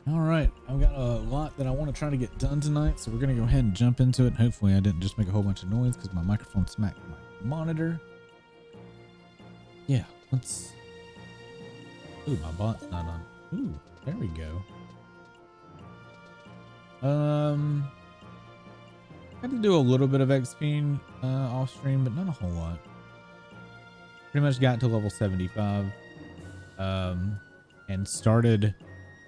All right, I've got a lot that I want to try to get done tonight, so we're gonna go ahead and jump into it. Hopefully I didn't just make a whole bunch of noise because my microphone smacked my monitor. Yeah, let's... Ooh, my bot's not on. Ooh, there we go. Had to do a little bit of XP off stream, but not a whole lot. Pretty much got to level 75 and started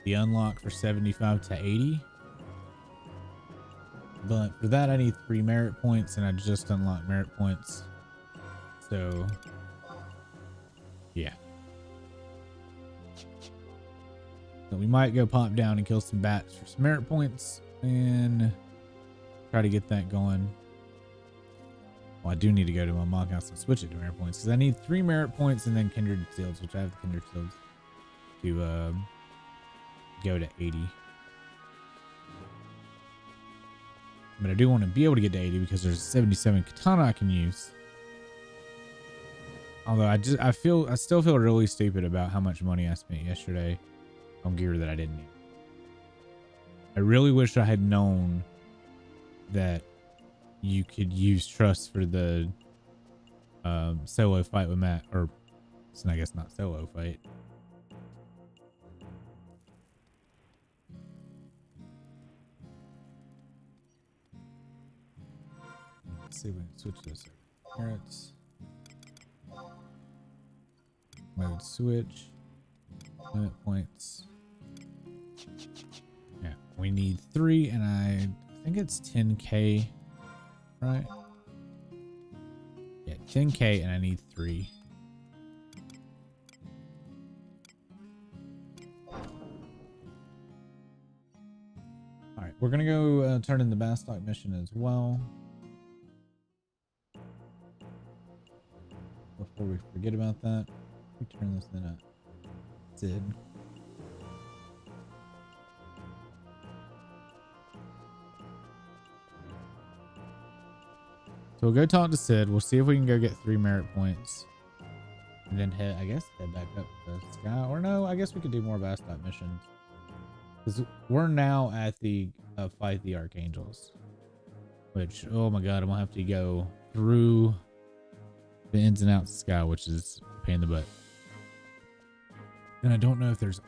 the unlock for 75 to 80, but for that I need 3 merit points, and I just unlocked merit points, so yeah. So we might go pop down and kill some bats for some merit points and try to get that going. Well, I do need to go to my mock house and switch it to merit points because I need 3 merit points and then kindred seals, which I have the kindred seals to go to 80. But I do want to be able to get to 80 because there's 77 katana I can use. Although I still feel really stupid about how much money I spent yesterday on gear that I didn't need. I really wish I had known that you could use trust for the solo fight with Matt, or it's I guess not solo fight. Let's see if we can switch this. Carrots. Mode switch. Limit points. Yeah, we need 3, and I think it's 10k, right? Yeah, 10k, and I need 3. All right, we're gonna go turn in the Bastock mission as well. Before we forget about that, we turn this in at Sid. So we'll go talk to Sid. We'll see if we can go get 3 merit points, and then head back up the sky. Or no, I guess we could do more Bastock missions because we're now at the fight the Archangels, which, oh my god, I'm gonna have to go through the ins and outs of Sky, which is a pain in the butt. And I don't know if there's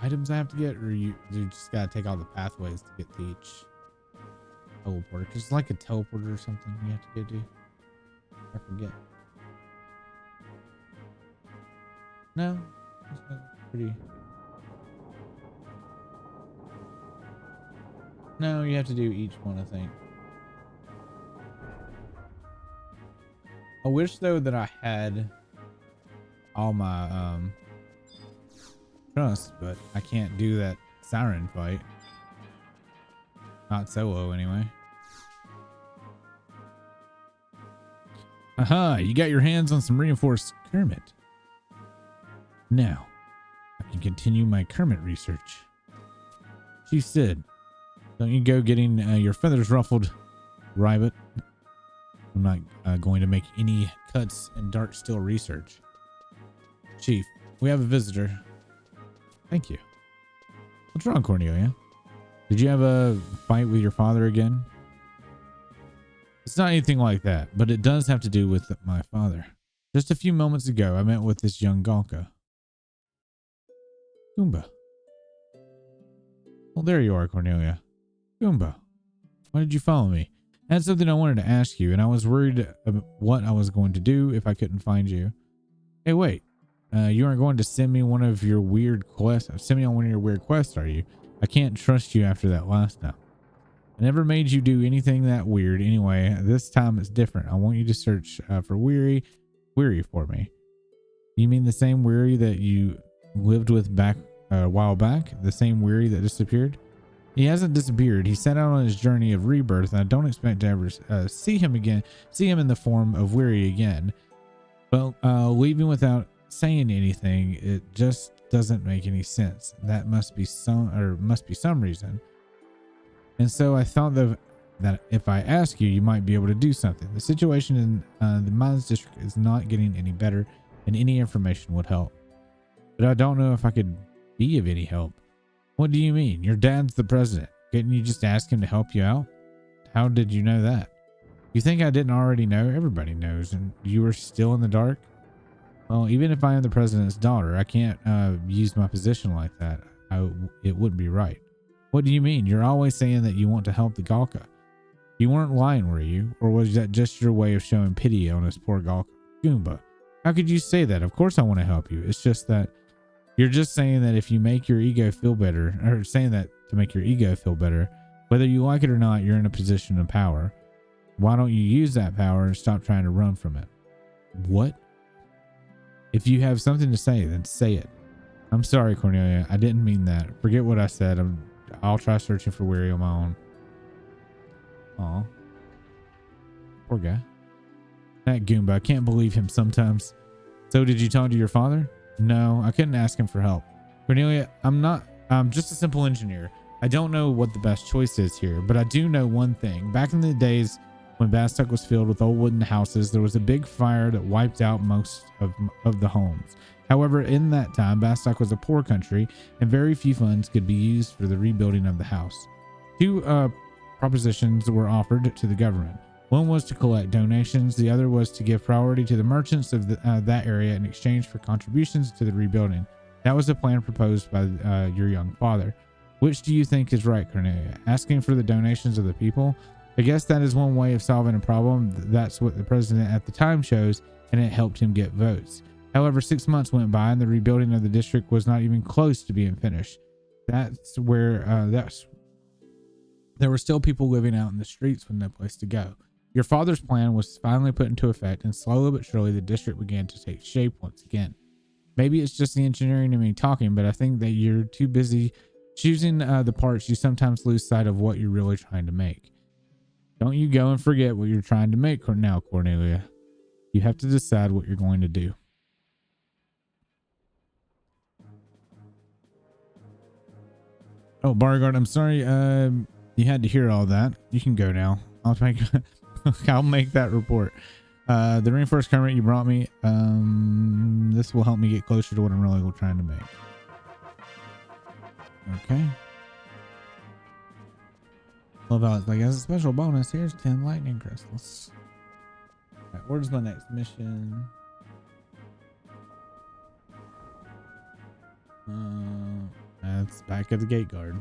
items I have to get, or you just gotta take all the pathways to get to each teleporter. It's like a teleporter or something you have to go do. I forget. No, it's pretty. No, you have to do each one, I think. I wish though that I had all my trust, but I can't do that siren fight. Not solo anyway. Aha, you got your hands on some reinforced Kermit. Now, I can continue my Kermit research. Chief Sid, don't you go getting your feathers ruffled, Ribbit. I'm not going to make any cuts in dark steel research. Chief, we have a visitor. Thank you. What's wrong, Cornelia? Did you have a fight with your father again? It's not anything like that, but it does have to do with my father. Just a few moments ago, I met with this young Galka. Goomba. Well, there you are, Cornelia. Goomba. Why did you follow me? I had something I wanted to ask you, and I was worried about what I was going to do if I couldn't find you. Hey, wait. You aren't going to send me one of your weird quests? Send me on one of your weird quests, are you? I can't trust you after that last time. I never made you do anything that weird anyway. This time it's different. I want you to search for Weary for me. You mean the same Weary that you lived with back a while back? The same Weary that disappeared? He hasn't disappeared. He set out on his journey of rebirth, and I don't expect to ever see him in the form of Weary again. Well, leaving without saying anything, it just doesn't make any sense. That must be some reason. And so I thought that if I ask you, you might be able to do something. The situation in the mines district is not getting any better, and any information would help. But I don't know if I could be of any help. What do you mean? Your dad's the president. Couldn't you just ask him to help you out? How did you know that? You think I didn't already know? Everybody knows, and you were still in the dark? Well, even if I am the president's daughter, I can't use my position like that. It wouldn't be right. What do you mean? You're always saying that you want to help the Galka. You weren't lying, were you? Or was that just your way of showing pity on this poor Galka? Goomba, how could you say that? Of course I want to help you. It's just that you're just saying that if you make your ego feel better, or saying that to make your ego feel better, whether you like it or not, you're in a position of power. Why don't you use that power and stop trying to run from it? What? If you have something to say, then say it. I'm sorry, Cornelia. I didn't mean that. Forget what I said. I'll try searching for Weary on my own. Aw. Poor guy. That Goomba. I can't believe him sometimes. So did you talk to your father? No, I couldn't ask him for help. Cornelia, I'm just a simple engineer. I don't know what the best choice is here, but I do know one thing. Back in the days when Bastok was filled with old wooden houses, there was a big fire that wiped out most of the homes. However, in that time, Bastok was a poor country and very few funds could be used for the rebuilding of the house. Two propositions were offered to the government. One was to collect donations. The other was to give priority to the merchants of that area in exchange for contributions to the rebuilding. That was the plan proposed by your young father. Which do you think is right, Cornelia? Asking for the donations of the people? I guess that is one way of solving a problem. That's what the president at the time chose, and it helped him get votes. However, 6 months went by and the rebuilding of the district was not even close to being finished. There were still people living out in the streets with no place to go. Your father's plan was finally put into effect, and slowly but surely the district began to take shape once again. Maybe it's just the engineering in me talking, but I think that you're too busy choosing the parts. You sometimes lose sight of what you're really trying to make. Don't you go and forget what you're trying to make now, Cornelia. You have to decide what you're going to do. Oh, Beauregard, I'm sorry you had to hear all that. You can go now. I'll make that report. The reinforced current you brought me, this will help me get closer to what I'm really trying to make. Okay. Love how it's like, as a special bonus, here's 10 lightning crystals. All right, where's my next mission? That's back at the gate guard.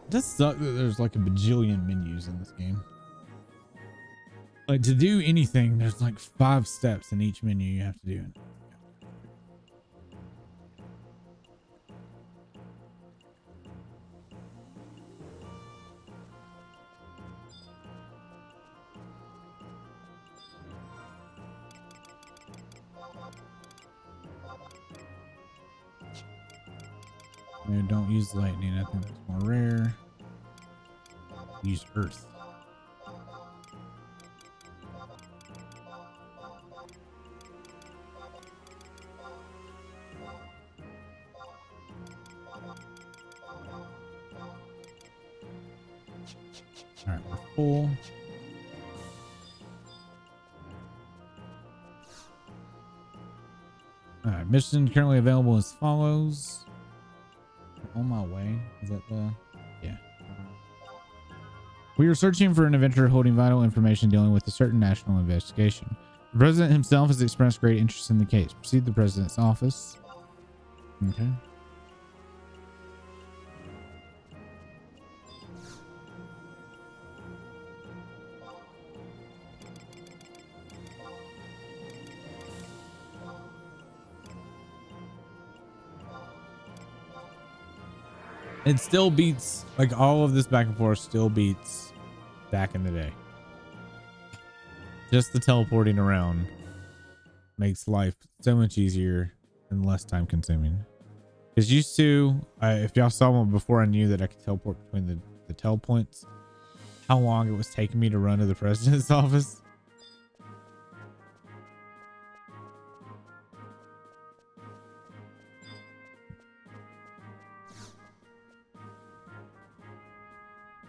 It does suck that there's like a bajillion menus in this game. Like, to do anything, there's like 5 steps in each menu you have to do. No, don't use lightning. I think that's more rare. Use earth. All right, we're full. All right, mission currently available as follows. On my way. Is that the... Yeah. We are searching for an adventurer holding vital information dealing with a certain national investigation. The president himself has expressed great interest in the case. Proceed to the president's office. Okay. It still beats, like, all of this back and forth still beats back in the day. Just the teleporting around makes life so much easier and less time consuming. Because used to, if y'all saw one before I knew that I could teleport between the tel points, how long it was taking me to run to the president's office.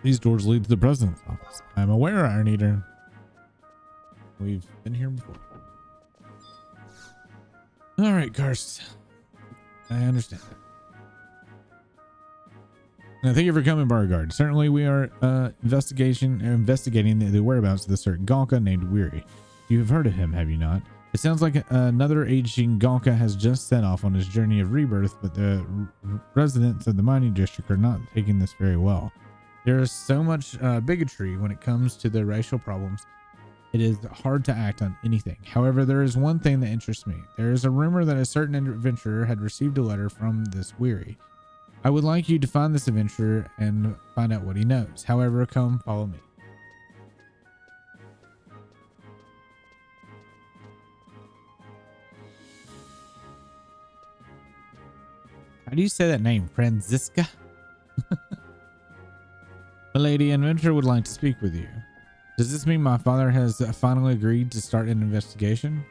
These doors lead to the president's office. I'm aware, Iron Eater. We've been here before. All right, Karst. I understand that. Now, thank you for coming, Beauregard. Certainly, we are investigating the whereabouts of the certain Gonka named Weary. You have heard of him, have you not? It sounds like another aging Gonka has just set off on his journey of rebirth, but the residents of the mining district are not taking this very well. There is so much bigotry when it comes to the racial problems. It is hard to act on anything. However, there is one thing that interests me. There is a rumor that a certain adventurer had received a letter from this Weary. I would like you to find this adventurer and find out what he knows. However, come follow me. How do you say that name? Franziska? Milady, an adventurer would like to speak with you. Does this mean my father has finally agreed to start an investigation?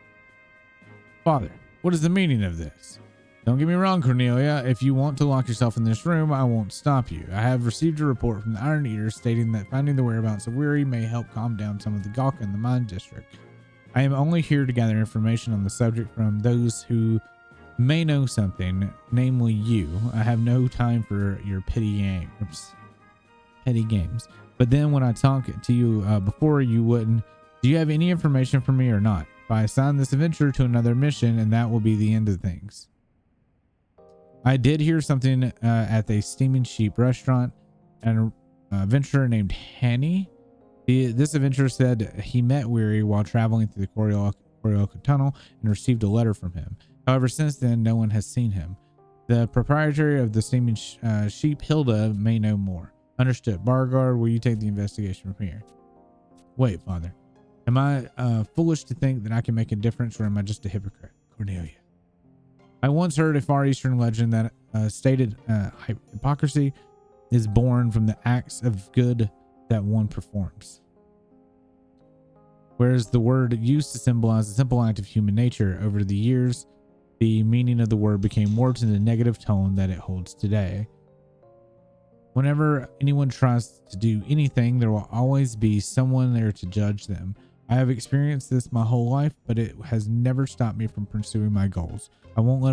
Father, what is the meaning of this? Don't get me wrong, Cornelia. If you want to lock yourself in this room, I won't stop you. I have received a report from the Iron Eater stating that finding the whereabouts of Weary may help calm down some of the Gawk in the mine district. I am only here to gather information on the subject from those who may know something, namely you. I have no time for your petty games. But then when I talk to you before, you wouldn't. Do you have any information for me or not? If I assign this adventurer to another mission, and that will be the end of things. I did hear something at the Steaming Sheep restaurant, and an adventurer named Hanny. This adventurer said he met Weary while traveling through the Corioca tunnel and received a letter from him. However, since then, no one has seen him. The proprietor of the Steaming Sheep, Hilda, may know more. Understood. Beauregard, will you take the investigation from here? Wait, Father. Am I foolish to think that I can make a difference, or am I just a hypocrite? Cornelia. I once heard a Far Eastern legend that stated hypocrisy is born from the acts of good that one performs. Whereas the word used to symbolize a simple act of human nature, over the years, the meaning of the word became warped in the negative tone that it holds today. Whenever anyone tries to do anything, there will always be someone there to judge them. I have experienced this my whole life, but it has never stopped me from pursuing my goals. I won't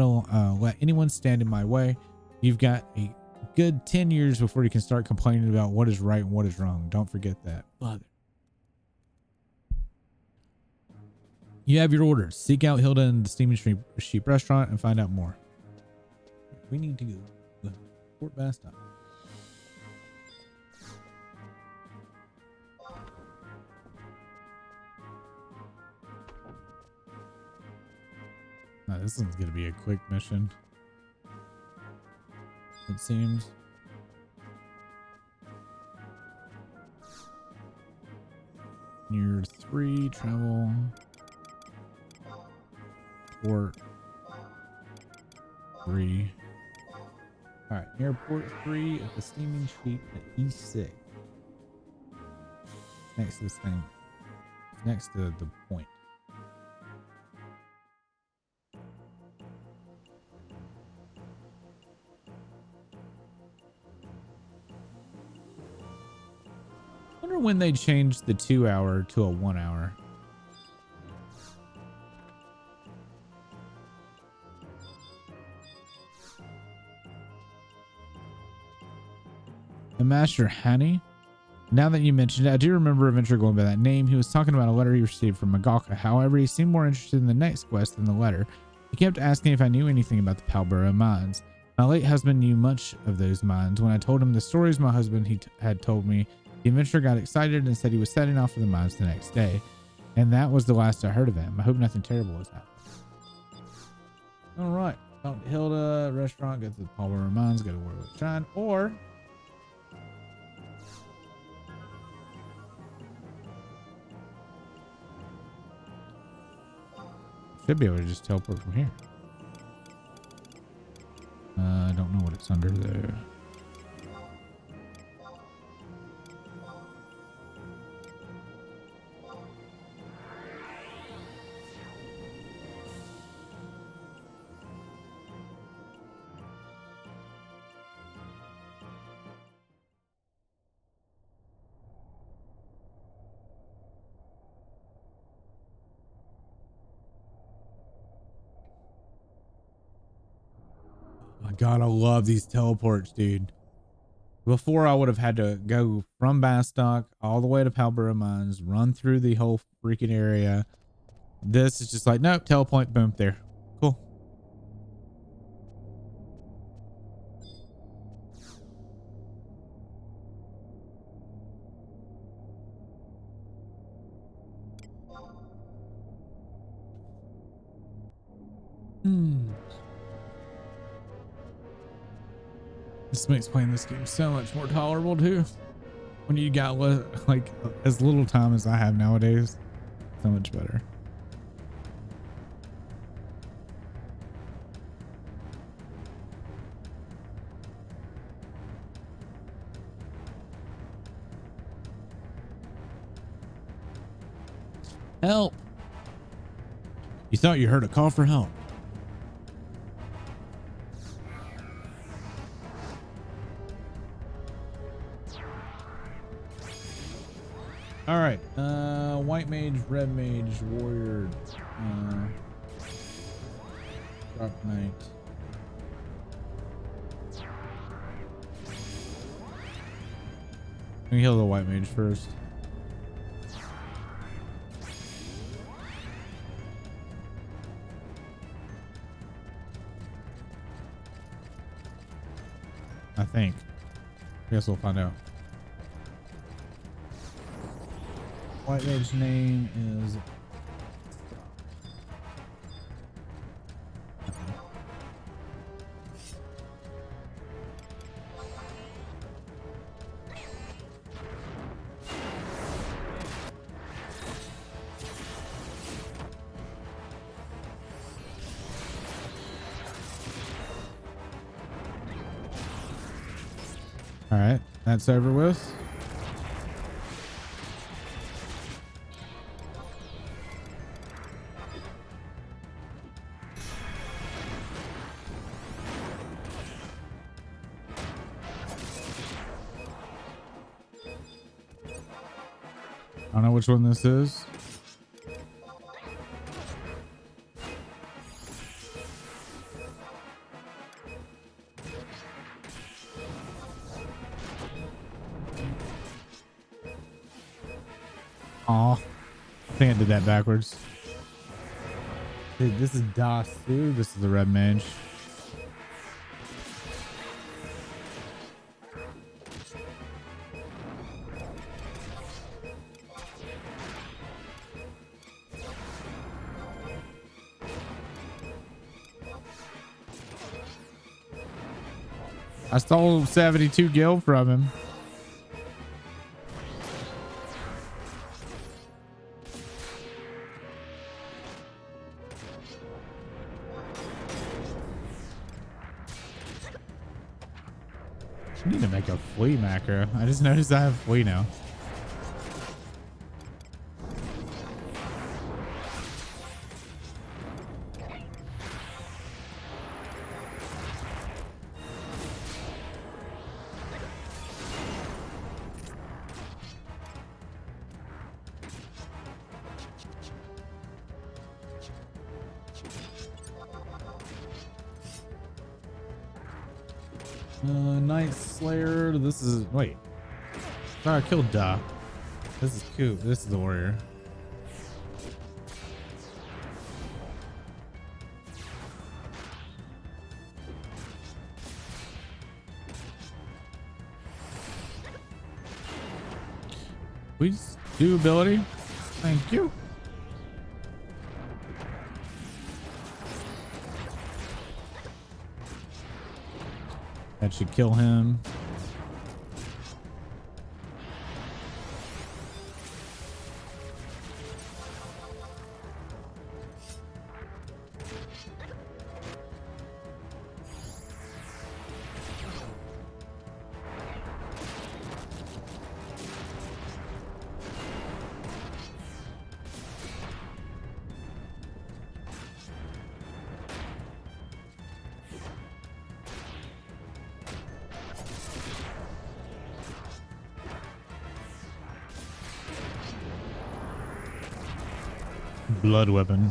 let anyone stand in my way. You've got a good 10 years before you can start complaining about what is right and what is wrong. Don't forget that. Father. You have your orders. Seek out Hilda in the Steaming Sheep restaurant and find out more. We need to go to Fort Baston. Now, this one's going to be a quick mission, it seems. Near 3, travel. Port 3. Alright, Airport 3 at the Steaming Sheep at E6. Next to this thing. Next to the point. I wonder when they changed the 2-hour to a 1-hour. The Master Hani. Now that you mentioned it, I do remember Adventure going by that name. He was talking about a letter he received from Magaka. However, he seemed more interested in the next quest than the letter. He kept asking if I knew anything about the Palborough mines. My late husband knew much of those mines. When I told him the stories my husband had told me, the adventurer got excited and said he was setting off for the mines the next day. And that was the last I heard of him. I hope nothing terrible has happened. All right. Talk to Hilda, restaurant, go to the Palborough mines, go to Warwick Shine, or... should be able to just teleport from here. I don't know what it's under there. My God, I love these teleports, dude. Before I would have had to go from Bastock all the way to Palborough Mines, run through the whole freaking area. This is just like, nope, teleport, boom, there. Cool. This makes playing this game so much more tolerable too. When you got like as little time as I have nowadays, so much better. Help! You thought you heard a call for help. All right, white mage, red mage, warrior, dark knight. Let me heal the white mage first. I think. I guess we'll find out. White mage's name is all right, that's over with. I don't know which one this is. Aw, I think I did that backwards. Dude, this is Das too. This is the red mage. I stole 72 gil from him. I need to make a flea macro. I just noticed I have flea now. Night Slayer. This is wait. Sorry, I killed Da. This is Coop. This is the warrior. Please do ability. Thank you. That should kill him. blood weapon.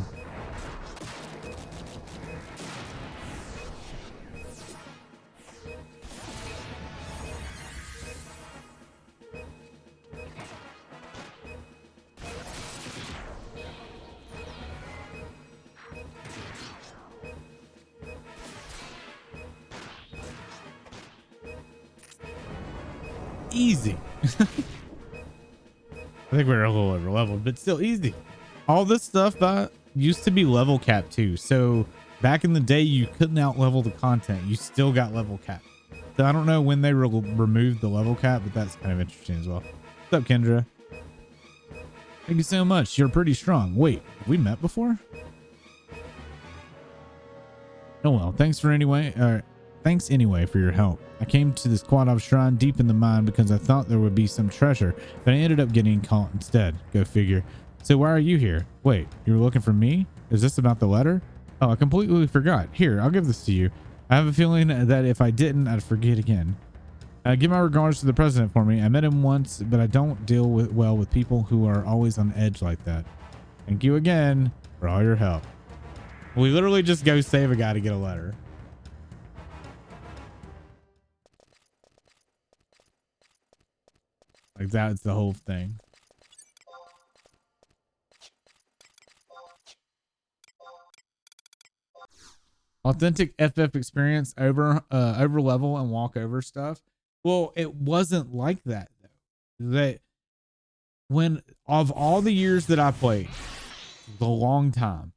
Easy. I think we're a little over leveled, but still easy. All this stuff used to be level cap too. So back in the day, you couldn't out level the content. You still got level cap. So I don't know when they removed the level cap, but that's kind of interesting as well. What's up, Kendra? Thank you so much. You're pretty strong. Wait, we met before? Oh well, thanks anyway for your help. I came to this Quadov shrine deep in the mine because I thought there would be some treasure, but I ended up getting caught instead. Go figure. So why are you here? Wait, you were looking for me? Is this about the letter? Oh, I completely forgot. Here, I'll give this to you. I have a feeling that if I didn't, I'd forget again. Give my regards to the president for me. I met him once, but I don't deal well with people who are always on edge like that. Thank you again for all your help. We literally just go save a guy to get a letter. Like that's the whole thing. Authentic FF experience over level and walk over stuff. Well, it wasn't like that though. That when of all the years that I played, the long time,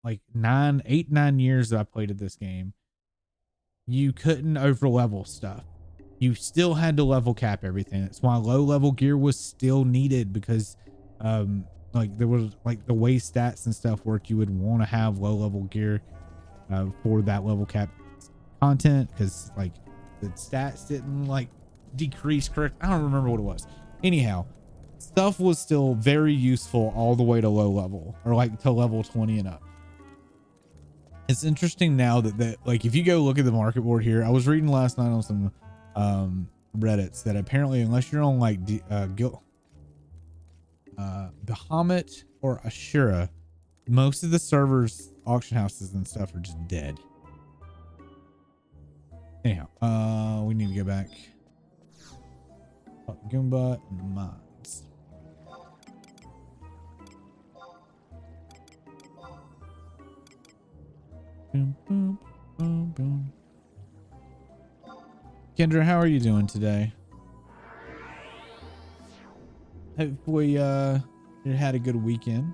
like 9 years that I played at this game, you couldn't over level stuff. You still had to level cap everything. That's why low level gear was still needed, because like there was like the way stats and stuff work, you would want to have low level gear for that level cap content, because like the stats didn't like decrease correct. I don't remember what it was. Anyhow, stuff was still very useful all the way to low level, or like to level 20 and up. It's interesting now that like if you go look at the market board here, I was reading last night on some Reddits that apparently unless you're on like Bahamut or Ashura, most of the servers, auction houses and stuff are just dead. Anyhow, we need to go back. Goomba mods. Boom, boom, boom, boom. Kendra, how are you doing today? Hopefully you had a good weekend.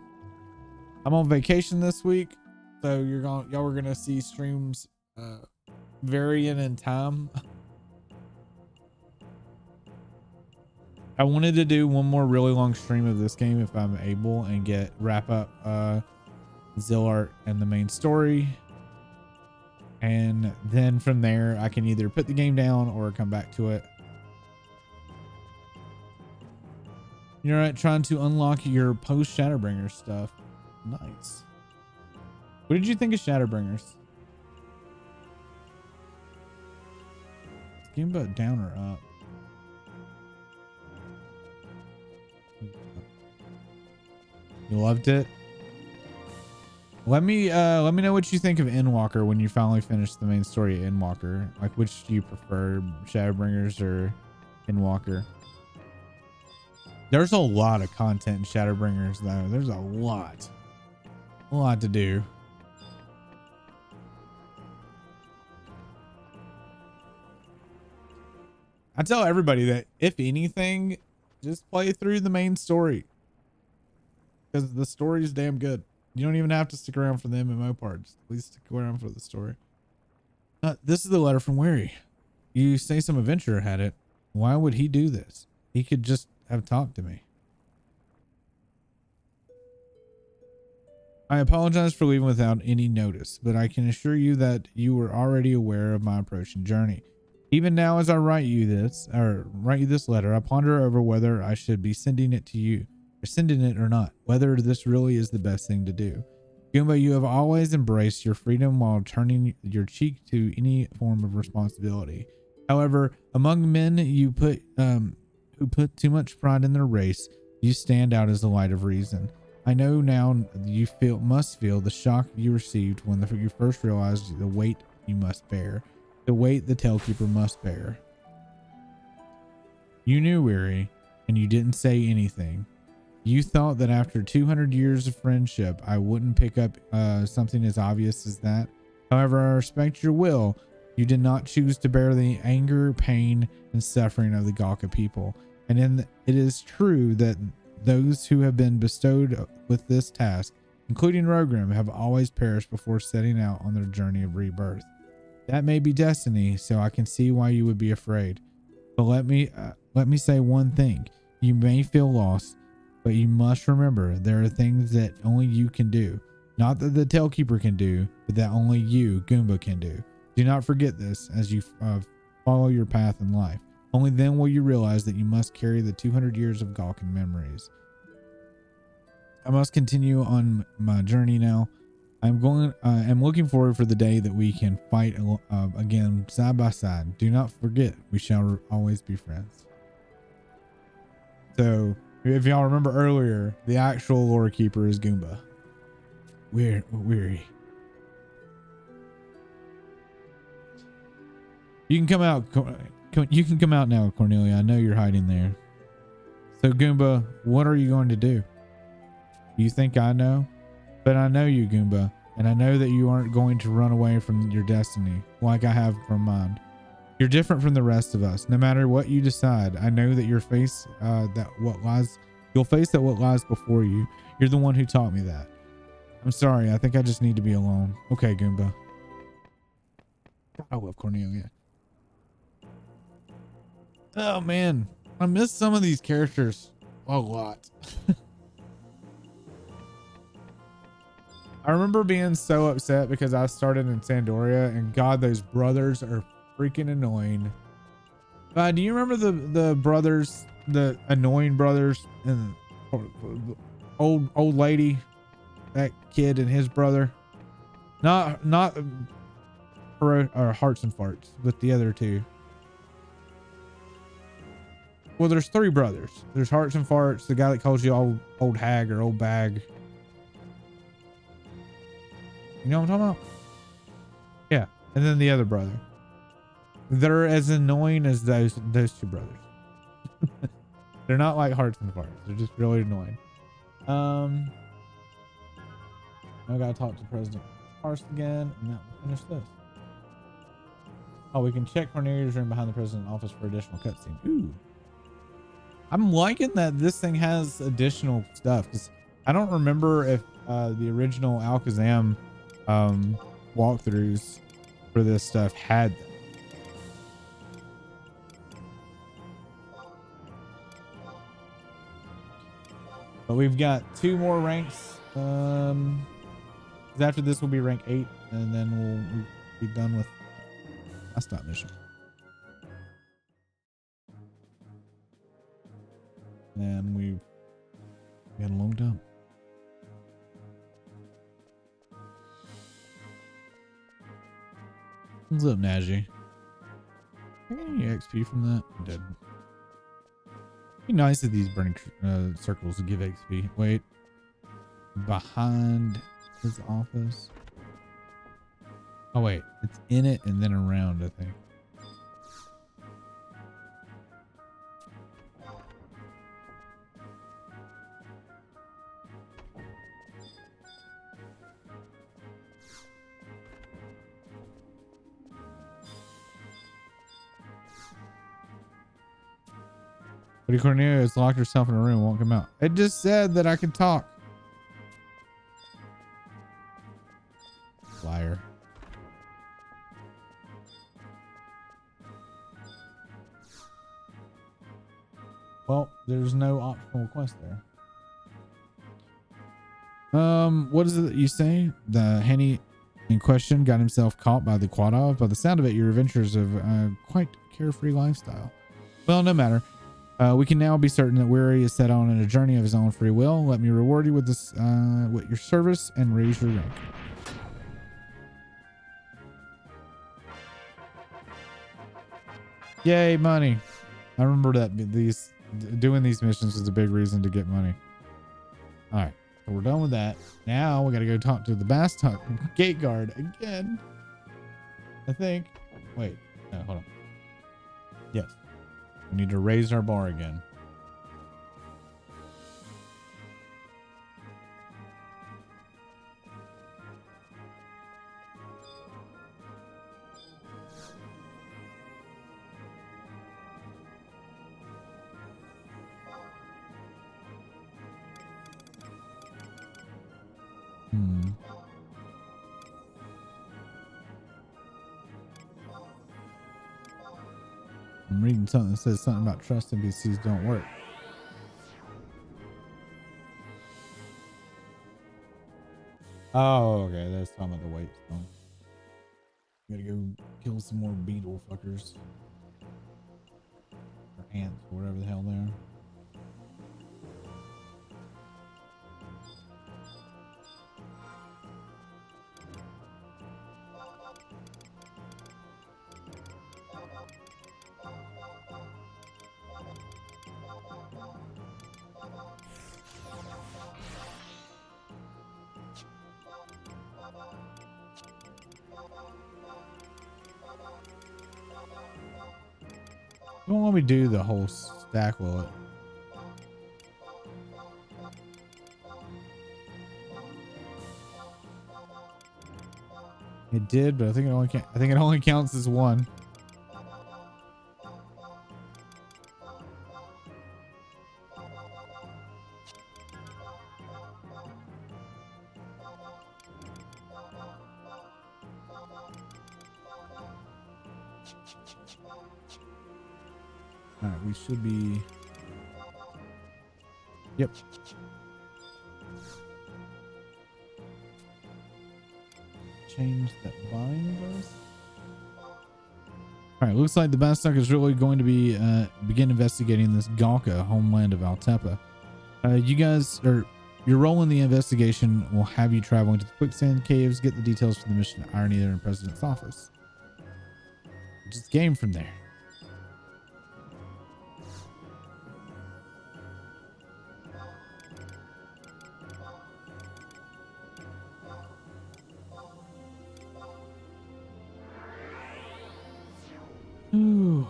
I'm on vacation this week, so y'all are gonna see streams varying in time. I wanted to do one more really long stream of this game if I'm able, and wrap up Zilart and the main story. And then from there, I can either put the game down or come back to it. You're right, trying to unlock your post Shadowbringers stuff. Nice. What did you think of Shadowbringers? Game but down or up? You loved it? Let me know what you think of Endwalker when you finally finish the main story of Endwalker. Like, which do you prefer, Shadowbringers or Endwalker? There's a lot of content in Shadowbringers though. There's a lot to do. I tell everybody that if anything, just play through the main story, because the story is damn good. You don't even have to stick around for the MMO parts. Please stick around for the story. This is the letter from Weary. You say some adventurer had it. Why would he do this? He could just have talked to me. I apologize for leaving without any notice, but I can assure you that you were already aware of my approaching journey. Even now, as I write you this letter, I ponder over whether I should be sending it to you, or sending it or not, whether this really is the best thing to do. Goomba, you have always embraced your freedom while turning your cheek to any form of responsibility. However, among men who put too much pride in their race, you stand out as the light of reason. I know now you must feel the shock you received when you first realized the weight you must bear, the weight the Tailkeeper must bear. You knew, Weary, and you didn't say anything. You thought that after 200 years of friendship, I wouldn't pick up something as obvious as that. However, I respect your will. You did not choose to bear the anger, pain, and suffering of the Galka people. And it is true that those who have been bestowed with this task, including Rogrim, have always perished before setting out on their journey of rebirth. That may be destiny, so I can see why you would be afraid. But let me say one thing. You may feel lost, but you must remember there are things that only you can do. Not that the Tailkeeper can do, but that only you, Goomba, can do. Do not forget this as you follow your path in life. Only then will you realize that you must carry the 200 years of Galkan memories. I must continue on my journey now. I'm looking forward for the day that we can fight again side by side. Do not forget, we shall always be friends. So, if y'all remember earlier, the actual lore keeper is Goomba. Weary. You can come out. You can come out now, Cornelia. I know you're hiding there. So, Goomba, what are you going to do? You think I know? But I know you, Goomba, and I know that you aren't going to run away from your destiny like I have from mine. You're different from the rest of us. No matter what you decide, I know that you'll face what lies before you. You're the one who taught me that. I'm sorry. I think I just need to be alone. Okay, Goomba. I love Cornelia. Oh man, I miss some of these characters a lot. I remember being so upset because I started in Sandoria, and God, those brothers are freaking annoying. Do you remember the brothers, the annoying brothers, and the old lady, that kid and his brother? Not Hearts and Farts, but the other two. Well, there's three brothers. There's Hearts and Farts, the guy that calls you old hag or old bag. You know what I'm talking about? Yeah. And then the other brother. They're as annoying as those two brothers. They're not like Hearts and Farts. They're just really annoying. I gotta talk to President Karst again, and that will finish this. Oh, we can check Cornelia's room behind the president's office for additional cutscene. Ooh. I'm liking that this thing has additional stuff, because I don't remember if the original Alakazam walkthroughs for this stuff had them. But we've got 2 more ranks. After this will be rank 8, and then we'll be done with last stop mission. And we've got a long time. What's up, Najee? I got any XP from that? I didn't. Be nice if these burning circles would give XP. Wait. Behind his office. Oh, wait. It's in it and then around, I think. But Cornelia has locked herself in a room, won't come out. It just said that I can talk. Liar. Well, there's no optional quest there. What is it that you say? The Henny in question got himself caught by the Quadov. By the sound of it, your adventures of quite carefree lifestyle. Well, no matter. We can now be certain that Weary is set on a journey of his own free will. Let me reward you with this, with your service and raise your rank. Yay, money! I remember that doing these missions is a big reason to get money. All right, So we're done with that. Now we got to go talk to the Bastock gate guard again. I think. Wait. No, hold on. Yes. We need to raise our bar again. I'm reading something that says something about trust NPCs don't work. Oh, okay. That's talking about the white stone. Gotta go kill some more beetle fuckers. Or ants, or whatever the hell they are. Don't want me to do the whole stack, will it? It did, but I think it only counts as one. All right, we should be. Yep. Change that binders. All right, looks like the Bastock is really going to be begin investigating this Galka, homeland of Altepa. Your role in the investigation will have you traveling to the quicksand caves, get the details for the mission to Iron Eater and President's office. Just game from there. Ooh.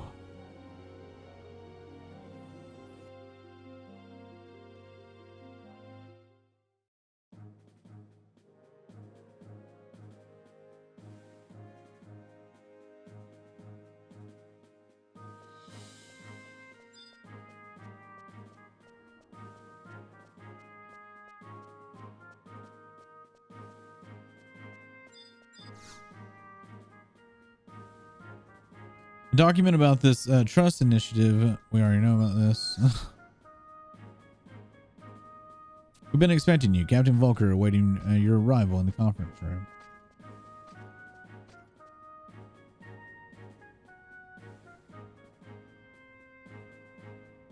Document about this trust initiative. We already know about this. We've been expecting you, Captain Volker, awaiting your arrival in the conference room.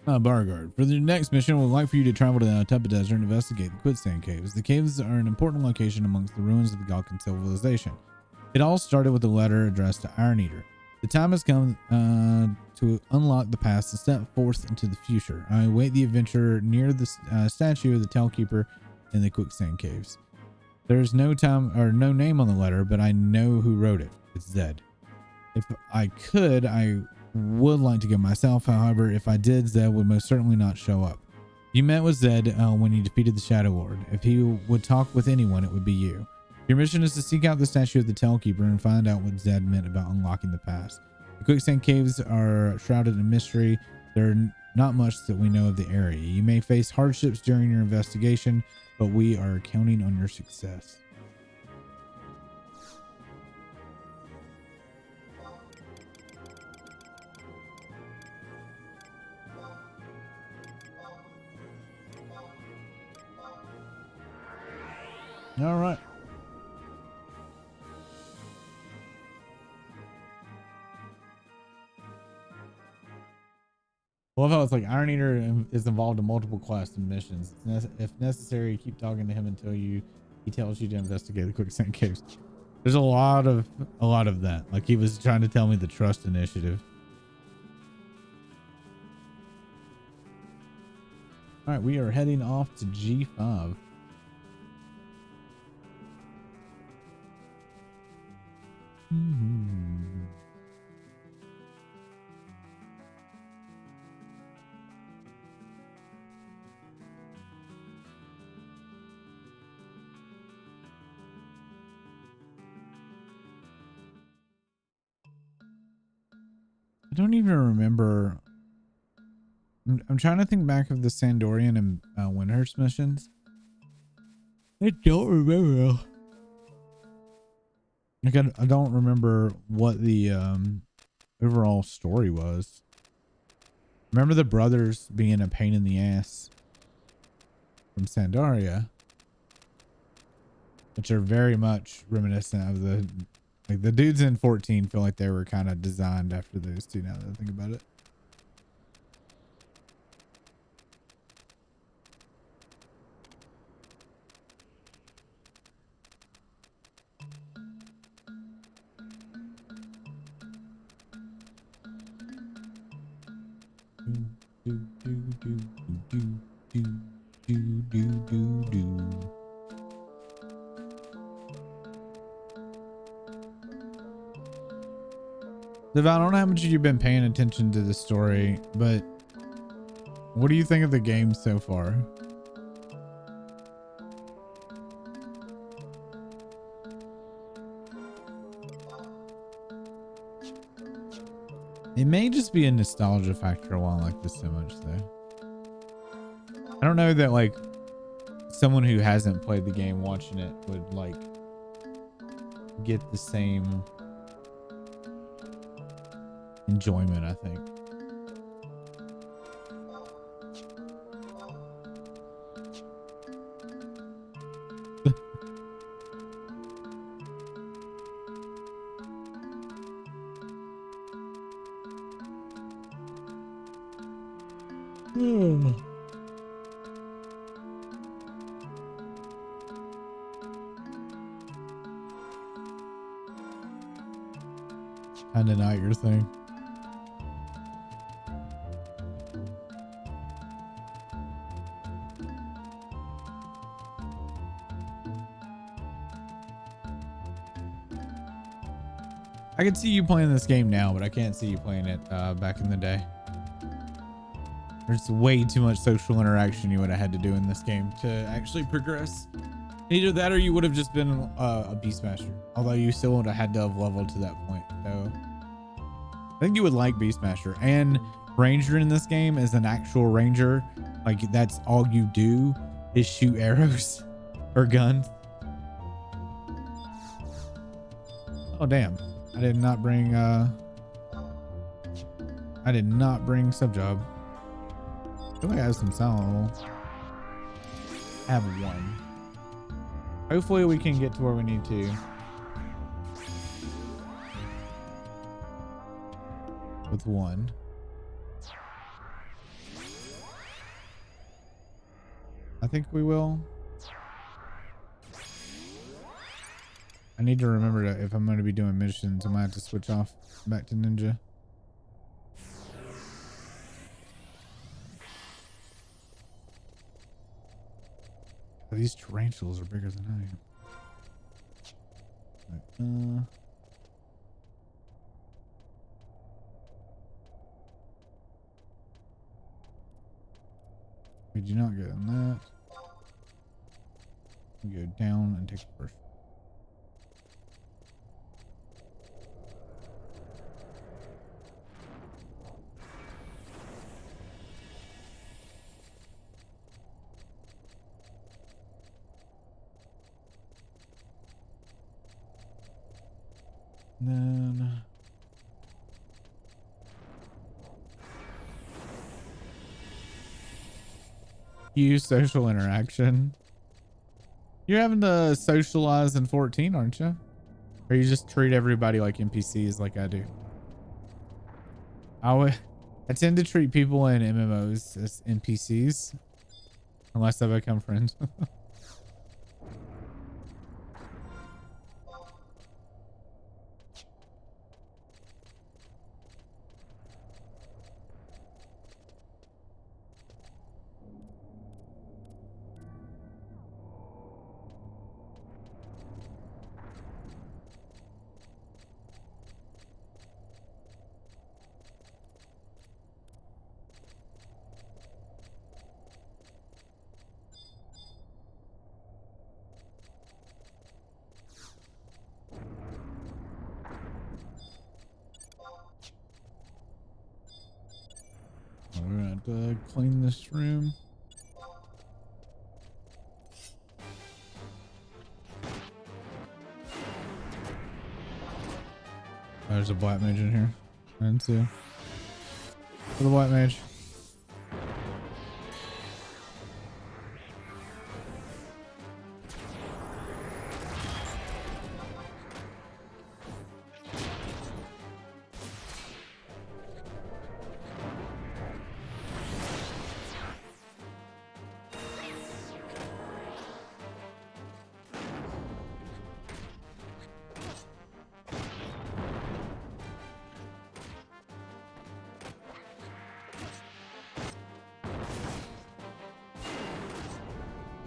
Barguard, for the next mission, we'd like for you to travel to the Altepa Desert and investigate the quicksand caves. The caves are an important location amongst the ruins of the Galkan civilization. It all started with a letter addressed to Iron Eater. The time has come to unlock the past and step forth into the future. I await the adventure near the statue of the Tailkeeper in the quicksand caves. There's no time or no name on the letter, but I know who wrote it. It's Zed. If I could, I would like to go myself. However, if I did, Zed would most certainly not show up. You met with Zed when you defeated the Shadow Lord. If he would talk with anyone, it would be you. Your mission is to seek out the statue of the Tailkeeper and find out what Zed meant about unlocking the past. The quicksand caves are shrouded in mystery. There's not much that we know of the area. You may face hardships during your investigation, but we are counting on your success. All right. I love how it's like Iron Eater is involved in multiple quests and missions. If necessary, keep talking to him until he tells you to investigate the quicksand caves. There's a lot of that. Like he was trying to tell me the trust initiative. All right, we are heading off to G5. Mhm. I don't even remember. I'm trying to think back of the Sandorian and Windhurst missions. I don't remember. Like I don't remember what the overall story was. Remember the brothers being a pain in the ass from Sandaria, which are very much reminiscent of the dudes in 14 feel like they were kind of designed after those two now that I think about it. Do, do, do, do, do, do, do, do, do. Dev, I don't know how much you've been paying attention to the story, but what do you think of the game so far? It may just be a nostalgia factor why I like this so much, though. I don't know that like someone who hasn't played the game watching it would like get the same enjoyment, I think. Kind of not your thing. I can see you playing this game now, but I can't see you playing it back in the day. There's way too much social interaction you would have had to do in this game to actually progress. Either that or you would have just been a Beastmaster. Although you still would have had to have leveled to that point. So I think you would like Beastmaster. And Ranger in this game is an actual Ranger. Like that's all you do is shoot arrows or guns. Oh damn. I did not bring sub job. I feel like I have some sound. I have one. Hopefully we can get to where we need to. With one. I think we will. I need to remember that if I'm going to be doing missions, I might have to switch off back to Ninja. These tarantulas are bigger than I am. We do not go on that. We go down and take the first. And then use social interaction. You're having to socialize in 14, aren't you? Or you just treat everybody like NPCs like I do? I tend to treat people in MMOs as NPCs unless I become friends. we're gonna have to clean this room. Oh, there's a black mage in here. And two. For the black mage.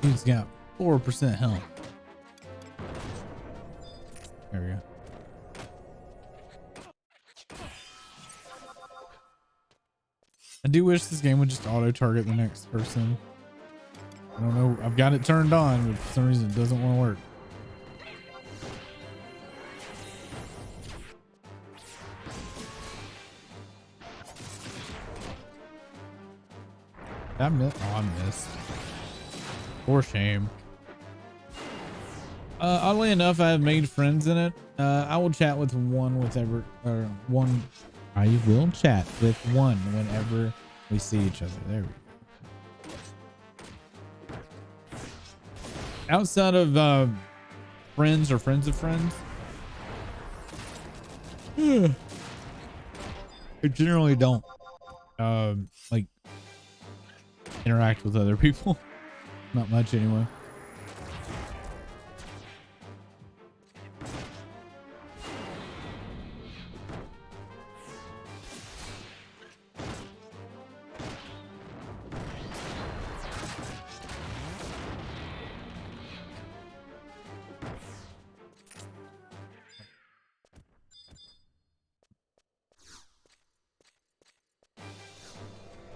He's got 4% health. There we go. I do wish this game would just auto target the next person. I don't know. I've got it turned on, but for some reason it doesn't want to work. I missed. Oh, I missed. For shame. Oddly enough, I have made friends in it. I will chat with one one. I will chat with one whenever we see each other. There we go. Outside of friends or friends of friends, I generally don't like interact with other people. Not much anyway.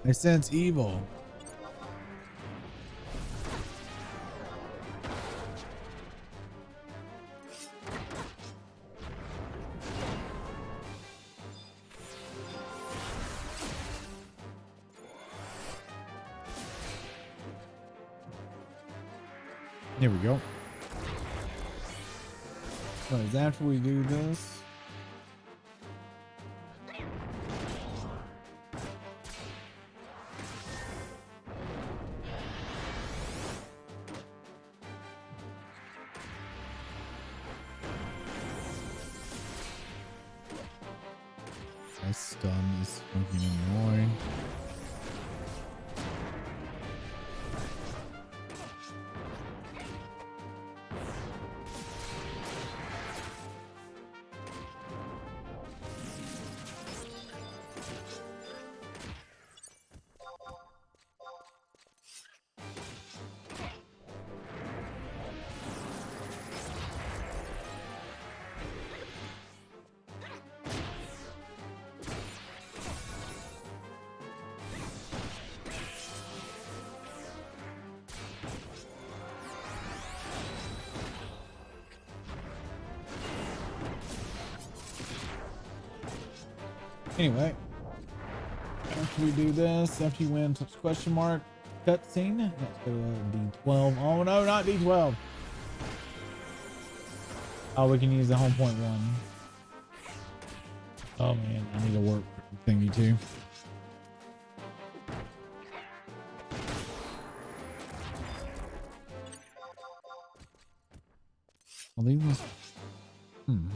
I sense evil. There we go. So is after we do this. My stun is fucking annoying. Anyway, after we do this, after you win question mark cutscene, let's go to D12. Oh no, not D12. Oh, we can use the home point one. Oh man, I need to work thingy too. I'll leave this.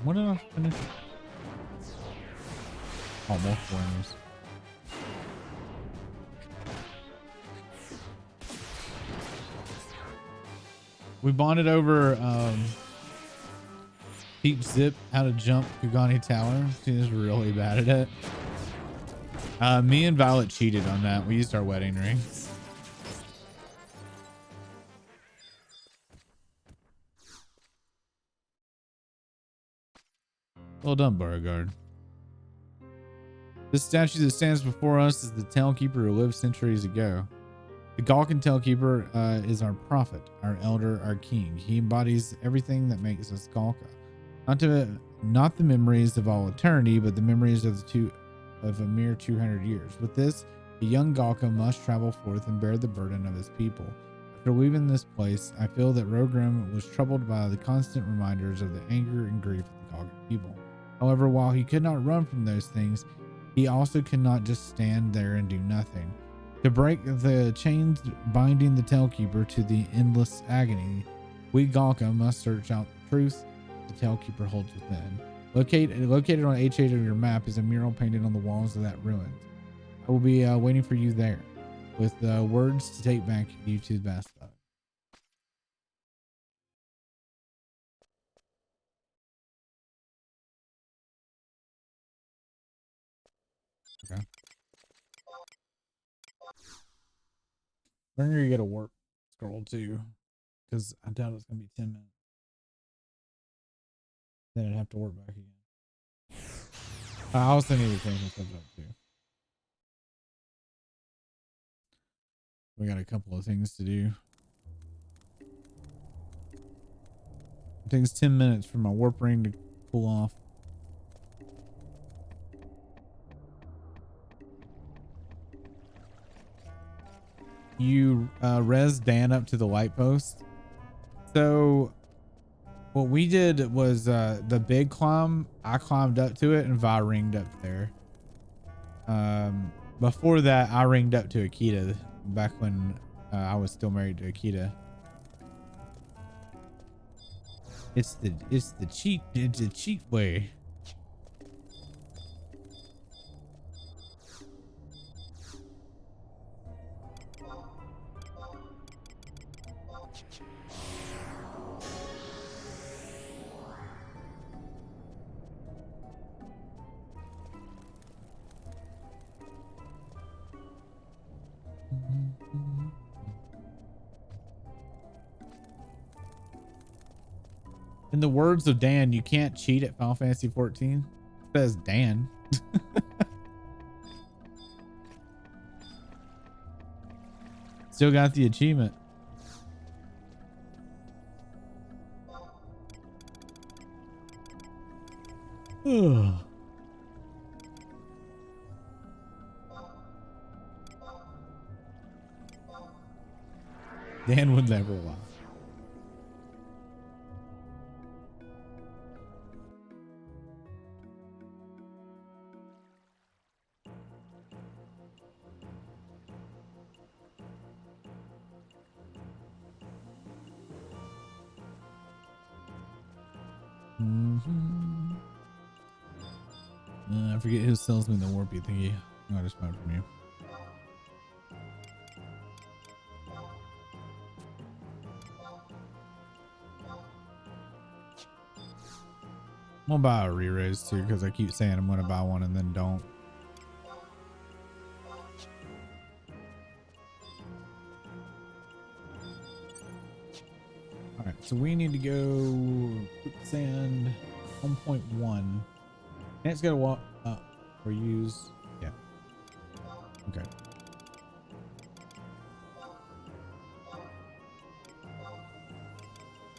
What did I finish? Oh, more flames. We bonded over Teach Zip how to jump Kugani Tower. She is really bad at it. Me and Violet cheated on that. We used our wedding rings. Well done, Beauregard. This statue that stands before us is the Tailkeeper who lived centuries ago. The Galkan Tailkeeper is our prophet, our elder, our king. He embodies everything that makes us Galka. Not the memories of all eternity, but the memories of a mere 200 years. With this, A young Galka must travel forth and bear the burden of his people. After leaving this place, I feel that Rogrim was troubled by the constant reminders of the anger and grief of the Galkan people. However, while he could not run from those things, he also could not just stand there and do nothing. To break the chains binding the Tailkeeper to the endless agony, we Galka must search out the truth the Tailkeeper holds within. Located on H8 of your map is a mural painted on the walls of that ruin. I will be waiting for you there with words to take back you to the bathtub. Okay. When are you get a warp scroll too? Because I doubt it's gonna be 10 minutes. Then I'd have to warp back again. I also need to change some stuff up too. We got a couple of things to do. It takes 10 minutes for my warp ring to cool off. You res Dan up to the light post. So what we did was the big climb, I climbed up to it and Vi ringed up there. Before that, I ringed up to Akita back when I was still married to Akita. It's the cheat way. In the words of Dan, you can't cheat at Final Fantasy 14. Says Dan. Still got the achievement. Ugh. Dan would never lie. I forget who sells me the warpy thingy. I just found from you. I'm gonna buy a re-raise too because I keep saying I'm gonna buy one and then don't. All right, so we need to go quicksand 1.1. It's gotta walk up or use. Yeah. Okay.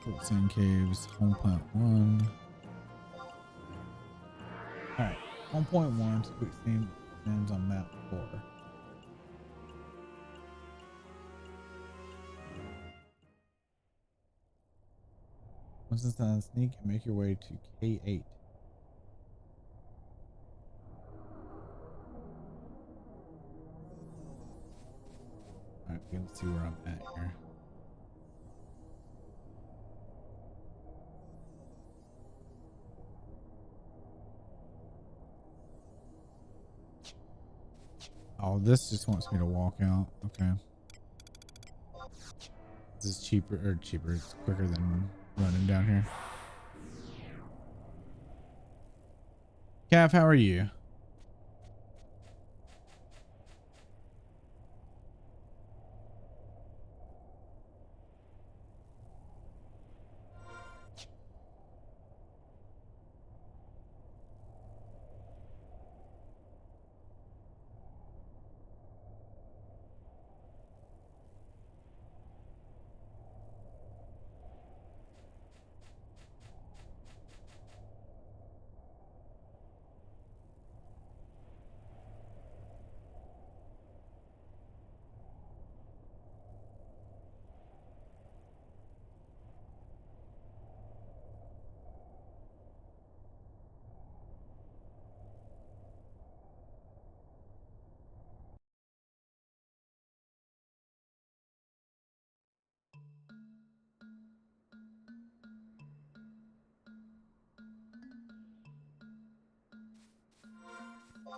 Quicksand caves, home plant 1. All right, 1.1 quicksand ends on map 4. Once it's done, sneak and make your way to K8. All right, let's see where I'm at here. Oh, this just wants me to walk out. Okay. This is cheaper. It's quicker than running down here. Cav, how are you?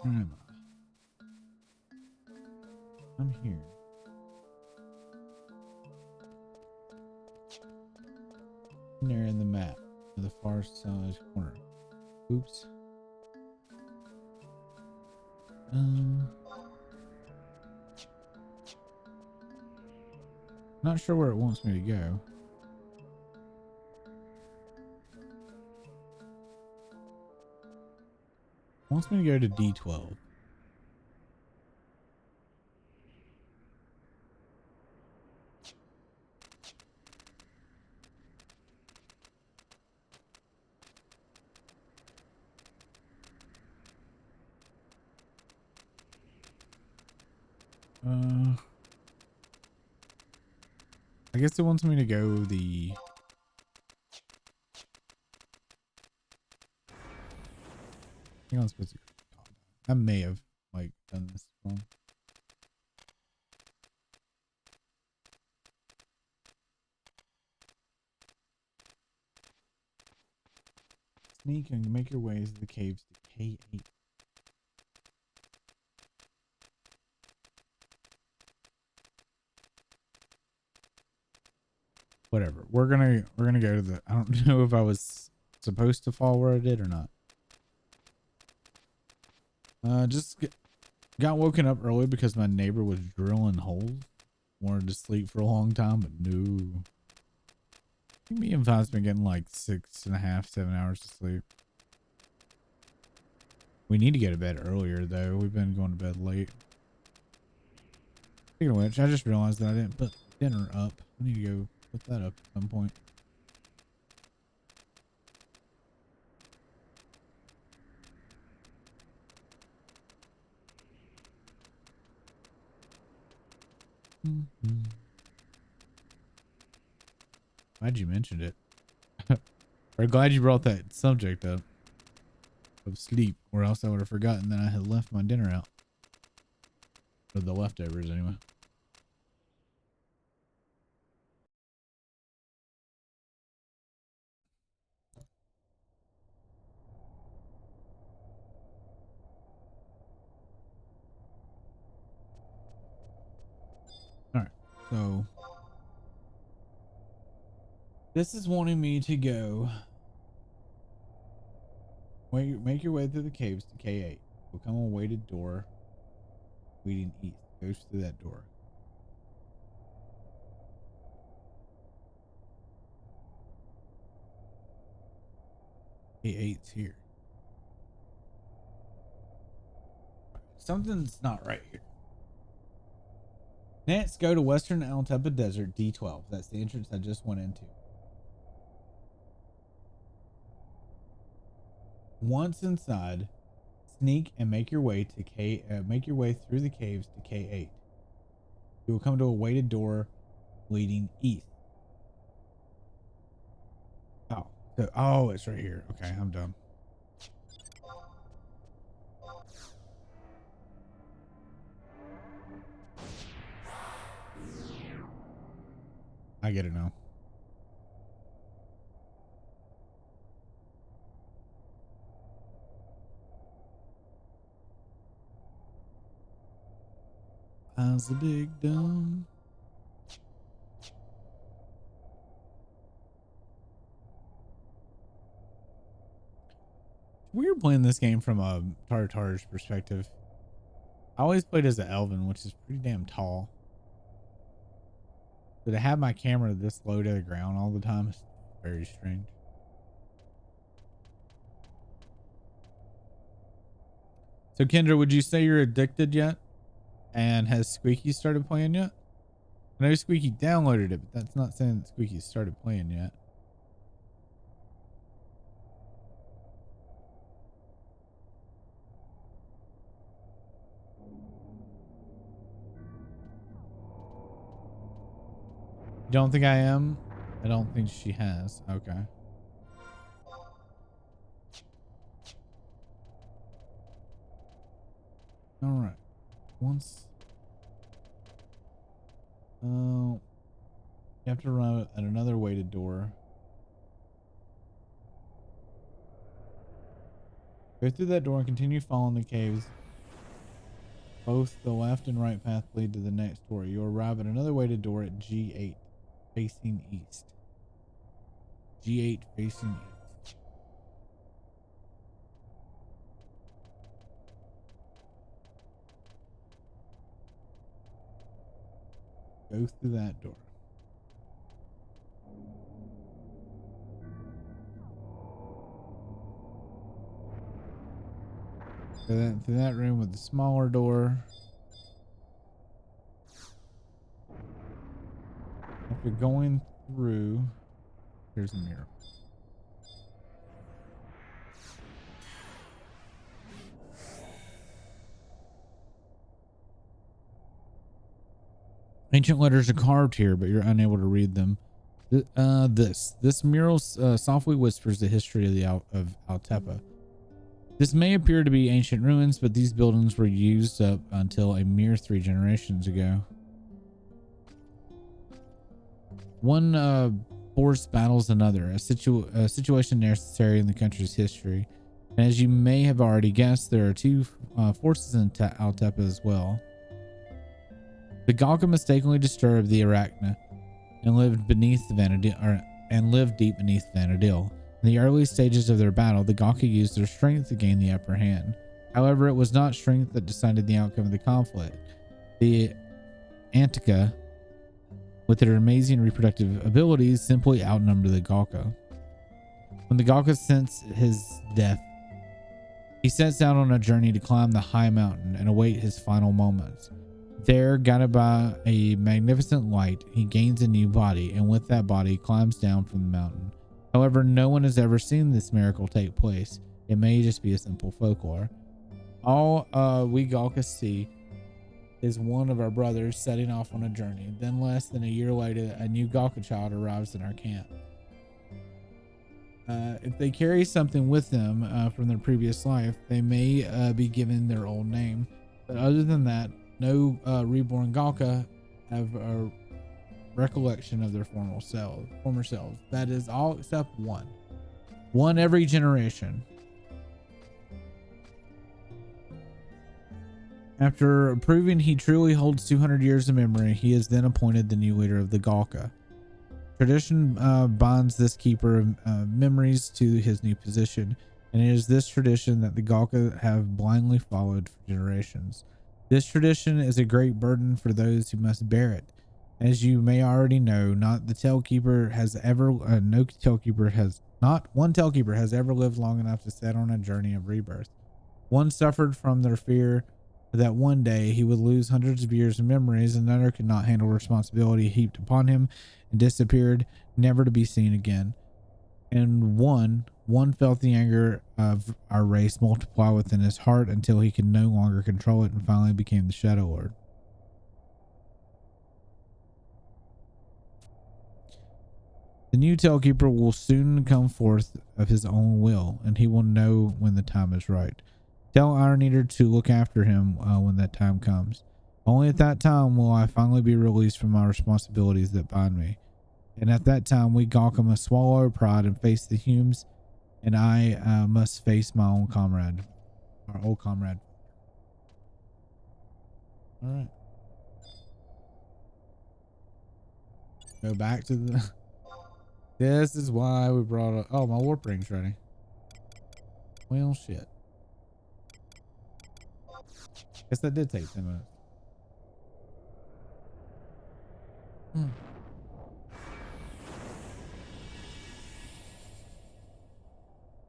Where am I? I'm here. There in the map, to the far side corner. Oops. Not sure where it wants me to go. It wants me to go to D12. I guess it wants me to go the... I think I'm supposed to go. I may have like done this wrong. Sneak and make your ways to the caves to K8. Whatever. We're gonna go to the... I don't know if I was supposed to fall where I did or not. Got woken up early because my neighbor was drilling holes. Wanted to sleep for a long time, but no. I think me and Vaz been getting like 6.5, 7 hours of sleep. We need to go to bed earlier though. We've been going to bed late. Speaking of which, I just realized that I didn't put dinner up. I need to go put that up at some point. Glad you mentioned it. Or glad you brought that subject up of sleep, or else I would have forgotten that I had left my dinner out. Or the leftovers anyway. Alright, so this is wanting me to go. Make your way through the caves to K8. Will come a weighted door leading east. Goes through that door. K8's here. Something's not right here. Next, go to Western Altepa Desert, D12. That's the entrance I just went into. Once inside, sneak and make your way to make your way through the caves to K8. You will come to a weighted door leading east. Oh, it's right here. Okay, I'm done. I get it now. How's the big dumb? Weird playing this game from a Tartar's perspective. I always played as an Elven, which is pretty damn tall. But to have my camera this low to the ground all the time is very strange. So Kendra, would you say you're addicted yet? And has Squeaky started playing yet? I know Squeaky downloaded it, but that's not saying that Squeaky started playing yet. You don't think I am? I don't think she has. Okay. All right. Once. You have to run at another weighted door. Go through that door and continue following the caves Both the left and right path lead to the next door. You arrive at another weighted door at G8, facing east. G8 facing east. Go through that door. Go through that room with the smaller door. After going through, here's a mirror. Ancient letters are carved here, but you're unable to read them. This mural softly whispers the history of Altepa. This may appear to be ancient ruins, but these buildings were used up until a mere 3 generations ago. One force battles another, a situation necessary in the country's history. And as you may have already guessed, there are 2 forces in Altepa as well. The Galka mistakenly disturbed the Arachna and lived deep beneath Vanadil. In the early stages of their battle, the Galka used their strength to gain the upper hand. However, it was not strength that decided the outcome of the conflict. The Antica, with their amazing reproductive abilities, simply outnumbered the Galka. When the Galka sensed his death, he sets out on a journey to climb the high mountain and await his final moments. There, guided by a magnificent light, he gains a new body, and with that body climbs down from the mountain. However, no one has ever seen this miracle take place. It may just be a simple folklore. All we Galka see is one of our brothers setting off on a journey. Then less than a year later, a new Galka child arrives in our camp. If they carry something with them from their previous life, they may be given their old name. But other than that, no reborn Galka have a recollection of their former selves. That is all except one. One every generation. After proving he truly holds 200 years of memory, he is then appointed the new leader of the Galka. Tradition binds this keeper of memories to his new position, and it is this tradition that the Galka have blindly followed for generations. This tradition is a great burden for those who must bear it. As you may already know, not one Tailkeeper has ever lived long enough to set on a journey of rebirth. One suffered from their fear that one day he would lose hundreds of years of memories, another could not handle responsibility heaped upon him and disappeared, never to be seen again. And one felt the anger of our race multiply within his heart until he could no longer control it and finally became the Shadow Lord. The new Tailkeeper will soon come forth of his own will, and he will know when the time is right. Tell Iron Eater to look after him when that time comes. Only at that time will I finally be released from my responsibilities that bind me. And at that time, we Galka must swallow our pride and face the Humes, and I must face my own comrade, our old comrade. All right. Go back to the... This is why we brought up... Oh, my warp ring's ready. Well, shit. Guess that did take 10 minutes.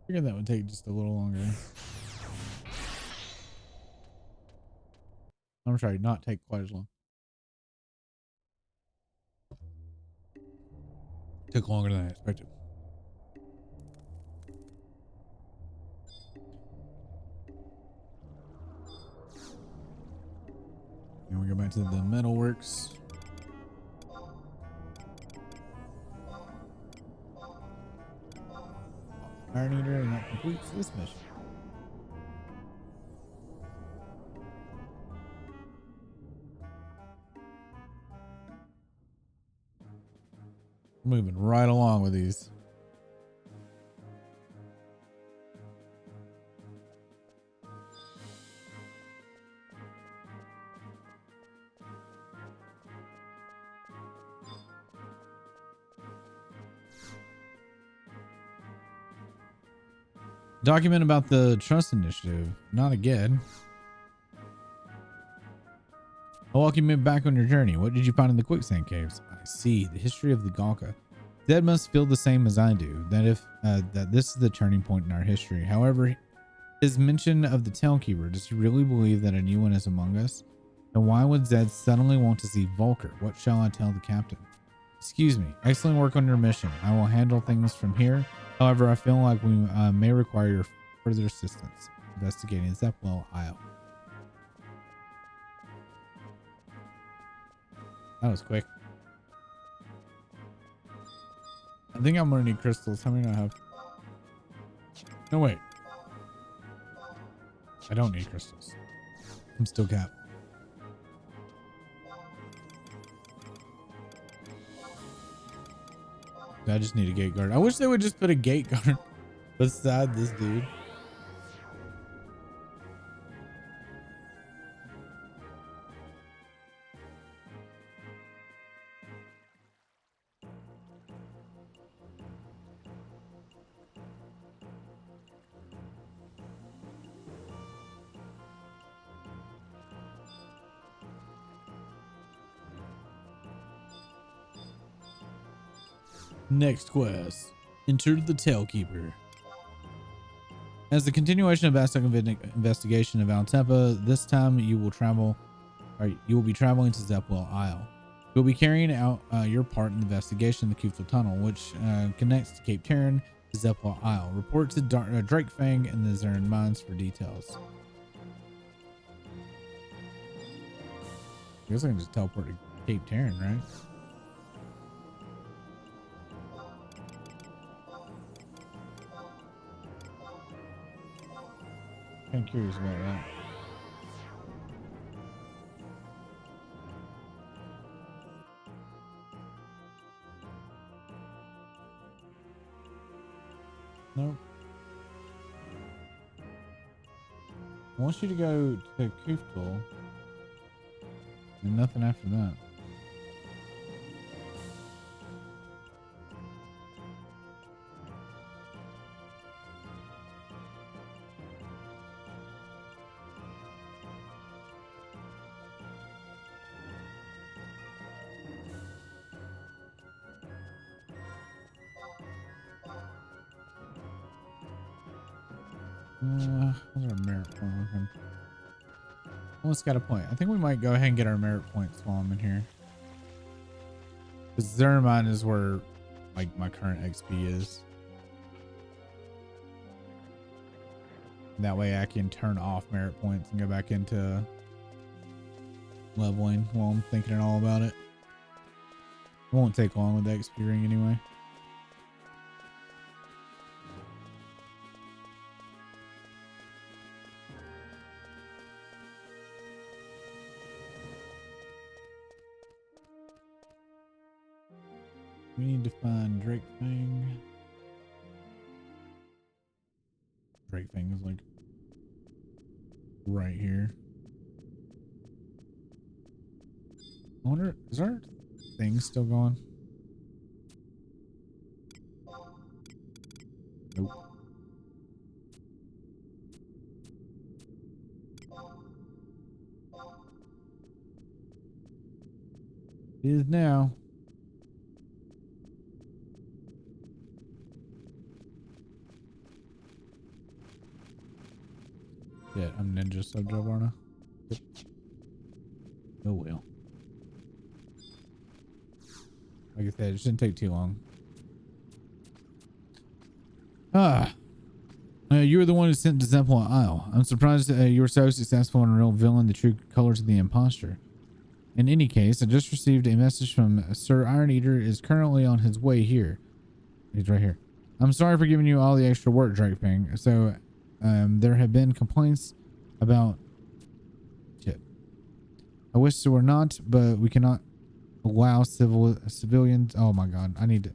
Figured that would take just a little longer. I'm sorry, not take quite as long. Took longer than I expected. And we go back to the metalworks. Iron Eater, and that completes this mission. Moving right along with these. Document about the trust initiative. Not again. I'll walk you back on your journey. What did you find in the quicksand caves? I see. The history of the Galka. Zed must feel the same as I do. That this is the turning point in our history. However, his mention of the Tailkeeper, does he really believe that a new one is among us? And why would Zed suddenly want to see Volker? What shall I tell the captain? Excuse me. Excellent work on your mission. I will handle things from here. However, I feel like we may require your further assistance investigating Zepwell Isle. That was quick. I think I'm gonna need crystals. How many do I have? No, wait. I don't need crystals. I'm still capped. I just need a gate guard. I wish they would just put a gate guard beside this dude. Next quest. Enter the Tailkeeper. As the continuation of Aztec investigation of Altepa, this time you will be traveling to Zepwell Isle. You'll be carrying out your part in the investigation of the Kufel Tunnel, which connects to Cape Terran to Zepwell Isle. Report to Drake Fang and the Zern Mines for details. I guess I can just teleport to Cape Terran, right? I'm curious about that. Nope. I want you to go to Kufel and nothing after that. What's our merit point with him? Almost got a point. I think we might go ahead and get our merit points while I'm in here. Because Zermine is where like my current XP is. That way I can turn off merit points and go back into leveling while I'm thinking all about it. It won't take long with the XP ring anyway. We need to find Drake Fang. Drake Fang is like right here. I wonder, is our thing still going? Nope. It is now. Yeah, I'm ninja sub job, aren't I? Yep. Oh well. Like I said, it shouldn't take too long. You were the one who sent to Zepwell Isle. I'm surprised you were so successful in revealing the true colors of the imposter. In any case, I just received a message from Sir Iron Eater is currently on his way here. He's right here. I'm sorry for giving you all the extra work, Drake Fang. So, there have been complaints about shit. I wish there were not, but we cannot allow civilians. Oh my god, I need to.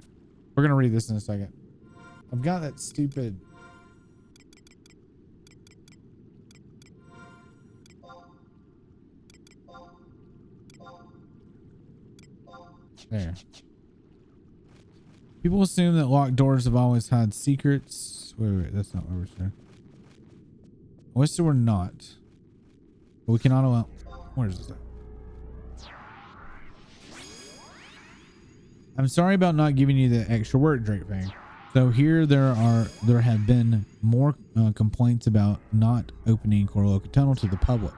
We're gonna read this in a second. I've got that stupid. There. People assume that locked doors have always had secrets. Wait, that's not what we're saying. I wish there were not. But we cannot allow. Where is this at? I'm sorry about not giving you the extra work, Drake Fang. So here there have been more complaints about not opening Corloca Tunnel to the public.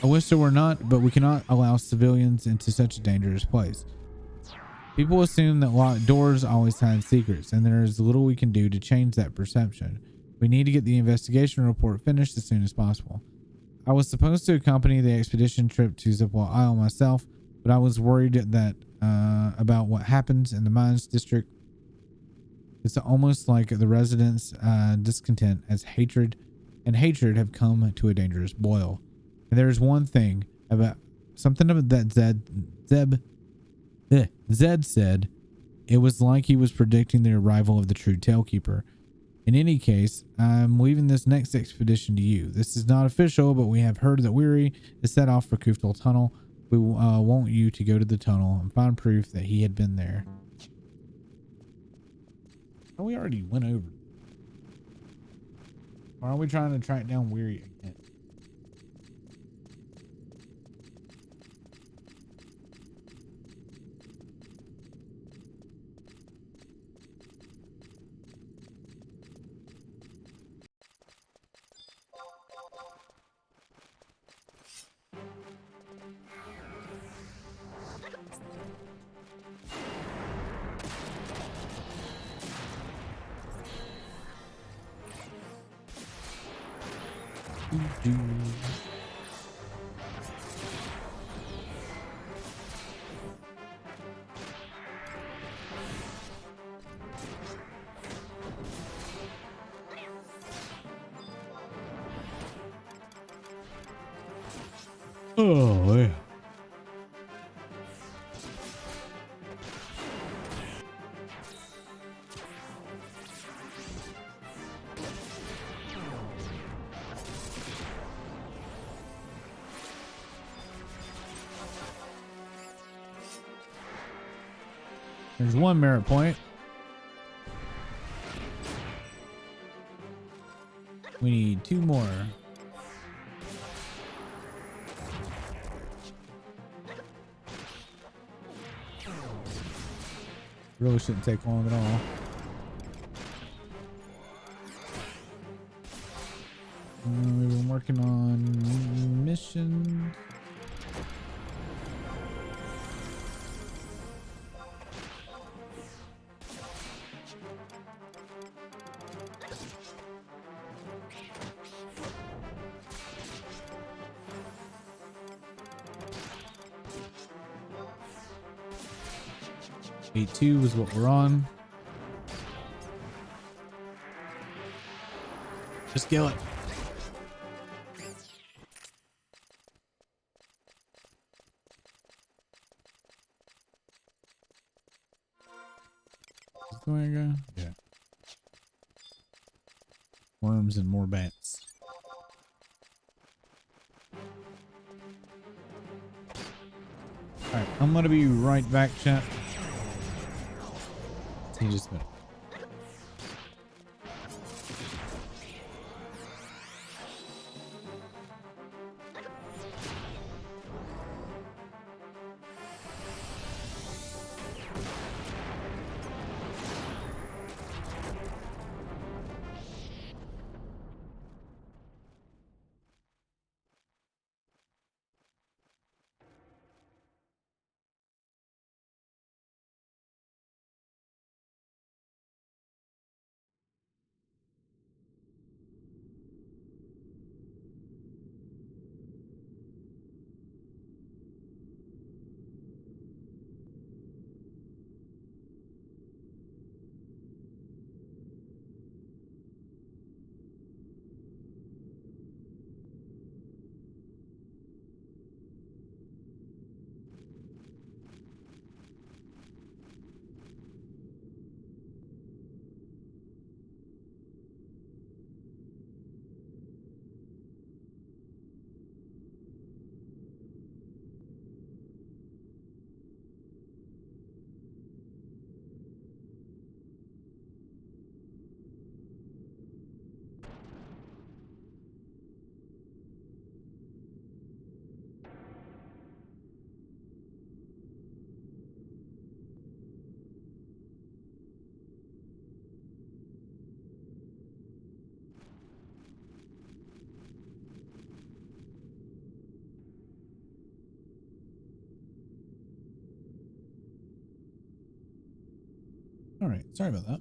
I wish there were not, but we cannot allow civilians into such a dangerous place. People assume that locked doors always had secrets, and there is little we can do to change that perception. We need to get the investigation report finished as soon as possible. I was supposed to accompany the expedition trip to Zipwell Isle myself, but I was worried that about what happens in the mines district. It's almost like the residents' discontent as hatred have come to a dangerous boil. And there's one thing about something about that Zed said. It was like he was predicting the arrival of the true Tailkeeper. In any case, I'm leaving this next expedition to you. This is not official, but we have heard that Weary is set off for Kuftal Tunnel. We want you to go to the tunnel and find proof that he had been there. Oh, we already went over. Or are we trying to track down Weary again? Oh, yeah. There's one merit point. We need 2 more. Really shouldn't take long at all. We've been working on missions. A2 is what we're on. Just kill it. Is the way I go? Yeah. Worms and more bats. Alright, I'm gonna be right back, chat. See just a minute. All right, sorry about that.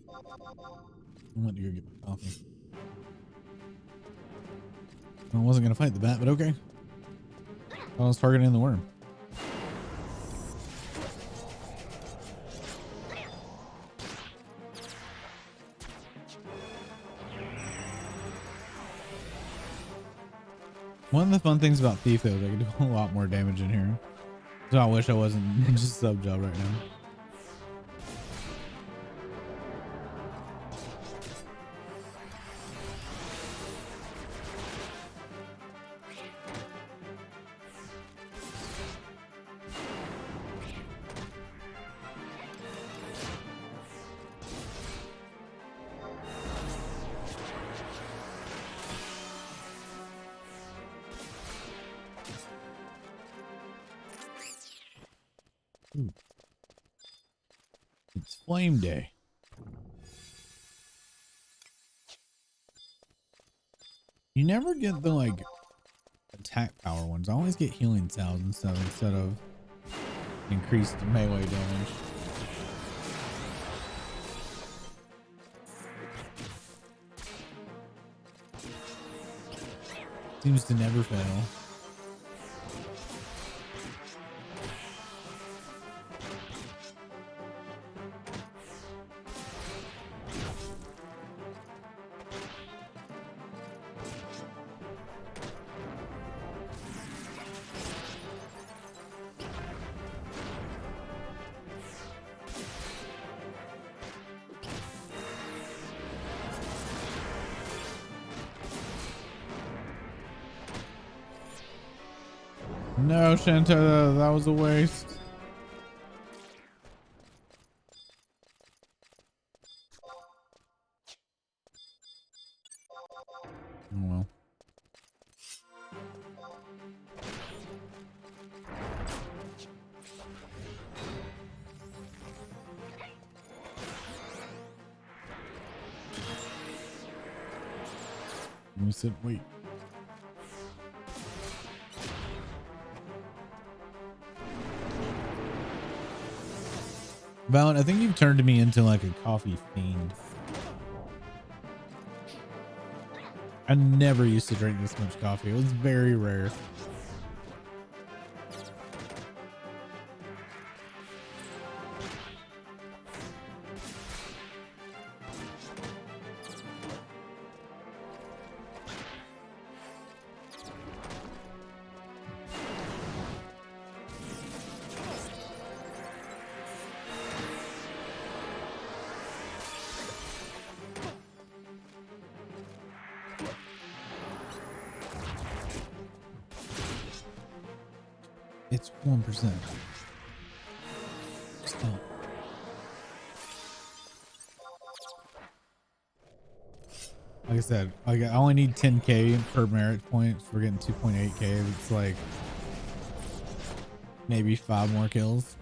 I went to go get my coffee. I wasn't gonna fight the bat, but okay. I was targeting the worm. One of the fun things about Thief though is I can do a lot more damage in here. So I wish I wasn't just sub job right now. Ooh. It's flame day. You never get the like attack power ones. I always get healing cells and stuff instead of increased melee damage. Seems to never fail. No, Shanta, that was a waste. Oh well. Let me sit and wait. Valent, I think you've turned me into like a coffee fiend. I never used to drink this much coffee. It was very rare. It's 1%. Still. Like I said, I only need 10k per merit points. We're getting 2.8k. It's like maybe 5 more kills.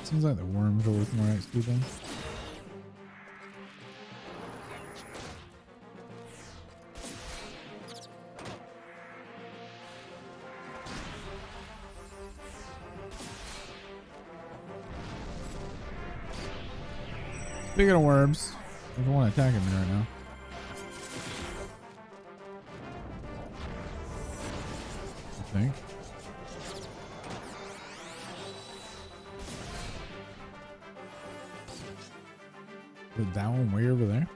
Seems like the worms are worth more XP then. Speaking of worms, there's one attacking me right now. I think. Is that one way over there?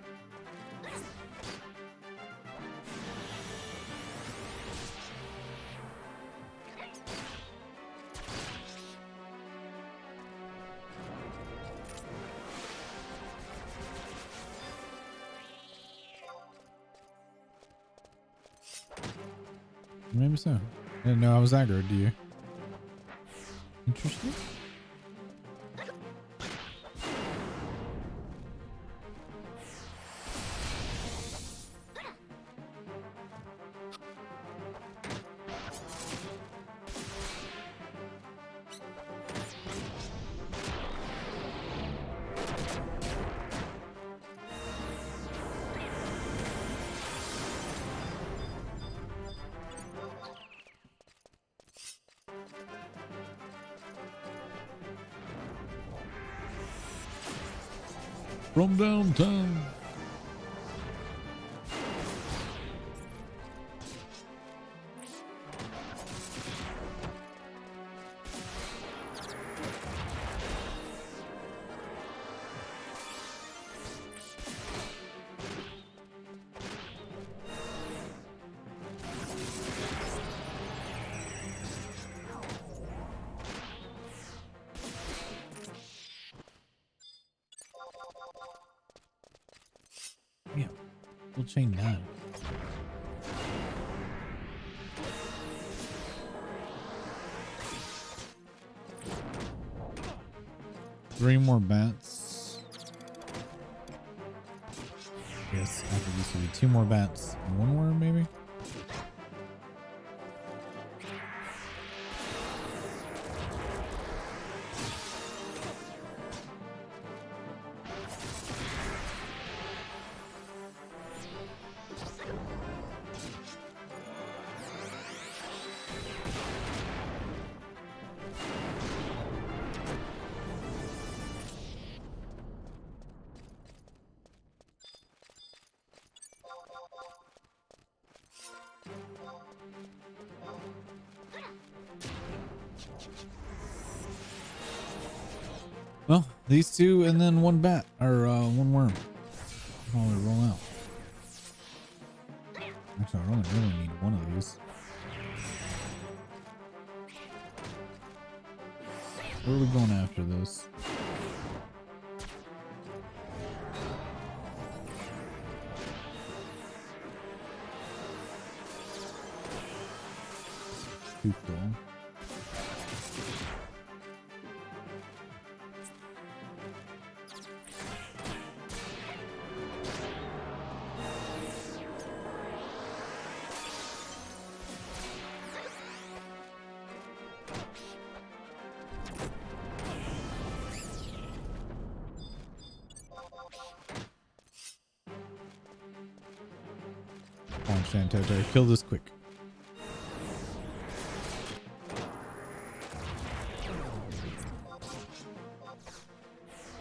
Maybe so. I didn't know I was aggroed, do you? Interesting. From downtown. Yeah, we'll chain that. Three more bats. Yes, after these will be two more bats and one worm, maybe. Well, these two and then one bat or one worm. While we roll out. Actually, I only really need one of these. Where are we going after this? Too cool. Come on, Santoto, kill this quick.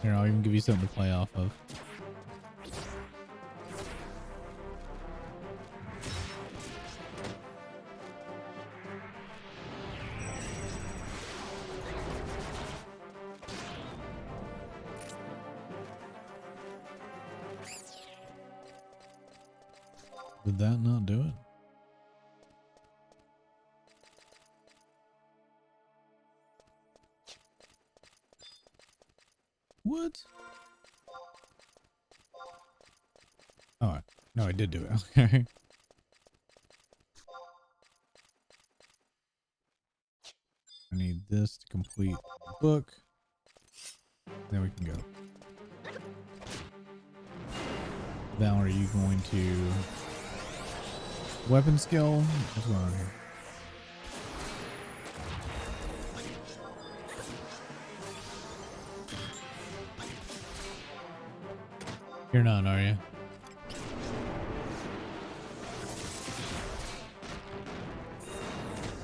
Here, I'll even give you something to play off of. Did that not do it? What? Oh, no, I did do it. Okay. I need this to complete the book. Then we can go. Val, are you going to weapon skill? What's going on here? You're not, are you?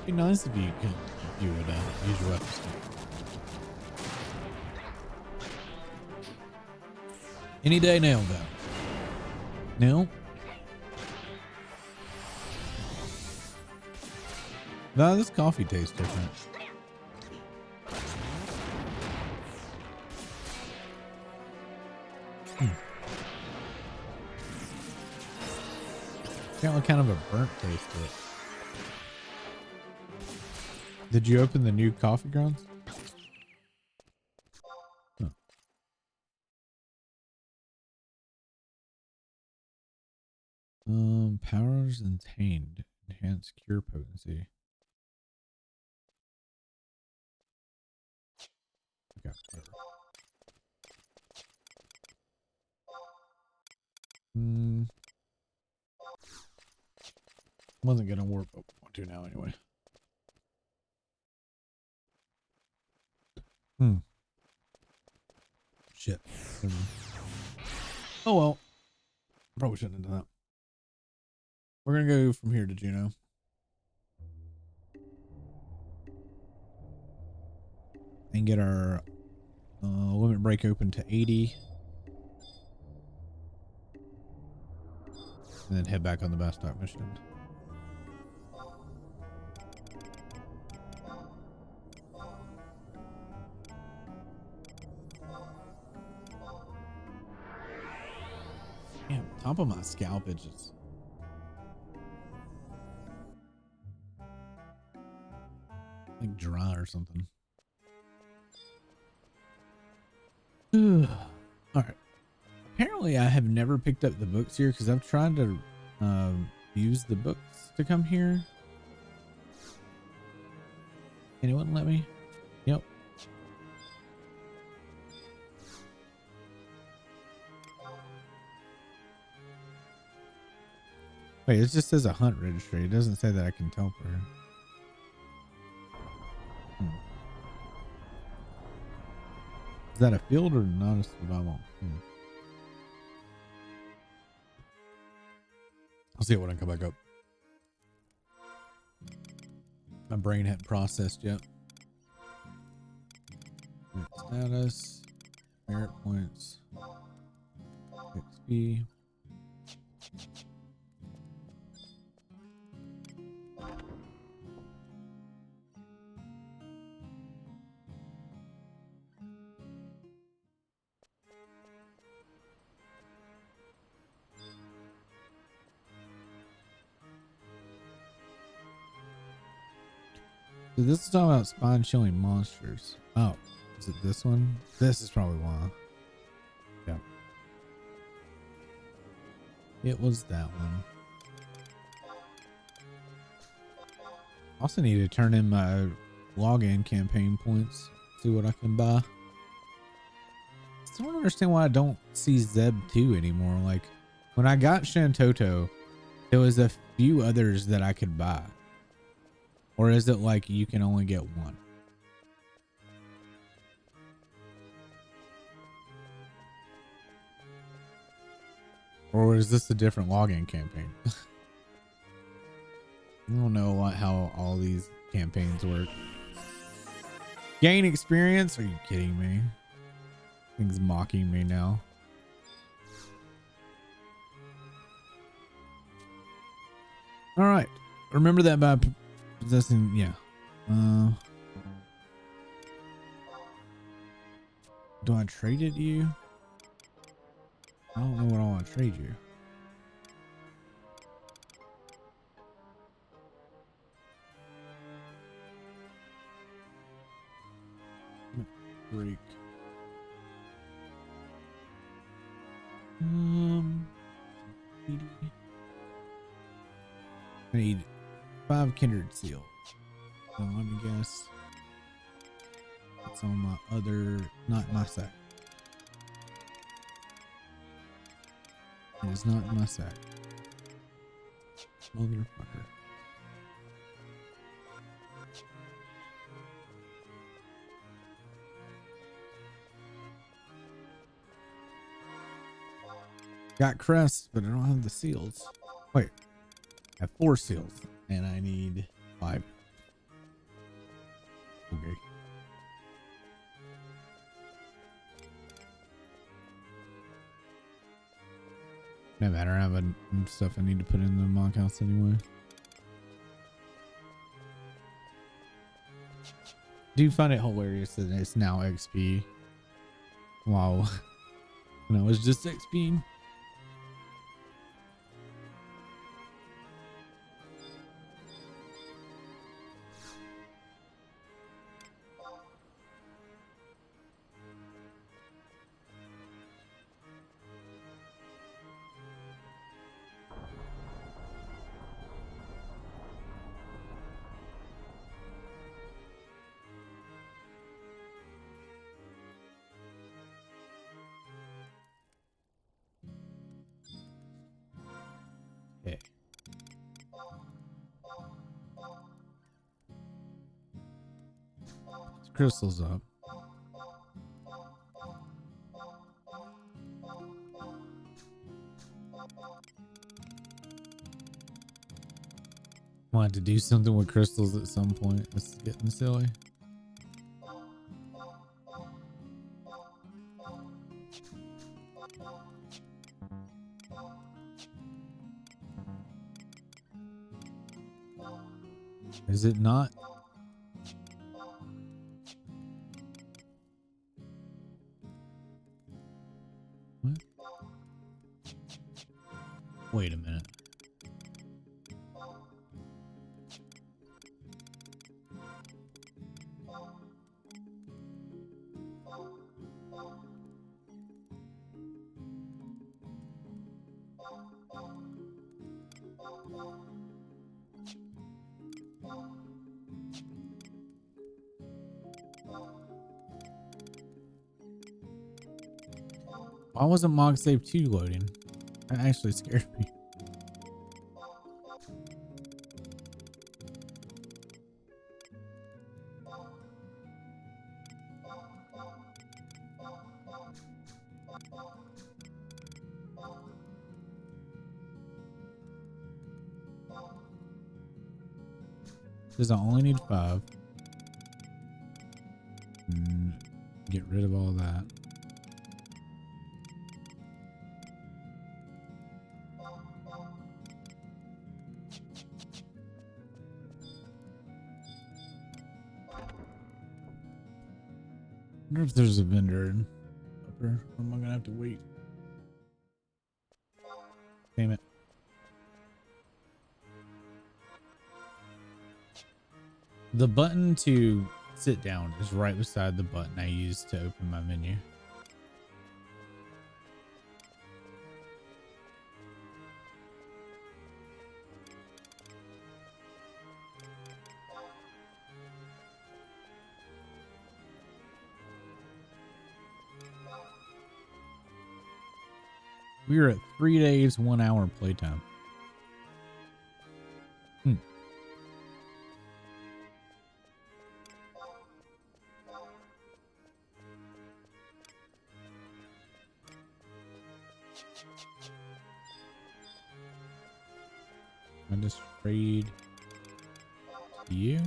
It'd be nice if you could, if you would use your weapon skill. Any day now, Val. No? Nah, this coffee tastes different. Got what kind of a burnt taste to it. Did you open the new coffee grounds? Huh. Powers attained. Enhanced cure potency. Okay, whatever. Wasn't gonna work, but want to now anyway. Shit. Oh well. Probably shouldn't have done that. We're gonna go from here to Juneau. And get our limit break open to 80. and then head back on the Bastock mission. Damn, top of my scalp itches. Like dry or something. All right. Apparently, I have never picked up the books here because I've tried to use the books to come here. And it wouldn't let me. Yep. Wait, it just says a hunt registry. It doesn't say that I can teleport her. Is that a field or not a survival? I'll see it when I come back up. My brain hadn't processed yet. Status, merit points, XP. So this is talking about spine chilling monsters. Oh, is it this one? This is probably one. Yeah. It was that one. Also need to turn in my login campaign points. See what I can buy. Still don't understand why I don't see Zeb 2 anymore. Like when I got Shantoto, there was a few others that I could buy. Or is it like you can only get one? Or is this a different login campaign? I don't know how all these campaigns work. Gain experience? Are you kidding me? Thing's mocking me now. All right. Remember that by possessing, yeah. Do I trade it to you? I don't know what I want to trade you. Break. I need 5 kindred seals. So let me guess. It's on my other, not my sack. It is not in my sack. Motherfucker. Got crests, but I don't have the seals. Wait, I have 4 seals, and I need 5. Okay. No matter, I have stuff I need to put in the mock house anyway. Do find it hilarious that it's now XP. Wow. When I was just XPing. Okay. Crystals up. Want to do something with crystals at some point. This is getting silly. Is it not? What? Wait a minute. Why wasn't Mog Save 2 loading? That actually scared me. Says I only need 5. Get rid of all that. I wonder if there's a vendor in upper, or am I gonna have to wait? Damn it. The button to sit down is right beside the button I use to open my menu. We are at 3 days, 1 hour playtime. I just trade you.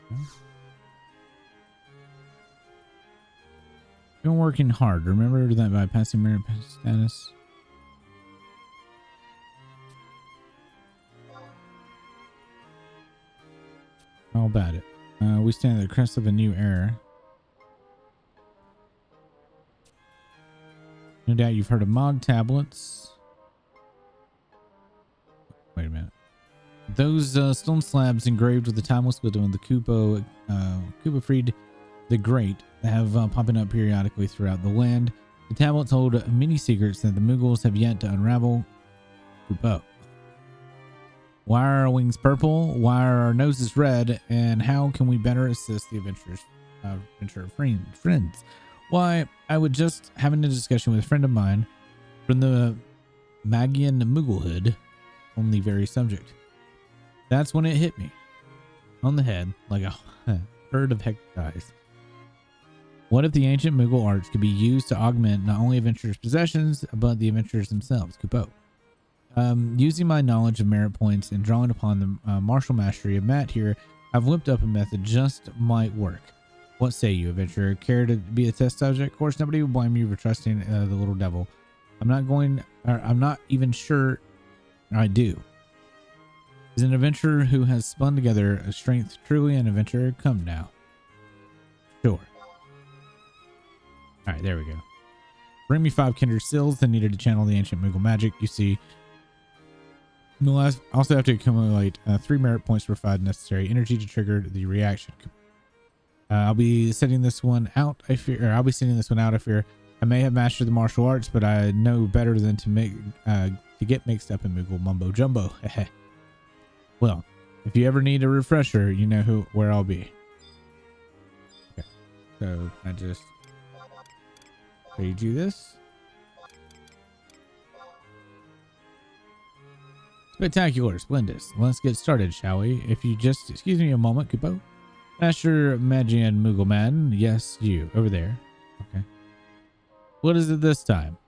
Okay. Been working hard. Remember that by passing merit status. How about it? We stand at the crest of a new era. No doubt you've heard of Mog tablets. Wait a minute. Those stone slabs engraved with the timeless wisdom of the Kuba Freed the Great have popping up periodically throughout the land. The tablets hold many secrets that the Mughals have yet to unravel. Kupo. Why are our wings purple? Why are our noses red? And how can we better assist the adventurer friends? Why, I was just having a discussion with a friend of mine from the Magian Mugglehood on the very subject. That's when it hit me on the head like a herd of heck guys. What if the ancient Moogle arts could be used to augment not only adventurers' possessions, but the adventurers themselves? Kupo. Using my knowledge of merit points and drawing upon the martial mastery of Matt here, I've whipped up a method just might work. What say you, adventurer? Care to be a test subject? Of course, nobody will blame you for trusting the little devil. I'm not even sure I do. Is an adventurer who has spun together a strength truly an adventurer? Come now. Sure. All right, there we go. Bring me 5 kindred seals that needed to channel the ancient Moogle magic. You see, you'll also have to accumulate 3 merit points to provide necessary energy to trigger the reaction. I'll be setting this one out. I fear I may have mastered the martial arts, but I know better than to get mixed up in Moogle mumbo jumbo. Well, if you ever need a refresher, you know where I'll be. Okay, so I just trade you this. Spectacular, splendid. Let's get started, shall we? If you just excuse me a moment, Kupo. Master Magian Moogle Man. Yes, you over there. Okay. What is it this time?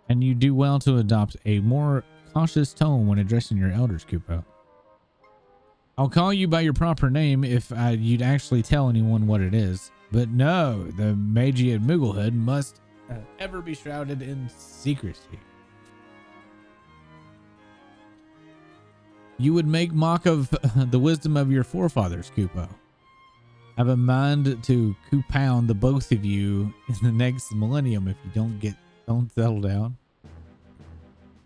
And you do well to adopt a more cautious tone when addressing your elders, Kupo. I'll call you by your proper name if you'd actually tell anyone what it is. But no, the Magian Mugglehood must ever be shrouded in secrecy. You would make mock of the wisdom of your forefathers, Kupo. I have a mind to coup-pound the both of you in the next millennium if you don't settle down.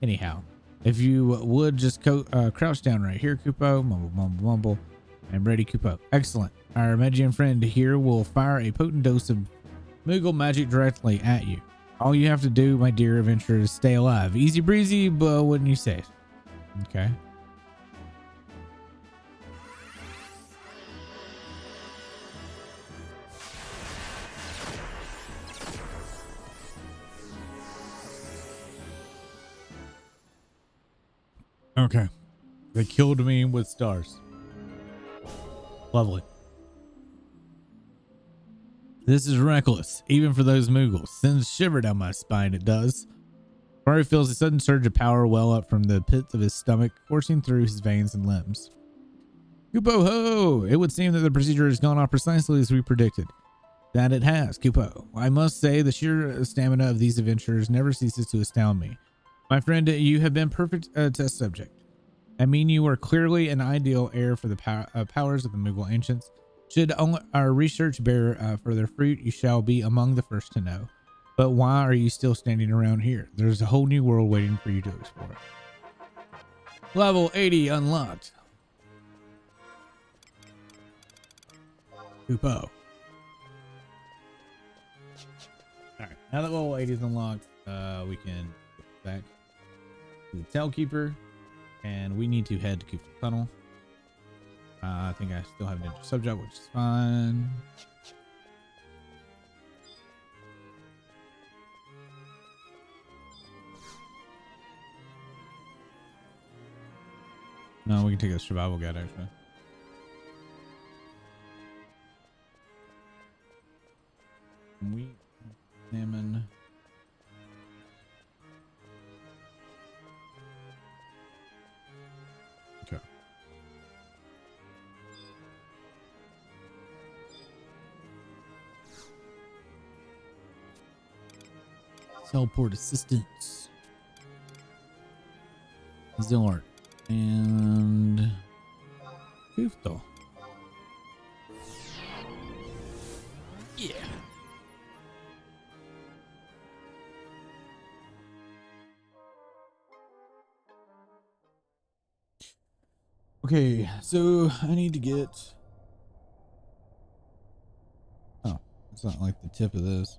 Anyhow, if you would just crouch down right here, Kupo. Mumble, mumble, mumble. I'm ready, Kupo. Excellent. Our Magian friend here will fire a potent dose of Moogle magic directly at you. All you have to do, my dear adventurer, is stay alive. Easy breezy, but wouldn't you say? Okay. Okay. They killed me with stars. Lovely. This is reckless, even for those Moogles. Sends shiver down my spine, it does. Barry feels a sudden surge of power well up from the pits of his stomach, coursing through his veins and limbs. Kupo ho! It would seem that the procedure has gone off precisely as we predicted. That it has, Kupo. I must say the sheer stamina of these adventurers never ceases to astound me. My friend, you have been perfect test subject. I mean, you are clearly an ideal heir for the powers of the Moogle ancients. Should our research bear further fruit, you shall be among the first to know. But why are you still standing around here? There's a whole new world waiting for you to explore. Level 80 unlocked. Kupo. Alright, now that level 80 is unlocked, we can go back to the Tailkeeper. And we need to head to Kupo Tunnel. I think I still have an injured subject, which is fine. No, we can take a survival guide actually. We examine. Okay. Teleport assistance. Zilart and Goofball. Yeah. Okay, so I need to get. Oh, it's not like the tip of this.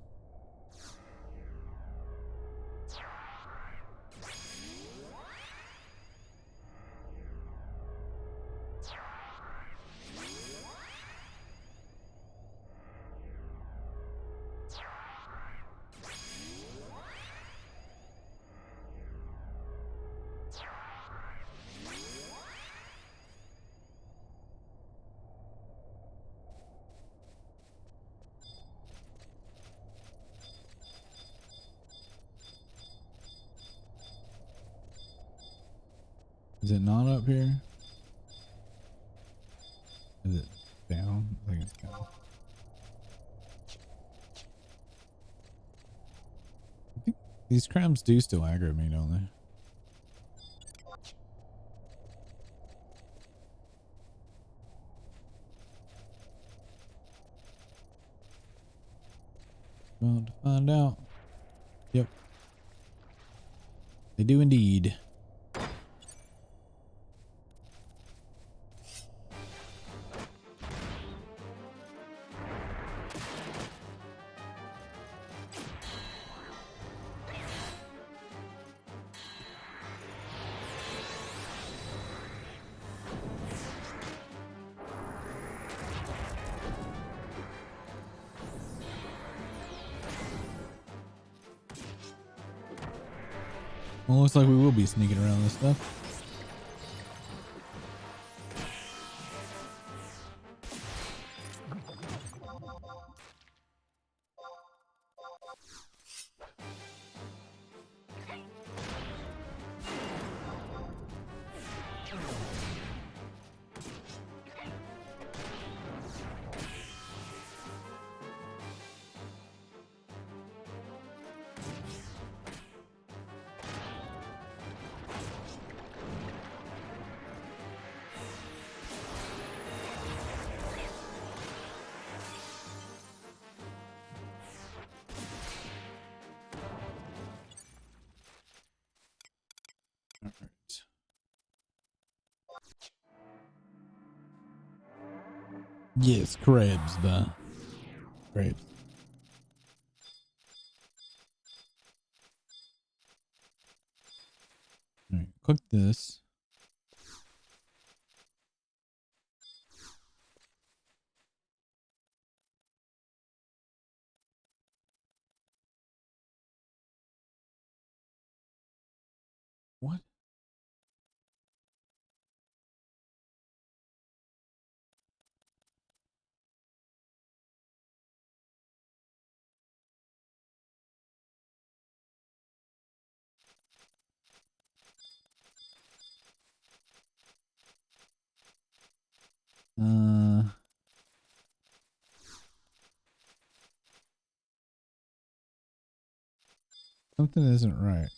Is it not up here? Is it down? I think it's down. I think these crumbs do still aggro me, don't they? Well, to find out. Yep. They do indeed. Well, looks like we will be sneaking around this stuff. Yes, crabs, the crabs. All right, click this. What? Something isn't right.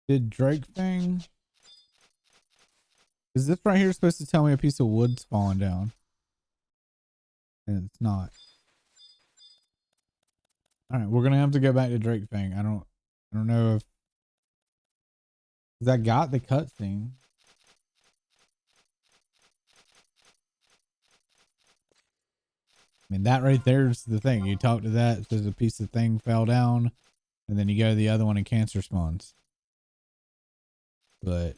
Did Drake thing? Is this right here supposed to tell me a piece of wood's falling down? And it's not. All right, we're gonna have to go back to Drake thing. I don't know if because I got the cutscene. I mean, that right there's the thing. You talk to that, it says a piece of thing fell down, and then you go to the other one and cancer spawns. But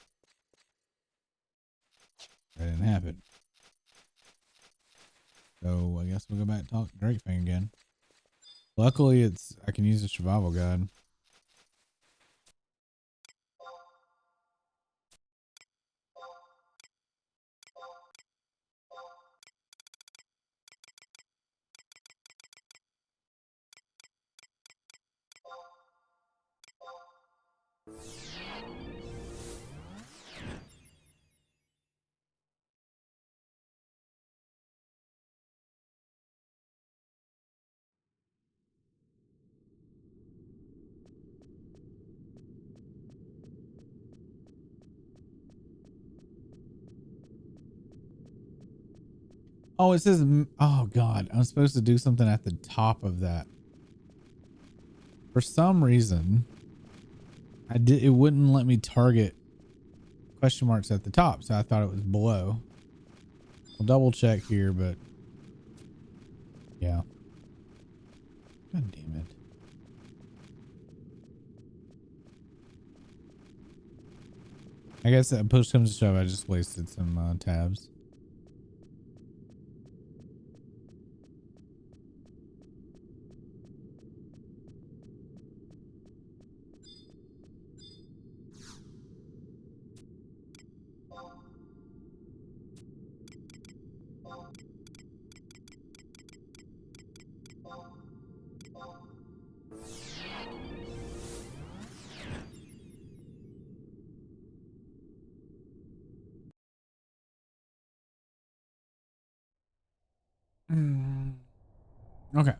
that didn't happen. So I guess we'll go back and talk to Drake thing again. Luckily, I can use the survival guide. Oh, it says, oh God, I'm supposed to do something at the top of that. For some reason, it wouldn't let me target question marks at the top. So I thought it was below. I'll double check here, but yeah. God damn it. I guess that push comes to shove. I just wasted some tabs. Okay.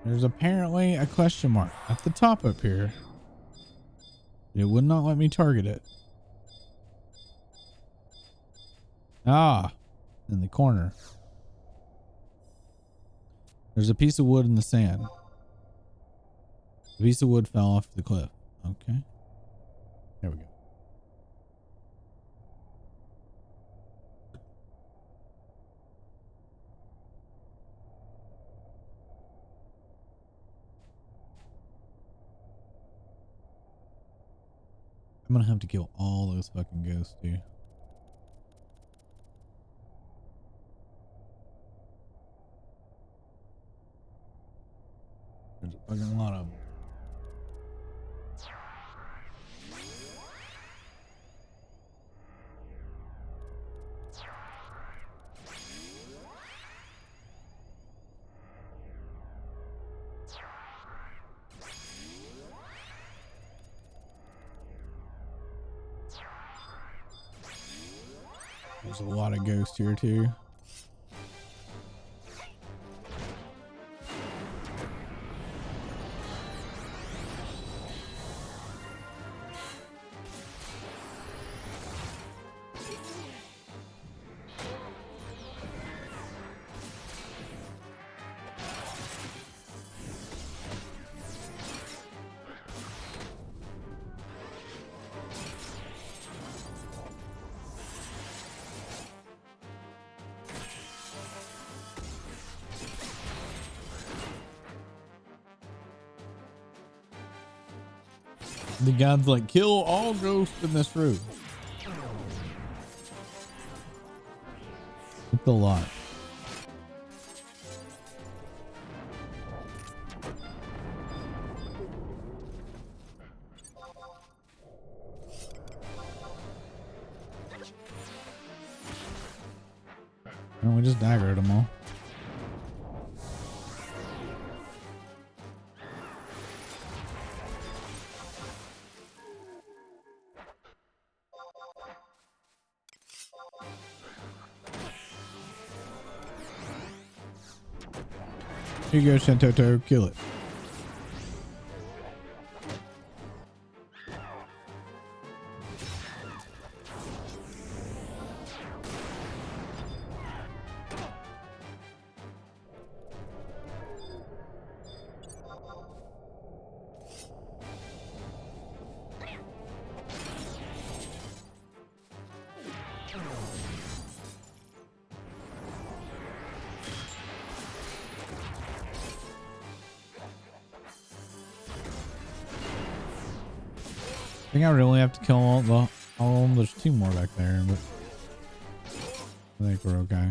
There's apparently a question mark at the top up here. It would not let me target it. Ah, in the corner. There's a piece of wood in the sand. A piece of wood fell off the cliff. Okay. There we go. I'm gonna have to kill all those fucking ghosts, dude. There's a fucking lot of them. There's a lot of ghosts here too. The god's like, kill all ghosts in this room. It's a lot. And we just daggered them all. Here you go, Shantoto. Kill it. I think I really have to kill all of them. There's two more back there, but I think we're okay.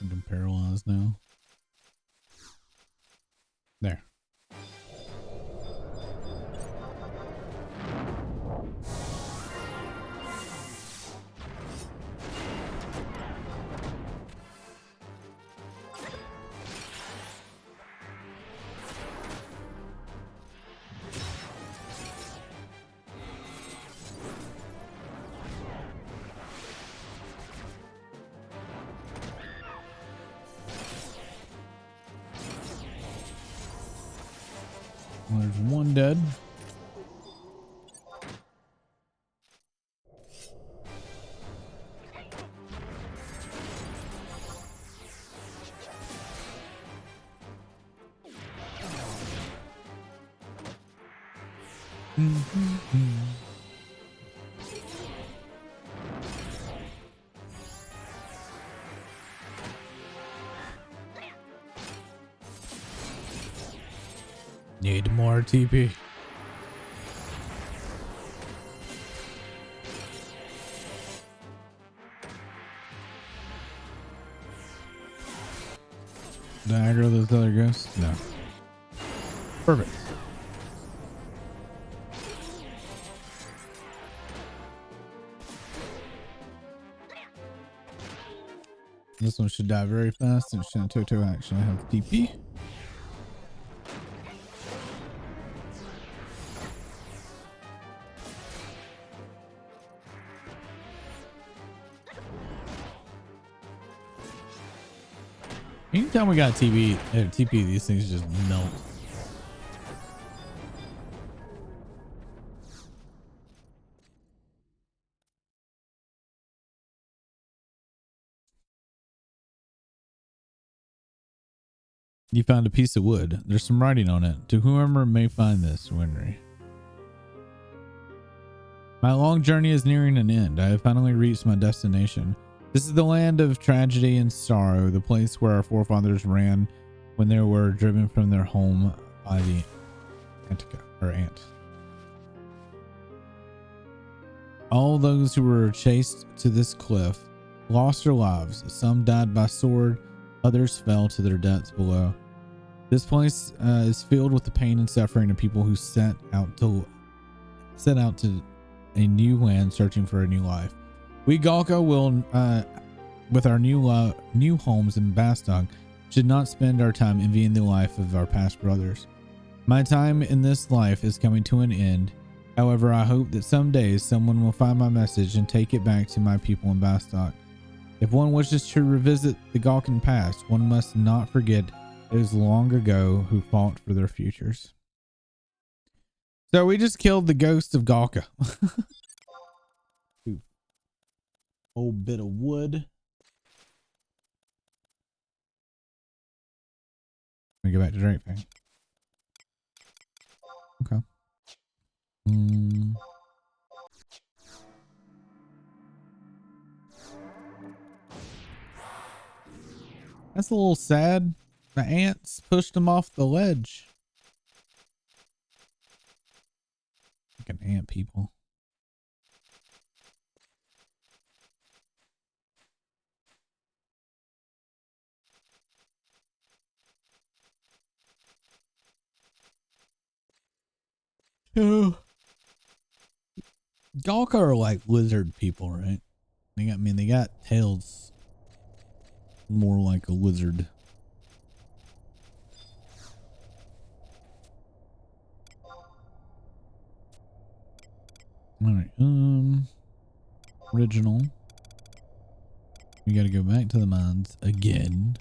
I'm paralyzed now. There. Well, there's one dead. Need more TP. Did I aggro those other ghosts? No. Perfect. This one should die very fast, and Shantoto actually have TP. Anytime we got TP, these things just melt. You found a piece of wood. There's some writing on it. To whoever may find this, Winry. My long journey is nearing an end. I have finally reached my destination. This is the land of tragedy and sorrow, the place where our forefathers ran when they were driven from their home by the ant. All those who were chased to this cliff lost their lives. Some died by sword, others fell to their deaths below. This place is filled with the pain and suffering of people who set out to a new land searching for a new life. We Galka will, with our new homes in Bastok, should not spend our time envying the life of our past brothers. My time in this life is coming to an end. However, I hope that some days someone will find my message and take it back to my people in Bastok. If one wishes to revisit the Galkan past, one must not forget those long ago who fought for their futures. So we just killed the ghost of Galka. Old bit of wood. Let me go back to Drake thing. Okay. That's a little sad. The ants pushed him off the ledge. Fucking ant people. Galka are like lizard people, right? They got tails more like a lizard. All right, original. We got to go back to the mines again.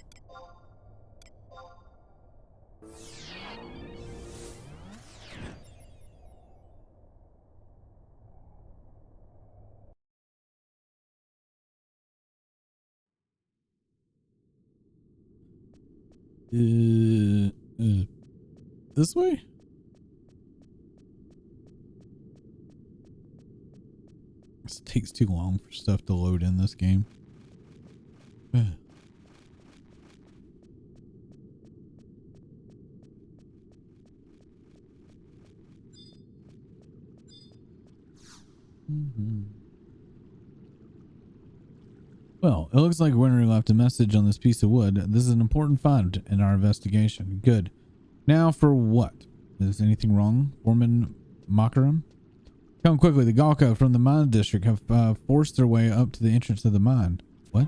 This way? This takes too long for stuff to load in this game. Well, it looks like Winry left a message on this piece of wood. This is an important find in our investigation. Good. Now for what? Is anything wrong, Foreman Makaram? Come quickly. The Galka from the mine district have forced their way up to the entrance of the mine. What?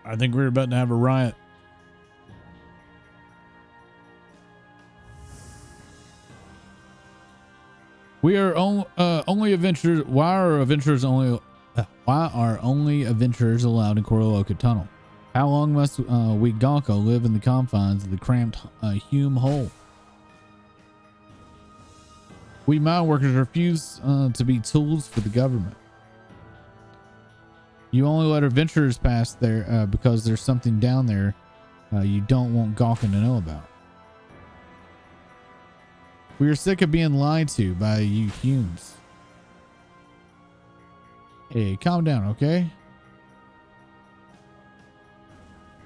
I think we're about to have a riot. We are only adventurers. Why are only adventurers allowed in Koroloka Tunnel? How long must we Galka live in the confines of the cramped Hume hole? We mine workers refuse to be tools for the government. You only let adventurers pass there because there's something down there you don't want Galkan to know about. We are sick of being lied to by you Humes. Hey, calm down, okay?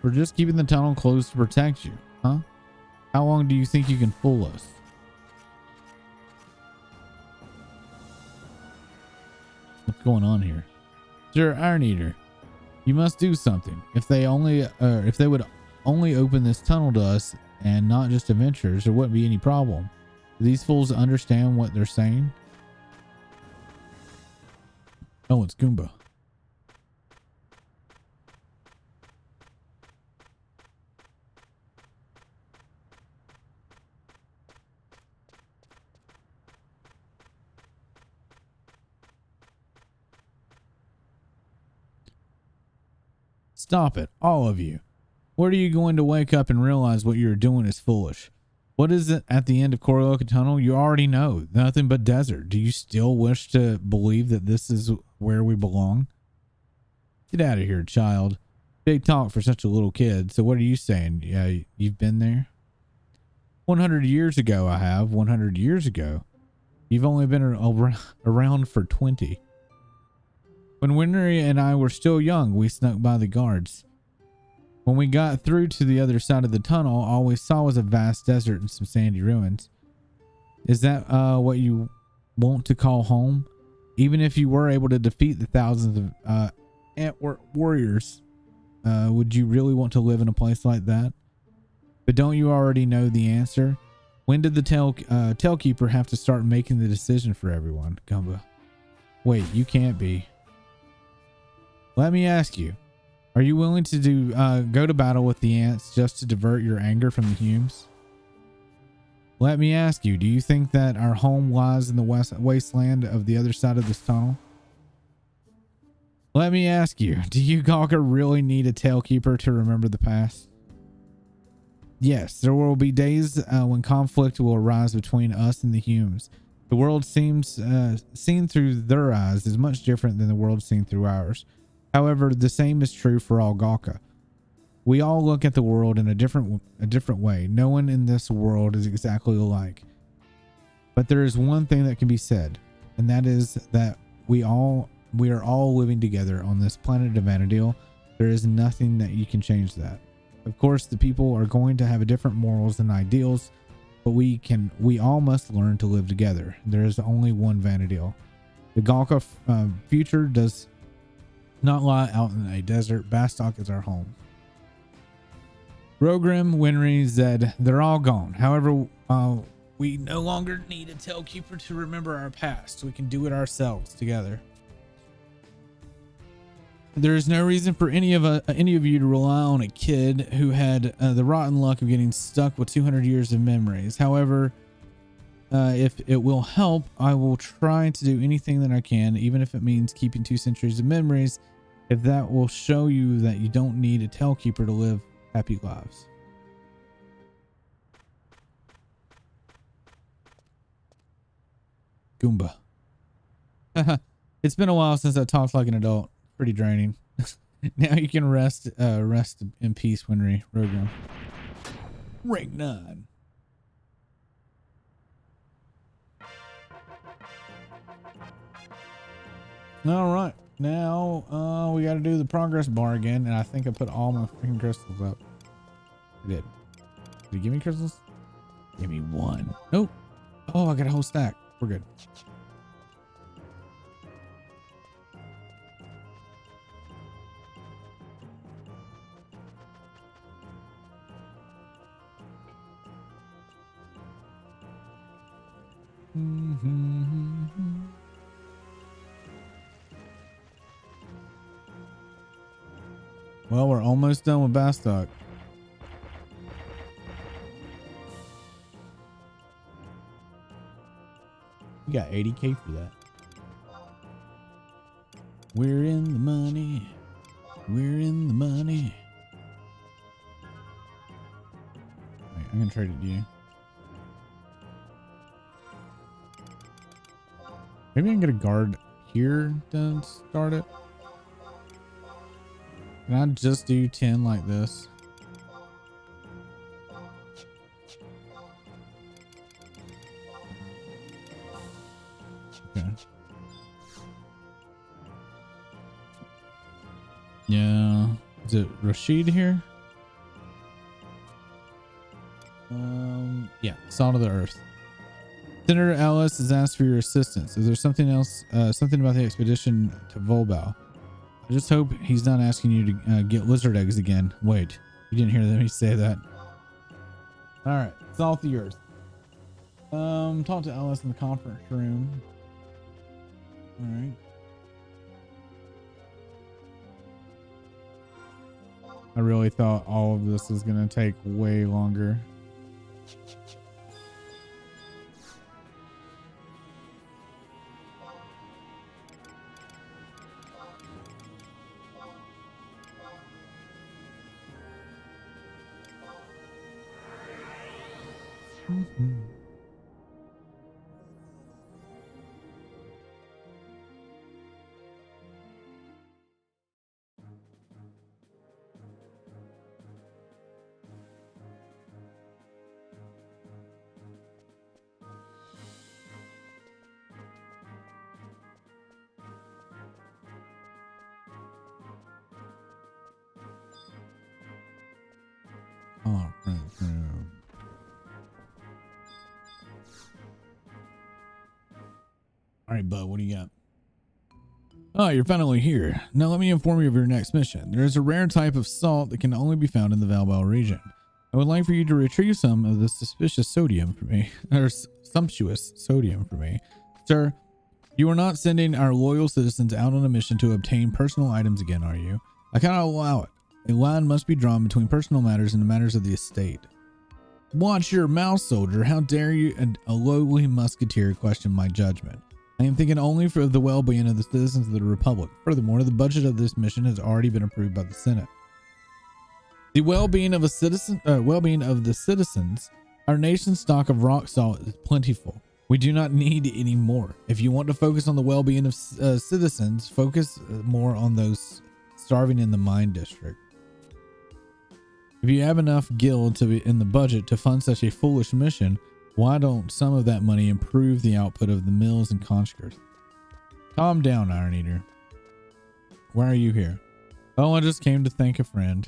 We're just keeping the tunnel closed to protect you, huh? How long do you think you can fool us? What's going on here? Sir Iron Eater, you must do something. If they would only open this tunnel to us and not just adventurers, there wouldn't be any problem. Do these fools understand what they're saying? Oh, it's Goomba. Stop it, all of you. What are you going to wake up and realize what you're doing is foolish? What is it at the end of Koroloka Tunnel? You already know. Nothing but desert. Do you still wish to believe that this is where we belong? Get out of here, child. Big talk for such a little kid. So what are you saying? Yeah, you've been there? 100 years ago I have. 100 years ago. You've only been around for 20. When Winry and I were still young, we snuck by the guards. When we got through to the other side of the tunnel, all we saw was a vast desert and some sandy ruins. Is that what you want to call home? Even if you were able to defeat the thousands of Antwerp warriors, would you really want to live in a place like that? But don't you already know the answer? When did the Tailkeeper have to start making the decision for everyone, Gumba? Wait, you can't be. Let me ask you, are you willing to go to battle with the ants just to divert your anger from the Humes? Let me ask you, do you think that our home lies in the wasteland of the other side of this tunnel? Let me ask you, do you Gawker really need a Tailkeeper to remember the past? Yes, there will be days when conflict will arise between us and the Humes. The world seems seen through their eyes is much different than the world seen through ours. However, the same is true for all Gawker. We all look at the world in a different way. No one in this world is exactly alike. But there is one thing that can be said, and that is that we are all living together on this planet of Vanadil. There is nothing that you can change that. Of course, the people are going to have different morals and ideals, but we all must learn to live together. There is only one Vanadil. The Gawker future does not lie out in a desert. Bastok is our home. Rogrim, Winry, Zed, they're all gone. However, we no longer need a Tailkeeper to remember our past. We can do it ourselves together. There is no reason for any of you to rely on a kid who had the rotten luck of getting stuck with 200 years of memories. However, if it will help, I will try to do anything that I can, even if it means keeping 2 centuries of memories, if that will show you that you don't need a Tailkeeper to live happy lives. Goomba. It's been a while since I talked like an adult. Pretty draining. Now you can rest in peace, Winry. Rogrim. Rank 9. All right. Now we got to do the progress bar again, and I think I put all my freaking crystals up. I did. Did he give me crystals? Give me 1. Nope. Oh, I got a whole stack. We're good. Well, we're almost done with Bastok. You got 80K for that. We're in the money. We're in the money. Wait, I'm gonna trade it to you. Maybe I can get a guard here to start it. Can I just do 10 like this? Okay. Yeah. Is it Rashid here? Yeah. Salt of the Earth. Senator Ellis has asked for your assistance. Is there something else, something about the expedition to Volbau? I just hope he's not asking you to get lizard eggs again. Wait, you didn't hear me say that. All right, Salt the Earth. Talk to Ellis in the conference room. All right. I really thought all of this was going to take way longer. Oh, all right, bud, what do you got? Oh, you're finally here. Now let me inform you of your next mission. There is a rare type of salt that can only be found in the Valbel region. I would like for you to retrieve some of the suspicious sodium for me, or sumptuous sodium for me. Sir, you are not sending our loyal citizens out on a mission to obtain personal items again, are you? I cannot allow it. A line must be drawn between personal matters and the matters of the estate. Watch your mouth, soldier. How dare you, a lowly musketeer, question my judgment? I am thinking only for the well-being of the citizens of the Republic. Furthermore, the budget of this mission has already been approved by the Senate. The well-being of the citizens, our nation's stock of rock salt is plentiful. We do not need any more. If you want to focus on the well-being of citizens, focus more on those starving in the mine district. If you have enough gil to be in the budget to fund such a foolish mission, why don't some of that money improve the output of the mills and conscripts? Calm down, Iron Eater. Why are you here? Oh, I just came to thank a friend.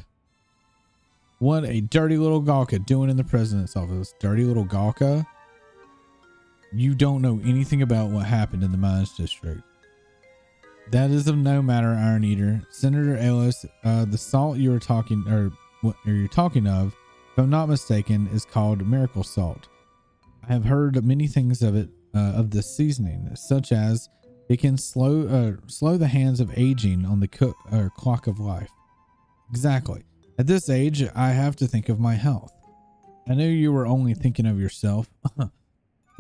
What a dirty little Galka doing in the president's office. Dirty little Galka? You don't know anything about what happened in the mines district. That is of no matter, Iron Eater. Senator Ellis, the salt you're talking of, if I'm not mistaken, is called miracle salt. I have heard many things of it, of this seasoning, such as it can slow the hands of aging on the clock of life. Exactly. At this age, I have to think of my health. I knew you were only thinking of yourself.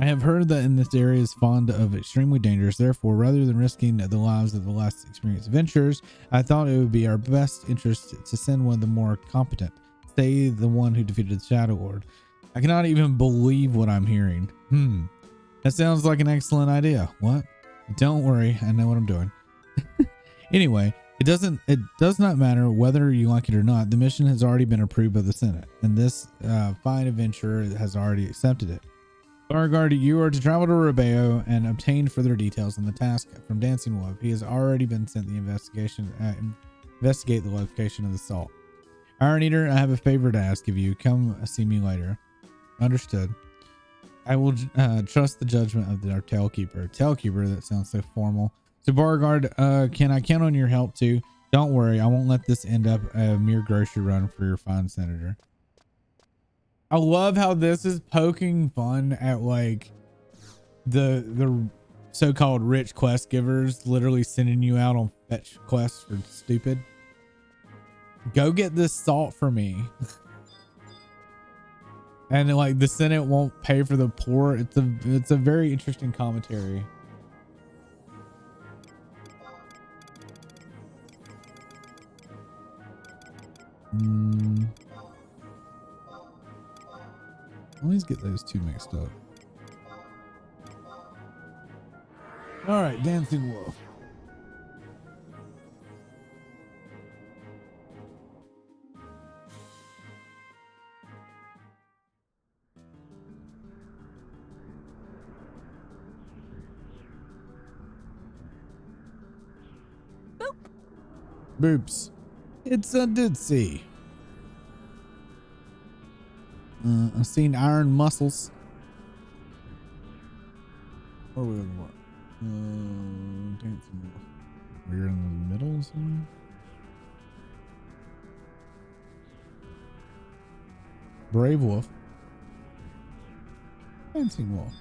I have heard that in this area is fond of extremely dangerous. Therefore, rather than risking the lives of the less experienced adventurers, I thought it would be our best interest to send one of the more competent, say the one who defeated the Shadow Lord. I cannot even believe what I'm hearing. That sounds like an excellent idea. What? Don't worry, I know what I'm doing. Anyway, it does not matter whether you like it or not. The mission has already been approved by the Senate, and this fine adventurer has already accepted it. Beauregard, you are to travel to Rebeo and obtain further details on the task from Dancing Wolf. He has already been sent the investigate the location of the salt. Iron Eater, I have a favor to ask of you. Come see me later. Understood. I will trust the judgment of our Tailkeeper. Tailkeeper, that sounds so formal. So Beauregard, can I count on your help too? Don't worry, I won't let this end up a mere grocery run for your fine senator. I love how this is poking fun at like the so-called rich quest givers literally sending you out on fetch quests for stupid. Go get this salt for me. And like the Senate won't pay for the poor. It's a very interesting commentary. I always get those two mixed up. All right, Dancing Wolf. Boops. It's a Ditsy. I've seen iron muscles. Or we what? Dancing Wolf. We're in the middle or something? Brave Wolf. Dancing Wolf.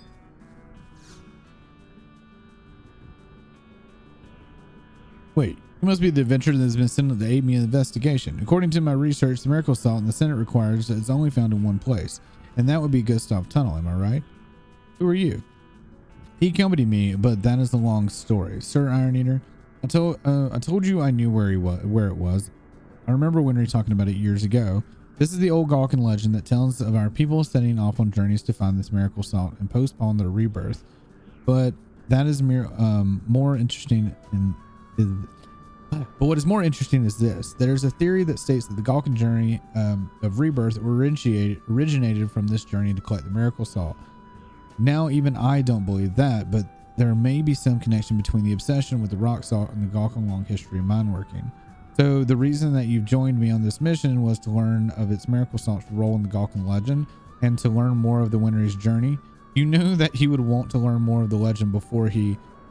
Wait, you must be the adventurer that has been sent to aid me in the investigation. According to my research, the miracle salt in the Senate requires that it's only found in one place, and that would be Gustav Tunnel. Am I right? Who are you? He accompanied me, but that is a long story. Sir Iron Eater, I told you I knew where it was. I remember when we were talking about it years ago. This is the old Galkan legend that tells of our people setting off on journeys to find this miracle salt and postpone their rebirth. But that is more interesting But what is more interesting is this. There's a theory that states that the Galkan journey of rebirth originated from this journey to collect the miracle salt. Now, even I don't believe that, but there may be some connection between the obsession with the rock salt and the Galkan long history of mine working. So the reason that you've joined me on this mission was to learn of its miracle salt's role in the Galkan legend and to learn more of the Winry's journey. You knew that he would want to learn more of the legend before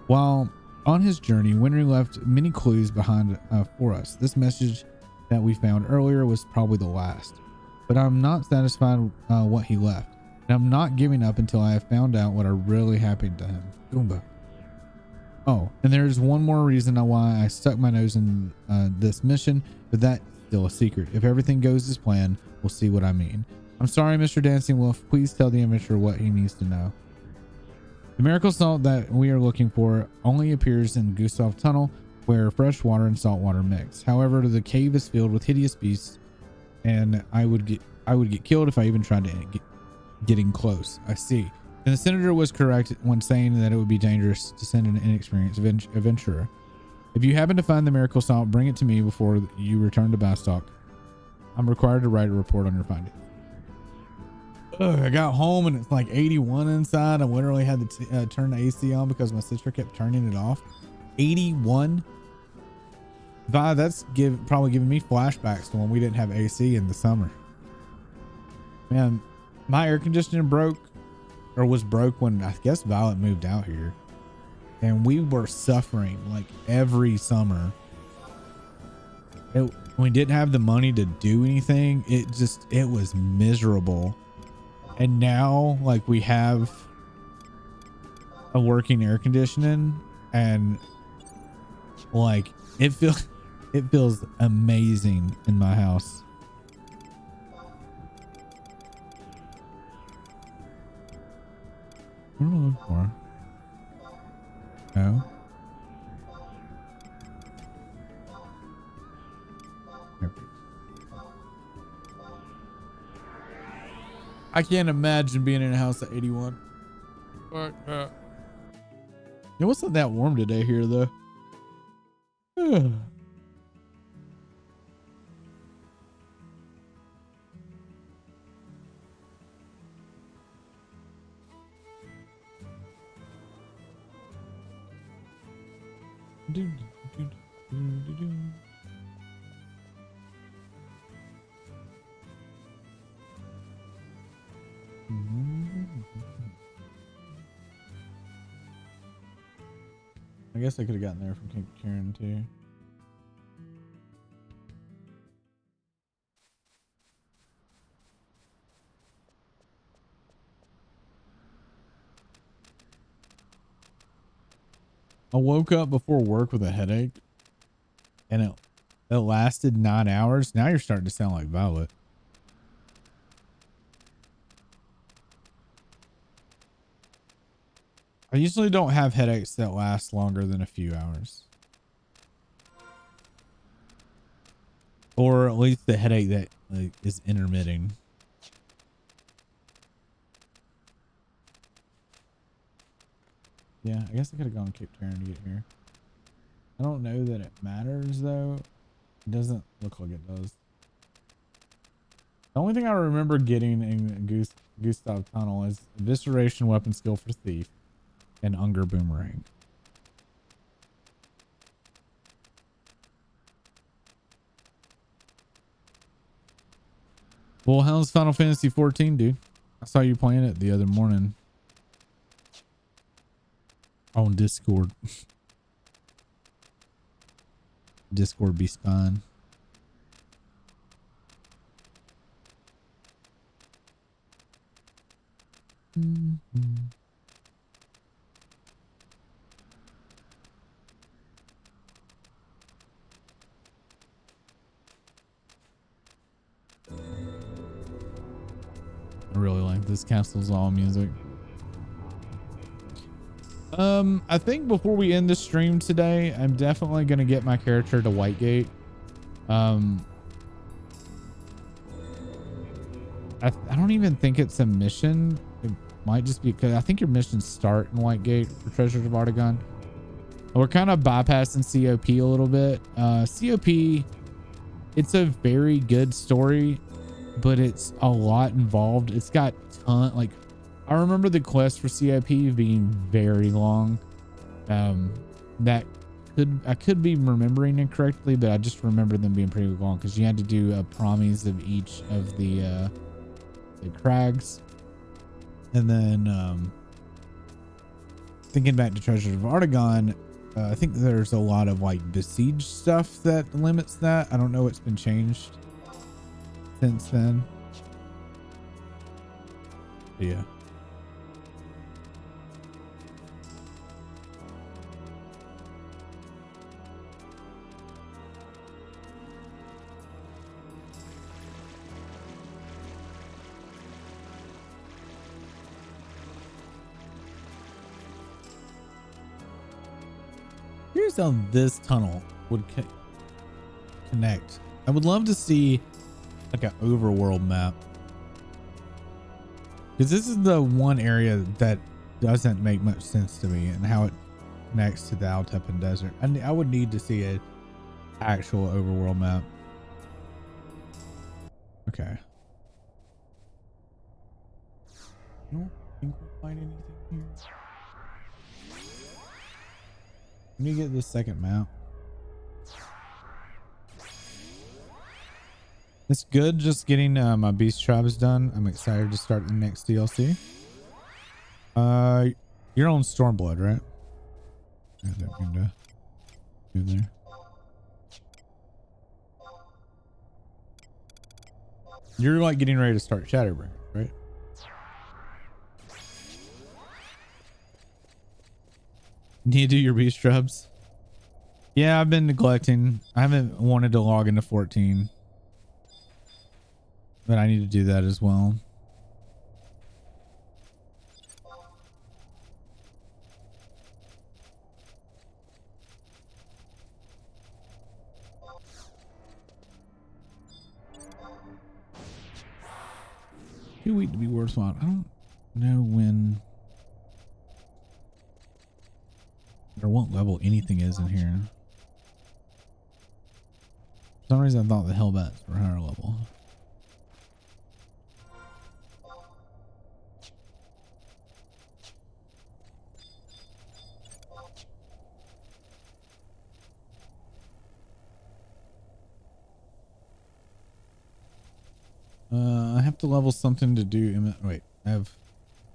while on his journey, Winry left many clues behind for us. This message that we found earlier was probably the last, but I'm not satisfied what he left, and I'm not giving up until I have found out what really happened to him. Goomba. Oh, and there's one more reason why I stuck my nose in this mission, but that's still a secret. If everything goes as planned, we'll see what I mean. I'm sorry, Mr. Dancing Wolf. Please tell the amateur what he needs to know. The miracle salt that we are looking for only appears in Gustav Tunnel, where fresh water and salt water mix. However, the cave is filled with hideous beasts, and I would get killed if I even tried to getting close. I see. And the senator was correct when saying that it would be dangerous to send an inexperienced adventurer. If you happen to find the miracle salt, bring it to me before you return to Bastok. I'm required to write a report on your findings. Ugh, I got home and it's like 81 inside. I literally had to turn the AC on because my sister kept turning it off. 81. That's probably giving me flashbacks to when we didn't have AC in the summer. Man, my air conditioning was broke when I guess Violet moved out here, and we were suffering like every summer. We didn't have the money to do anything. It was miserable. And now, like, we have a working air conditioning, and like it feels amazing in my house. What am I looking for? No. I can't imagine being in a house at 81. It wasn't that warm today here though. I guess I could have gotten there from King Karen too. I woke up before work with a headache, and it lasted 9 hours. Now you're starting to sound like Violet. I usually don't have headaches that last longer than a few hours. Or at least the headache that is intermitting. Yeah, I guess I could have gone Cape Terran to get here. I don't know that it matters though. It doesn't look like it does. The only thing I remember getting in Gustav Tunnel is Evisceration Weapon Skill for Thief and Unger Boomerang. Well, how's Final Fantasy 14, dude? I saw you playing it the other morning on Discord. Discord be spine. I really like this Castle's All music. I think before we end the stream today, I'm definitely going to get my character to Whitegate. I don't even think it's a mission. It might just be because I think your missions start in Whitegate for Treasures of Artagon. We're kind of bypassing COP a little bit. COP, it's a very good story, but it's a lot involved. It's got like, I remember the quest for COP being very long. That I could be remembering it correctly, but I just remember them being pretty long because you had to do a promise of each of the crags. And then thinking back to Treasures of Artagon, I think there's a lot of like besieged stuff that limits that. I don't know what's been changed since then. But yeah. Here's how this tunnel would connect. I would love to see like an overworld map, because this is the one area that doesn't make much sense to me and how it connects to the Altepan Desert. I would need to see an actual overworld map. Okay. I don't think we'll find anything here. Let me get this second map. It's good just getting my beast tribes done. I'm excited to start the next DLC. You're on Stormblood, right? I don't mean to do there. You're like getting ready to start Shadowbringer, right? Need to do your beast tribes? Yeah, I've been neglecting. I haven't wanted to log into 14. But I need to do that as well. Too weak to be worthwhile. I don't know when or what level anything is in here. For some reason I thought the Hellbats were higher level. I have to level something to do. Wait, I have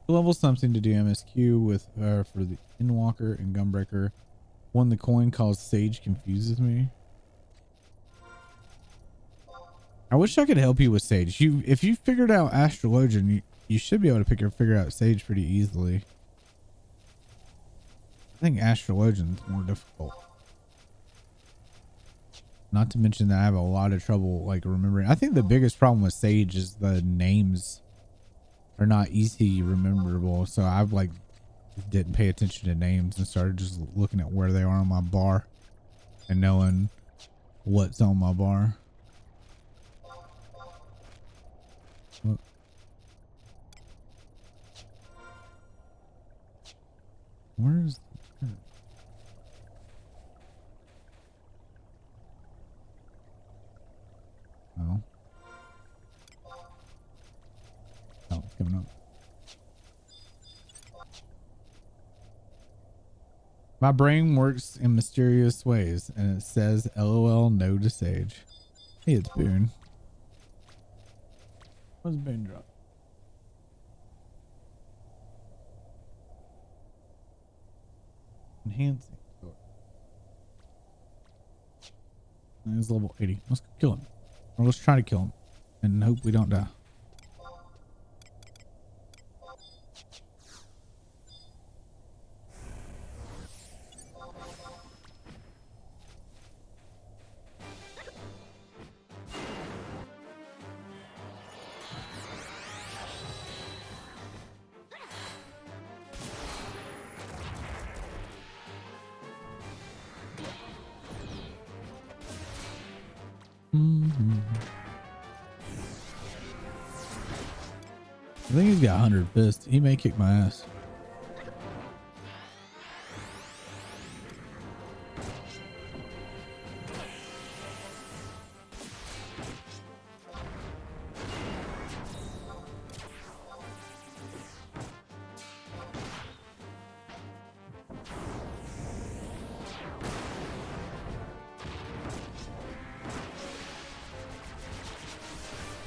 to level something to do MSQ with for the Endwalker and Gunbreaker. One, the coin called Sage confuses me. I wish I could help you with Sage. If you figured out Astrologian, you should be able to figure out Sage pretty easily. I think Astrologian's more difficult. Not to mention that I have a lot of trouble like remembering. I think the biggest problem with Sage is the names are not easy rememberable. So I've like didn't pay attention to names and started just looking at where they are on my bar and knowing what's on my bar. What? Where's oh. Oh, it's coming up. My brain works in mysterious ways, and it says LOL no to Sage. Hey, it's Boone. What's Boone drop? Enhancing. He's level 80. Let's kill him. Or let's try to kill him and hope we don't die. I think he's got 100 fists. He may kick my ass.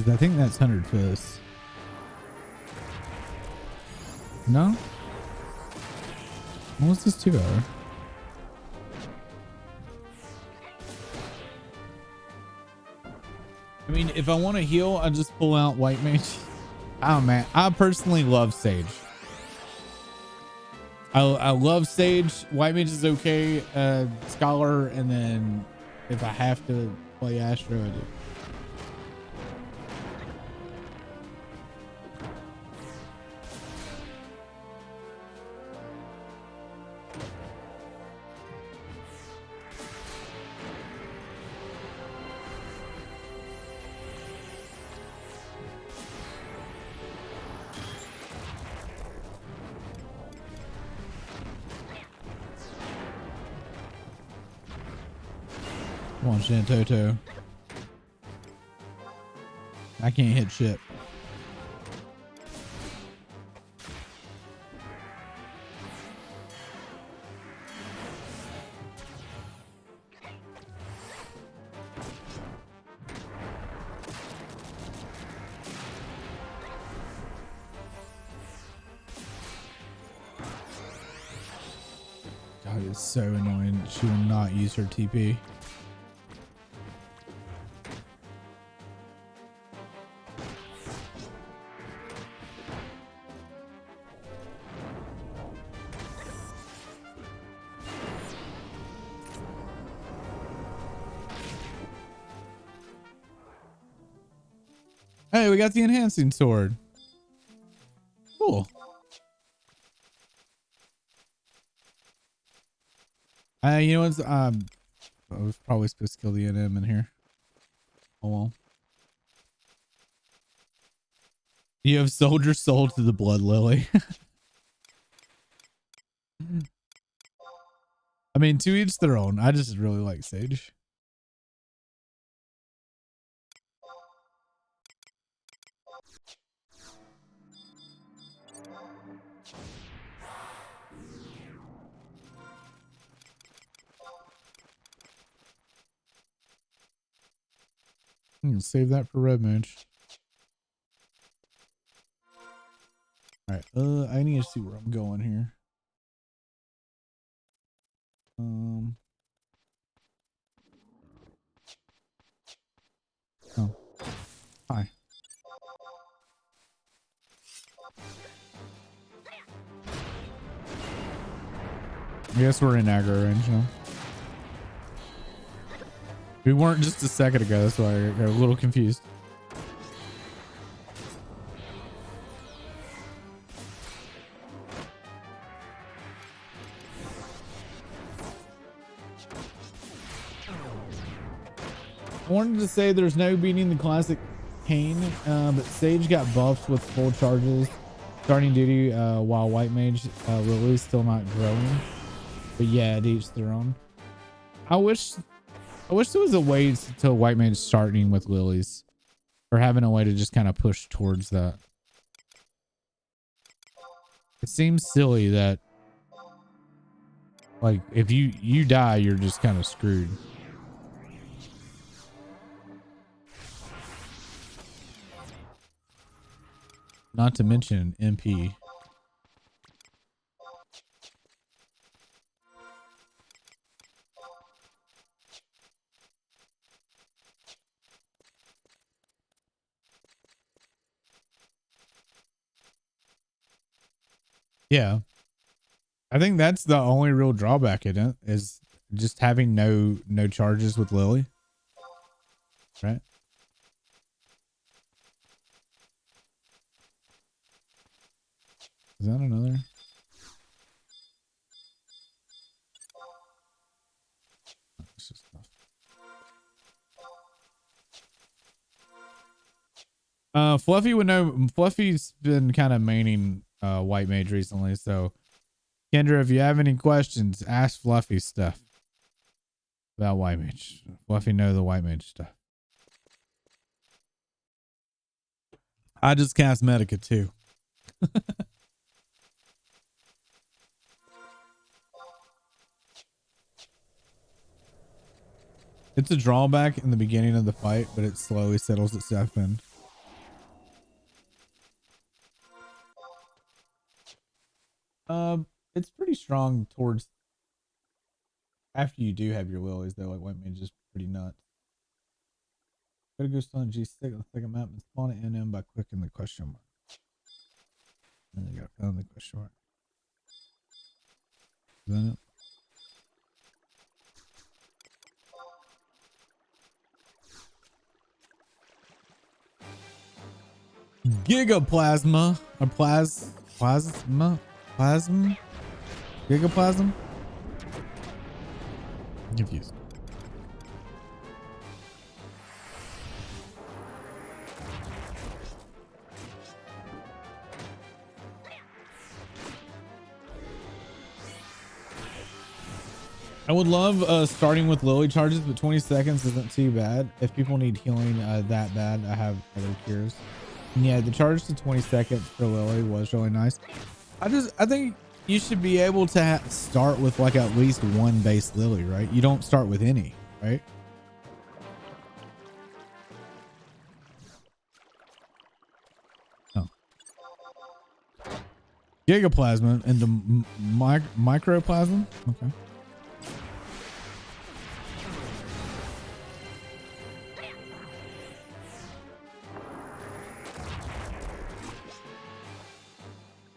'Cause I think that's 100 fists. No? What's this 2 hour? I mean, if I want to heal, I just pull out White Mage. Oh man, I personally love Sage. I love Sage. White Mage is okay. Scholar, and then if I have to play Astro, I do. Come on, Shantoto. I can't hit shit. God, it's so annoying. She will not use her TP. Hey, we got the enhancing sword. Cool. You know what's I was probably supposed to kill the NM in here. Oh well. You have soldier soul to the blood lily. I mean, to each their own. I just really like Sage. Save that for red mage. All right. I need to see where I'm going here. Oh. Hi. I guess we're in aggro range now. We weren't just a second ago. That's why I got a little confused. I wanted to say there's no beating the classic Kane, but Sage got buffed with full charges starting duty while White Mage Lily's still not growing. But yeah, to each their own. I wish there was a way to White Mage starting with Lilies, or having a way to just kind of push towards that. It seems silly that, like, if you die, you're just kind of screwed. Not to mention MP. Yeah. I think that's the only real drawback in it, is just having no charges with Lily. Right? Is that another? Fluffy would know. Fluffy's been kind of maining White Mage recently, so Kendra, if you have any questions, ask Fluffy stuff about White Mage. Fluffy know the White Mage stuff. I just cast Medica too. It's a drawback in the beginning of the fight, but it slowly settles itself in. It's pretty strong towards after you do have your lilies though. Like white mage is pretty nuts. Gotta go on G6 on the second map and spawn it NM by clicking the question mark. And you gotta find the question mark. Then it. Gigaplasma, or plasma, gigaplasm. I'm confused. I would love starting with lily charges, but 20 seconds isn't too bad. If people need healing that bad, I have other cures. And yeah, the charge to 20 seconds for lily was really nice. I think you should be able to start with like at least one base lily, right? You don't start with any, right? Oh. Gigaplasma into microplasm. Okay.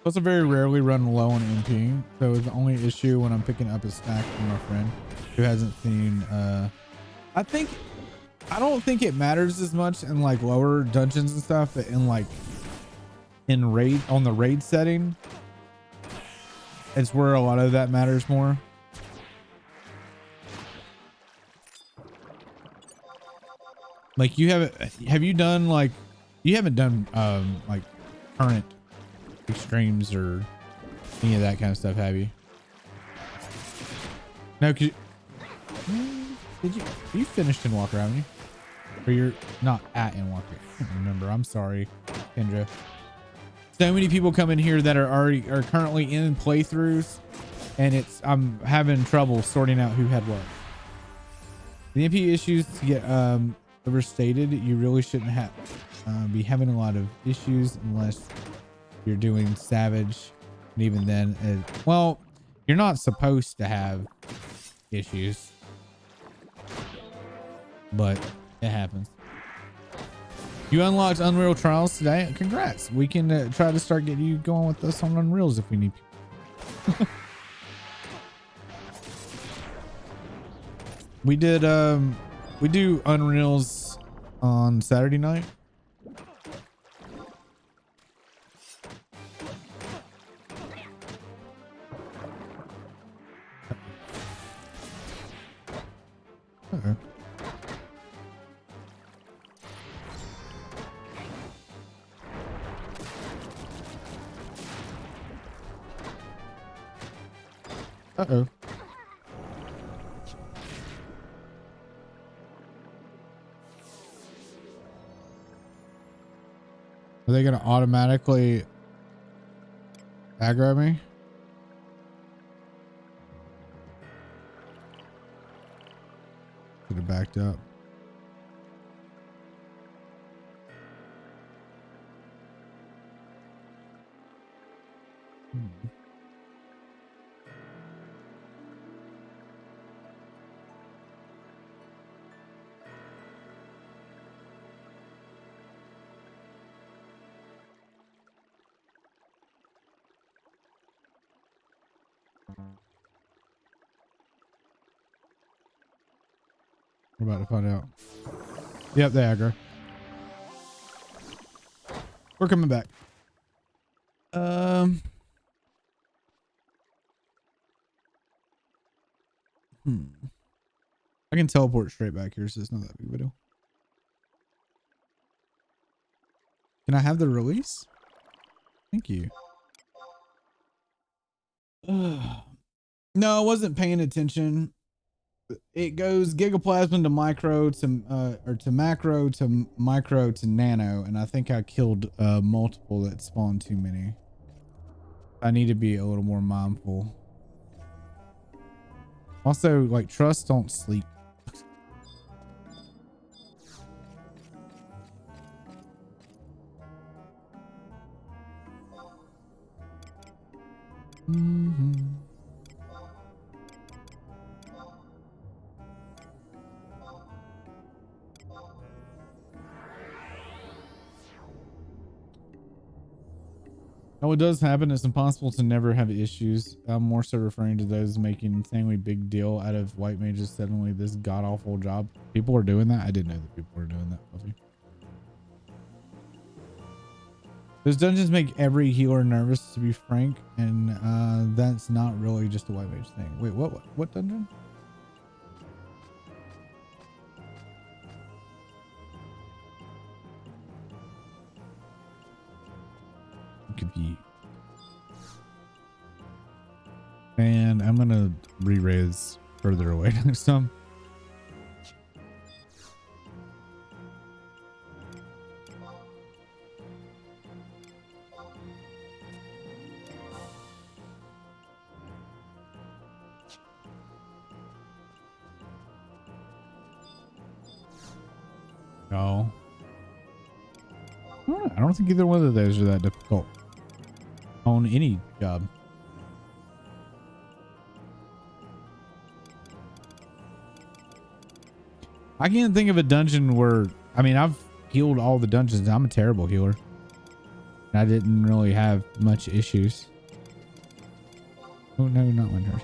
Also very rarely run low on MP, so the only issue when I'm picking up a stack from a friend who hasn't seen I don't think it matters as much in like lower dungeons and stuff, but in like in raid on the raid setting, it's where a lot of that matters more. Like you have you done like you haven't done like current extremes or any of that kind of stuff, have you? No, cause you finished in Walker, haven't you? Or you're not at in Walker. I can't remember. I'm sorry, Kendra. So many people come in here that are currently in playthroughs, and I'm having trouble sorting out who had what. The MP issues get overstated. You really shouldn't have be having a lot of issues unless you're doing Savage, and even then, well, you're not supposed to have issues, but it happens. You unlocked Unreal Trials today. Congrats. We can try to start getting you going with us on Unreals if we need. We did we do Unreals on Saturday night. Uh-oh. Uh-oh. Are they gonna automatically aggro me? Should have backed up. We're about to find out. Yep, they aggro. We're coming back. I can teleport straight back here, so it's not that big of a deal. Can I have the release? Thank you. No, I wasn't paying attention. It goes gigaplasm to micro to or to macro to micro to nano, and I think I killed multiple that spawned too many. I need to be a little more mindful. Also, like, trusts don't sleep. Mhm. Oh, it does happen. It's impossible to never have issues. I'm more so referring to those making insanely big deal out of white mages suddenly this god awful job. People are doing that. I didn't know that people were doing that, Puffy. Those dungeons make every healer nervous, to be frank, and that's not really just a white mage thing. Wait, what dungeon? I'm confused. And I'm gonna re-raise further away next time. No. I don't think either one of those are that difficult on any job. I can't think of a dungeon where, I mean, I've healed all the dungeons. I'm a terrible healer. I didn't really have much issues. Oh, no, not my turn.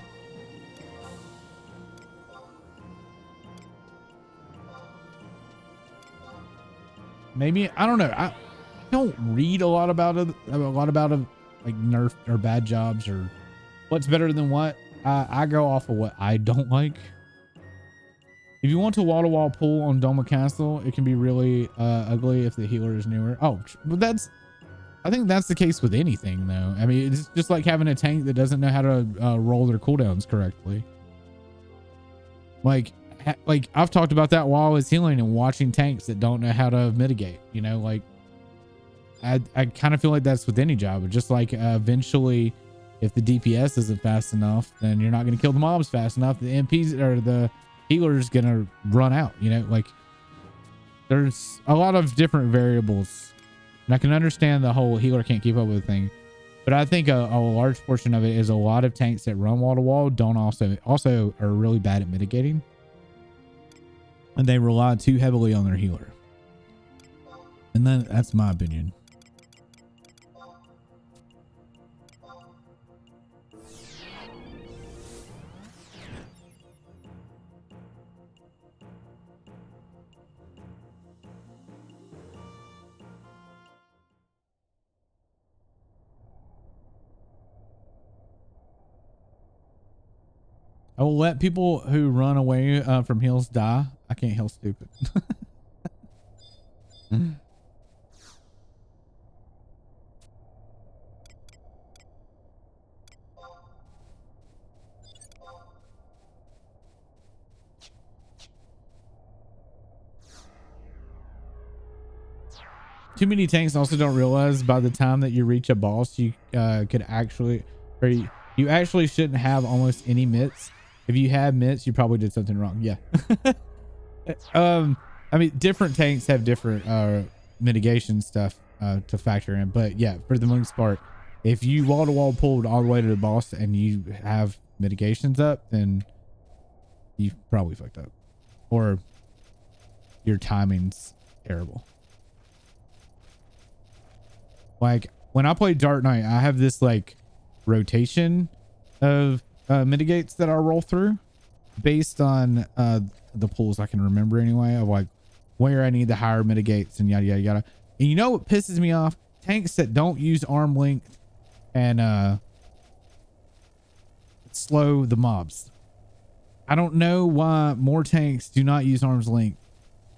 Maybe, I don't know. I don't read a lot about it, like nerf or bad jobs or what's better than what. I go off of what I don't like. If you want to wall-to-wall pull on Doma Castle, it can be really ugly if the healer is newer. Oh, but I think that's the case with anything, though. I mean, it's just like having a tank that doesn't know how to roll their cooldowns correctly. Like I've talked about that while I was healing and watching tanks that don't know how to mitigate. You know, like I kind of feel like that's with any job. Just like eventually, if the DPS isn't fast enough, then you're not going to kill the mobs fast enough. The MPs or the healer's gonna run out. You know, like there's a lot of different variables, and I can understand the whole healer can't keep up with the thing, but I think a large portion of it is a lot of tanks that run wall to wall don't also are really bad at mitigating, and they rely too heavily on their healer, and that's my opinion. I will let people who run away from heals die. I can't heal stupid. Too many tanks also don't realize by the time that you reach a boss, you could actually, or you actually shouldn't have almost any mitts. If you have mitts, you probably did something wrong. Yeah. I mean, different tanks have different mitigation stuff to factor in, but yeah, for the most part, if you wall to wall pulled all the way to the boss and you have mitigations up, then you probably fucked up, or your timing's terrible. Like when I play Dark Knight, I have this like rotation of mitigates that I roll through based on the pulls I can remember anyway, of like where I need the higher mitigates and yada yada yada. And you know what pisses me off? Tanks that don't use arm length and slow the mobs. I don't know why more tanks do not use arm's length.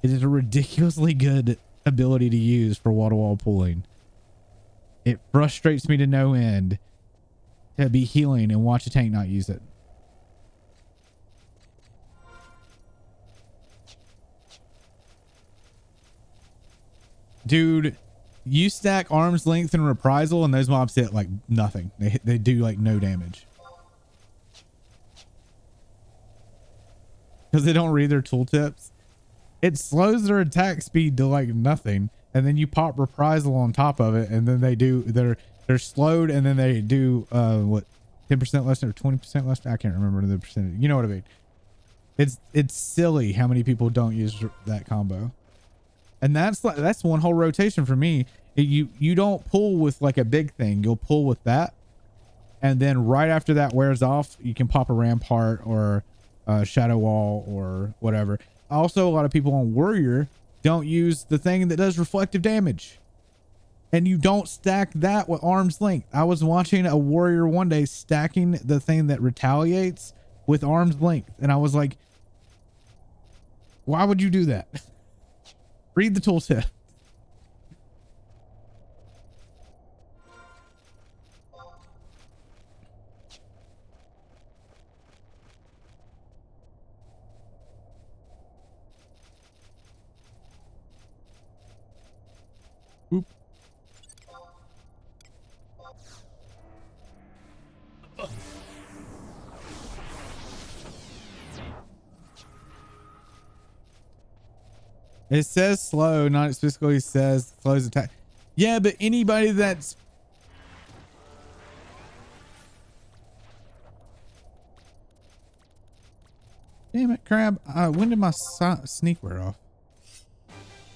It is a ridiculously good ability to use for wall-to-wall pulling. It frustrates me to no end to be healing and watch a tank not use it. Dude, you stack arm's length and reprisal and those mobs hit like nothing. They do like no damage. Because they don't read their tooltips. It slows their attack speed to like nothing. And then you pop reprisal on top of it, and then they're slowed, and then they do what 10% less or 20% less. I can't remember the percentage. You know what I mean? It's silly how many people don't use that combo. And that's one whole rotation for me. You don't pull with like a big thing. You'll pull with that. And then right after that wears off, you can pop a Rampart or a Shadow Wall or whatever. Also, a lot of people on Warrior don't use the thing that does reflective damage. And you don't stack that with arm's length. I was watching a Warrior one day stacking the thing that retaliates with arm's length. And I was like, why would you do that? Read the tooltip. Oop. It says slow, not specifically says slows attack. Yeah, but anybody that's damn it, crab. When did my sneak wear off?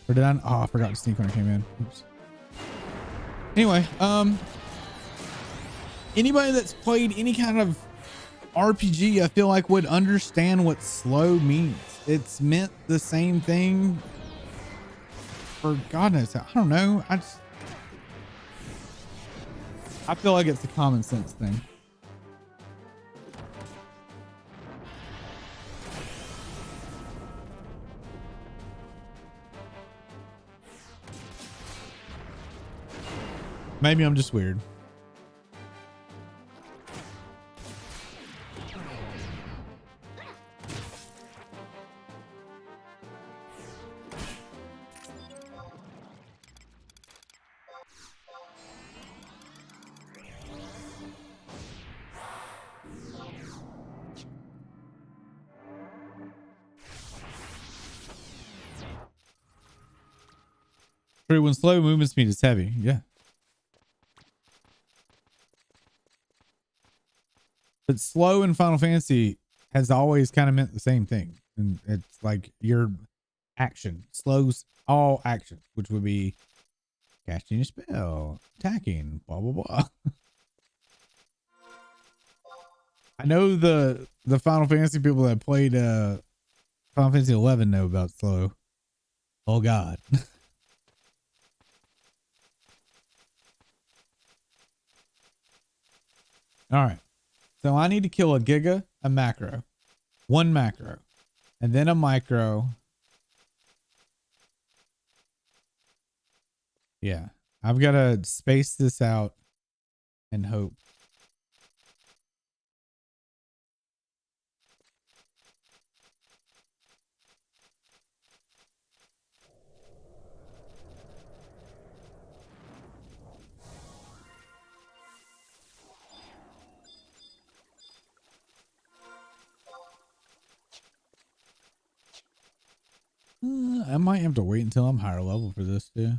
Or did I? Oh, I forgot to sneak when I came in. Oops. Anyway, anybody that's played any kind of RPG, I feel like would understand what slow means. It's meant the same thing for God knows. I don't know. I feel like it's a common sense thing. Maybe I'm just weird. True, when slow movement speed is heavy. Yeah. But slow in Final Fantasy has always kind of meant the same thing. And it's like your action slows all action, which would be casting a spell, attacking, blah, blah, blah. I know the Final Fantasy people that played Final Fantasy 11 know about slow. Oh, God. All right. So I need to kill a giga, a macro, one macro, and then a micro. Yeah. I've got to space this out and hope. I might have to wait until I'm higher level for this too.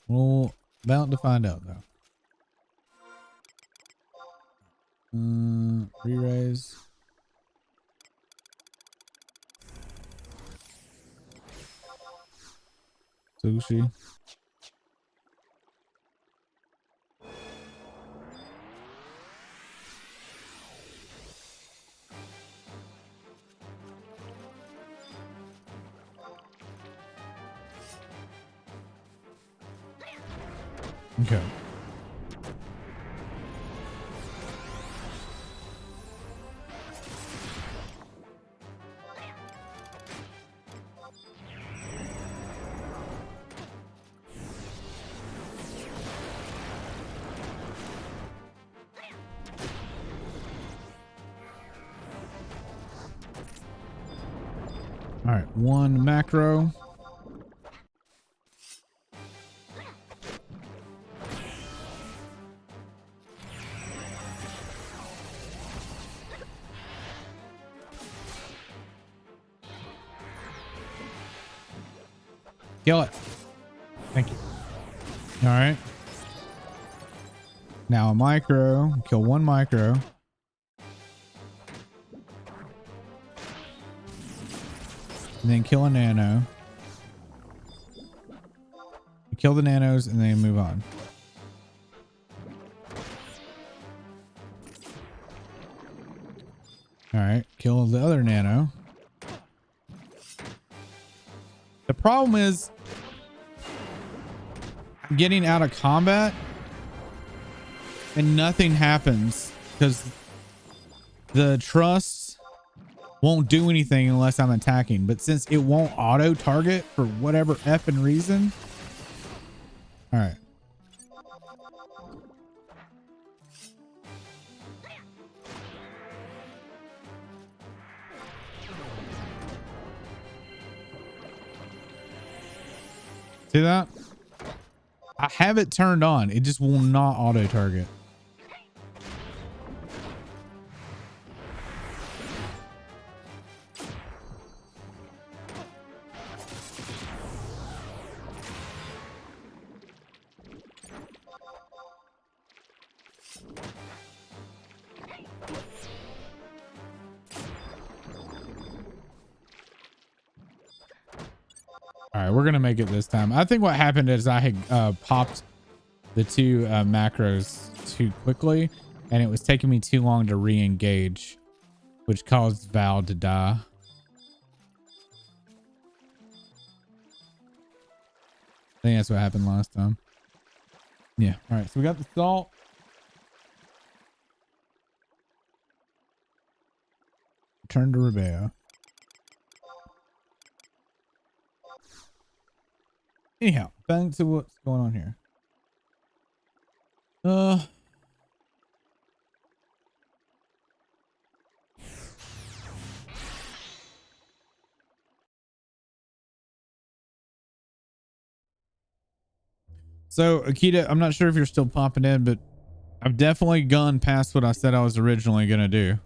Well, bound to find out though. Re-raise. Sushi. Okay. All right, one macro. Kill it. Thank you. All right. Now a micro. Kill one micro. And then kill a nano. You kill the nanos and then move on. All right, kill the other nano. The problem is I'm getting out of combat and nothing happens because the trusts won't do anything unless I'm attacking. But since it won't auto target for whatever effing reason. All right. See that? I have it turned on. It just will not auto target. All right, we're gonna make it this time. I think what happened is I had popped the two macros too quickly, and it was taking me too long to re-engage, which caused Val to die. I think that's what happened last time. Yeah. All right, so we got the salt. Return to Rebea. Anyhow, back to what's going on here. So Akita, I'm not sure if you're still popping in, but I've definitely gone past what I said I was originally going to do.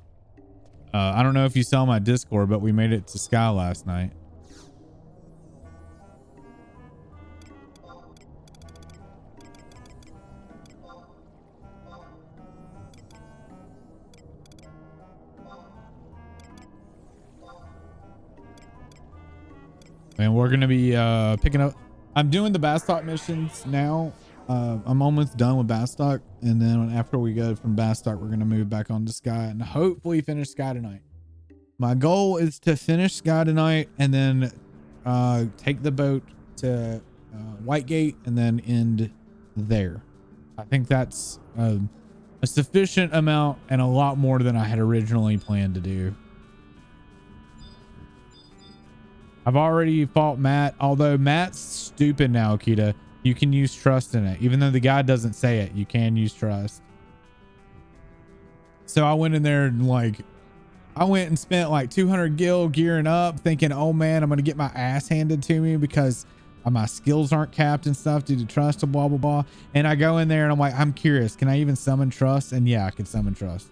I don't know if you saw my Discord, but we made it to Sky last night. And we're going to be picking up. I'm doing the Bastock missions now. I'm almost done with Bastock. And then after we go from Bastock, we're going to move back on to Sky and hopefully finish Sky tonight. My goal is to finish Sky tonight and then take the boat to Whitegate and then end there. I think that's a sufficient amount and a lot more than I had originally planned to do. I've already fought Matt, although Matt's stupid now, Akita. You can use trust in it. Even though the guy doesn't say it, you can use trust. So I went in there and I went and spent like 200 gil gearing up thinking, oh man, I'm going to get my ass handed to me because my skills aren't capped and stuff due to trust and blah, blah, blah. And I go in there and I'm like, I'm curious. Can I even summon trust? And yeah, I can summon trust.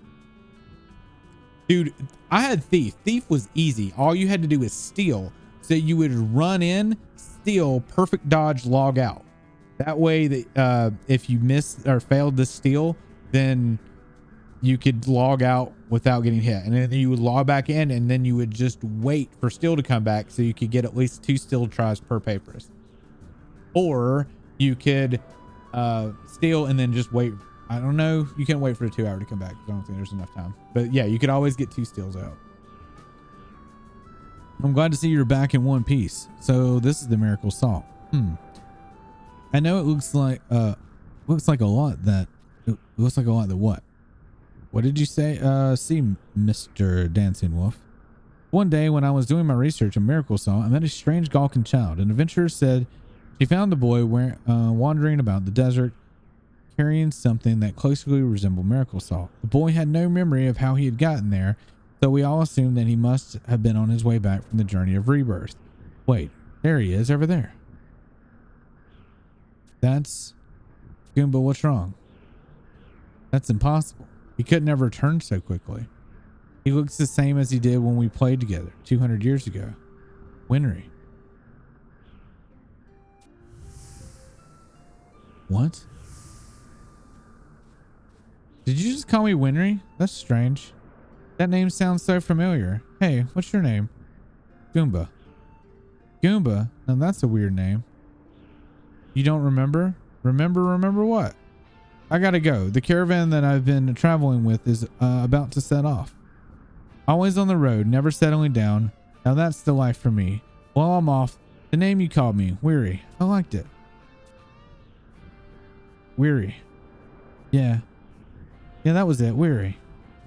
Dude, I had thief. Thief was easy. All you had to do was steal. So you would run in, steal, perfect dodge, log out. That way that if you missed or failed to steal, then you could log out without getting hit. And then you would log back in and then you would just wait for steal to come back so you could get at least 2 steal tries per papyrus. Or you could steal and then just wait. I don't know. You can't wait for the 2 hour to come back. I don't think there's enough time. But yeah, you could always get 2 steals out. I'm glad to see you're back in one piece. So this is the miracle salt. I know it looks like a lot that what? What did you say? See, Mr. Dancing Wolf. One day when I was doing my research on miracle salt, I met a strange Galkan child. An adventurer said she found the boy wandering about the desert carrying something that closely resembled miracle salt. The boy had no memory of how he had gotten there, so we all assumed that he must have been on his way back from the journey of rebirth. Wait, there he is over there. That's Goomba. What's wrong? That's impossible. He could never return so quickly. He looks the same as he did when we played together 200 years ago. Winry. What? Did you just call me Winry? That's strange. That name sounds so familiar. Hey, what's your name? Goomba. Goomba? Now that's a weird name. You don't remember? Remember what? I gotta go. The caravan that I've been traveling with is about to set off. Always on the road, never settling down. Now that's the life for me. While I'm off, the name you called me, Weary. I liked it. Weary. Yeah, that was it. Weary.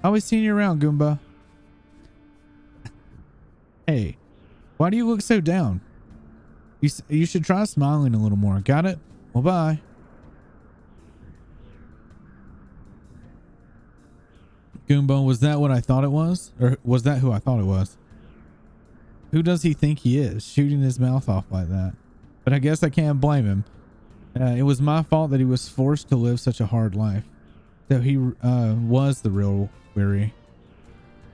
Always seeing you around, Goomba. Hey, why do you look so down? You should try smiling a little more. Got it? Well, bye. Goomba, was that what I thought it was? Or was that who I thought it was? Who does he think he is, shooting his mouth off like that? But I guess I can't blame him. It was my fault that he was forced to live such a hard life. So he was the real Weary.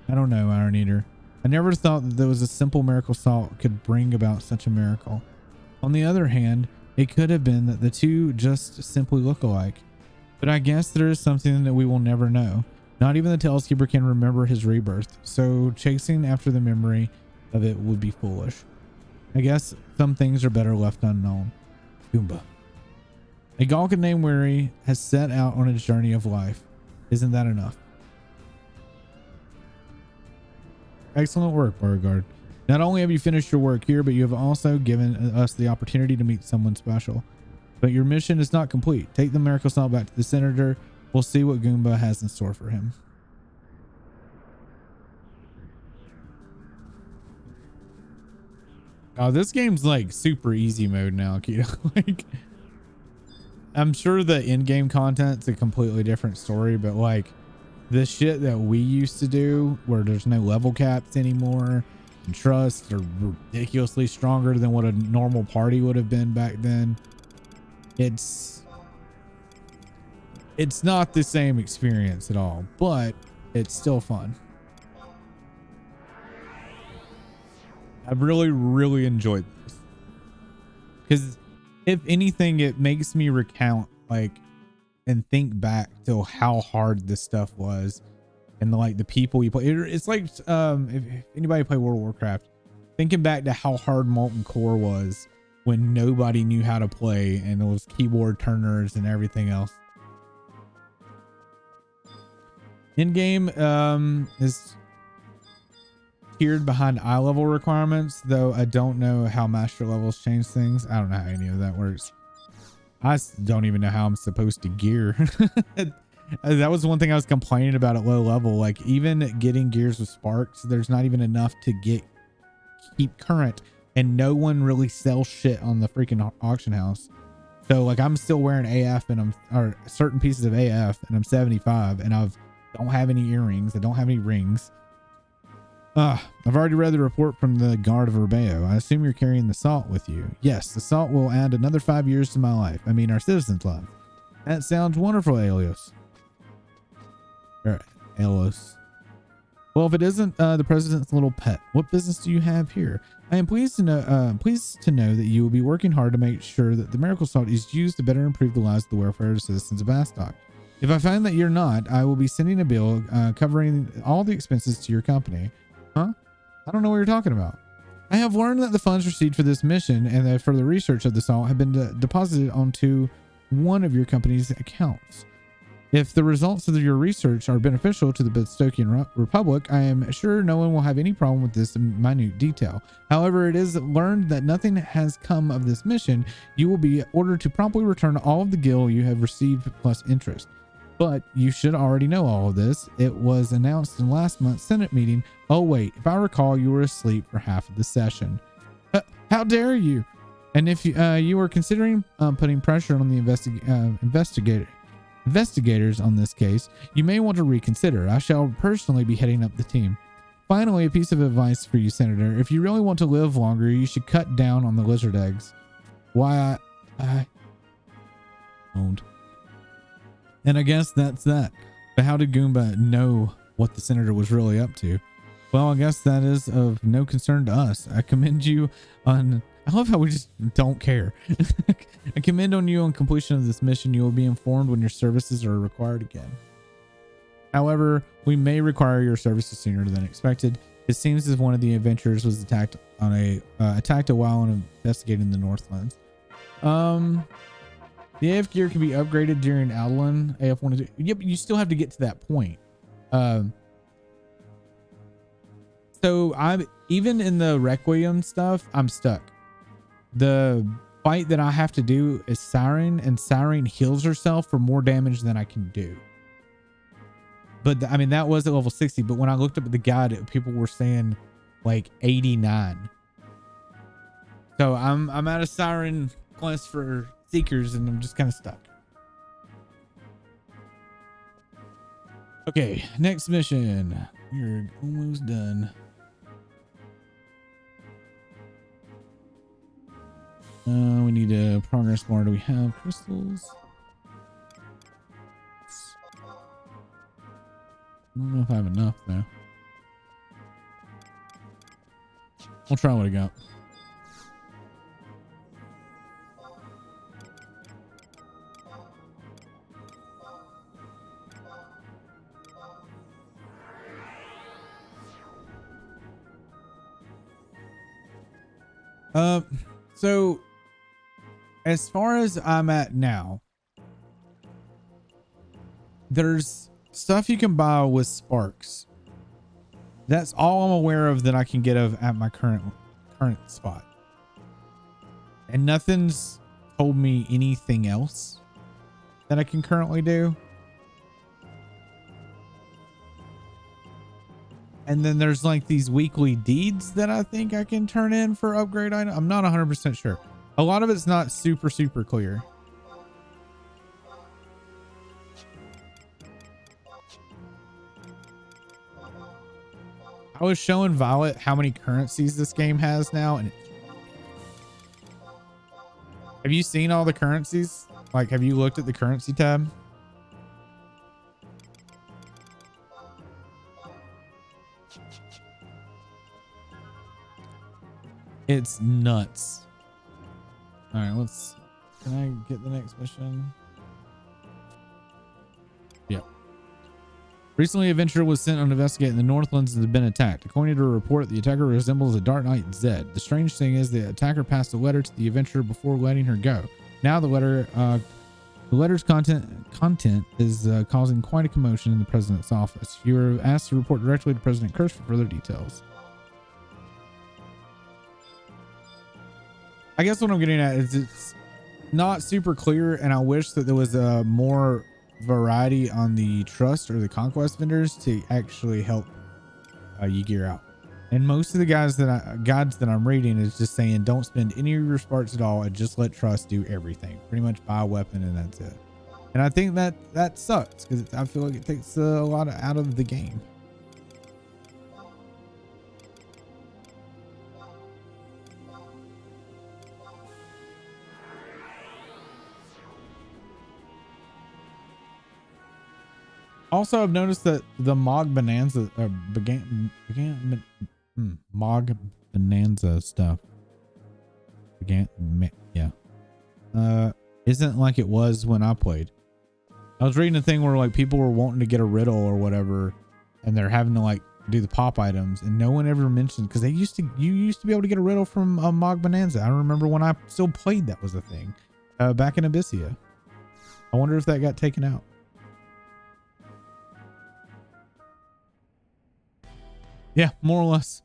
I don't know, Iron Eater. I never thought that there was a simple miracle salt could bring about such a miracle. On the other hand, it could have been that the two just simply look alike. But I guess there is something that we will never know. Not even the Tales-Keeper can remember his rebirth, so chasing after the memory of it would be foolish. I guess some things are better left unknown. Goomba. A Galkan named Weary has set out on a journey of life. Isn't that enough? Excellent work, Beauregard. Not only have you finished your work here, but you have also given us the opportunity to meet someone special. But your mission is not complete. Take the miracle salt back to the senator. We'll see what Goomba has in store for him. Oh, this game's like super easy mode now, Keto. Like, I'm sure the in-game content's a completely different story, but like the shit that we used to do where there's no level caps anymore and trusts are ridiculously stronger than what a normal party would have been back then. It's not the same experience at all, but it's still fun. I've really enjoyed this because if anything, it makes me recount like and think back to how hard this stuff was and like the people you play. It's like if anybody play World of Warcraft, thinking back to how hard Molten Core was when nobody knew how to play and there was keyboard turners and everything else. In-game is tiered behind eye level requirements, though I don't know how master levels change things. I don't know how any of that works. I don't even know how I'm supposed to gear. That was one thing I was complaining about at low level. Like even getting gears with sparks, there's not even enough to keep current, and no one really sells shit on the freaking auction house. So like I'm still wearing AF or certain pieces of AF, and I'm 75, and don't have any earrings. I don't have any rings. I've already read the report from the Guard of Urbeo. I assume you're carrying the salt with you. Yes, the salt will add another 5 years to my life. I mean, our citizens' lives. That sounds wonderful, Aelios. Or Aelos. Well, if it isn't the president's little pet, what business do you have here? I am pleased to know that you will be working hard to make sure that the miracle salt is used to better improve the lives of the welfare of citizens of Bastok. If I find that you're not, I will be sending a bill covering all the expenses to your company. Huh? I don't know what you're talking about. I have learned that the funds received for this mission and that for the research of the salt have been deposited onto one of your company's accounts. If the results of your research are beneficial to the Bastokian Republic, I am sure no one will have any problem with this minute detail. However, it is learned that nothing has come of this mission. You will be ordered to promptly return all of the gil you have received plus interest. But you should already know all of this. It was announced in last month's Senate meeting. Oh wait, if I recall, you were asleep for half of the session. How dare you? And if you were considering putting pressure on the investigators on this case, you may want to reconsider. I shall personally be heading up the team. Finally, a piece of advice for you, Senator. If you really want to live longer, you should cut down on the lizard eggs. Why I owned. And I guess that's that. But how did Goomba know what the senator was really up to? Well, I guess that is of no concern to us. I commend you on... I love how we just don't care. I commend on you on completion of this mission. You will be informed when your services are required again. However, we may require your services sooner than expected. It seems as one of the adventurers was attacked while investigating the Northlands. The AF gear can be upgraded during Outland AF 1 and 2. Yep, you still have to get to that point. So I'm even in the Requiem stuff, I'm stuck. The fight that I have to do is Siren, and Siren heals herself for more damage than I can do. But I mean, that was at level 60, but when I looked up at the guide, people were saying like 89. So I'm at a Siren quest for Seekers, and I'm just kind of stuck. Okay, next mission. We're almost done. We need a progress bar. Do we have crystals? I don't know if I have enough though. We'll try what I got. So as far as I'm at now, there's stuff you can buy with sparks. That's all I'm aware of that I can get at my current spot. And nothing's told me anything else that I can currently do. And then there's like these weekly deeds that I think I can turn in for upgrade item. I'm not 100% sure. A lot of it's not super clear. I was showing Violet how many currencies this game has now, and have you seen all the currencies? Like, have you looked at the currency tab? It's nuts. All right, can I get the next mission? Yep. Recently, a adventurer was sent on to investigate in the Northlands and has been attacked. According to a report, the attacker resembles a Dark Knight Zed. The strange thing is the attacker passed a letter to the adventurer before letting her go. Now the letter's content is causing quite a commotion in the president's office. You were asked to report directly to President Kirsch for further details. I guess what I'm getting at is it's not super clear, and I wish that there was more variety on the trust or the conquest vendors to actually help you gear out. And most of the guides that I'm reading is just saying don't spend any of your sparks at all and just let trust do everything. Pretty much buy a weapon and that's it. And I think that sucks because I feel like it takes a lot out of the game. Also, I've noticed that the Mog Bonanza Mog Bonanza stuff isn't like it was when I played. I was reading a thing where like people were wanting to get a riddle or whatever, and they're having to like do the pop items, and no one ever mentioned because you used to be able to get a riddle from Mog Bonanza. I remember when I still played, that was a thing back in Abyssia. I wonder if that got taken out. Yeah, more or less.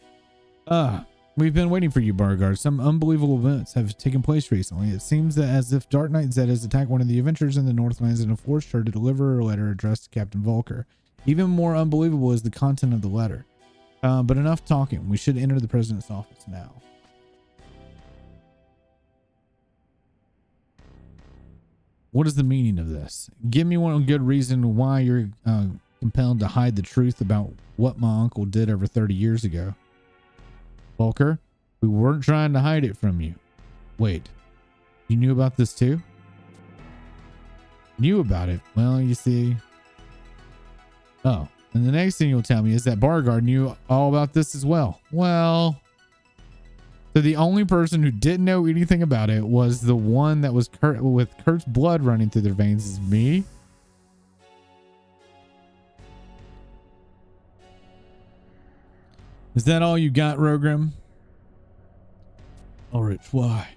We've been waiting for you, Beauregard. Some unbelievable events have taken place recently. It seems that as if Dark Knight Zed has attacked one of the adventurers in the Northlands and have forced her to deliver a letter addressed to Captain Volker. Even more unbelievable is the content of the letter. But enough talking. We should enter the president's office now. What is the meaning of this? Give me one good reason why you're compelled to hide the truth about what my uncle did over 30 years ago. Volker, we weren't trying to hide it from you. Wait, you knew about this too? Knew about it? Well, you see. Oh, and the next thing you'll tell me is that Beauregard knew all about this as well. Well, so the only person who didn't know anything about it was the one that was with Kurt's blood running through their veins is me. Is that all you got, Rogrim? Ulrich, why?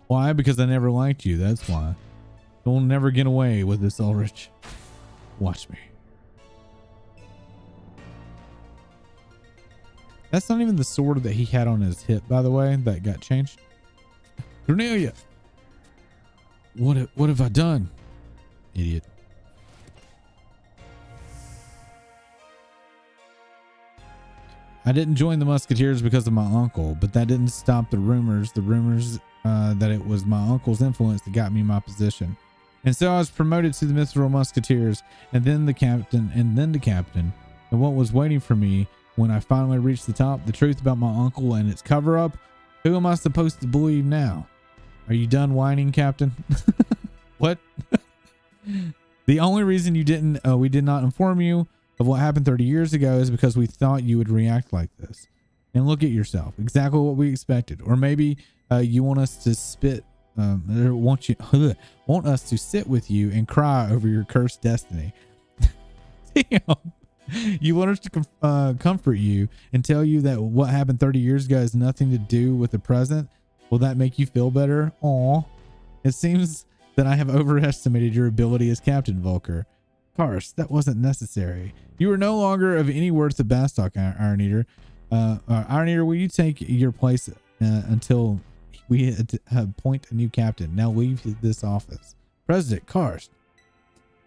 Why? Because I never liked you. That's why. You'll never get away with this, Ulrich. Watch me. That's not even the sword that he had on his hip, by the way, that got changed. Cornelia! What have I done? Idiot. I didn't join the Musketeers because of my uncle, but that didn't stop the rumors. That it was my uncle's influence that got me my position. And so I was promoted to the Mithril Musketeers, and then the captain, And what was waiting for me when I finally reached the top, the truth about my uncle and its cover-up? Who am I supposed to believe now? Are you done whining, Captain? What? The only reason we did not inform you of what happened 30 years ago is because we thought you would react like this. And look at yourself. Exactly what we expected. Or maybe you want us to want us to sit with you and cry over your cursed destiny. Damn. You want us to comfort you and tell you that what happened 30 years ago has nothing to do with the present? Will that make you feel better? Aw. It seems that I have overestimated your ability as Captain Volker. Karst, that wasn't necessary. You are no longer of any worth to Bastock, Iron Eater. Iron Eater, will you take your place until we appoint a new captain? Now leave this office. President Karst.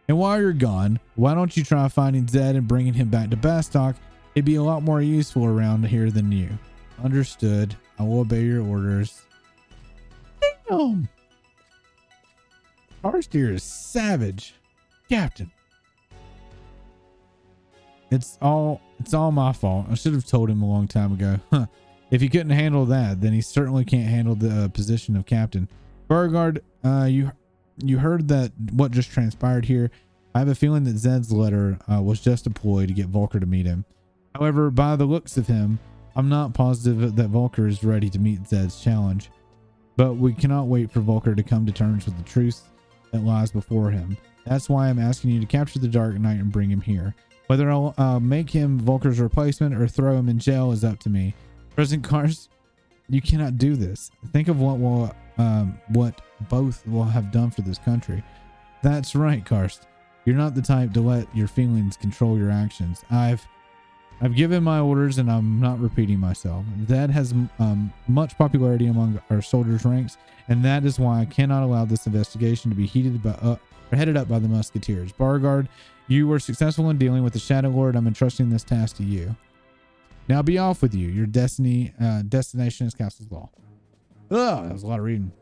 And while you're gone, why don't you try finding Zed and bringing him back to Bastock? It'd be a lot more useful around here than you. Understood. I will obey your orders. Damn. Karst here is savage. Captain. It's all my fault. I should have told him a long time ago. Huh. If he couldn't handle that, then he certainly can't handle the position of captain. Beauregard, you heard that what just transpired here. I have a feeling that Zed's letter was just a ploy to get Volker to meet him. However, by the looks of him, I'm not positive that Volker is ready to meet Zed's challenge. But we cannot wait for Volker to come to terms with the truth that lies before him. That's why I'm asking you to capture the Dark Knight and bring him here. Whether I'll make him Volker's replacement or throw him in jail is up to me. President Karst, you cannot do this. Think of what both will have done for this country. That's right, Karst. You're not the type to let your feelings control your actions. I've given my orders and I'm not repeating myself. That has much popularity among our soldiers' ranks, and that is why I cannot allow this investigation to be headed up by the Musketeers. Beauregard, you were successful in dealing with the Shadow Lord. I'm entrusting this task to you. Now be off with you. Your destination is Castle's Law. Oh, that was a lot of reading.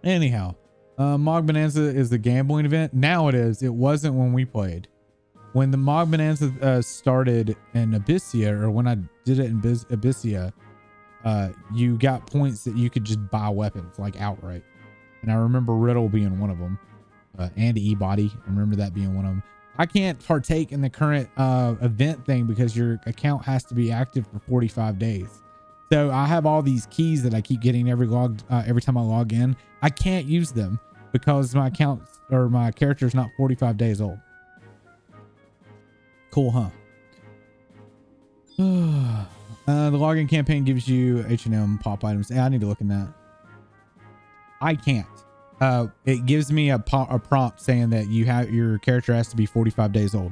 Anyhow, Mog Bonanza is the gambling event. Now it is. It wasn't when we played. When the Mog Bonanza started in Abyssia, or when I did it in Abyssia, you got points that you could just buy weapons like outright. And I remember Riddle being one of them, and E-Body. I remember that being one of them. I can't partake in the current event thing because your account has to be active for 45 days. So I have all these keys that I keep getting every time I log in. I can't use them because my account or my character is not 45 days old. Cool, huh? The login campaign gives you H&M pop items. I need to look in that. I can't. It gives me a prompt saying that your character has to be 45 days old.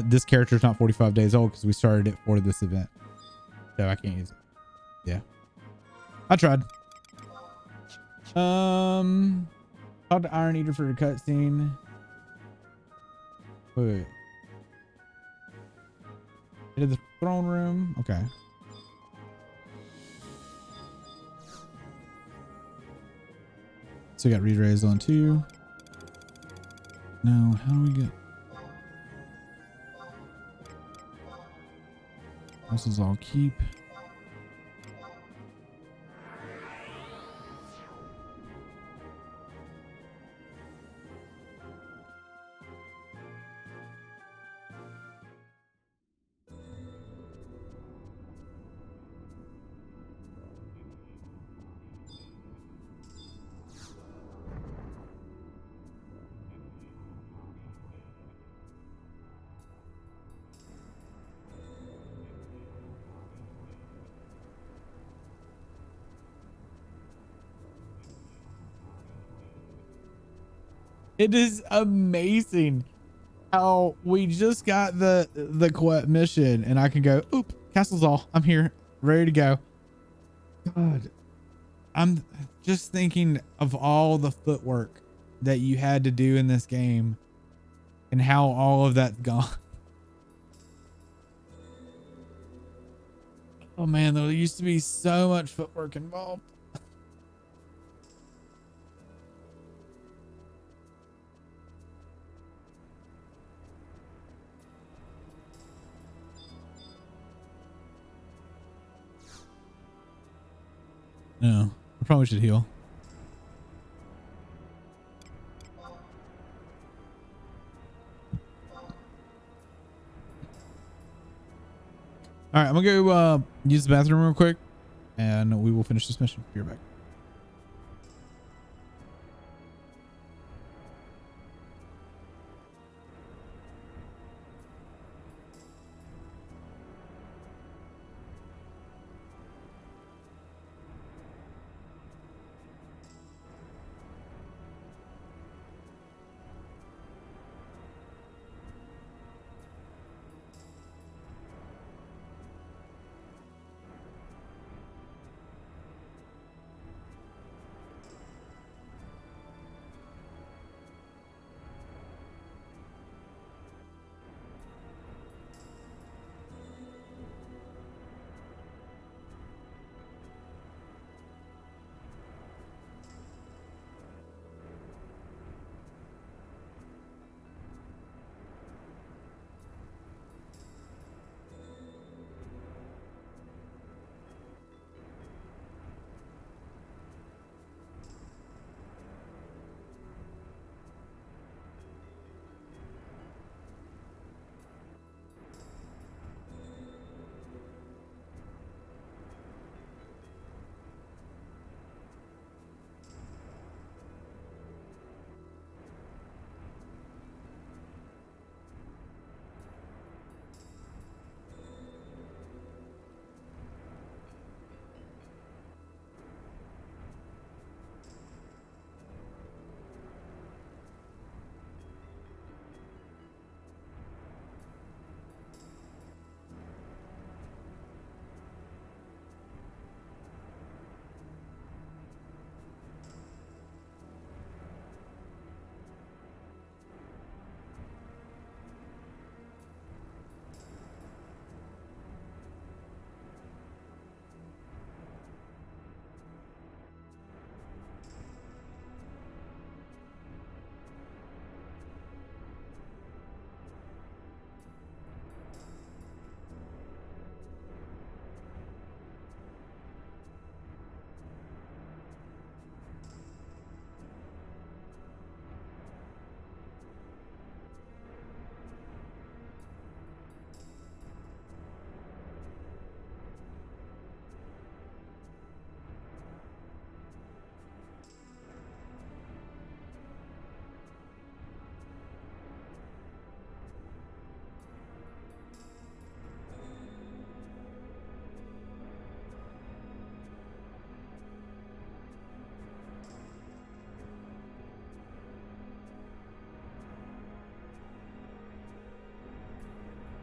This character is not 45 days old because we started it for this event, so I can't use it. Yeah, I tried. Talk to Iron Eater for a cutscene. Wait. Into the throne room. Okay. So we got read raise on 2. Now, how do we get? This is all keep. It is amazing how we just got the mission and I can go, oop, castle's all. I'm here, ready to go. God, I'm just thinking of all the footwork that you had to do in this game and how all of that's gone. Oh man, there used to be so much footwork involved. No, I probably should heal. All right, I'm gonna go use the bathroom real quick and we will finish this mission. Be right back.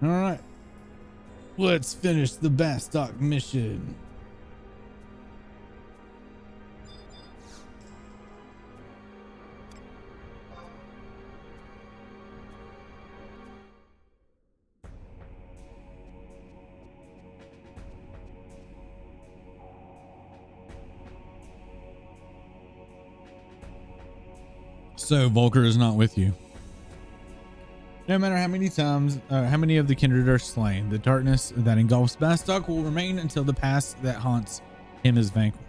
All right, let's finish the Bastock mission. So Volker is not with you. No matter how many times, how many of the kindred are slain, the darkness that engulfs Bastock will remain until the past that haunts him is vanquished.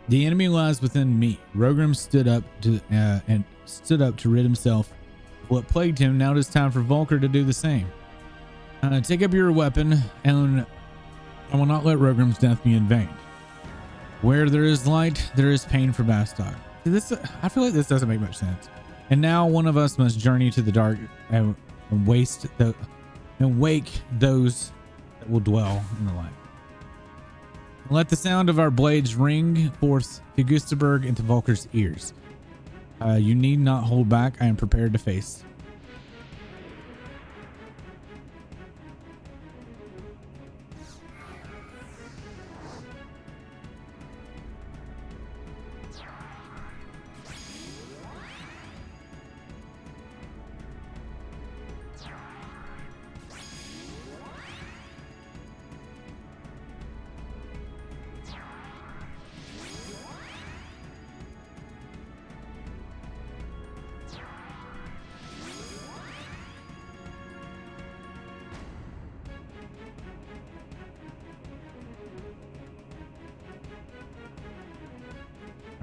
The enemy lies within me. Rogram stood up to rid himself of what plagued him. Now it is time for Volker to do the same. Take up your weapon, and I will not let Rogram's death be in vain. Where there is light, there is pain for Bastock. I feel like this doesn't make much sense. And now one of us must journey to the dark and wake those that will dwell in the light. Let the sound of our blades ring forth to Gustaberg and to Volker's ears. You need not hold back. I am prepared to face.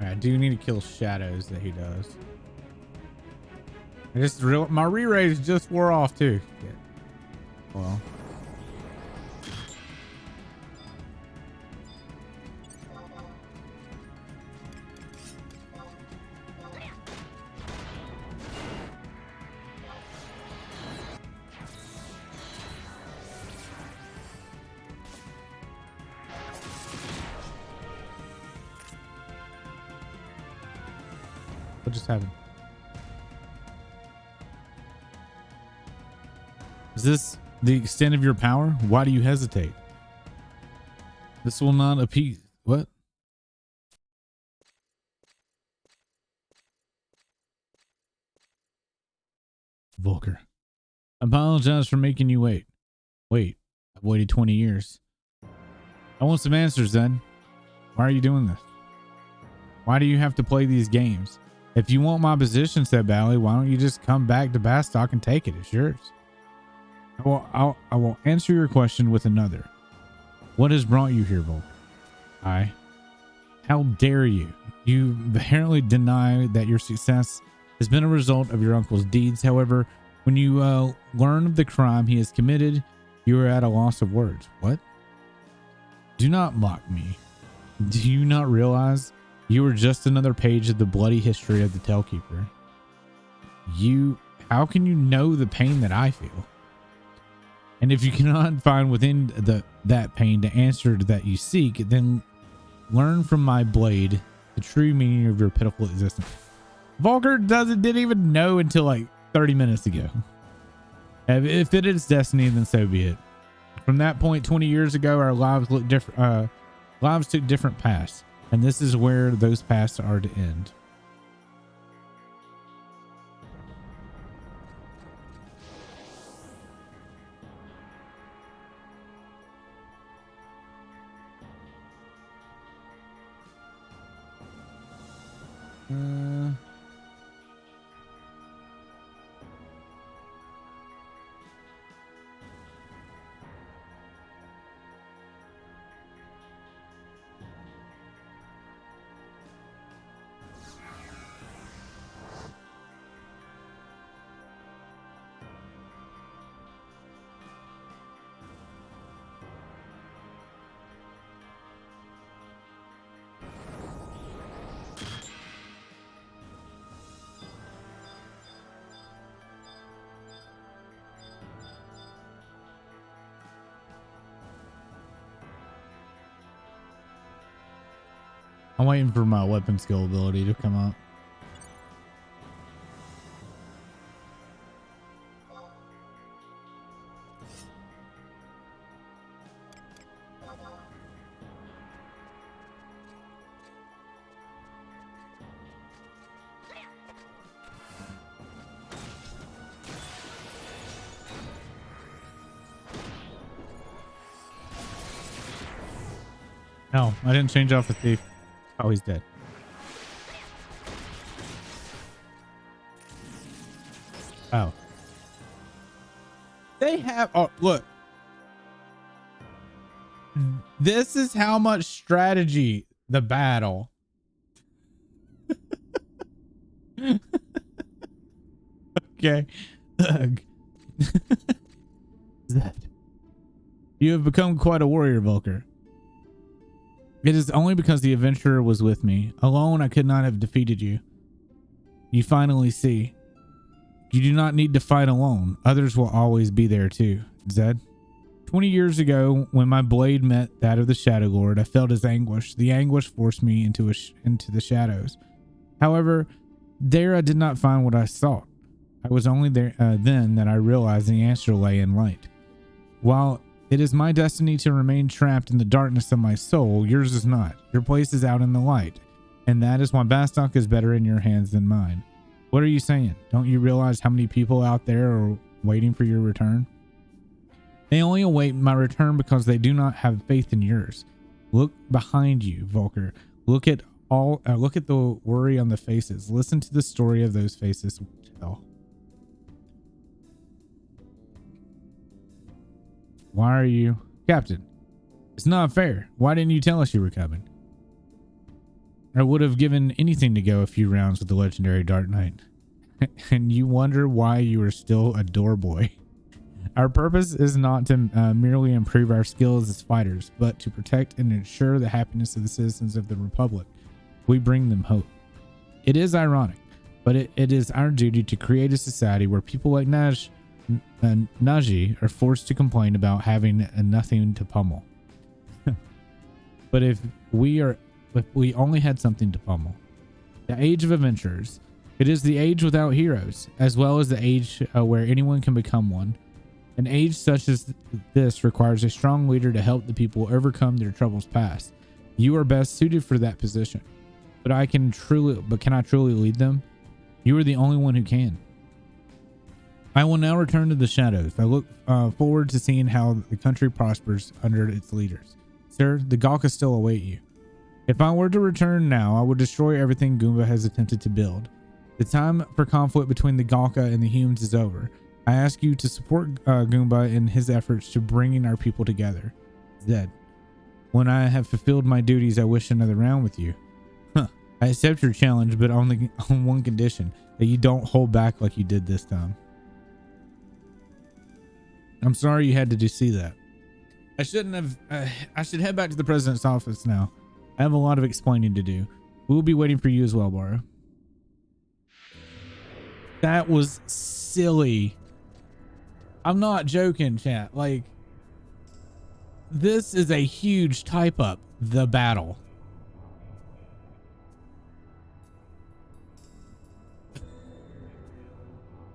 I do need to kill shadows that he does. My re-raise just wore off too. Shit. Well. What just happened? Is this the extent of your power? Why do you hesitate? This will not appease. What? Volker. I apologize for making you wait. Wait, I've waited 20 years. I want some answers then. Why are you doing this? Why do you have to play these games? If you want my position, said Bally, why don't you just come back to Bastock and take it? It's yours. I will answer your question with another. What has brought you here, Volker? How dare you? You apparently deny that your success has been a result of your uncle's deeds. However, when you learn of the crime he has committed, you are at a loss of words. What? Do not mock me. Do you not realize you are just another page of the bloody history of the Talekeeper? How can you know the pain that I feel? And if you cannot find within that pain the answer that you seek, then learn from my blade the true meaning of your pitiful existence. Volker didn't even know until like 30 minutes ago. If it is destiny, then so be it. From that point 20 years ago, our lives looked different. Lives took different paths, and this is where those paths are to end. I'm waiting for my weapon skill ability to come out. No, I didn't change off the thief. Oh, he's dead. Oh. They have... Oh, look. This is how much strategy the battle. Okay. That. You have become quite a warrior, Volker. It is only because the adventurer was with me. Alone, I could not have defeated you. You finally see. You do not need to fight alone. Others will always be there too. Zed. 20 years ago, when my blade met that of the Shadow Lord, I felt his anguish. The anguish forced me into the shadows. However, There I did not find what I sought. I was only there then that I realized the answer lay in light. While it is my destiny to remain trapped in the darkness of my soul, yours is not. Your place is out in the light, and that is why Bastok is better in your hands than mine. What are you saying? Don't you realize how many people out there are waiting for your return? They only await my return because they do not have faith in yours. Look behind you, Volker. Look at the worry on the faces. Listen to the story of those faces tell. Why are you, Captain? It's not fair. Why didn't you tell us you were coming? I would have given anything to go a few rounds with the legendary Dark Knight. And you wonder why you are still a door boy. Our purpose is not to merely improve our skills as fighters, but to protect and ensure the happiness of the citizens of the Republic. We bring them hope. It is ironic, but it is our duty to create a society where people like Naji are forced to complain about having nothing to pummel. But if we only had something to pummel. The age of adventurers. It is the age without heroes, as well as the age where anyone can become one. An age such as this requires a strong leader to help the people overcome their troubles past. You are best suited for that position. But can I truly lead them? You are the only one who can. I will now return to the shadows. I look forward to seeing how the country prospers under its leaders. Sir, the Galka still await you. If I were to return now, I would destroy everything Goomba has attempted to build. The time for conflict between the Galka and the humans is over. I ask you to support Goomba in his efforts to bringing our people together. Zed. When I have fulfilled my duties, I wish another round with you. Huh. I accept your challenge, but on one condition, that you don't hold back like you did this time. I'm sorry you had to see that. I shouldn't have. I should head back to the president's office now. I have a lot of explaining to do. We'll be waiting for you as well, Baro. That was silly. I'm not joking, chat. Like, this is a huge type up. The battle.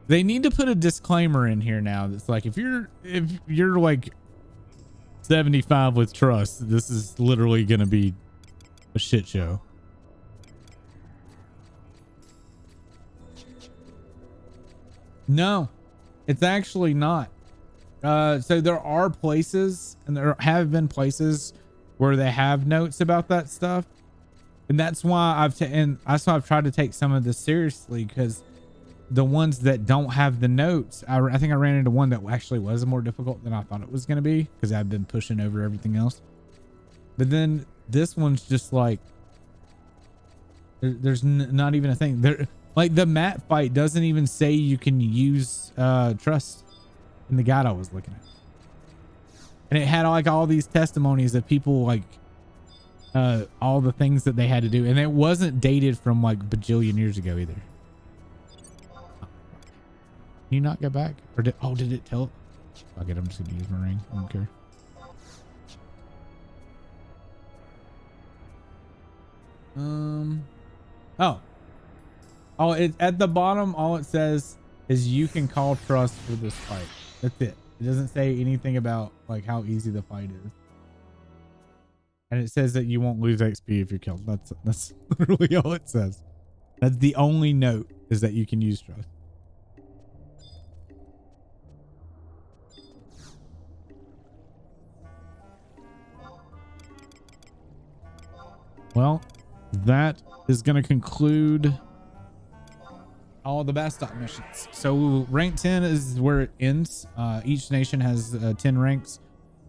They need to put a disclaimer in here now that's like, if you're like 75 with trust, this is literally gonna be a shit show. No, it's actually not. So there are places, and there have been places where they have notes about that stuff, and that's why I've tried to take some of this seriously, because the ones that don't have the notes, I think I ran into one that actually was more difficult than I thought it was going to be, because I've been pushing over everything else. But then this one's just like, there's not even a thing there. Like, the mat fight doesn't even say you can use trust in the guide I was looking at. And it had like all these testimonies of people, like all the things that they had to do. And it wasn't dated from like bajillion years ago either. Can you not go back? Or did it tell it? Fuck it, I'm just gonna use my ring. I don't care. At the bottom, all it says is you can call trust for this fight. That's it. It doesn't say anything about like how easy the fight is. And it says that you won't lose XP if you're killed. That's literally all it says. That's the only note, is that you can use trust. Well, that is going to conclude all the Bastok missions. So rank 10 is where it ends. Each nation has 10 ranks.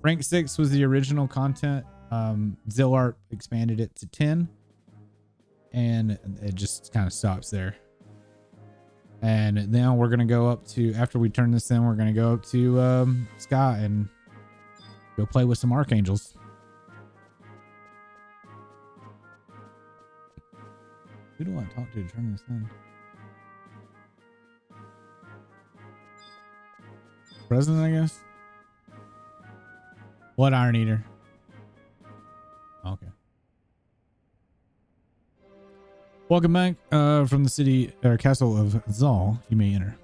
Rank 6 was the original content. Zilart expanded it to 10, and it just kind of stops there. And now we're going to go up to, after we turn this in, we're going to go up to Sky and go play with some archangels. Who do I talk to turn this in? President, I guess. What Iron Eater? Okay. Welcome back from the city or castle of Zal. You may enter.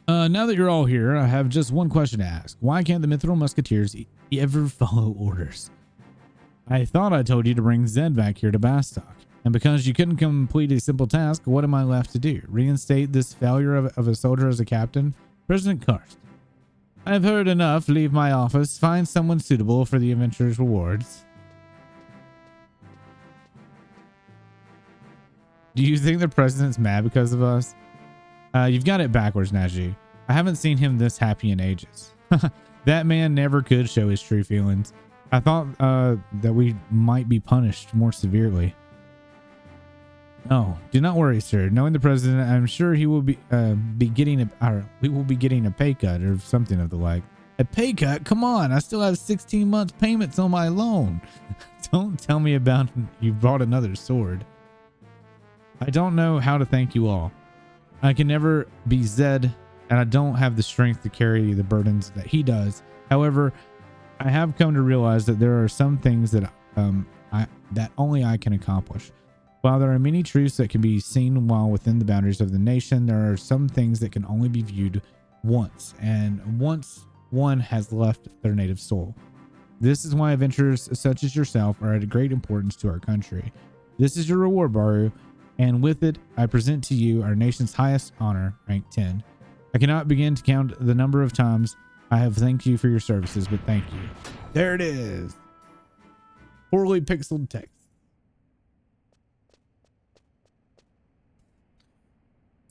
Now that you're all here, I have just one question to ask. Why can't the Mithril Musketeers ever follow orders? I thought I told you to bring Zed back here to Bastok. And because you couldn't complete a simple task, what am I left to do? Reinstate this failure of a soldier as a captain? President Karst. I've heard enough. Leave my office. Find someone suitable for the adventurer's rewards. Do you think the president's mad because of us? You've got it backwards, Najee. I haven't seen him this happy in ages. That man never could show his true feelings. I thought that we might be punished more severely. No, do not worry, sir. Knowing the president, I'm sure he will be getting we will be getting a pay cut or something of the like. A pay cut? Come on, I still have 16 months payments on my loan. Don't tell me about you bought another sword. I don't know how to thank you all. I can never be Zed, and I don't have the strength to carry the burdens that he does. However, I have come to realize that there are some things that that only I can accomplish. While there are many truths that can be seen while within the boundaries of the nation, there are some things that can only be viewed once, and once one has left their native soul. This is why adventurers such as yourself are of great importance to our country. This is your reward, Baru, and with it, I present to you our nation's highest honor, rank 10. I cannot begin to count the number of times I have thanked you for your services, but thank you. There it is. Poorly pixeled text.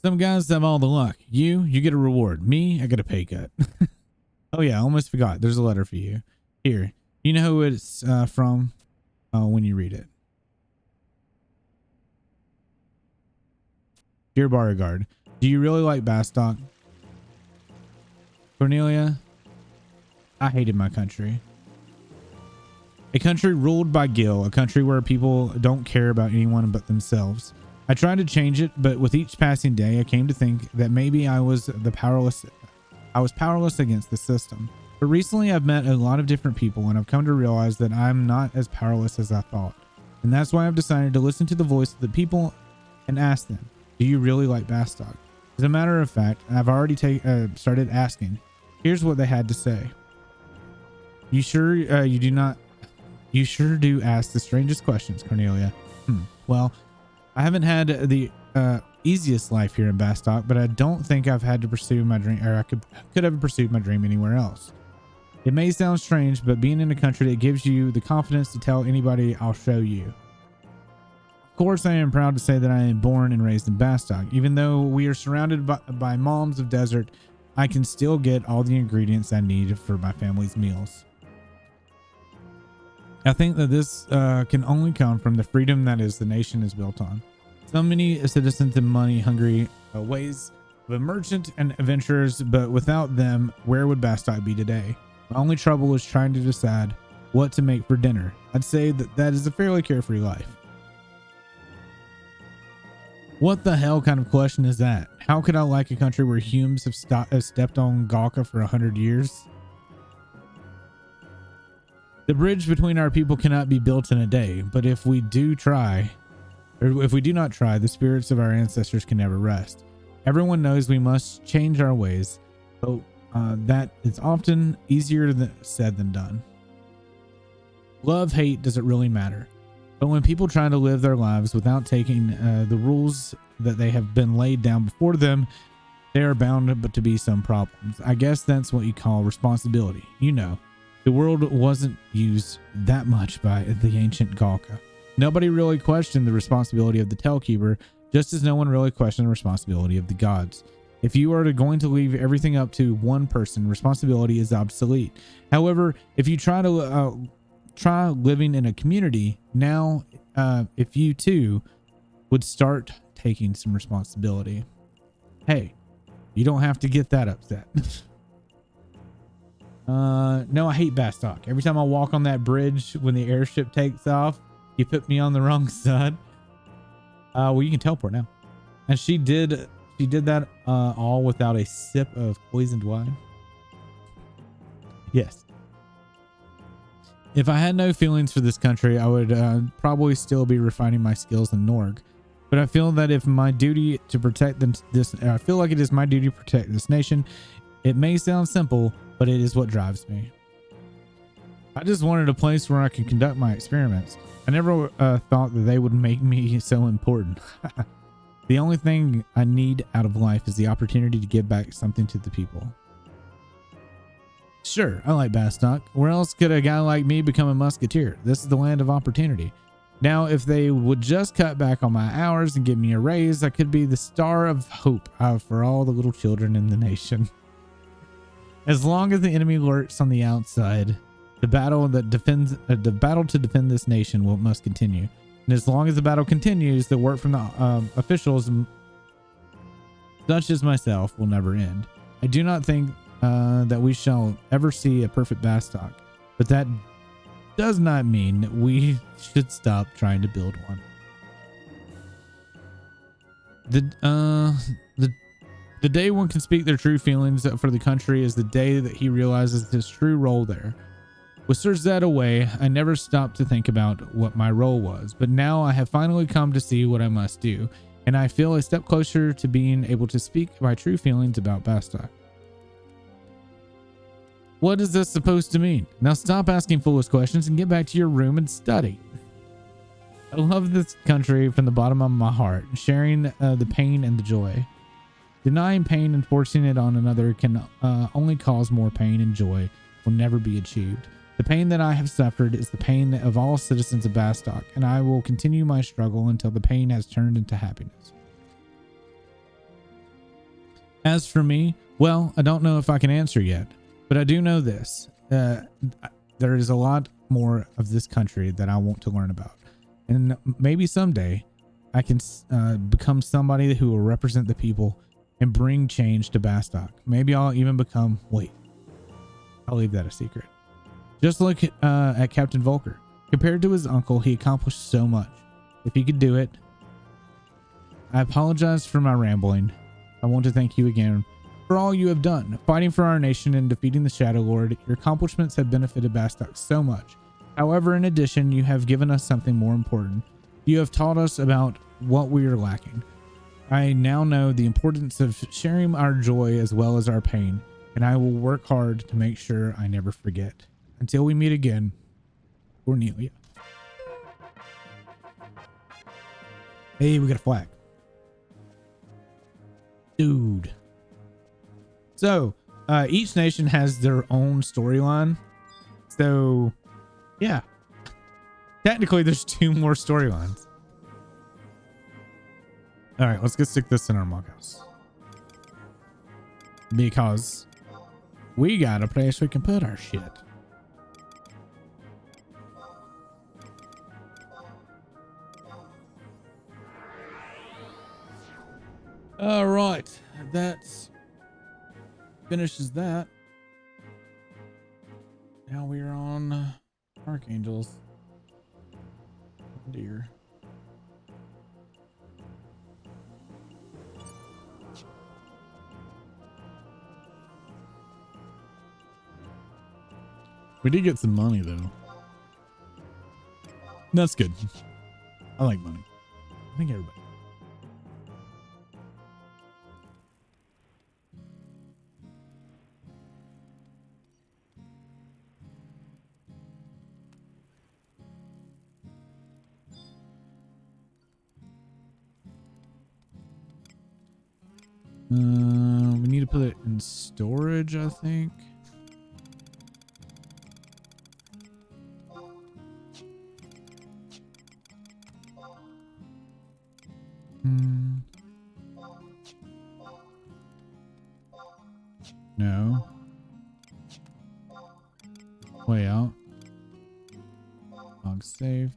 Some guys have all the luck. You get a reward. Me, I get a pay cut. Oh yeah, I almost forgot. There's a letter for you. Here, you know who it's from when you read it. Dear Beauregard, do you really like Bastok? Cornelia, I hated my country. A country ruled by Gil, a country where people don't care about anyone but themselves. I tried to change it, but with each passing day, I came to think that maybe I was powerless against the system. But recently I've met a lot of different people, and I've come to realize that I'm not as powerless as I thought. And that's why I've decided to listen to the voice of the people and ask them, do you really like Bastok? As a matter of fact, I've already started asking. Here's what they had to say. You sure you sure do ask the strangest questions, Cornelia. Well, I haven't had the easiest life here in Bastok, but I don't think I've had to pursue my dream, or I could have pursued my dream anywhere else. It may sound strange, but being in a country that gives you the confidence to tell anybody, I'll show you. Of course, I am proud to say that I am born and raised in Bastok. Even though we are surrounded by moms of desert, I can still get all the ingredients I need for my family's meals. I think that this can only come from the freedom that is the nation is built on. So many citizens and money-hungry ways of a merchant and adventurers, but without them, where would Bastok be today? My only trouble is trying to decide what to make for dinner. I'd say that is a fairly carefree life. What the hell kind of question is that? How could I like a country where humans have stepped on Galka for 100 years? The bridge between our people cannot be built in a day, but if we do not try, the spirits of our ancestors can never rest. Everyone knows we must change our ways, but that is often easier said than done. Love, hate, does it really matter? But when people try to live their lives without taking the rules that they have been laid down before them, there are bound to be some problems. I guess that's what you call responsibility. You know, the world wasn't used that much by the ancient Galka. Nobody really questioned the responsibility of the Tellkeeper, just as no one really questioned the responsibility of the gods. If you are going to leave everything up to one person, responsibility is obsolete. However, if you try living in a community now, if you too would start taking some responsibility, hey, you don't have to get that upset. No, I hate Bastok. Every time I walk on that bridge when the airship takes off, you put me on the wrong side. Well, you can teleport now. And she did She did that all without a sip of poisoned wine. Yes. If I had no feelings for this country, I would probably still be refining my skills in Norg. But I feel that if my duty to protect I feel like it is my duty to protect this nation. It may sound simple, but it is what drives me. I just wanted a place where I could conduct my experiments. I never thought that they would make me so important. The only thing I need out of life is the opportunity to give back something to the people. Sure, I like Bastock. Where else could a guy like me become a musketeer? This is the land of opportunity. Now, if they would just cut back on my hours and give me a raise, I could be the star of hope for all the little children in the nation. As long as the enemy lurks on the outside, the battle to defend this nation must continue. And as long as the battle continues, the work from the officials, such as myself, will never end. I do not think that we shall ever see a perfect Bastock, but that does not mean that we should stop trying to build one. The day one can speak their true feelings for the country is the day that he realizes his true role there. With Sir Zed away, I never stopped to think about what my role was, but now I have finally come to see what I must do, and I feel a step closer to being able to speak my true feelings about Bastock. What is this supposed to mean? Now stop asking foolish questions and get back to your room and study. I love this country from the bottom of my heart, sharing the pain and the joy. Denying pain and forcing it on another can only cause more pain, and joy will never be achieved. The pain that I have suffered is the pain of all citizens of Bastock, and I will continue my struggle until the pain has turned into happiness. As for me, well, I don't know if I can answer yet, but I do know this. There is a lot more of this country that I want to learn about. And maybe someday I can become somebody who will represent the people and bring change to Bastock. Maybe I'll even become... Wait. I'll leave that a secret. Just look at Captain Volker. Compared to his uncle, he accomplished so much. If he could do it... I apologize for my rambling. I want to thank you again for all you have done. Fighting for our nation and defeating the Shadow Lord, your accomplishments have benefited Bastock so much. However, in addition, you have given us something more important. You have taught us about what we are lacking. I now know the importance of sharing our joy as well as our pain, and I will work hard to make sure I never forget. Until we meet again, Cornelia. Hey, we got a flag. Dude. So, each nation has their own storyline. So, yeah. Technically, there's 2 more storylines. All right, let's go stick this in our monkhouse. Because we got a place we can put our shit. All right, that finishes that. Now we're on Archangels. Oh dear. We did get some money though. That's good. I like money. I think everybody. We need to put it in storage, I think. No. Way out. Log save.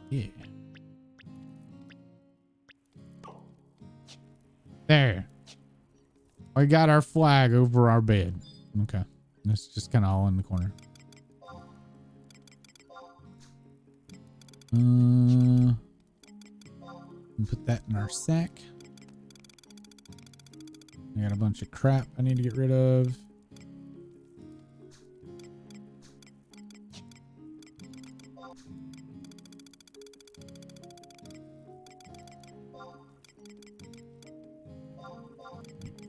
Yeah. There. We got our flag over our bed. Okay. It's just kind of all in the corner. Put that in our sack. I got a bunch of crap I need to get rid of.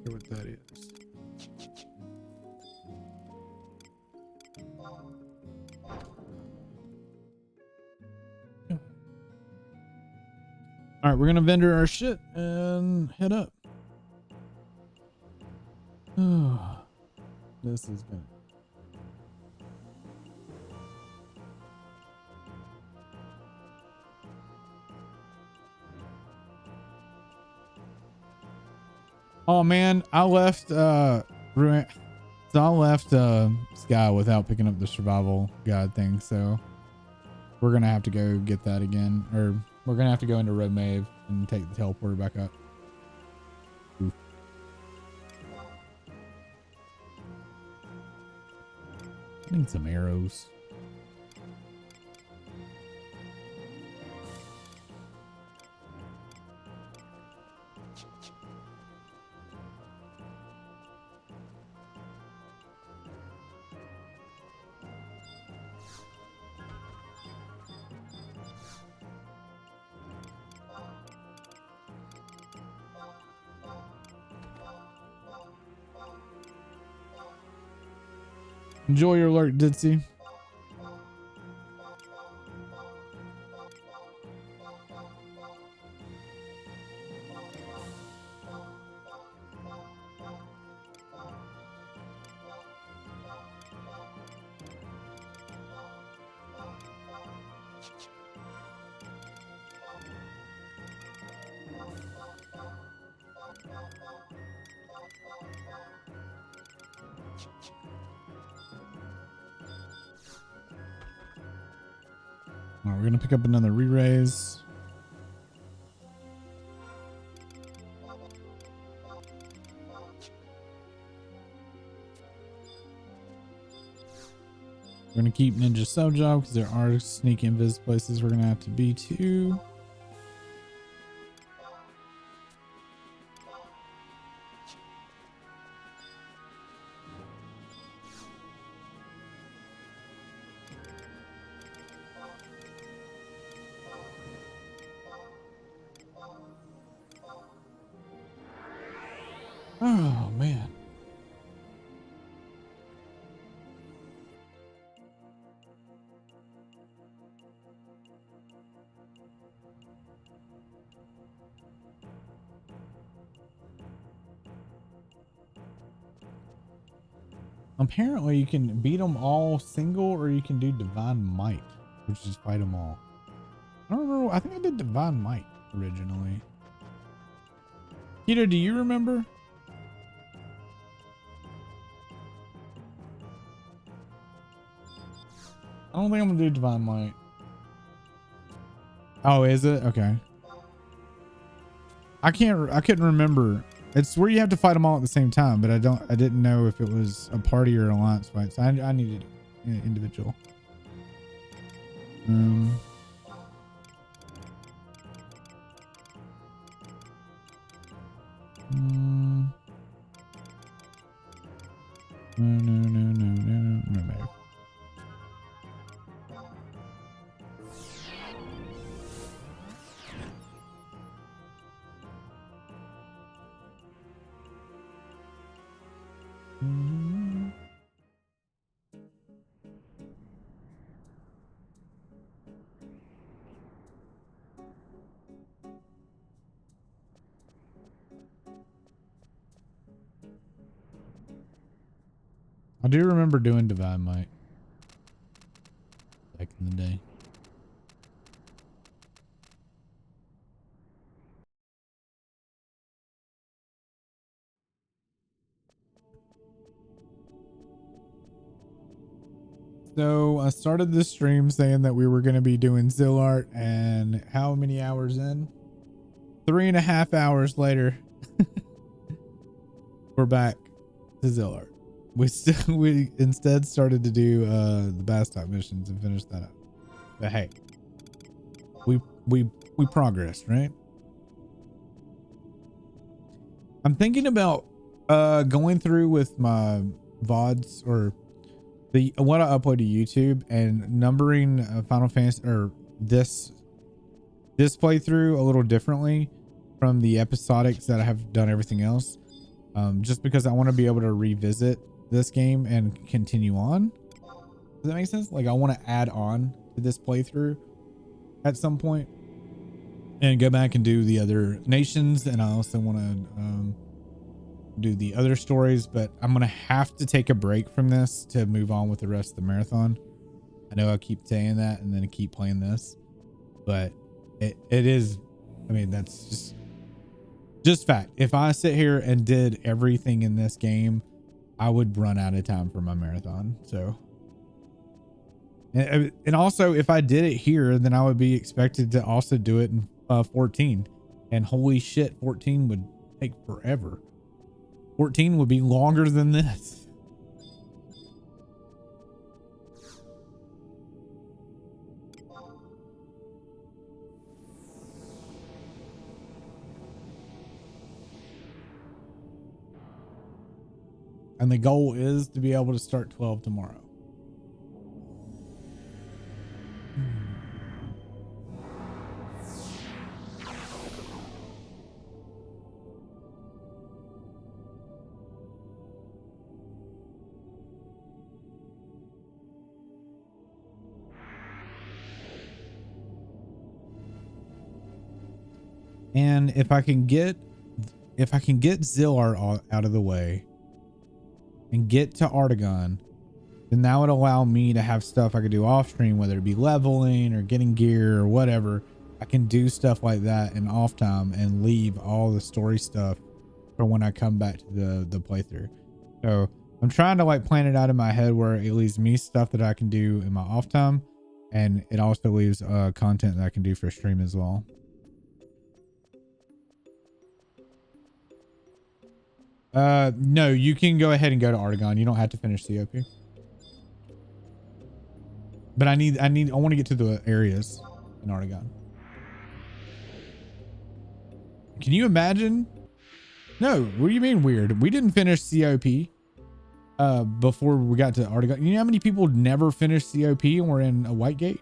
Hear what that is. All right, we're gonna vendor our shit and head up. This is good. Oh man, I left Sky without picking up the survival guide thing, so we're gonna have to go get that again, or we're gonna have to go into Red Mave and take the teleporter back up. Oof. I need some arrows. Enjoy your alert, Ditzy. All right, we're gonna pick up another re-raise. We're gonna keep Ninja Sub Job because there are sneak invis places we're gonna have to be too. Oh man. Apparently you can beat them all single, or you can do Divine Might, which is fight them all. I don't remember. I think I did Divine Might originally. Keto, do you remember? I don't think I'm gonna do Divine Might. Oh, is it? Okay. I couldn't remember. It's where you have to fight them all at the same time, but I didn't know if it was a party or an alliance fight. So I needed individual. No. I do remember doing Divine Might back in the day. So I started this stream saying that we were going to be doing Zilart, and how many hours in? 3.5 hours later, we're back to Zilart. We instead started to do the Bastop missions and finished that up. But hey, we progressed, right? I'm thinking about Going through with my VODs or the what I upload to YouTube and numbering Final Fantasy or this playthrough a little differently from the episodics that I have done everything else. Just because I want to be able to revisit this game and continue on. Does that make sense? Like I want to add on to this playthrough at some point and go back and do the other nations. And I also want to do the other stories, but I'm going to have to take a break from this to move on with the rest of the marathon. I know I keep saying that and then I keep playing this, but it is, I mean, that's just fact. If I sit here and did everything in this game, I would run out of time for my marathon. So, and also if I did it here, then I would be expected to also do it in 14, and holy shit, 14 would take forever. 14 would be longer than this. And the goal is to be able to start 12 tomorrow. And if I can get Zilart out of the way and get to Artagon, then that would allow me to have stuff I could do off stream, whether it be leveling or getting gear or whatever. I can do stuff like that in off time and leave all the story stuff for when I come back to the playthrough. So I'm trying to like plan it out in my head where it leaves me stuff that I can do in my off time, and it also leaves content that I can do for stream as well. No, you can go ahead and go to Artagon. You don't have to finish COP. But I want to get to the areas in Artagon. Can you imagine? No, what do you mean weird? We didn't finish COP before we got to Artagon. You know how many people never finished COP and were in a White Gate?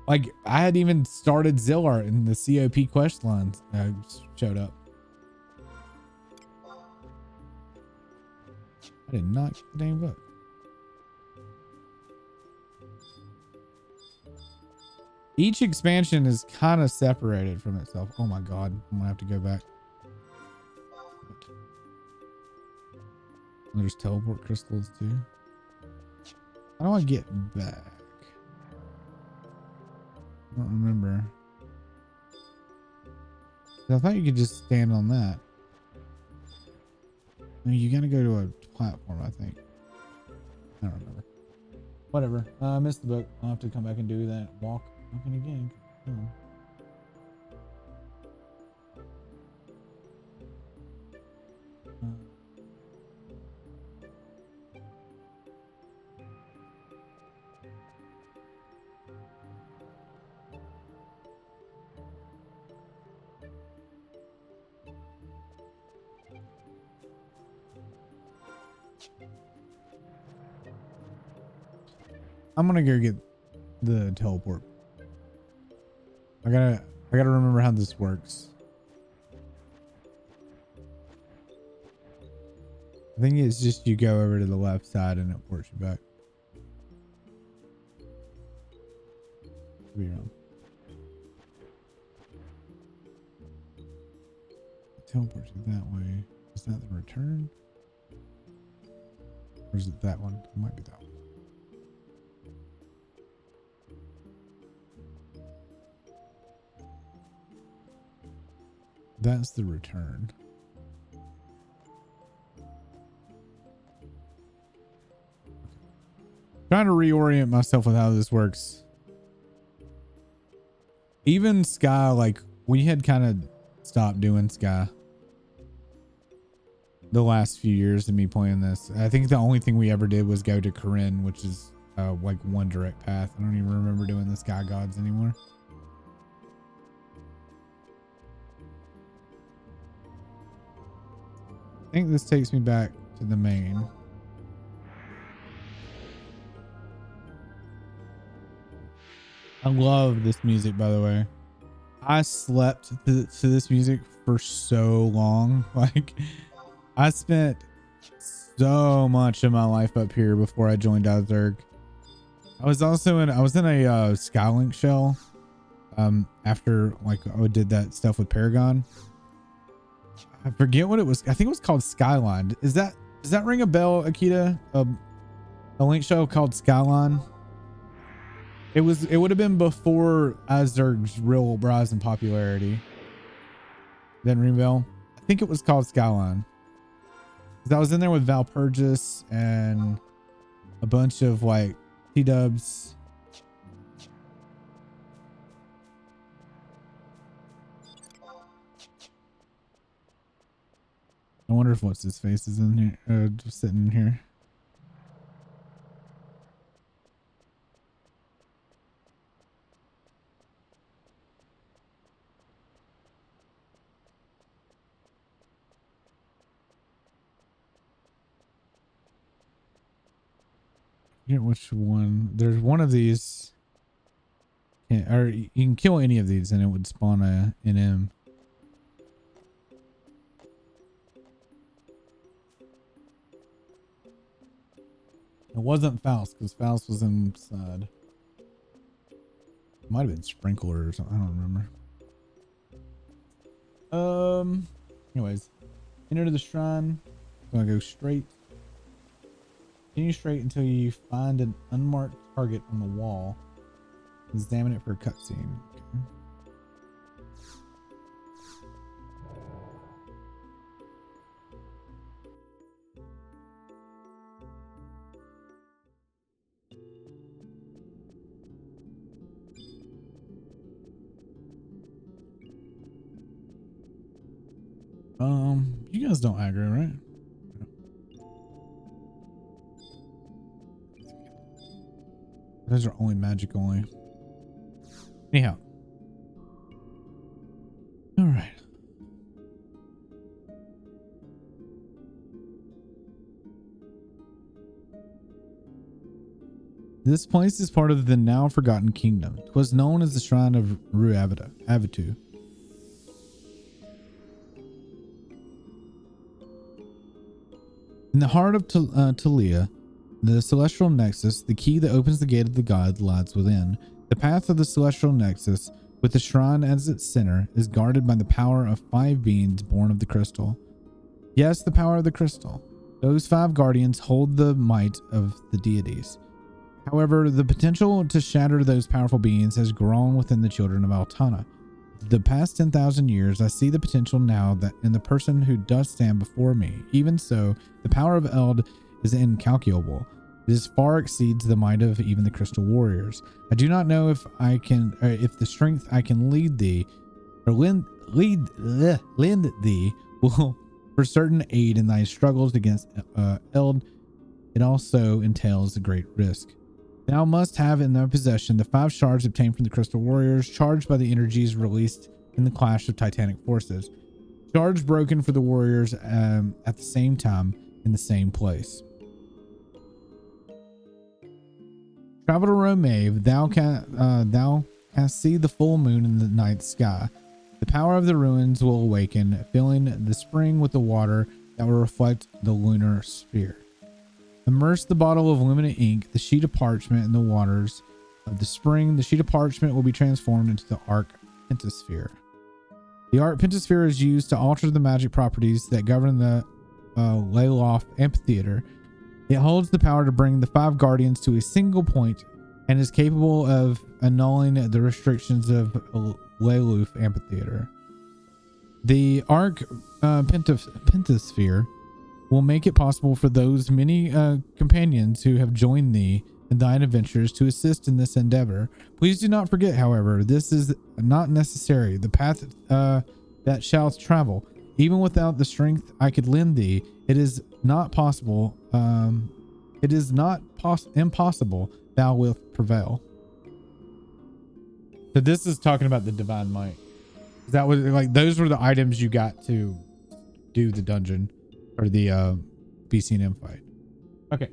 Like I had even started Zilart and the COP quest lines showed up. I did not get the damn book. Each expansion is kind of separated from itself. Oh my god, I'm gonna have to go back. There's teleport crystals too. How do I get back? I don't remember. I thought you could just stand on that. No, you gotta go to a platform, I think. I don't remember. Whatever. I missed the book. I'll have to come back and do that walking again. I'm gonna go get the teleport. I gotta remember how this works. I think it's just you go over to the left side and it ports you back. Could be wrong. It teleports you that way. Is that the return? Or is it that one? It might be that one. That's the return. Trying to reorient myself with how this works. Even Sky, like we had kind of stopped doing Sky the last few years of me playing this. I think the only thing we ever did was go to Corinne, which is like one direct path. I don't even remember doing the Sky Gods anymore. I think this takes me back to the main. I love this music, by the way. I slept to this music for so long. Like, I spent so much of my life up here before I joined Zerg. I was also in a Skylink shell after like I did that stuff with Paragon. I forget what it was. I think it was called Skyline. Does that ring a bell, Akita? A link shell called Skyline. It would have been before Zerg's real rise in popularity. Didn't ring a bell. I think it was called Skyline. I was in there with Valpurgis and a bunch of like T-dubs. I wonder if what's his face is in here, just sitting in here. I forget which one. There's one of these. Or you can kill any of these and it would spawn a NM. It wasn't Faust because Faust was inside. It might have been Sprinkler or something. I don't remember. Anyways, enter to the shrine. I'm gonna go straight. Continue straight until you find an unmarked target on the wall. Examine it for a cutscene. Okay. You guys don't aggro, right? Those are only magic only. Anyhow. All right. This place is part of the now forgotten kingdom. 'Twas known as the Shrine of Avitu. In the heart of Talia, the celestial nexus, the key that opens the gate of the gods, lies within. The path of the celestial nexus, with the shrine as its center, is guarded by the power of 5 beings born of the crystal. Yes, the power of the crystal. Those 5 guardians hold the might of the deities. However, the potential to shatter those powerful beings has grown within the children of Altana. The past 10,000 years, I see the potential now that in the person who does stand before me. Even so, the power of Eld is incalculable. It far exceeds the might of even the crystal warriors. I do not know if the strength I can lead thee, or lend thee, will for certain aid in thy struggles against Eld. It also entails a great risk. Thou must have in thy possession the 5 shards obtained from the crystal warriors, charged by the energies released in the clash of titanic forces. Shards broken for the warriors at the same time in the same place. Travel to Romave, thou canst see the full moon in the night sky. The power of the ruins will awaken, filling the spring with the water that will reflect the lunar sphere. Immerse the bottle of luminant ink, the sheet of parchment in the waters of the spring. The sheet of parchment will be transformed into the arc pentasphere. The arc pentasphere is used to alter the magic properties that govern the Layloft amphitheater. It holds the power to bring the 5 guardians to a single point and is capable of annulling the restrictions of Layloft amphitheater. The arc pentasphere will make it possible for those many companions who have joined thee in thine adventures to assist in this endeavor. Please do not forget, however, this is not necessary. The path that shalt travel, even without the strength I could lend thee, it is not possible. It is not impossible thou wilt prevail. So this is talking about the divine might. That was like, those were the items you got to do the dungeon. or the BC&M fight. Okay,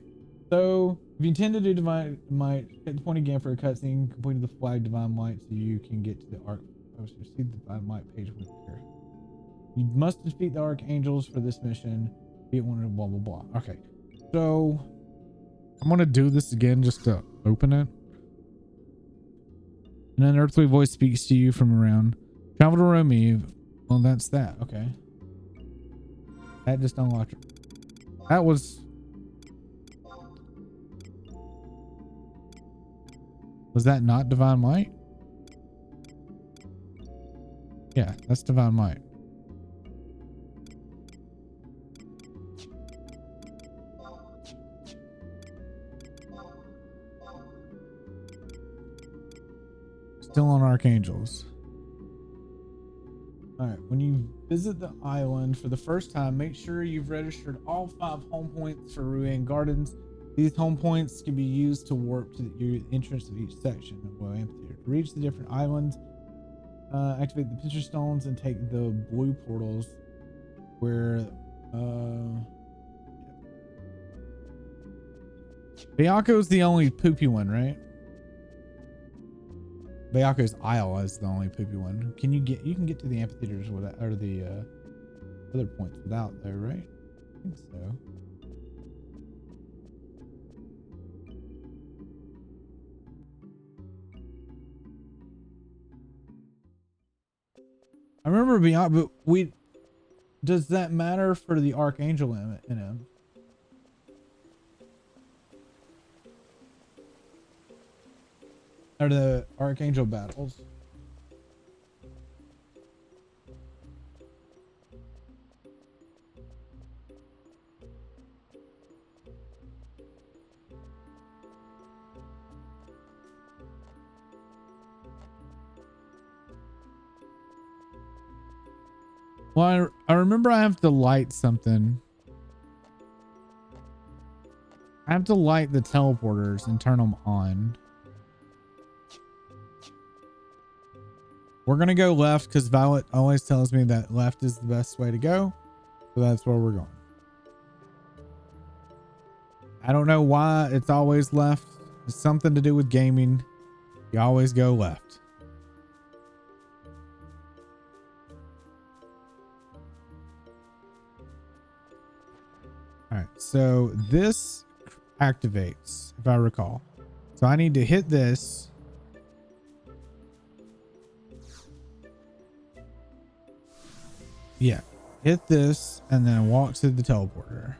so if you intend to do divine might, hit the point again for a cutscene, completing the flag divine might so you can get to the arc poster. See the divine might page with here. You must defeat the archangels for this mission. Beat one of blah blah blah. Okay, so I'm gonna do this again just to open it. And an earthly voice speaks to you from around. Travel to Rome. Well, that's that. Okay. That just unlocked it. That was that not divine might? Yeah, that's divine might. Still on archangels. All right, when you visit the island for the first time, make sure you've registered all 5 home points for Ruin Gardens. These home points can be used to warp to the entrance of each section of the amphitheater. To reach the different islands, activate the picture stones and take the blue portals where Bayako's the only poopy one, right? Bayako's Isle is the only poopy one. Can you get to the amphitheaters without, or the other points without though, right? I think so. I remember beyond, but does that matter for the archangel in him? Or the archangel battles? Well, I remember I have to light something. I have to light the teleporters and turn them on. We're going to go left because Violet always tells me that left is the best way to go. So that's where we're going. I don't know why it's always left. It's something to do with gaming. You always go left. All right. So this activates, if I recall. So I need to hit this. Yeah. Hit this and then walk to the teleporter.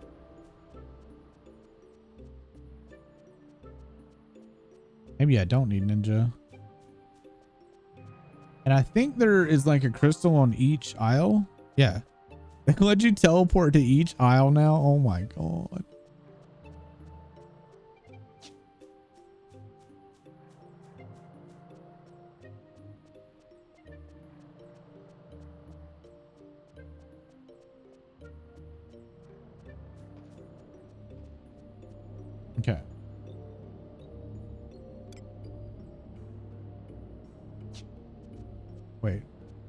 Maybe I don't need ninja. And I think there is like a crystal on each aisle. Yeah. They let you teleport to each aisle now. Oh my God. Okay. Wait,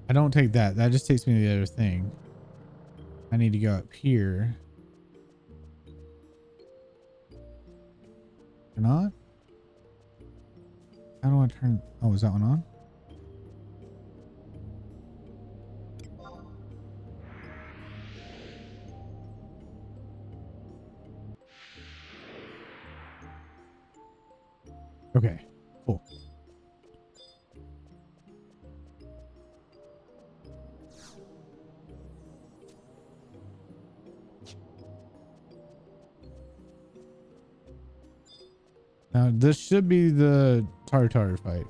I don't take that. That just takes me to the other thing. I need to go up here. Or not? How do I turn? Oh, is that one on? Okay, cool. Now this should be the Tartar fight.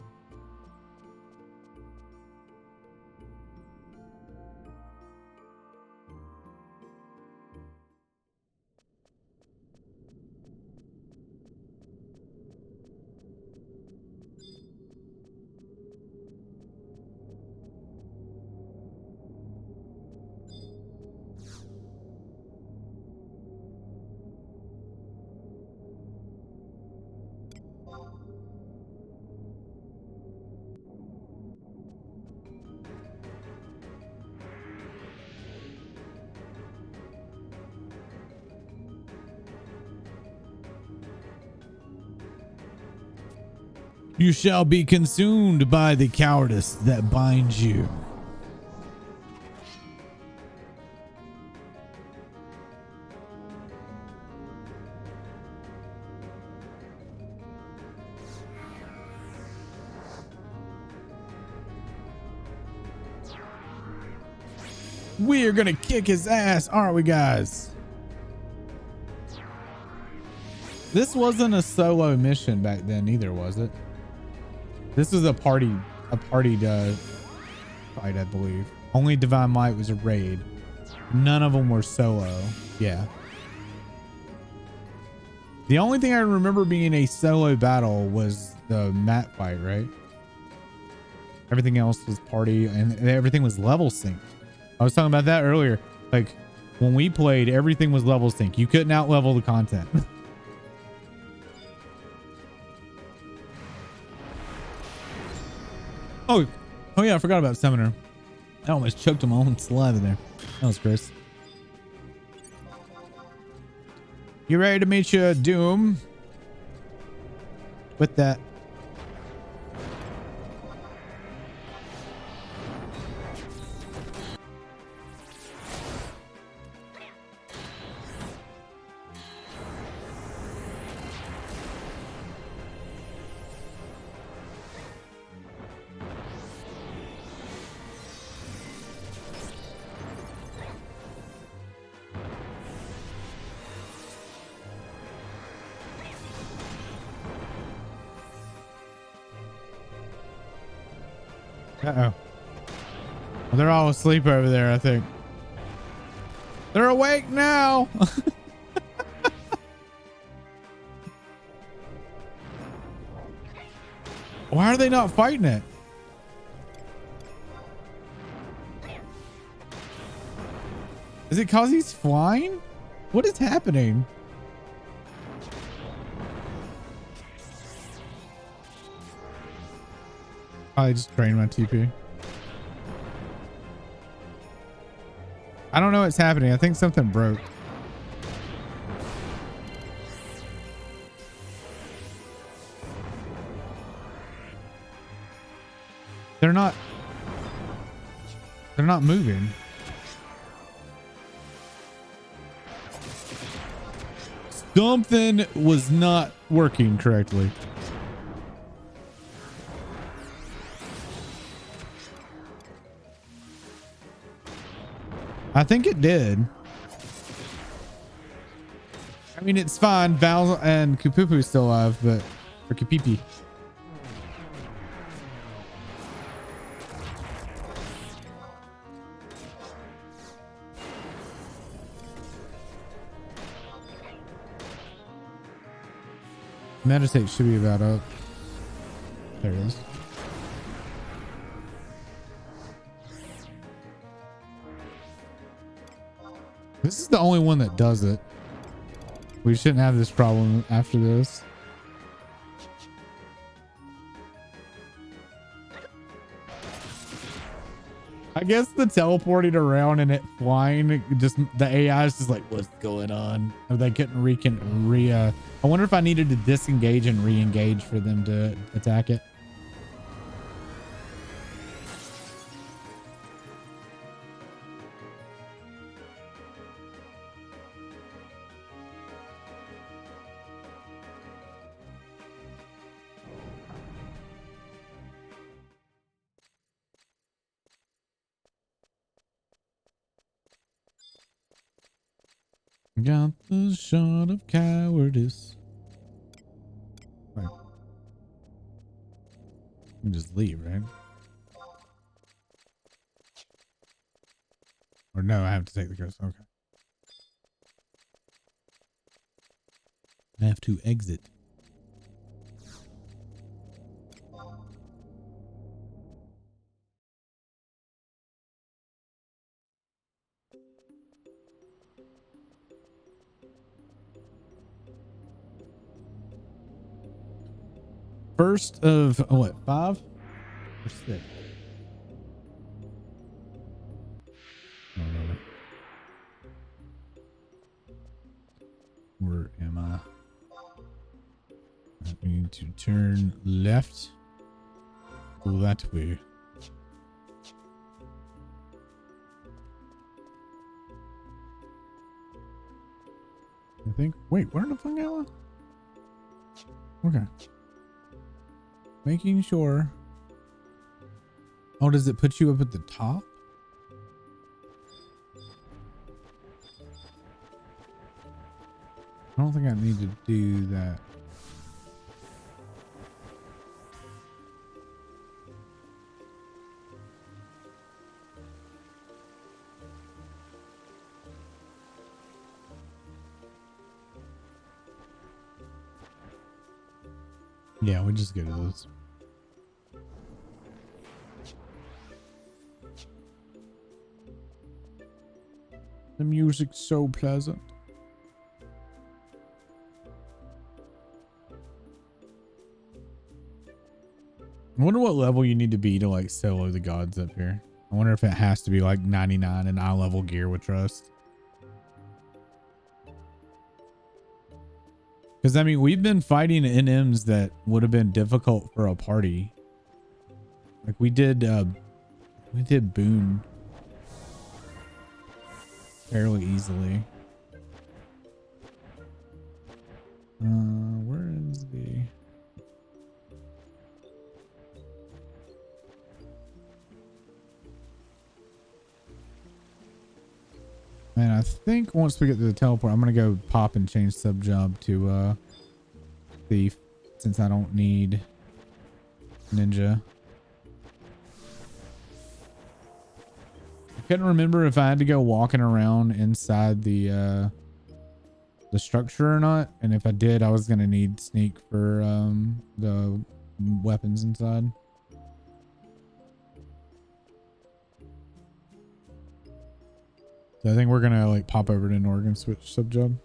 You shall be consumed by the cowardice that binds you. We are gonna kick his ass, aren't we, guys? This wasn't a solo mission back then either, was it? This was a party fight, I believe. Only Divine Might was a raid. None of them were solo. Yeah. The only thing I remember being a solo battle was the mat fight, right? Everything else was party, and everything was level sync. I was talking about that earlier. Like when we played, everything was level sync. You couldn't out level the content. Oh yeah, I forgot about Summoner. I almost choked him on saliva there. That was Chris. You ready to meet your doom? With that. Uh-oh. Well, they're all asleep over there, I think. They're awake now. Why are they not fighting it? Is it cause he's flying? What is happening? I just drained my TP. I don't know what's happening. I think something broke. They're not moving. Something was not working correctly. I think it did. I mean, it's fine. Val and Kupupu's still alive, but or Kupipi. Meditate should be about up. There it is. This is the only one that does it. We shouldn't have this problem after this. I guess the teleporting around and it flying, just the AI is just like, what's going on? Or they couldn't I wonder if I needed to disengage and re-engage for them to attack it. Got the shot of cowardice. Right. You can just leave, right? Or no, I have to take the ghost. Okay. I have to exit. First of what, 5 or 6? Oh, no. Where am I? we need to turn left. Go that way. I think. Wait, where the fuck am I? Okay. Making sure. Oh, does it put you up at the top? I don't think I need to do that. Yeah, we just get to this. The music's so pleasant. I wonder what level you need to be to like solo the gods up here. I wonder if it has to be like 99 and eye level gear with trust. Because I mean, we've been fighting NMs that would have been difficult for a party. Like we did Boone fairly easily. Where is the... Man, I think once we get to the teleport, I'm gonna go pop and change sub job to thief, since I don't need ninja. I couldn't remember if I had to go walking around inside the structure or not, and if I did, I was gonna need sneak for the weapons inside. So I think we're gonna like pop over to an organ switch sub job.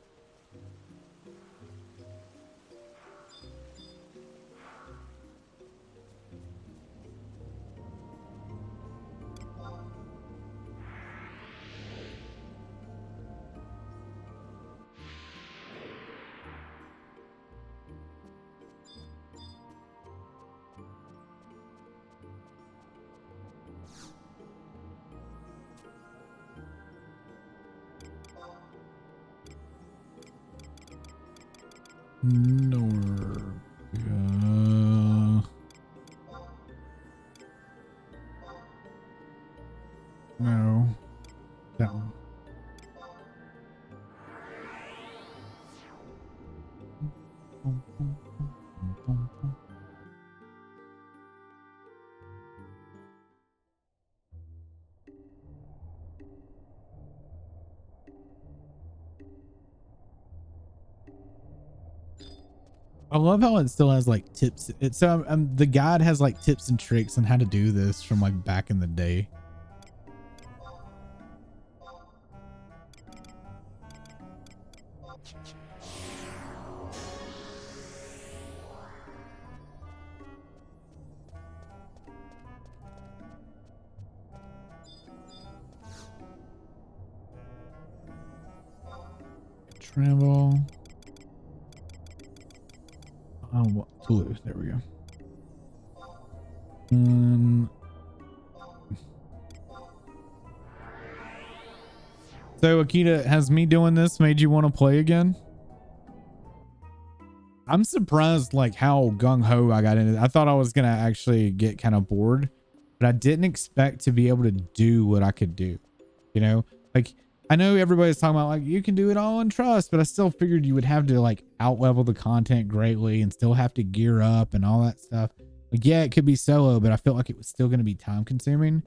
No. That one. I love how it still has like tips. It's the guide has like tips and tricks on how to do this from like back in the day. Travel. Oh, Toulouse. There we go. So Akita, has me doing this made you want to play again? I'm surprised like how gung-ho I got into it. I thought I was gonna actually get kind of bored, but I didn't expect to be able to do what I could do. You know, like I know everybody's talking about like you can do it all in trust, but I still figured you would have to like out level the content greatly and still have to gear up and all that stuff. Like, yeah, it could be solo, but I felt like it was still going to be time consuming.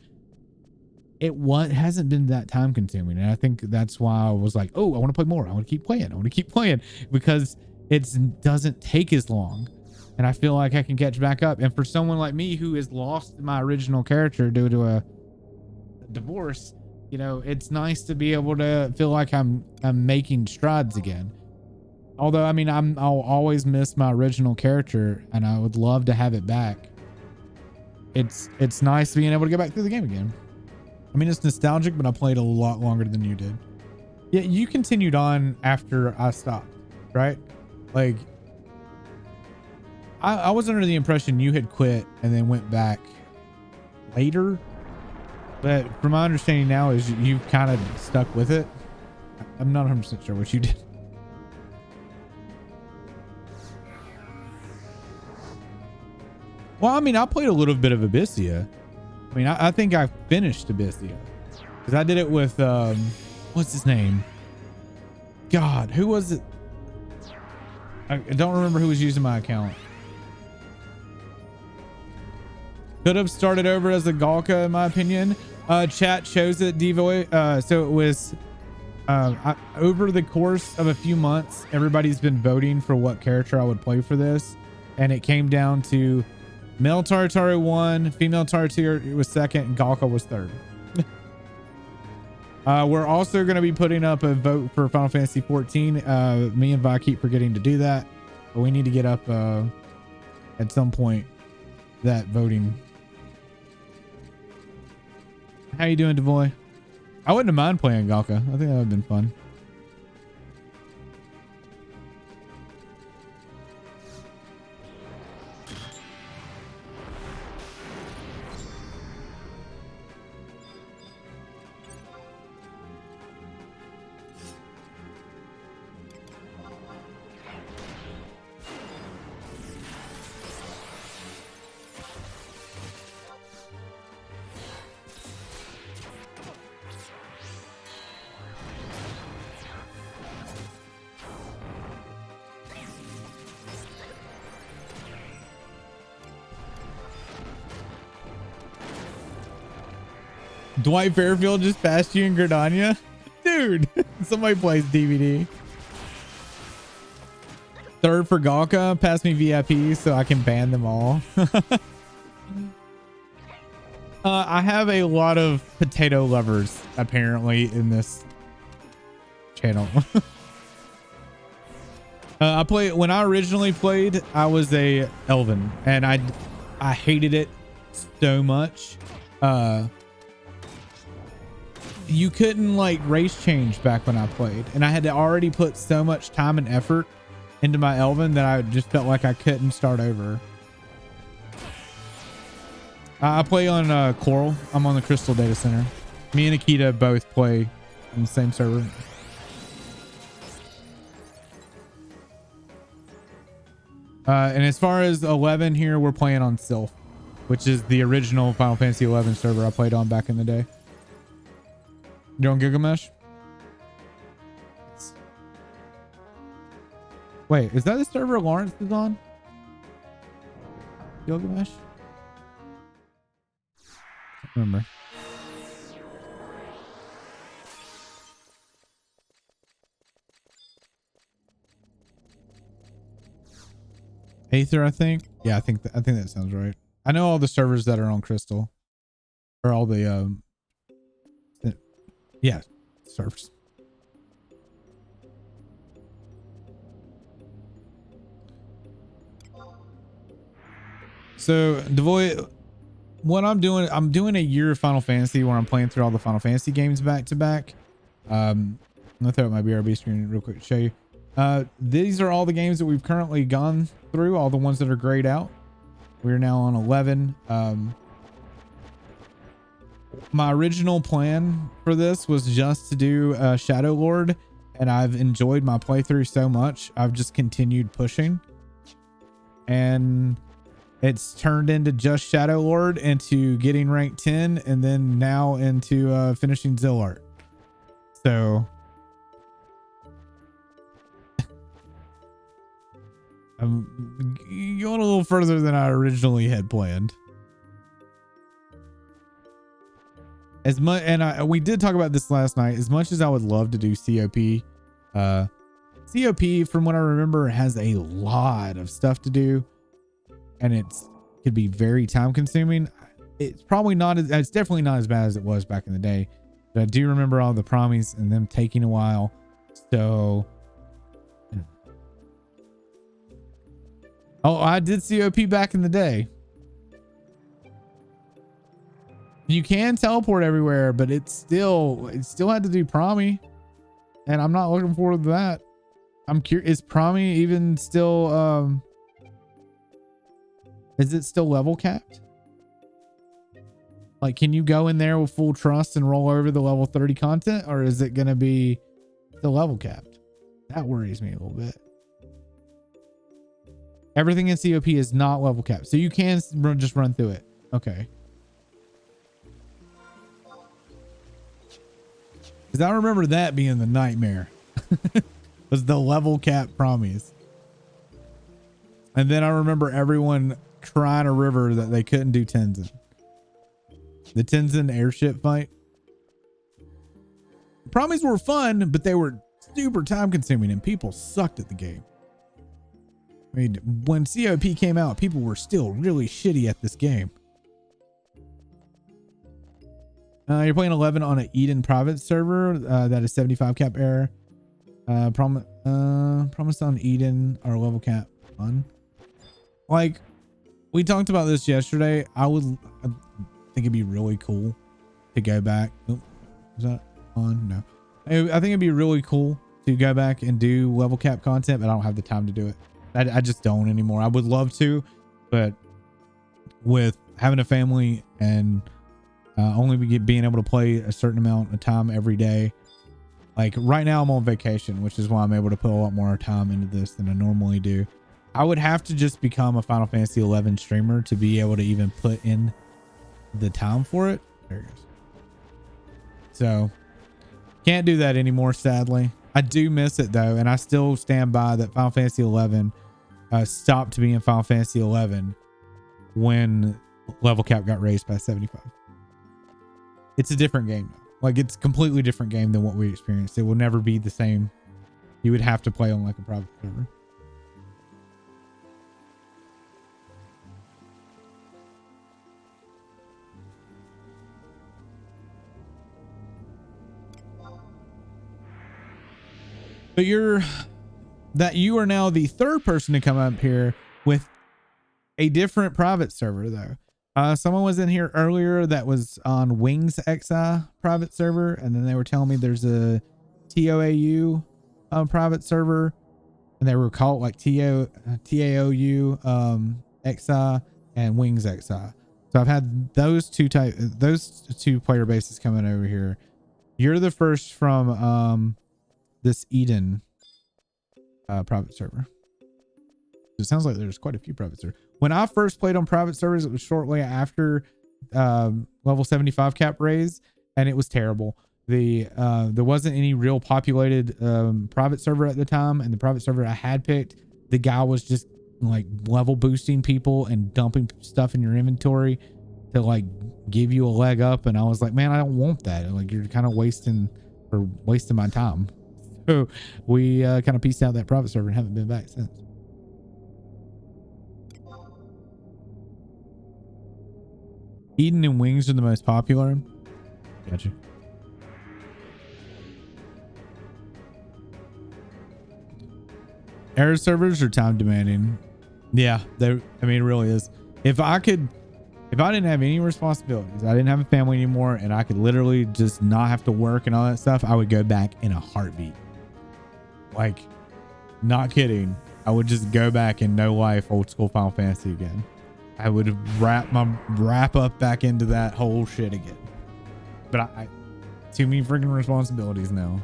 It hasn't been that time consuming. And I think that's why I was like, oh, I want to play more. I want to keep playing. I want to keep playing because it doesn't take as long. And I feel like I can catch back up. And for someone like me who has lost my original character due to a divorce, you know, it's nice to be able to feel like I'm making strides again. Although, I mean, I'll always miss my original character and I would love to have it back. It's nice being able to go back through the game again. I mean, it's nostalgic, but I played a lot longer than you did. Yeah, you continued on after I stopped, right? Like, I was under the impression you had quit and then went back later, but from my understanding now is you kind of stuck with it. I'm not 100% sure what you did. Well, I mean, I played a little bit of Abyssia. I mean, I think I finished Abyssia because I did it with what's his name? God, who was it? I don't remember who was using my account. Could have started over as a Galka, in my opinion. Chat shows it, Devoy. So it was over the course of a few months, everybody's been voting for what character I would play for this, and it came down to male Tartaru won, female Tartaru was second, and Galka was third. We're also going to be putting up a vote for Final Fantasy 14. Me and Vi keep forgetting to do that, but we need to get up at some point that voting. How you doing, Devoy? I wouldn't have mind playing Galka. I think that would have been fun. Dwight Fairfield just passed you in Gridania? Dude, somebody plays DVD. Third for Galka, pass me VIP so I can ban them all. I have a lot of potato lovers apparently in this channel. When I originally played, I was a Elven and I hated it so much. You couldn't like race change back when I played, and I had to already put so much time and effort into my Elven that I just felt like I couldn't start over. I play on Coral. I'm on the Crystal Data Center. Me and Akita both play on the same server. And as far as 11 here, we're playing on Sylph, which is the original Final Fantasy 11 server I played on back in the day. You're on Gilgamesh? Wait, is that the server Lawrence is on? Gilgamesh? I don't remember. Aether, I think. Yeah, I think that sounds right. I know all the servers that are on Crystal, or all the yeah, servers. So Devoy, what I'm doing a year of Final Fantasy where I'm playing through all the Final Fantasy games back to back. I'm gonna throw up my BRB screen real quick to show you. These are all the games that we've currently gone through, all the ones that are grayed out. We're now on 11. My original plan for this was just to do Shadow Lord, and I've enjoyed my playthrough so much I've just continued pushing, and it's turned into just Shadow Lord, into getting rank 10, and then now into finishing Zilart. So I'm going a little further than I originally had planned. As much, and we did talk about this last night, as much as I would love to do COP, COP from what I remember has a lot of stuff to do, and could be very time consuming. It's probably not it's definitely not as bad as it was back in the day, but I do remember all the promies and them taking a while. So I did COP back in the day. You can teleport everywhere, but it still had to do Promi, and I'm not looking forward to that. I'm curious, is Promi even still Is it still level capped? Like, can you go in there with full trust and roll over the level 30 content, or is it going to be still level capped? That worries me a little bit. Everything in COP is not level capped, so you can just run through it. Okay. Because I remember that being the nightmare. Was the level cap promise. And then I remember everyone crying a river that they couldn't do Tenzin. The Tenzin airship fight. Promise were fun, but they were super time consuming and people sucked at the game. I mean, when COP came out, people were still really shitty at this game. You're playing 11 on an Eden private server. That is 75 cap error. Promise on Eden or level cap on. Like, we talked about this yesterday. I think it'd be really cool to go back. Oh, is that on? No. I think it'd be really cool to go back and do level cap content, but I don't have the time to do it. I just don't anymore. I would love to, but with having a family and only being able to play a certain amount of time every day. Like right now I'm on vacation, which is why I'm able to put a lot more time into this than I normally do. I would have to just become a Final Fantasy 11 streamer to be able to even put in the time for it. There it goes. So can't do that anymore, sadly. I do miss it though, and I still stand by that Final Fantasy 11 stopped being Final Fantasy 11 when level cap got raised by 75. It's a different game now. Like, it's a completely different game than what we experienced. It will never be the same. You would have to play on like a private server. But you are now the third person to come up here with a different private server though. Someone was in here earlier that was on Wings XI private server, and then they were telling me there's a TOAU private server, and they were called like TAOU XI and Wings XI. So I've had those two player bases coming over here. You're the first from this Eden private server. It sounds like there's quite a few private servers. When I first played on private servers, it was shortly after level 75 cap raise, and it was terrible. There wasn't any real populated private server at the time, and the private server I had picked, the guy was just like level boosting people and dumping stuff in your inventory to like give you a leg up, and I was like, man, I don't want that. Like, you're kind of wasting my time. So we kind of pieced out that private server and haven't been back since. Eden and Wings are the most popular. Gotcha. Error servers are time demanding. Yeah, I mean, it really is. If I didn't have any responsibilities, I didn't have a family anymore, and I could literally just not have to work and all that stuff, I would go back in a heartbeat. Like, not kidding. I would just go back in no life old school Final Fantasy again. I would wrap up back into that whole shit again. But I too many freaking responsibilities now.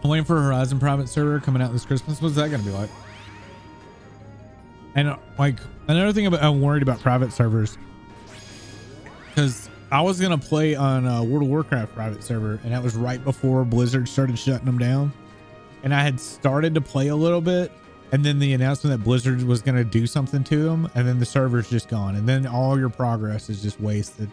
I'm waiting for Horizon private server coming out this Christmas. What's that going to be like? And like another thing I'm worried about private servers, because I was going to play on a World of Warcraft private server, and that was right before Blizzard started shutting them down. And I had started to play a little bit, and then the announcement that Blizzard was going to do something to them, and then the server's just gone, and then all your progress is just wasted.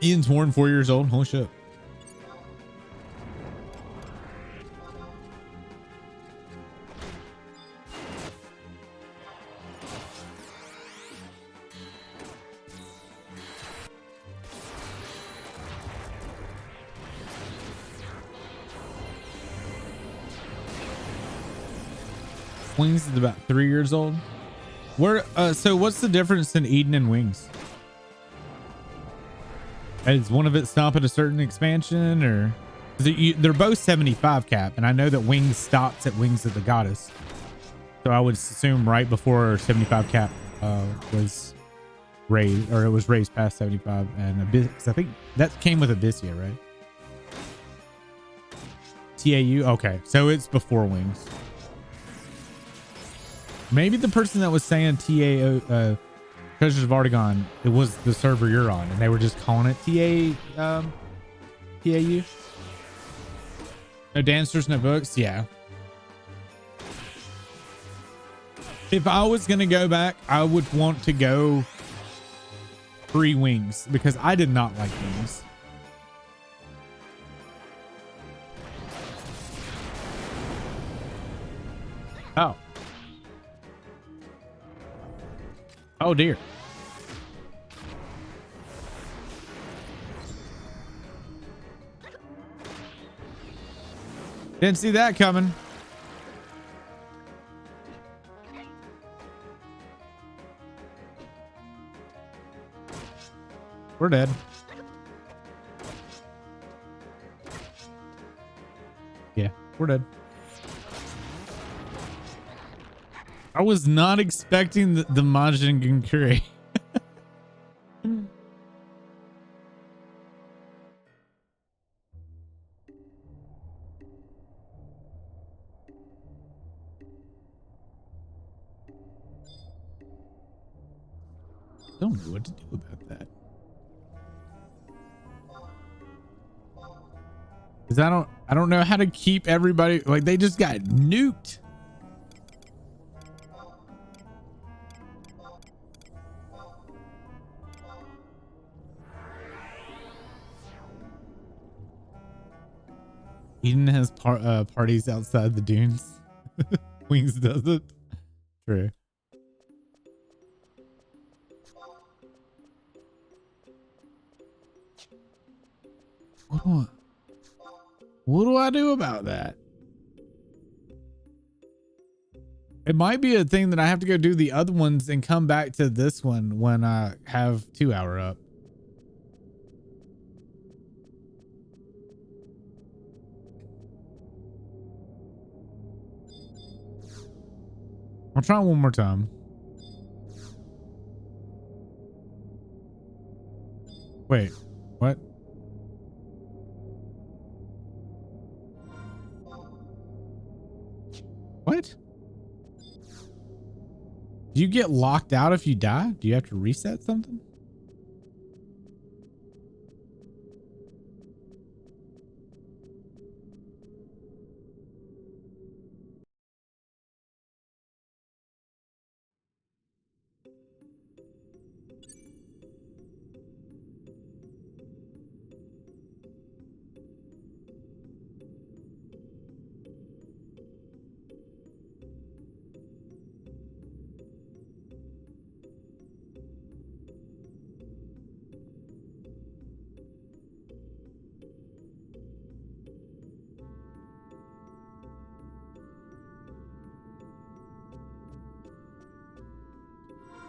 Ian's Horn, 4 years old. Holy shit. Wings is about 3 years old. Where so what's the difference in Eden and Wings? Is one of it stop at a certain expansion, or they're both 75 cap, and I know that Wings stops at Wings of the Goddess, so I would assume right before 75 cap was raised, or it was raised past 75, and Abyss, I think that came with Abyssia, right? TAU, okay, so it's before Wings. Maybe the person that was saying TAO Treasures of Artagon, it was the server you're on, and they were just calling it TAU. No dancers, no books. Yeah. If I was gonna go back, I would want to go pre-Wings, because I did not like Wings. Oh. Oh dear. Didn't see that coming. We're dead. Yeah, we're dead. I was not expecting the Majin Genkuri. Don't know what to do about that. Cause I don't know how to keep everybody, like, they just got nuked. Eden has parties outside the dunes. Wings does it. True. What do I do about that? It might be a thing that I have to go do the other ones and come back to this one when I have 2 hour up. I'll try one more time. Wait, what? What? Do you get locked out if you die? Do you have to reset something?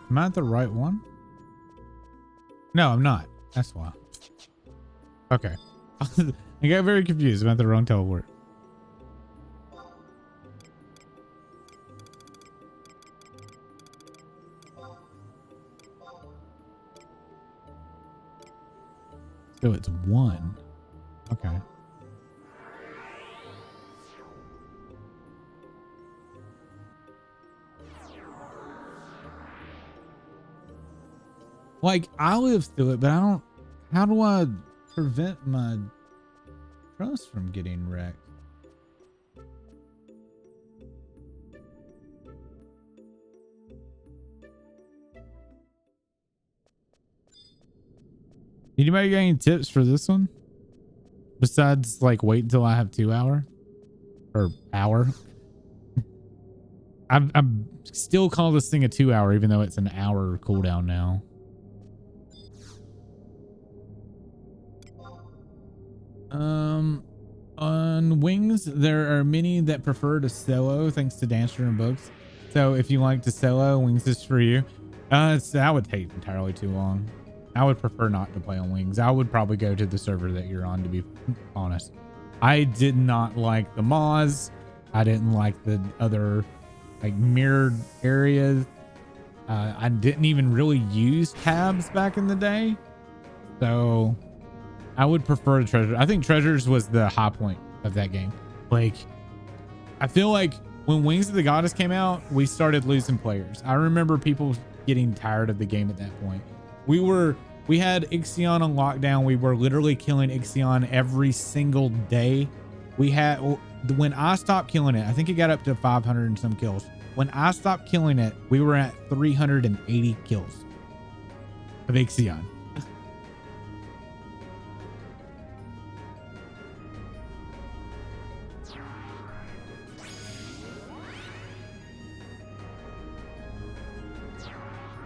Am I at the right one? No, I'm not. That's why. Okay. I got very confused. I'm at the wrong teleport. So it's 1. Okay. Like, I lived through it, but I don't. How do I prevent my trust from getting wrecked? Anybody got any tips for this one? Besides, like, wait until I have 2 hour or hour. I'm still call this thing a 2 hour, even though it's an hour cooldown now. On Wings, there are many that prefer to solo thanks to Dancer and Books. So if you like to solo, Wings is for you. That would take entirely too long. I would prefer not to play on Wings. I would probably go to the server that you're on, to be honest. I did not like the Moz. I didn't like the other like mirrored areas. I didn't even really use tabs back in the day. So I would prefer Treasure. I think Treasures was the high point of that game. Like, I feel like when Wings of the Goddess came out, we started losing players. I remember people getting tired of the game at that point. We had Ixion on lockdown. We were literally killing Ixion every single day. When I stopped killing it, I think it got up to 500 and some kills. When I stopped killing it, we were at 380 kills of Ixion.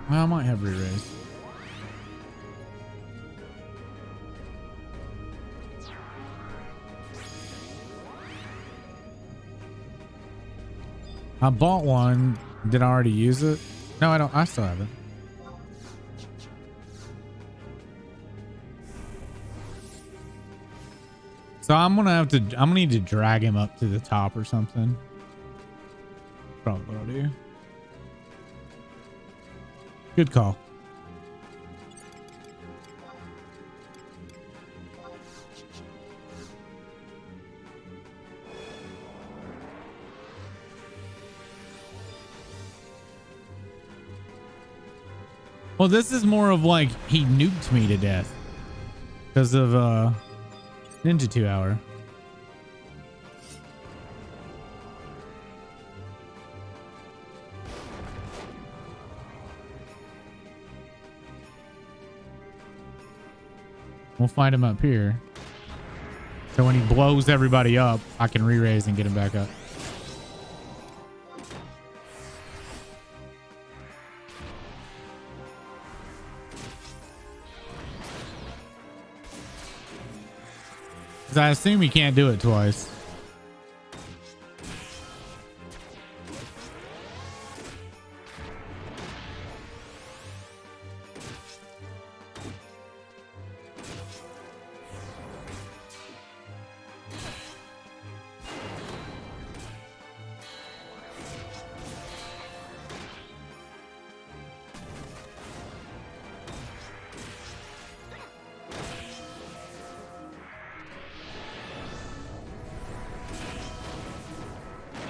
Well, I might have re-raised. I bought one. Did I already use it? No, I don't. I still have it. So I'm gonna need to drag him up to the top or something. Probably what I'll do. Good call. Well, this is more of like he nuked me to death because of Ninja 2 Hour. We'll fight him up here. So when he blows everybody up, I can re-raise and get him back up. Because I assume you can't do it twice.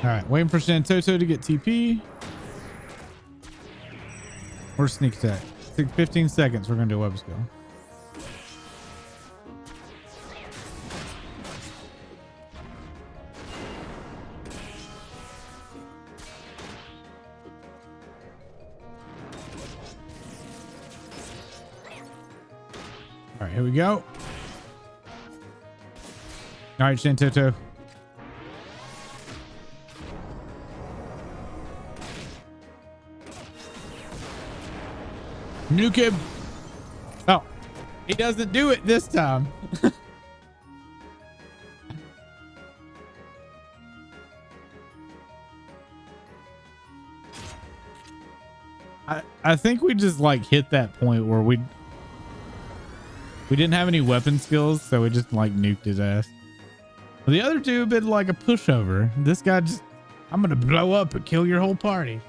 All right, waiting for Santoto to get TP. Or sneak attack. 15 seconds. We're going to do web skill. All right, here we go. All right, Santoto. Nuke him. Oh, he doesn't do it this time. I think we just like hit that point where we didn't have any weapon skills, so we just like nuked his ass. Well, the other two have been like a pushover. This guy just, I'm gonna blow up and kill your whole party.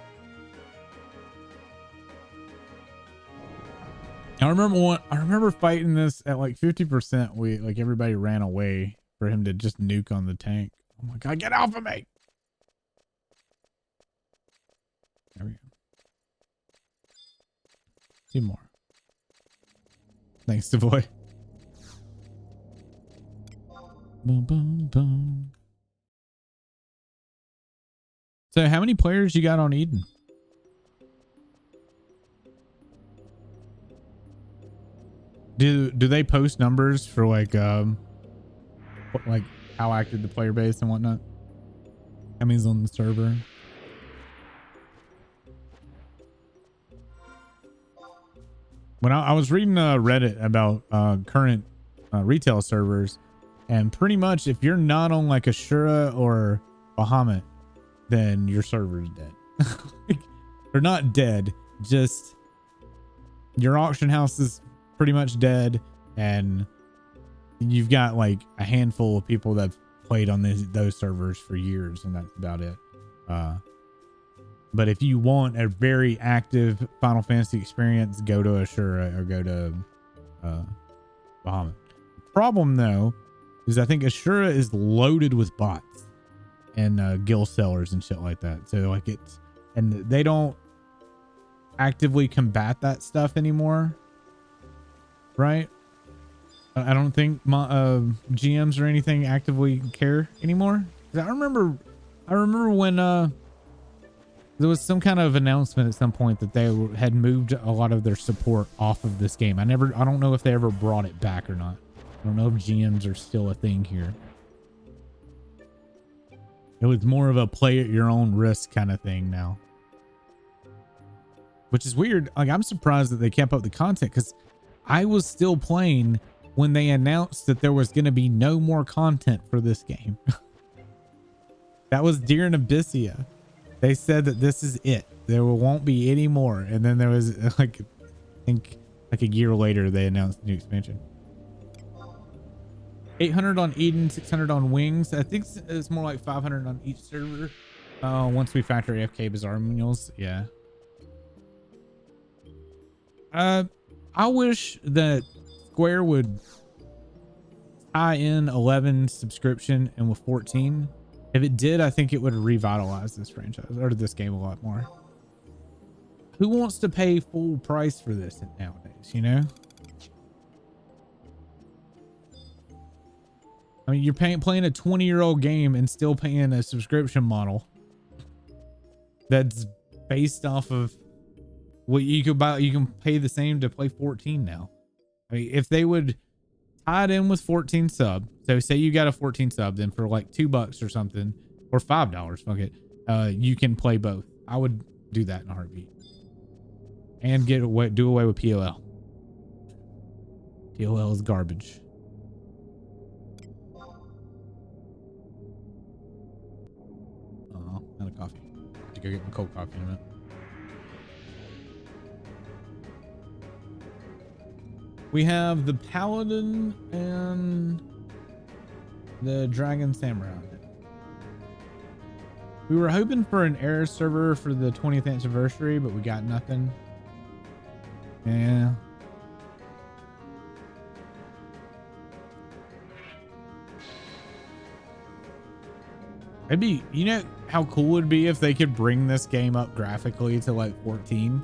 I remember fighting this at like 50%. We like everybody ran away for him to just nuke on the tank. Oh my god, get off of me! There we go. 2 more. Thanks to boy. Boom, boom, boom. So how many players you got on Eden? Do they post numbers for like how active the player base and whatnot? How many's on the server? When I was reading Reddit about current retail servers, And pretty much if you're not on like Ashura or Bahamut, then your server is dead. They're not dead, just your auction house is pretty much dead, and you've got like a handful of people that have played on those servers for years, and that's about it. But if you want a very active Final Fantasy experience, go to Ashura or go to Bahamut. The problem though is I think Ashura is loaded with bots and guild sellers and shit like that. So like and they don't actively combat that stuff anymore, right? I don't think my GMs or anything actively care anymore. I remember when there was some kind of announcement at some point that they had moved a lot of their support off of this game. I don't know if they ever brought it back or not. I don't know if GMs are still a thing here. It was more of a play at your own risk kind of thing now, which is weird. Like, I'm surprised that they kept up the content, because I was still playing when they announced that there was going to be no more content for this game. That was during Abyssia. They said that this is it. There won't be any more. And then there was like, I think like a year later, they announced the new expansion. 800 on Eden, 600 on Wings. I think it's more like 500 on each server. Once we factor AFK Bazaar manuals. Yeah. I wish that Square would tie in 11 subscription and with 14. If it did, I think it would revitalize this franchise or this game a lot more. Who wants to pay full price for this nowadays, you know? I mean, you're playing a 20-year-old game and still paying a subscription model that's based off of what you could buy. You can pay the same to play 14 now. I mean, if they would tie it in with 14 sub, so say you got a 14 sub, then for like $2 or something, or $5, fuck it, you can play both. I would do that in a heartbeat, and do away with POL. POL is garbage. Oh, not a coffee. Have to go get my cold coffee in a minute. We have the Paladin and the Dragon Samurai. We were hoping for an Era server for the 20th anniversary, but we got nothing. Yeah. It'd be, you know how cool it would be if they could bring this game up graphically to like 14,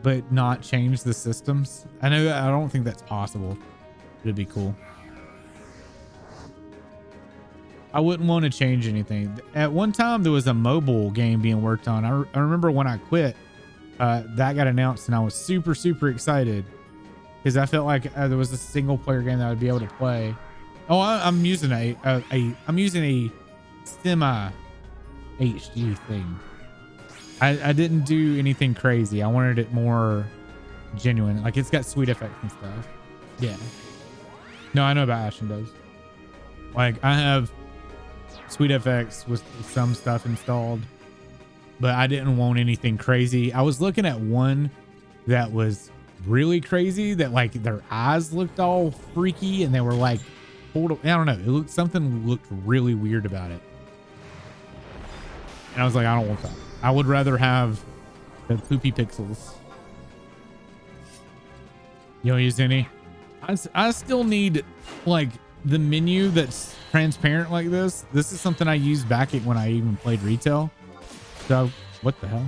but not change the systems. I don't think that's possible. It'd be cool. I wouldn't want to change anything. At one time, there was a mobile game being worked on. I remember when I quit, that got announced, and I was super, super excited because I felt like there was a single player game that I would be able to play. Oh, I'm using a semi HD thing. I didn't do anything crazy. I wanted it more genuine. Like, it's got sweet effects and stuff. Yeah. No, I know about Ashen does. Like, I have sweet effects with some stuff installed, but I didn't want anything crazy. I was looking at one that was really crazy, that like their eyes looked all freaky and they were like, I don't know. Something looked really weird about it. And I was like, I don't want that. I would rather have the poopy pixels. You don't use any? I still need like the menu that's transparent like this. This is something I used back when I even played retail. So what the hell?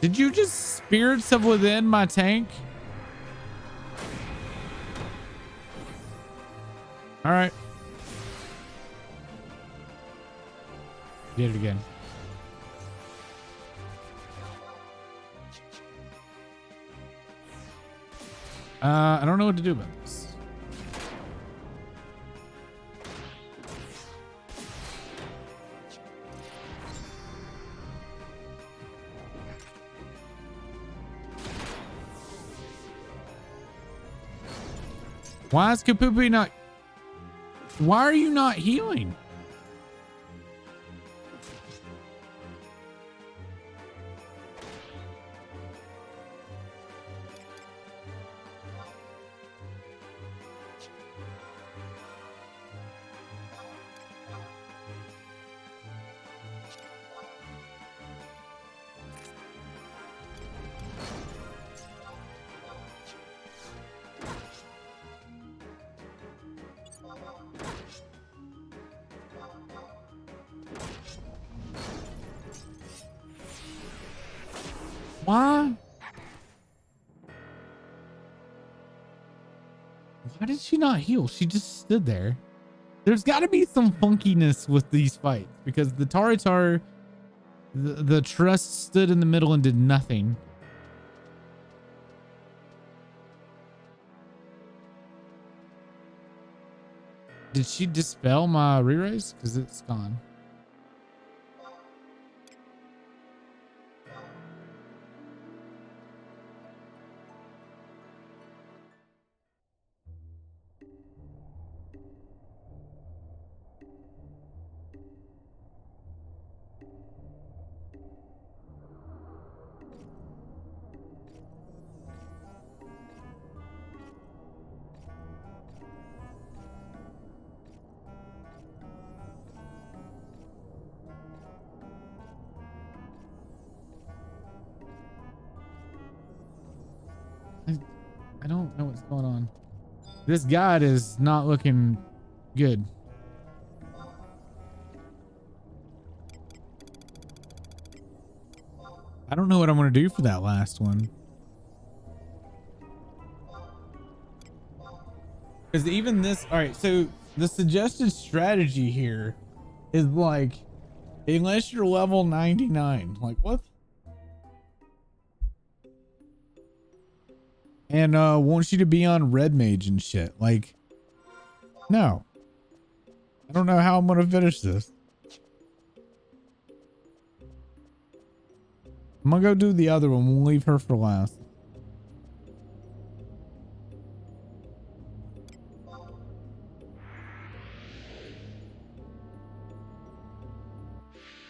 Did you just spirits of within my tank? All right. Did it again. I don't know what to do about this. Why is Kapupi not? Why are you not healing? Why? Why did she not heal? She just stood there. There's got to be some funkiness with these fights because the Taritar, the trust stood in the middle and did nothing. Did she dispel my re-raise? Because it's gone. I don't know what's going on. This guide is not looking good. I don't know what I'm going to do for that last one. Because even this, all right, so the suggested strategy here is like, unless you're level 99, like what? And wants you to be on red mage and shit. Like, no. I don't know how I'm going to finish this. I'm going to go do the other one. We'll leave her for last.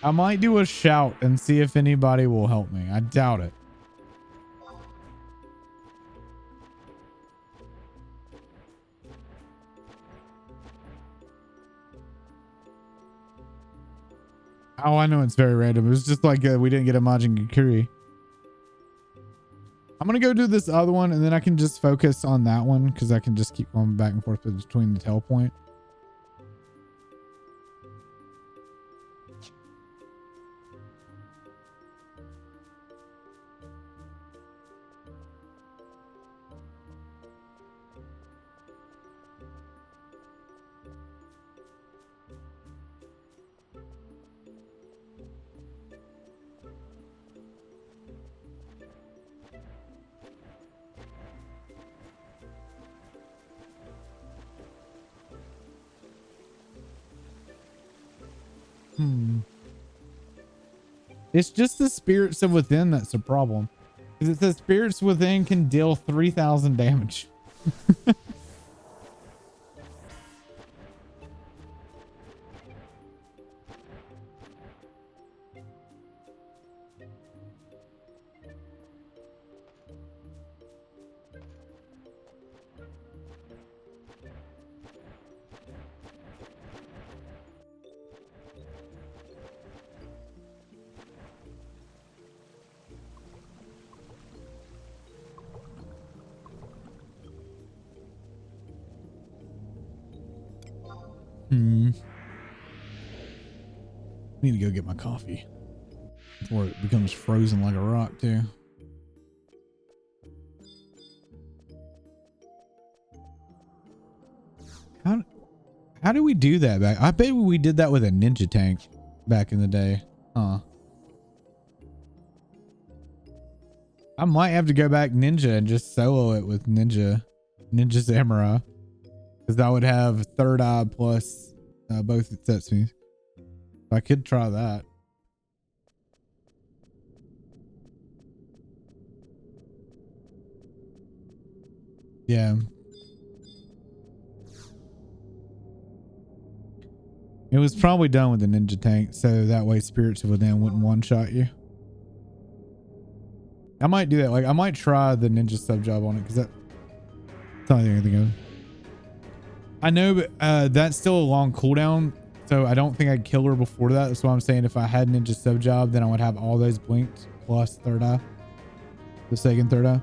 I might do a shout and see if anybody will help me. I doubt it. Oh, I know it's very random. It was just like we didn't get a Majin Gakuri. I'm going to go do this other one and then I can just focus on that one because I can just keep going back and forth between the tail point. It's just the spirits of within that's a problem. Because it says spirits within can deal 3,000 damage. Need to go get my coffee before it becomes frozen like a rock too. How do we do that back? I bet we did that with a ninja tank back in the day. Huh. I might have to go back ninja and just solo it with ninja samurai. Because I would have third eye plus both Setsumis. I could try that. Yeah. It was probably done with the ninja tank, so that way spirits of Within wouldn't one-shot you. I might do that. Like, I might try the ninja sub job on it because that's the only thing I can think of. I know, but that's still a long cooldown, so I don't think I'd kill her before that. That's why I'm saying if I had ninja sub job, then I would have all those blinked plus third eye, the second third eye.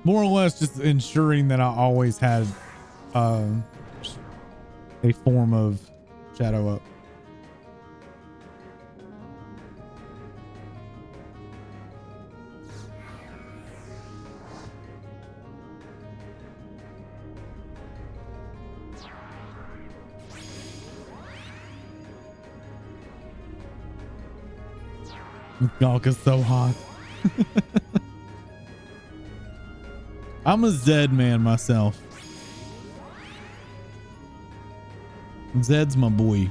More or less just ensuring that I always had a form of shadow up. Gawk is so hot. I'm a Zed man myself. Zed's my boy.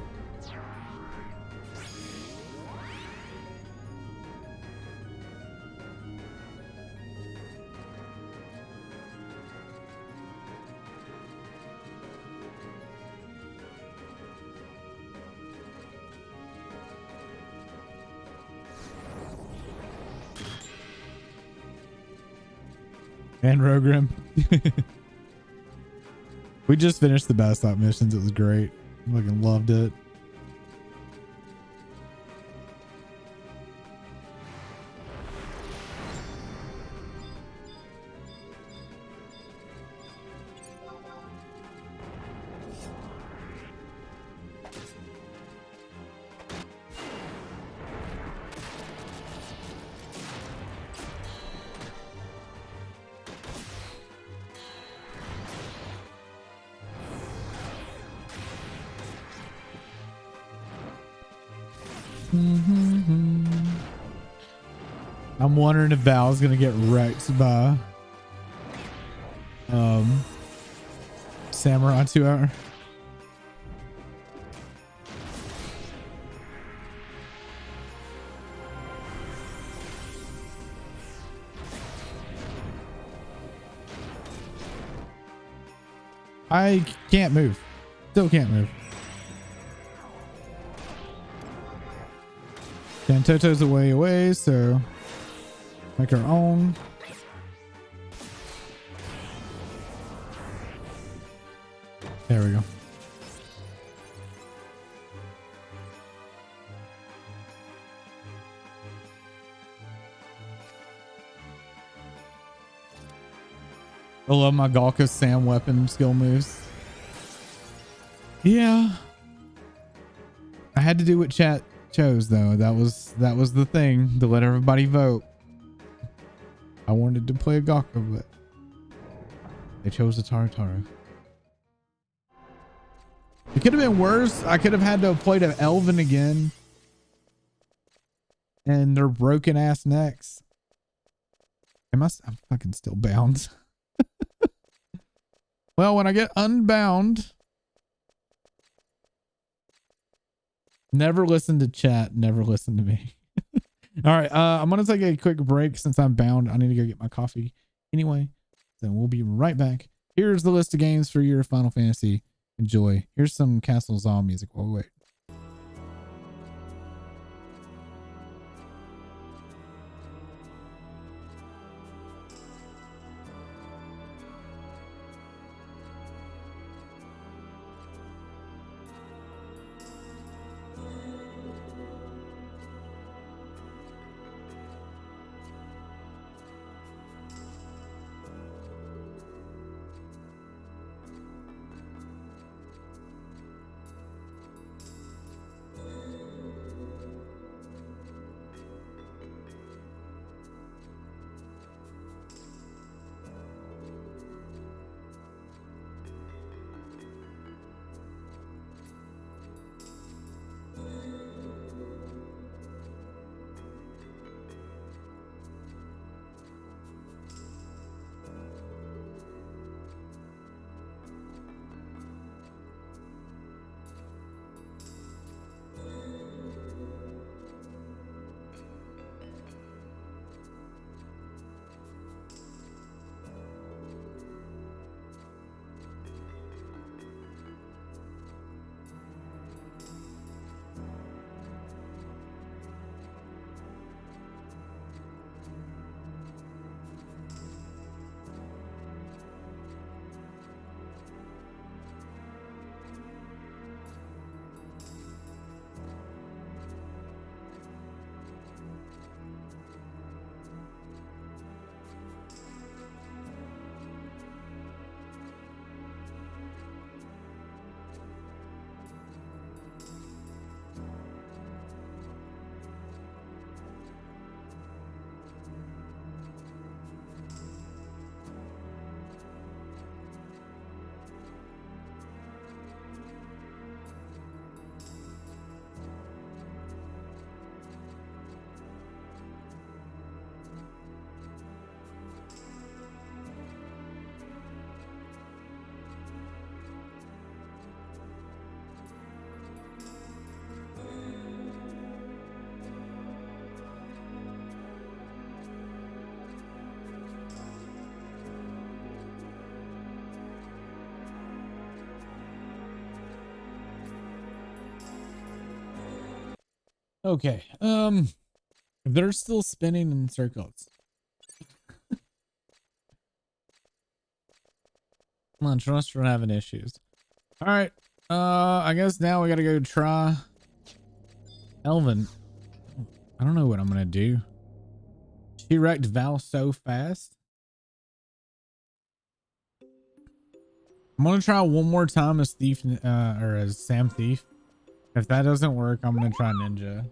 And Rogrim. We just finished the Bast Stop missions. It was great. Fucking loved it. I'm wondering if Val's gonna get wrecked by Samurai 2 hour. I can't move. Still can't move. And Toto's away, so make our own. There we go. I love my Galka Sam weapon skill moves. Yeah. I had to do what chat chose though. That was the thing, to let everybody vote. I wanted to play a Galka, but they chose the Tarataro. It could have been worse. I could have had to have played an Elven again. And their broken ass necks. I'm fucking still bound. Well, when I get unbound. Never listen to chat. Never listen to me. All right. I'm going to take a quick break since I'm bound. I need to go get my coffee anyway. So we'll be right back. Here's the list of games for your Final Fantasy. Enjoy. Here's some Castle Zom music. Oh, wait. Okay. They're still spinning in circles. Come on, trust we're having issues. All right. I guess now we gotta go try Elvin. I don't know what I'm gonna do. She wrecked Val so fast. I'm gonna try one more time as Thief, or as Sam Thief. If that doesn't work, I'm gonna try Ninja.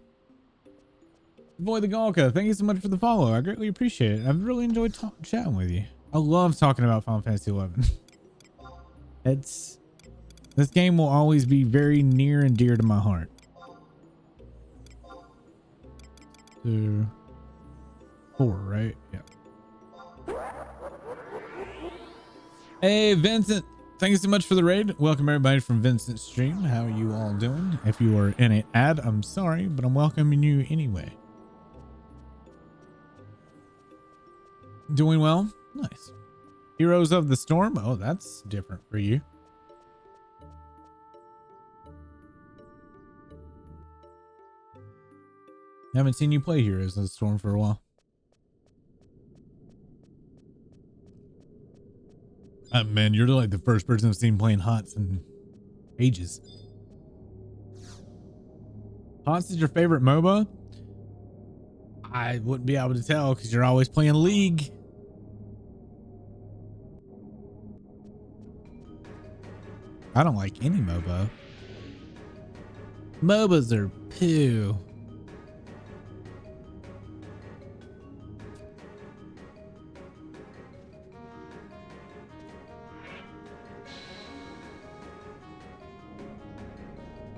Avoid the Galka, thank you so much for the follow. I greatly appreciate it. I've really enjoyed chatting with you. I love talking about Final Fantasy 11. This game will always be very near and dear to my heart. 2, 4, right? Yeah. Hey, Vincent. Thank you so much for the raid. Welcome everybody from Vincent's stream. How are you all doing? If you are in an ad, I'm sorry, but I'm welcoming you anyway. Doing well? Nice. Heroes of the Storm? Oh, that's different for you. Haven't seen you play Heroes of the Storm for a while. Man, you're like the first person I've seen playing HOTS in ages. HOTS is your favorite MOBA? I wouldn't be able to tell because you're always playing League. I don't like any MOBA. MOBAs are poo.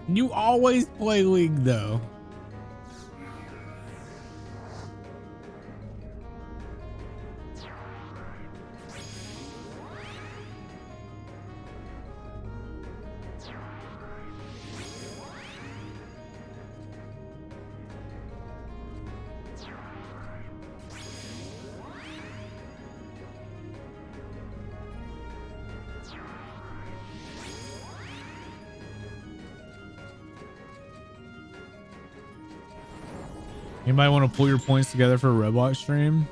You always play League though. Anybody want to pull your points together for a Roblox stream?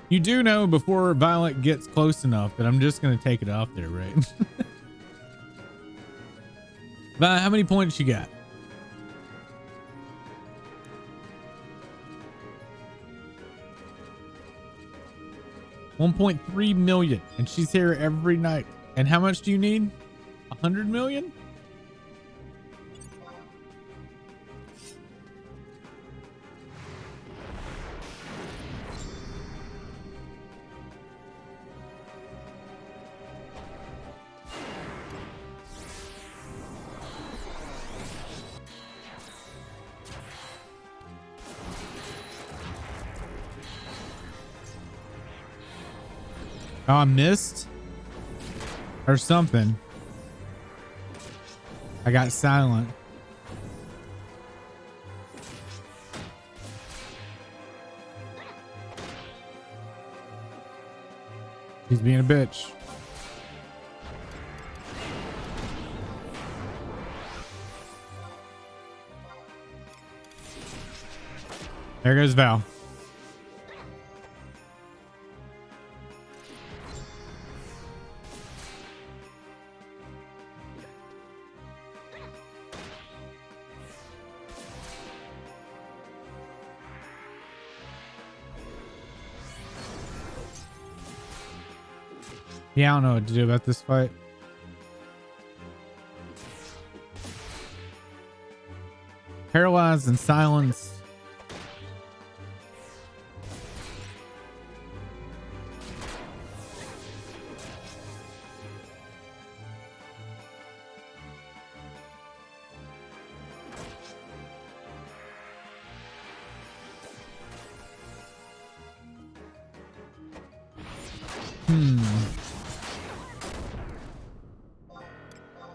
You do know before Violet gets close enough that I'm just going to take it off there, right? Violet, how many points you got? $1.3 million, and she's here every night. And how much do you need? 100 million? Oh, I missed or something. I got silent. He's being a bitch. There goes Val. Yeah, I don't know what to do about this fight. Paralyzed and silenced.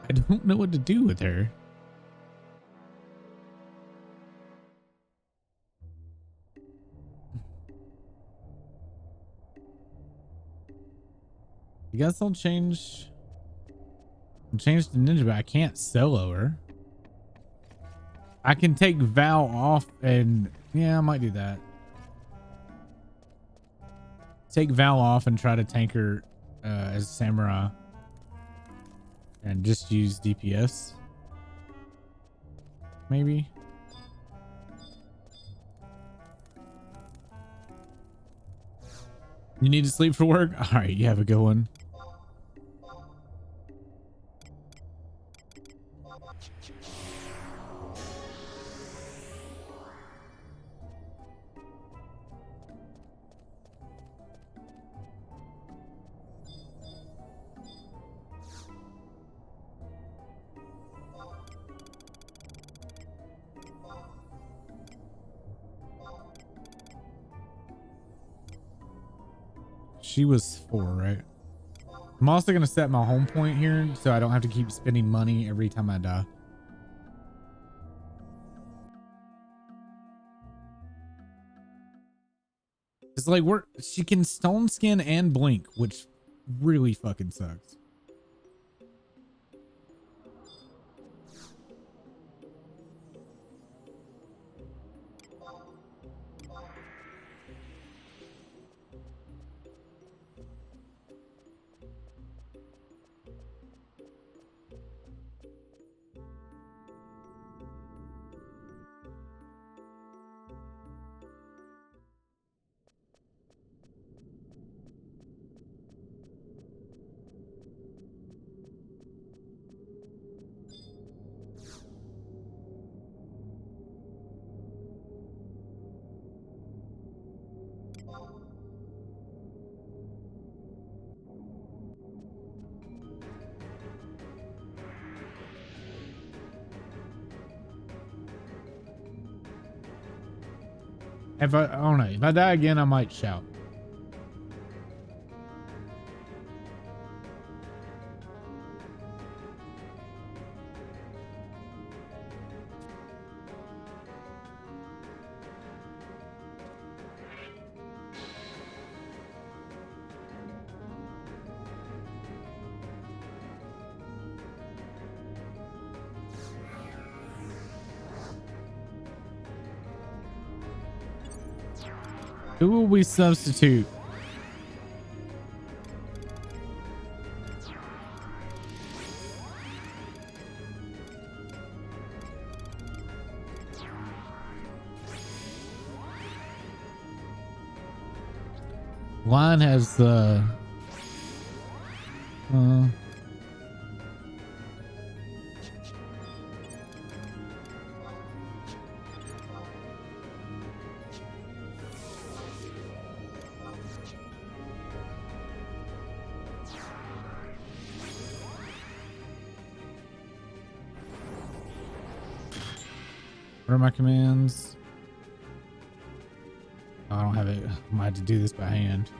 I don't know what to do with her. I guess I'll change the ninja, but I can't solo her. I can take Val off and yeah, I might do that. Take Val off and try to tank her as Samurai and just use DPS. Maybe. You need to sleep for work? All right, you have a good one. She was 4, right? I'm also going to set my home point here so I don't have to keep spending money every time I die. It's like she can stone skin and blink, which really fucking sucks. If I don't know, if I die again, I might shout. Who will we substitute? Line has the what are my commands? Oh, I don't have it. I might have to do this by hand.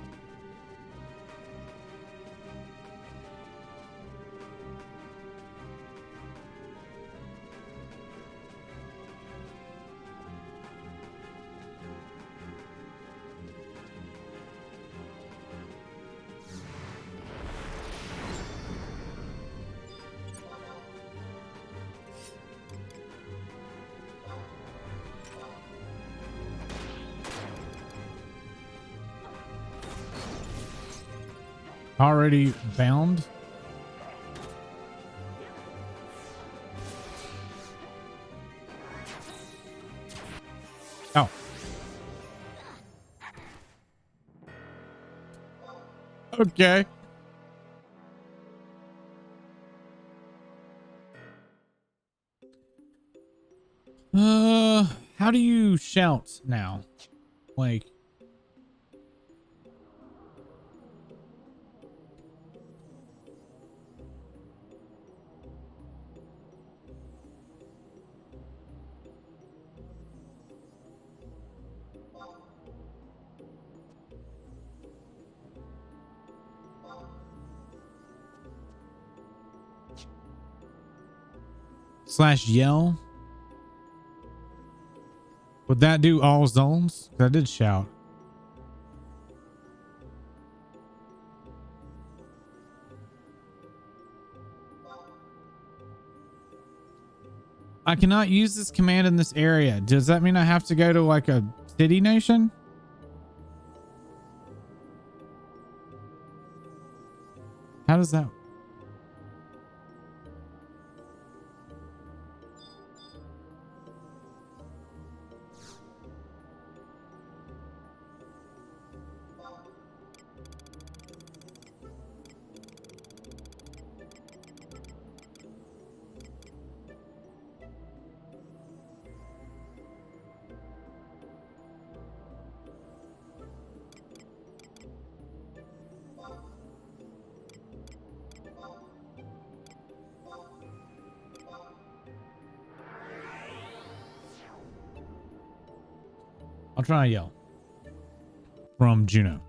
Already bound. Oh. Okay. How do you shout now? Like, slash yell. Would that do all zones? 'Cause I did shout. I cannot use this command in this area. Does that mean I have to go to like a city nation? How does that? I'll try and yell from Juno.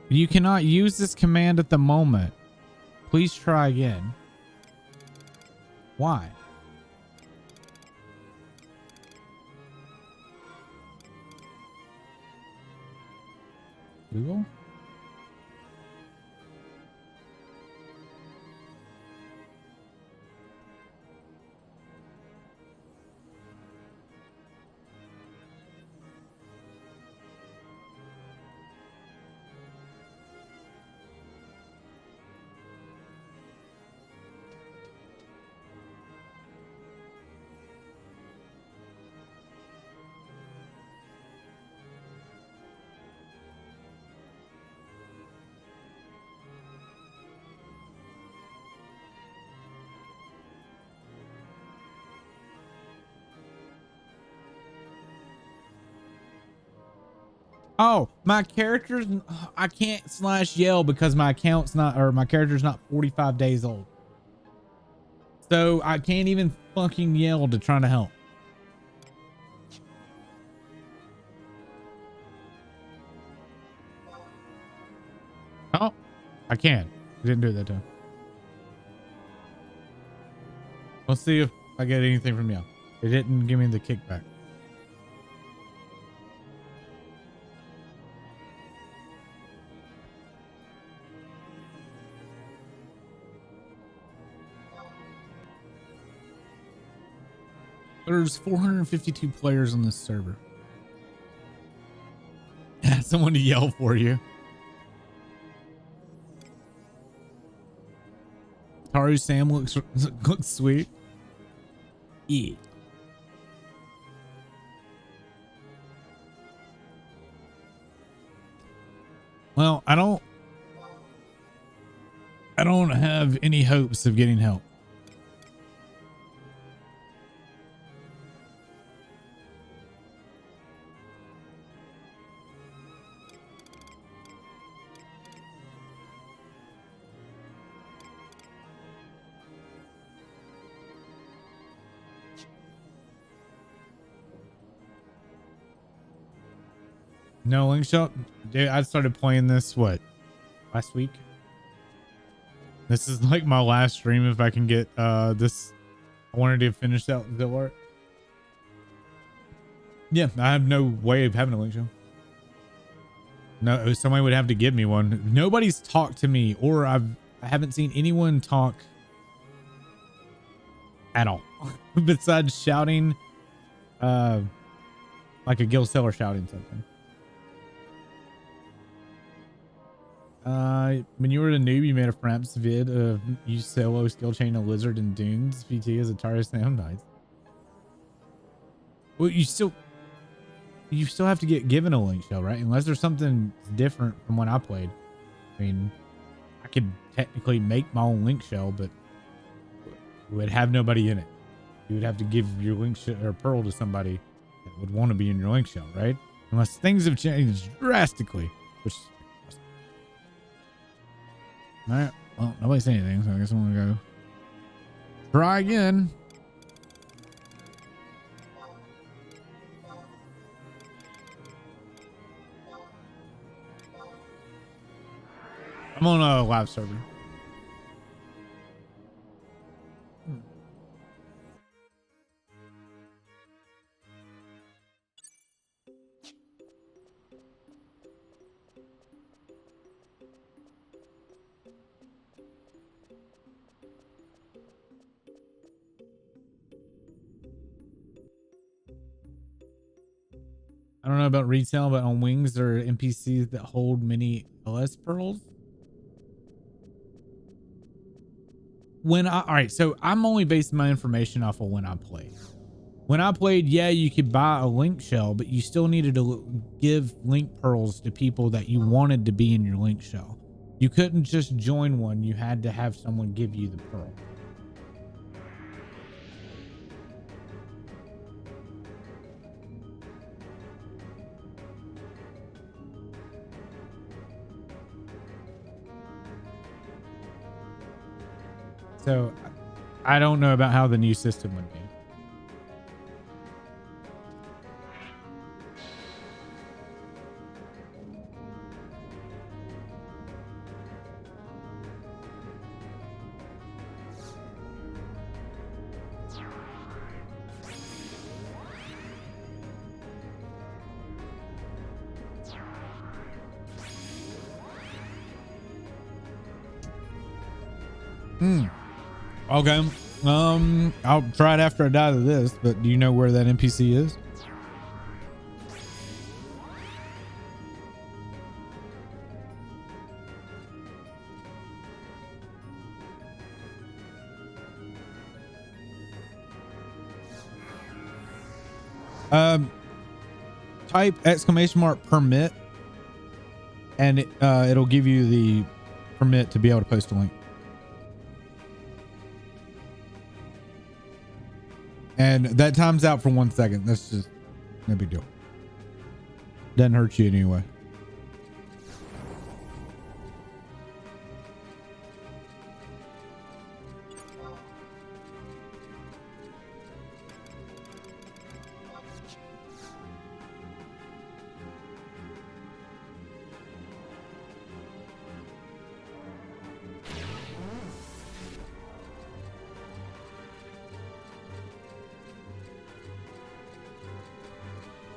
You cannot use this command at the moment. Please try again. Why? Google? Oh, my character's, I can't slash yell because my account's not, or my character's not 45 days old. So I can't even fucking yell to try to help. Oh, I can. I didn't do it that time. Let's see if I get anything from you. It didn't give me the kickback. There's 452 players on this server. Someone to yell for you. Taru Sam looks sweet. Yeah. Well, I don't have any hopes of getting help. No link shop. Dude, I started playing this last week. This is like my last stream if I can get this. I wanted to finish out Zilart. Yeah, I have no way of having a link show. No, somebody would have to give me one. Nobody's talked to me, or I haven't seen anyone talk at all besides shouting, like a guild seller shouting something. When you were a noob, you made a Fraps vid of you solo skill chain a lizard in dunes. VT as a Taurus Sam. Nice. Well, you still have to get given a link shell, right? Unless there's something different from when I played. I mean, I could technically make my own link shell, but it would have nobody in it. You would have to give your link shell or pearl to somebody that would want to be in your link shell, right? Unless things have changed drastically, which. All right. Well, nobody said anything, so I guess I'm gonna go try again. I'm on a live server. don't know about retail, but on Wings there are NPCs that hold many LS pearls. All right, so I'm only basing my information off of when I played. When I played, yeah, you could buy a link shell, but you still needed to give link pearls to people that you wanted to be in your link shell. You couldn't just join one. You had to have someone give you the pearl. So I don't know about how the new system would be. Okay. I'll try it after I die to this, but do you know where that NPC is? Type !permit and it'll give you the permit to be able to post a link. And that time's out for 1 second. That's just no big deal. Doesn't hurt you anyway.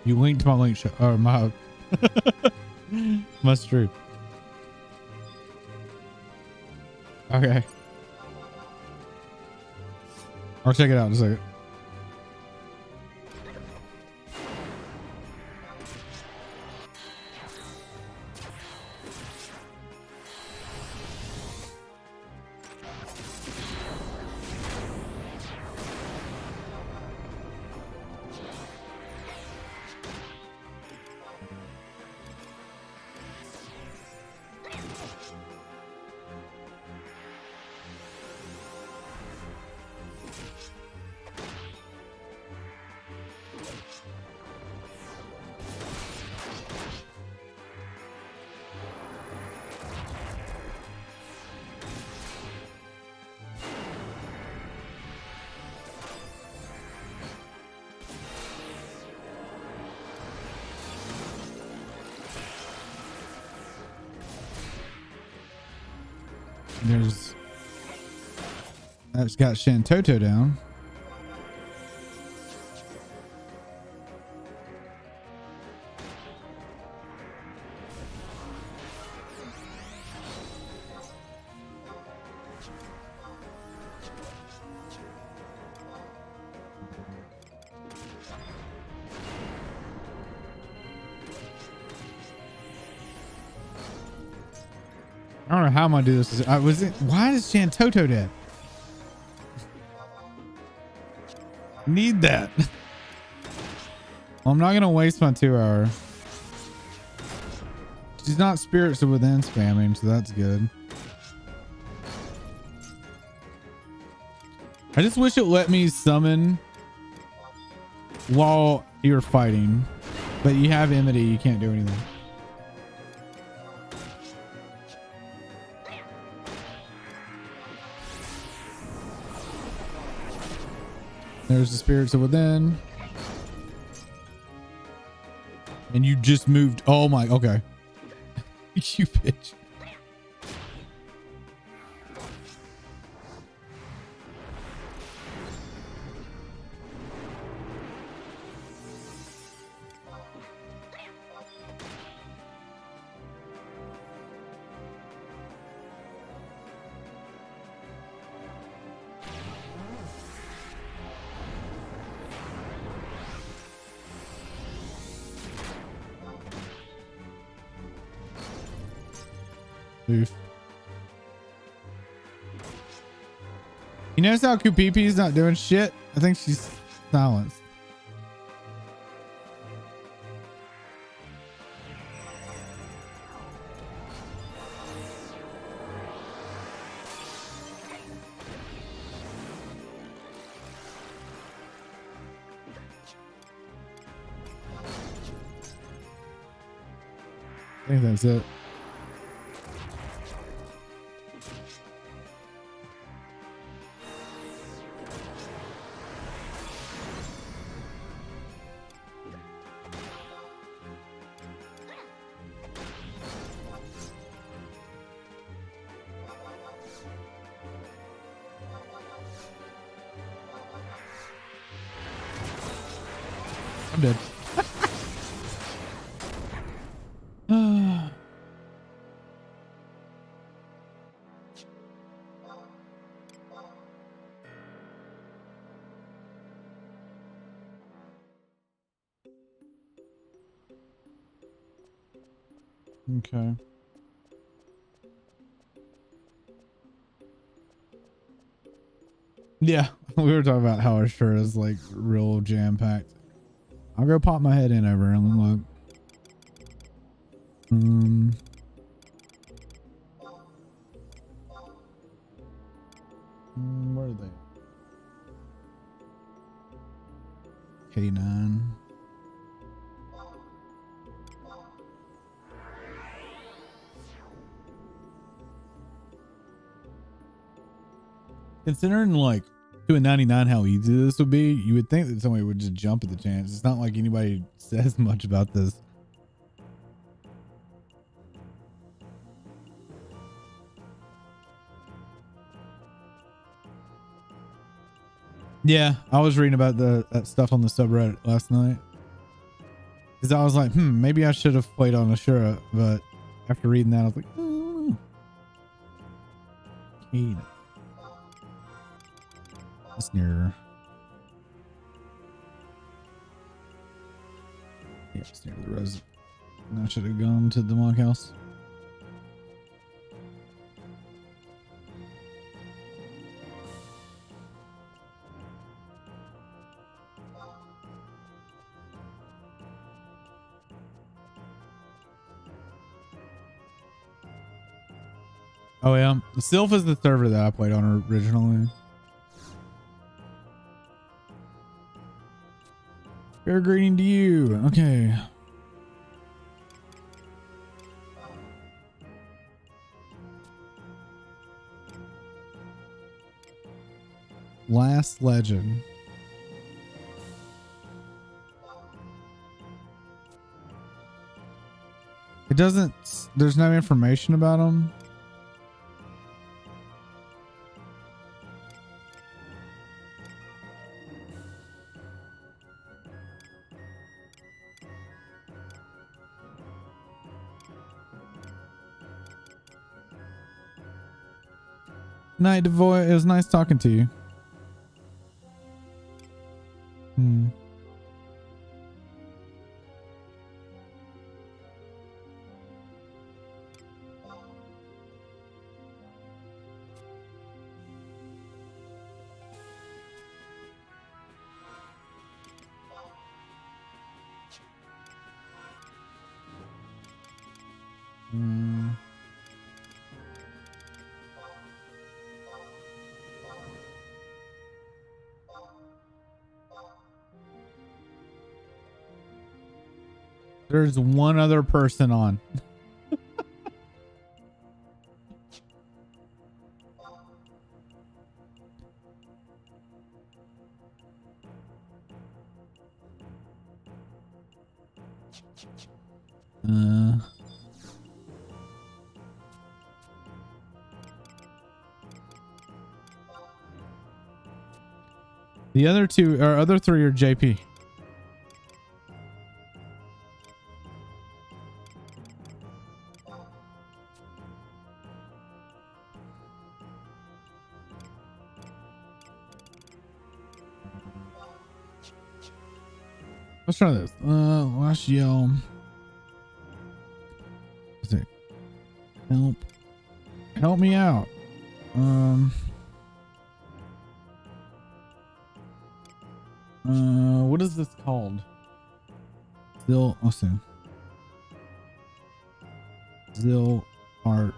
You linked my link show or my must true. Okay. I'll check it out in a second. That's got Shantoto down. I don't know how I'm gonna do this. Why is Shantoto dead? Need that. Well, I'm not gonna waste my 2 hour. She's not spirits of within spamming, so that's good. I just wish it let me summon while you're fighting, but you have enmity, you can't do anything. There's the spirits of within. And you just moved. Oh my, okay. You bitch. Oof. You notice how QPP's not doing shit? I think she's silenced. I think that's it. I'm dead. Okay. Yeah, we were talking about how our shirt is like real jam packed. I'll go pop my head in over and look. Where are they? K9. Considering like to a 99 how easy this would be, you would think that somebody would just jump at the chance. It's not like anybody says much about this. Yeah, I was reading about that stuff on the subreddit last night. Because I was like, maybe I should have played on Ashura, but after reading that, I was like, Kane. It's near. Yeah, it's near the res. I should have gone to the monk house. Oh yeah, Sylph is the server that I played on originally. Fair greeting to you. Okay. Last legend. It doesn't, there's no information about him. Night, Devoy. It was nice talking to you. There's one other person on. The other two or other three are JP. Let's try this. Last yell. What's it? Help Help me out. What is this called? Let's see. Zilart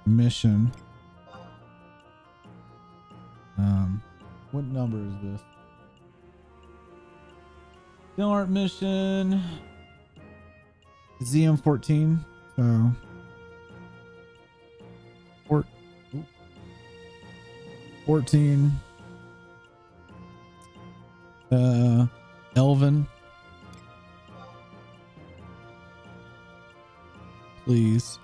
mission. What number is this? Zilart mission. ZM14. So 14. Elvin. Please.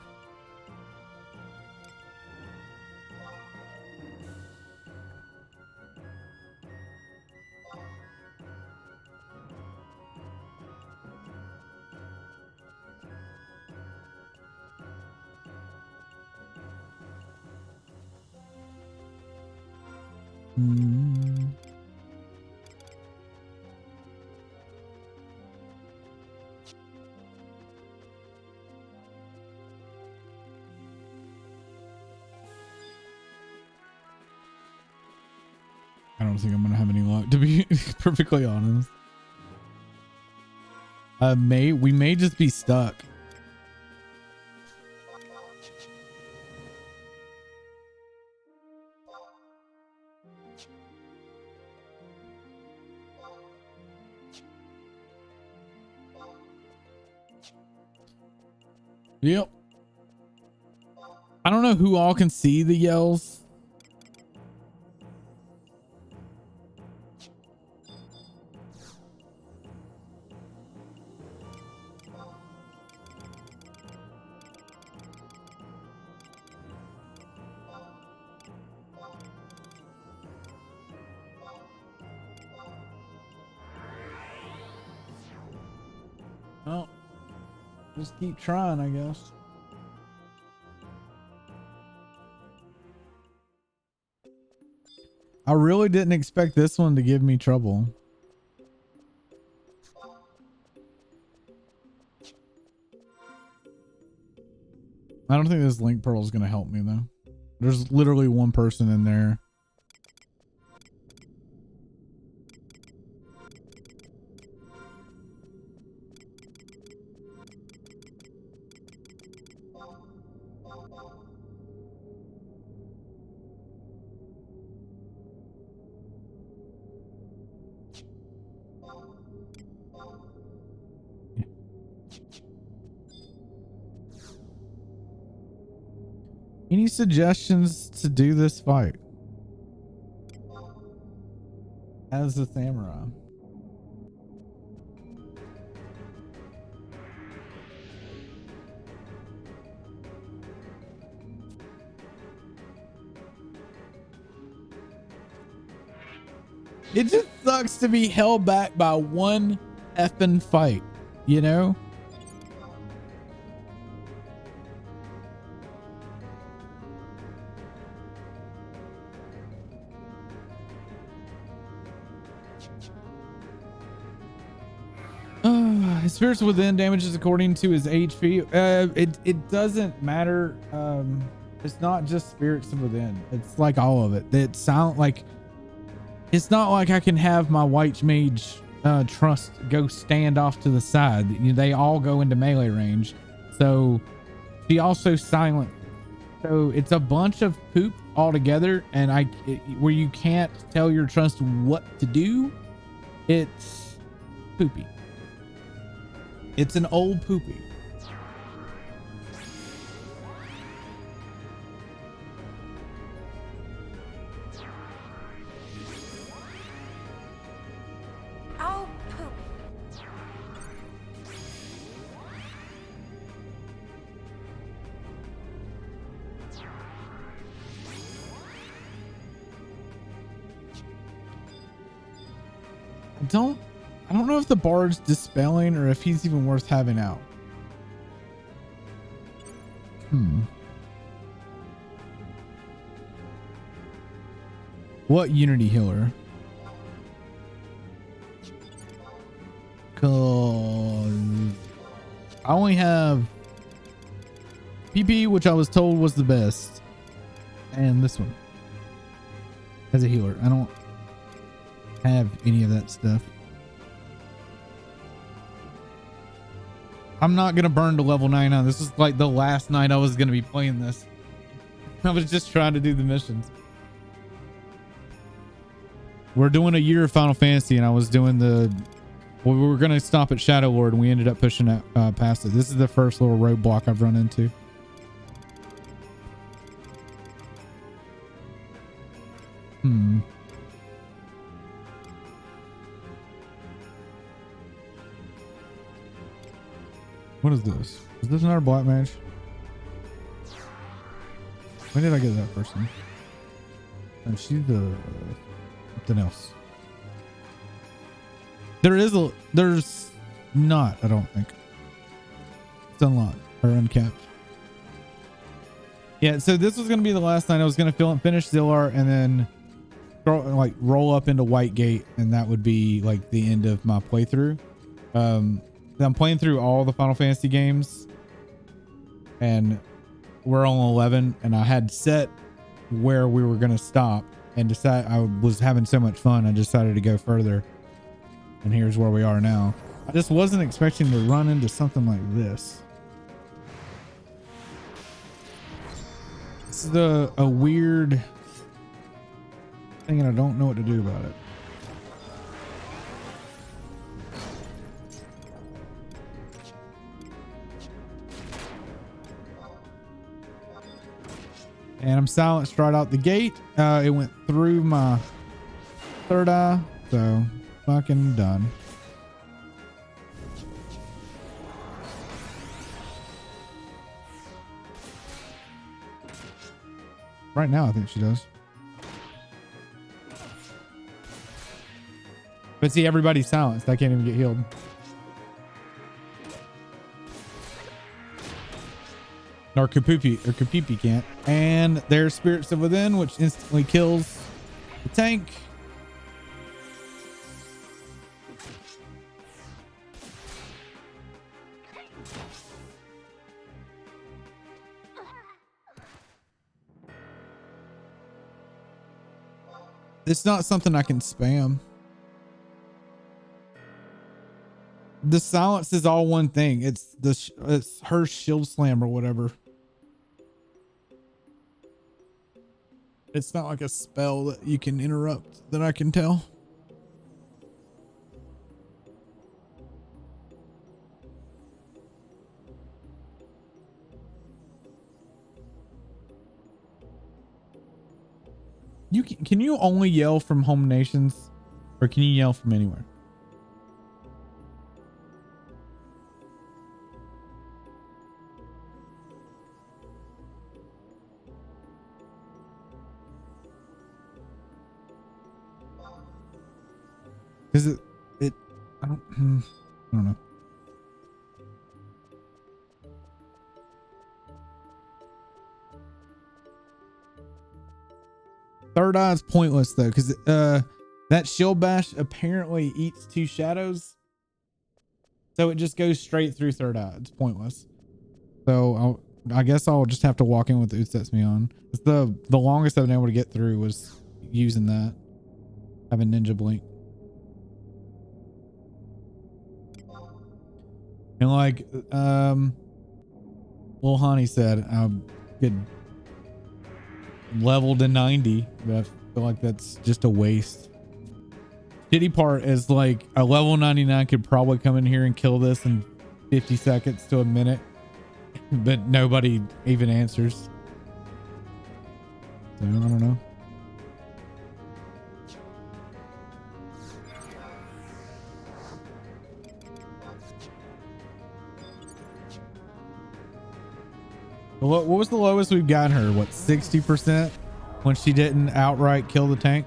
I don't think I'm gonna have any luck, to be perfectly honest. We may just be stuck. Yep. I don't know who all can see the yells. Well, just keep trying, I guess. I really didn't expect this one to give me trouble. I don't think this link pearl is going to help me though. There's literally one person in there. Any suggestions to do this fight as the samurai? It just sucks to be held back by one effing fight, you know? His spirits within damages according to his HP. It doesn't matter. It's not just spirits within. It's like all of it. It sound like it's not like I can have my white mage trust go stand off to the side. They all go into melee range. So she also silent. So it's a bunch of poop all together, and where you can't tell your trust what to do. It's poopy. It's an old poopy. Oh, poop. I don't know if the bard's dispelling or if he's even worth having out. What unity healer? 'Cause I only have PP, which I was told was the best, and this one as a healer. I don't have any of that stuff. I'm not gonna burn to level 99. This is like the last night I was gonna be playing this. I was just trying to do the missions. We're doing a year of Final Fantasy, and I was doing the. Well, we were gonna stop at Shadow Lord, and we ended up pushing it past it. This is the first little roadblock I've run into. What is this? Is this another black mage? When did I get that person? And she's the something else. There's not, I don't think. It's unlocked or uncapped. Yeah, so this was gonna be the last night. I was gonna finish Zilart and then roll up into Whitegate, and that would be like the end of my playthrough. I'm playing through all the Final Fantasy games, and we're on 11, and I had set where we were gonna stop, and I was having so much fun, I decided to go further, and here's where we are now. I just wasn't expecting to run into something like this. This is a weird thing, and I don't know what to do about it. And I'm silenced right out the gate. It went through my third eye, so fucking done. Right now, I think she does. But see, everybody's silenced. I can't even get healed. Or Kapipi can't. And there's Spirits of Within, which instantly kills the tank. It's not something I can spam. The silence is all one thing. It's her shield slam or whatever. It's not like a spell that you can interrupt that I can tell. Can you only yell from home nations, or can you yell from anywhere? Is it I don't know. Third eye is pointless though, because that shield bash apparently eats 2 shadows, so it just goes straight through third eye. It's pointless. So I guess I'll just have to walk in with the sets me on. It's the longest I've been able to get through was using that, having Ninja Blink. And like Lil Honey said, I could level to 90, but I feel like that's just a waste. Shitty part is like a level 99 could probably come in here and kill this in 50 seconds to a minute, but nobody even answers. So I don't know. What was the lowest we've gotten her? What, 60% when she didn't outright kill the tank?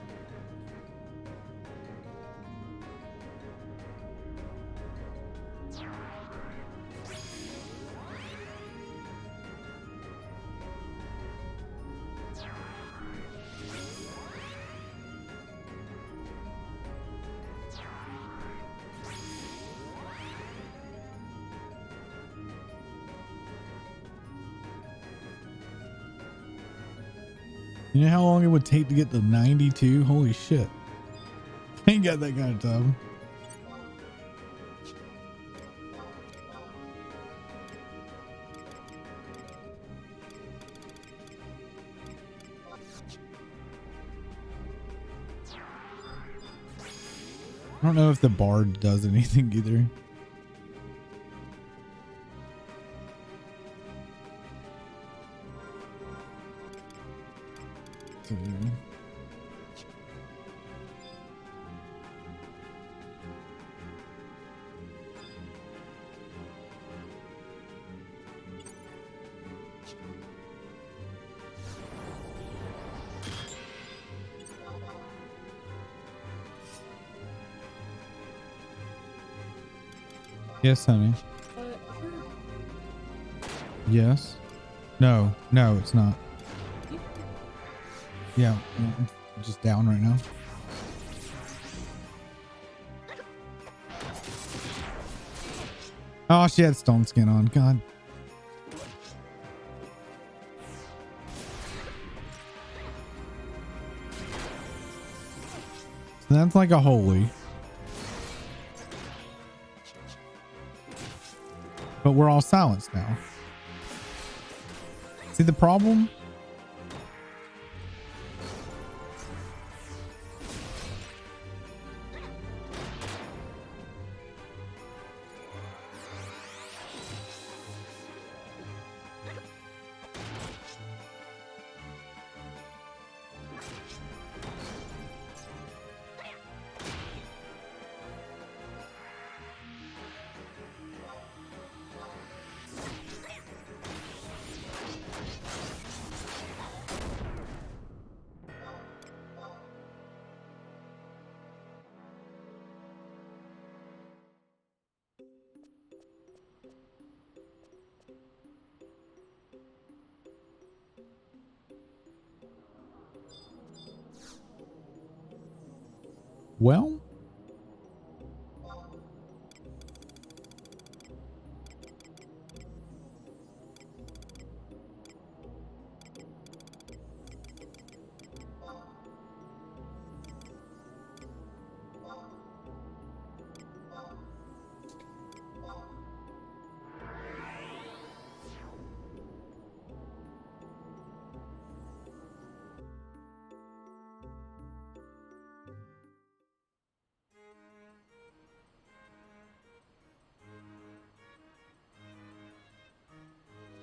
You know how long it would take to get to 92? Holy shit. I ain't got that kind of time. I don't know if the bard does anything either. Yes, honey. Yes. No, it's not. Yeah, I'm just down right now. Oh, she had stone skin on. God. So that's like a holy. But we're all silenced now. See the problem? Well,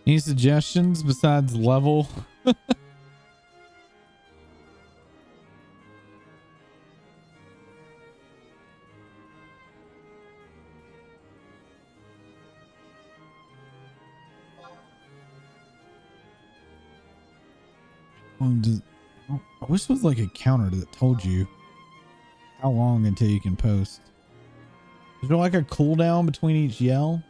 any suggestions besides level? I wish there was like a counter that told you how long until you can post. Is there like a cooldown between each yell?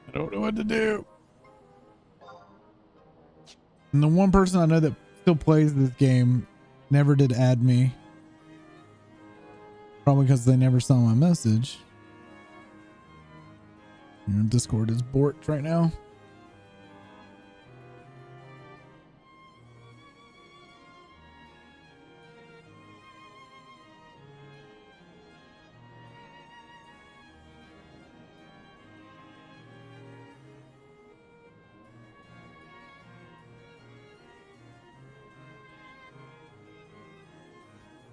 I don't know what to do. And the one person I know that still plays this game never did add me. Probably because they never saw my message. Discord is borked right now.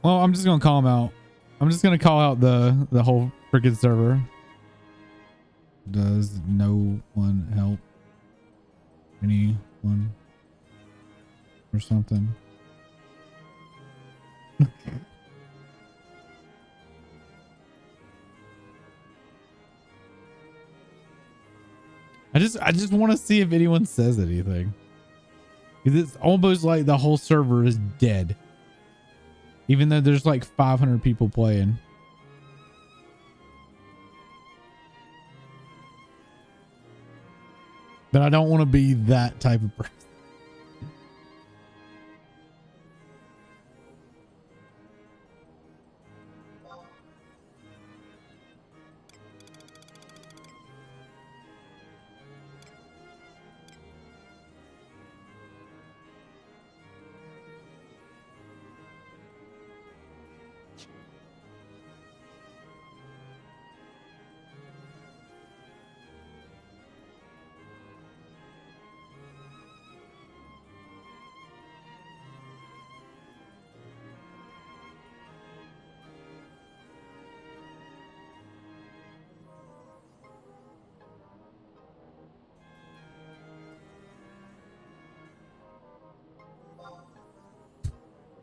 Well, I'm just gonna call him out. I'm just gonna call out the whole freaking server. Does no one help anyone or something? I just want to see if anyone says anything. Because it's almost like the whole server is dead. Even though there's like 500 people playing. But I don't want to be that type of person.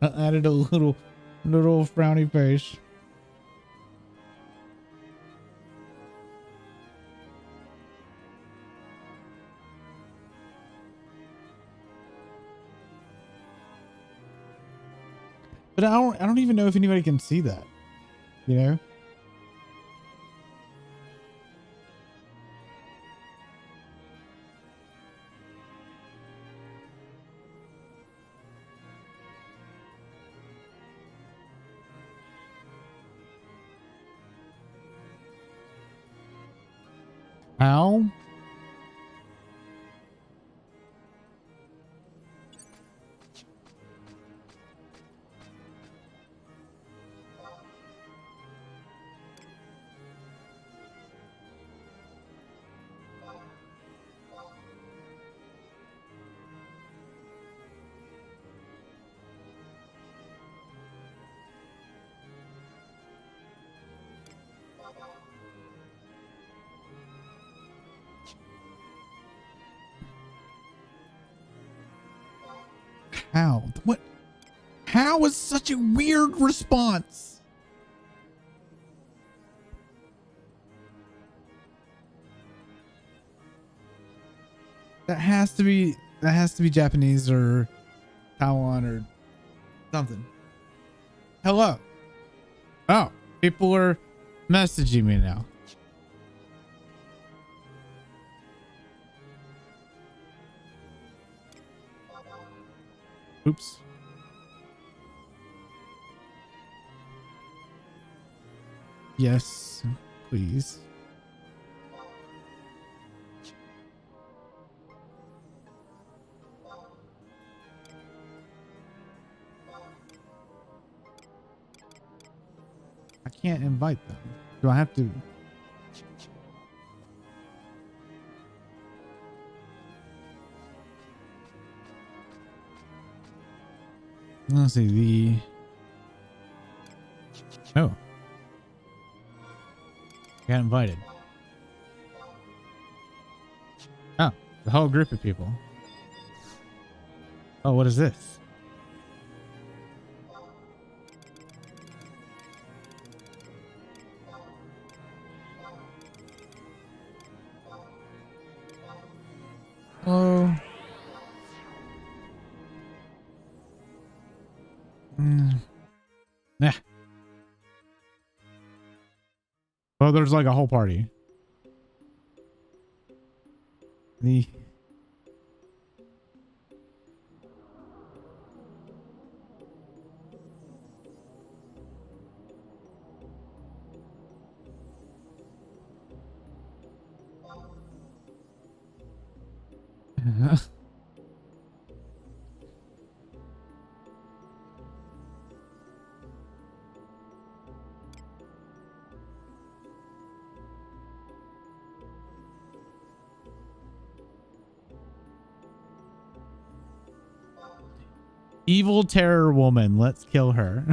I added a little frowny face. But I don't even know if anybody can see that, you know? How? How? What? How is such a weird response? That has to be Japanese or Taiwan or something. Hello. Oh, people are messaging me now. Oops. Yes, please. I can't invite them. Do I have to? Let's see oh, got invited. Oh, the whole group of people. Oh, what is this? Oh. Nah. Oh, there's like a whole party. The evil terror woman. Let's kill her.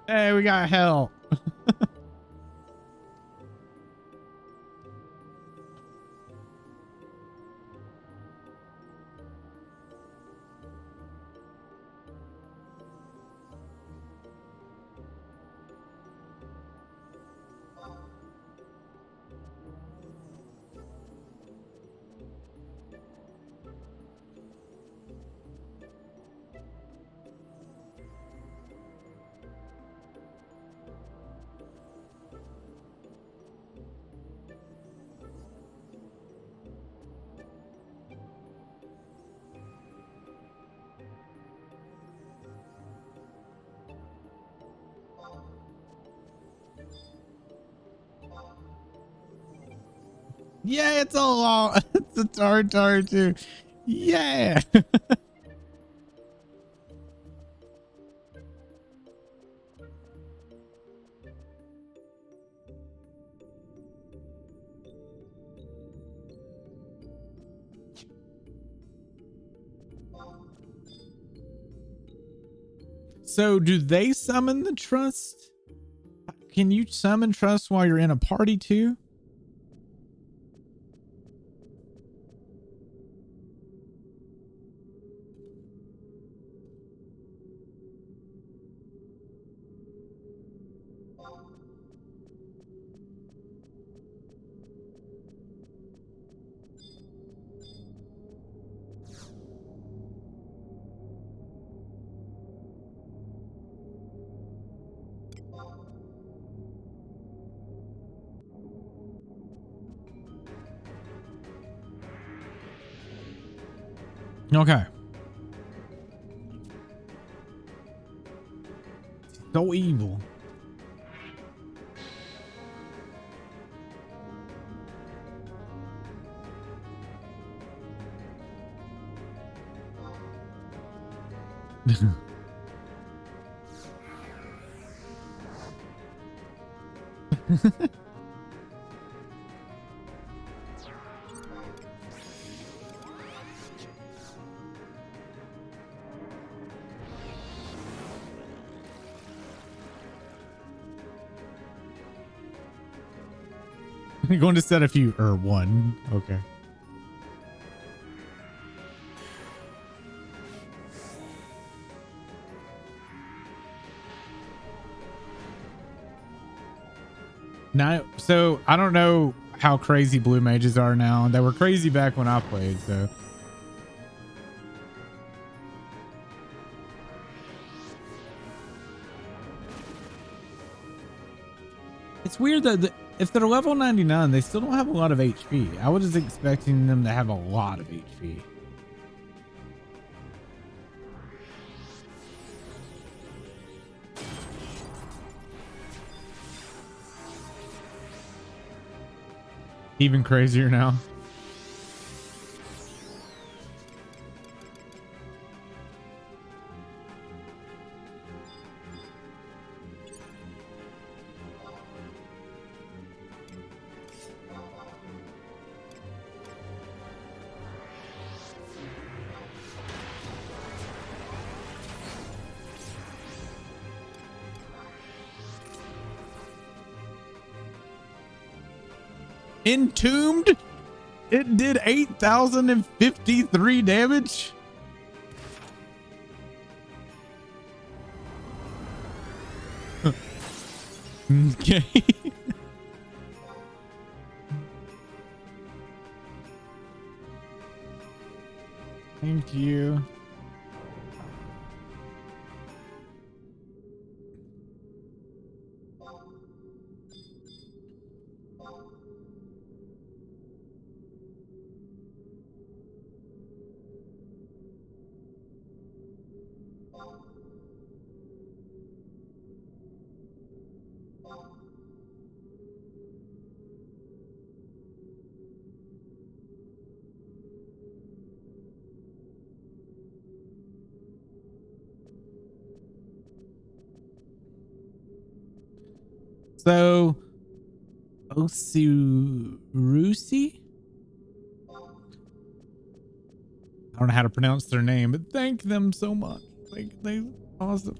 Hey, we got help. Yeah, it's a long. It's a tartar too. Yeah. So do they summon the trust? Can you summon trust while you're in a party too? Okay. So evil. You're going to set a few or one. Okay. Now, so I don't know how crazy blue mages are now. They were crazy back when I played, so. It's weird that if they're level 99, they still don't have a lot of HP. I was expecting them to have a lot of HP. Even crazier now. Entombed? It did 8,053 damage. Okay. Thank you. So, Osirusi? I don't know how to pronounce their name, but thank them so much. They awesome.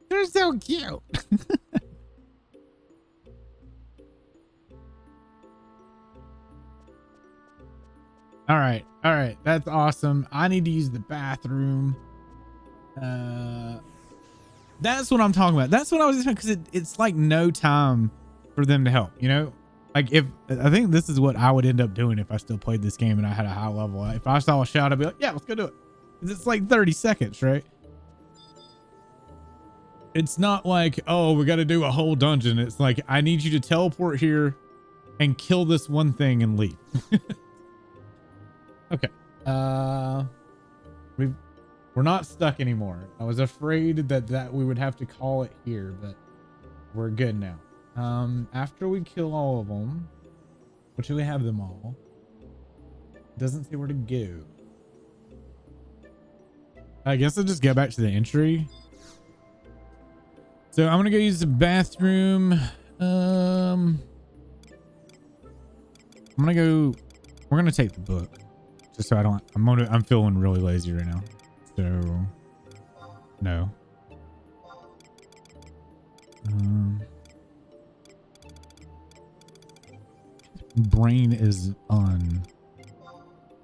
They're so cute. All right. All right. That's awesome. I need to use the bathroom. That's what I'm talking about. That's what I was expecting, because it's like no time for them to help, you know? Like if I think this is what I would end up doing if I still played this game and I had a high level. If I saw a shout, I'd be like, yeah, let's go do it. 'Cause it's like 30 seconds, right? It's not like, oh, we got to do a whole dungeon. It's like, I need you to teleport here and kill this one thing and leave. Okay. We're not stuck anymore. I was afraid that we would have to call it here, but we're good now. After we kill all of them, which we have them all, it doesn't say where to go. I guess I'll just get back to the entry. So I'm gonna go use the bathroom. I'm gonna go. We're gonna take the book, just so I don't. I'm feeling really lazy right now. So no. Brain is on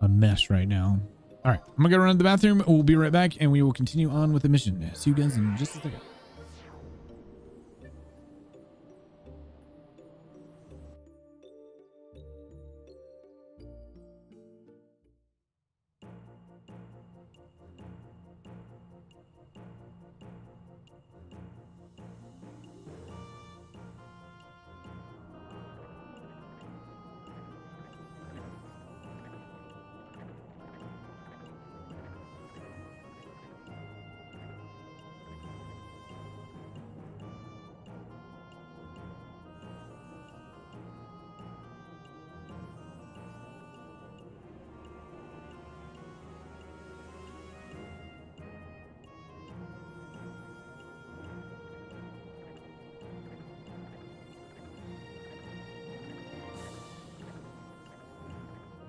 a mess right now. All right, I'm gonna go run to the bathroom. We'll be right back, and we will continue on with the mission. See you guys in just a second.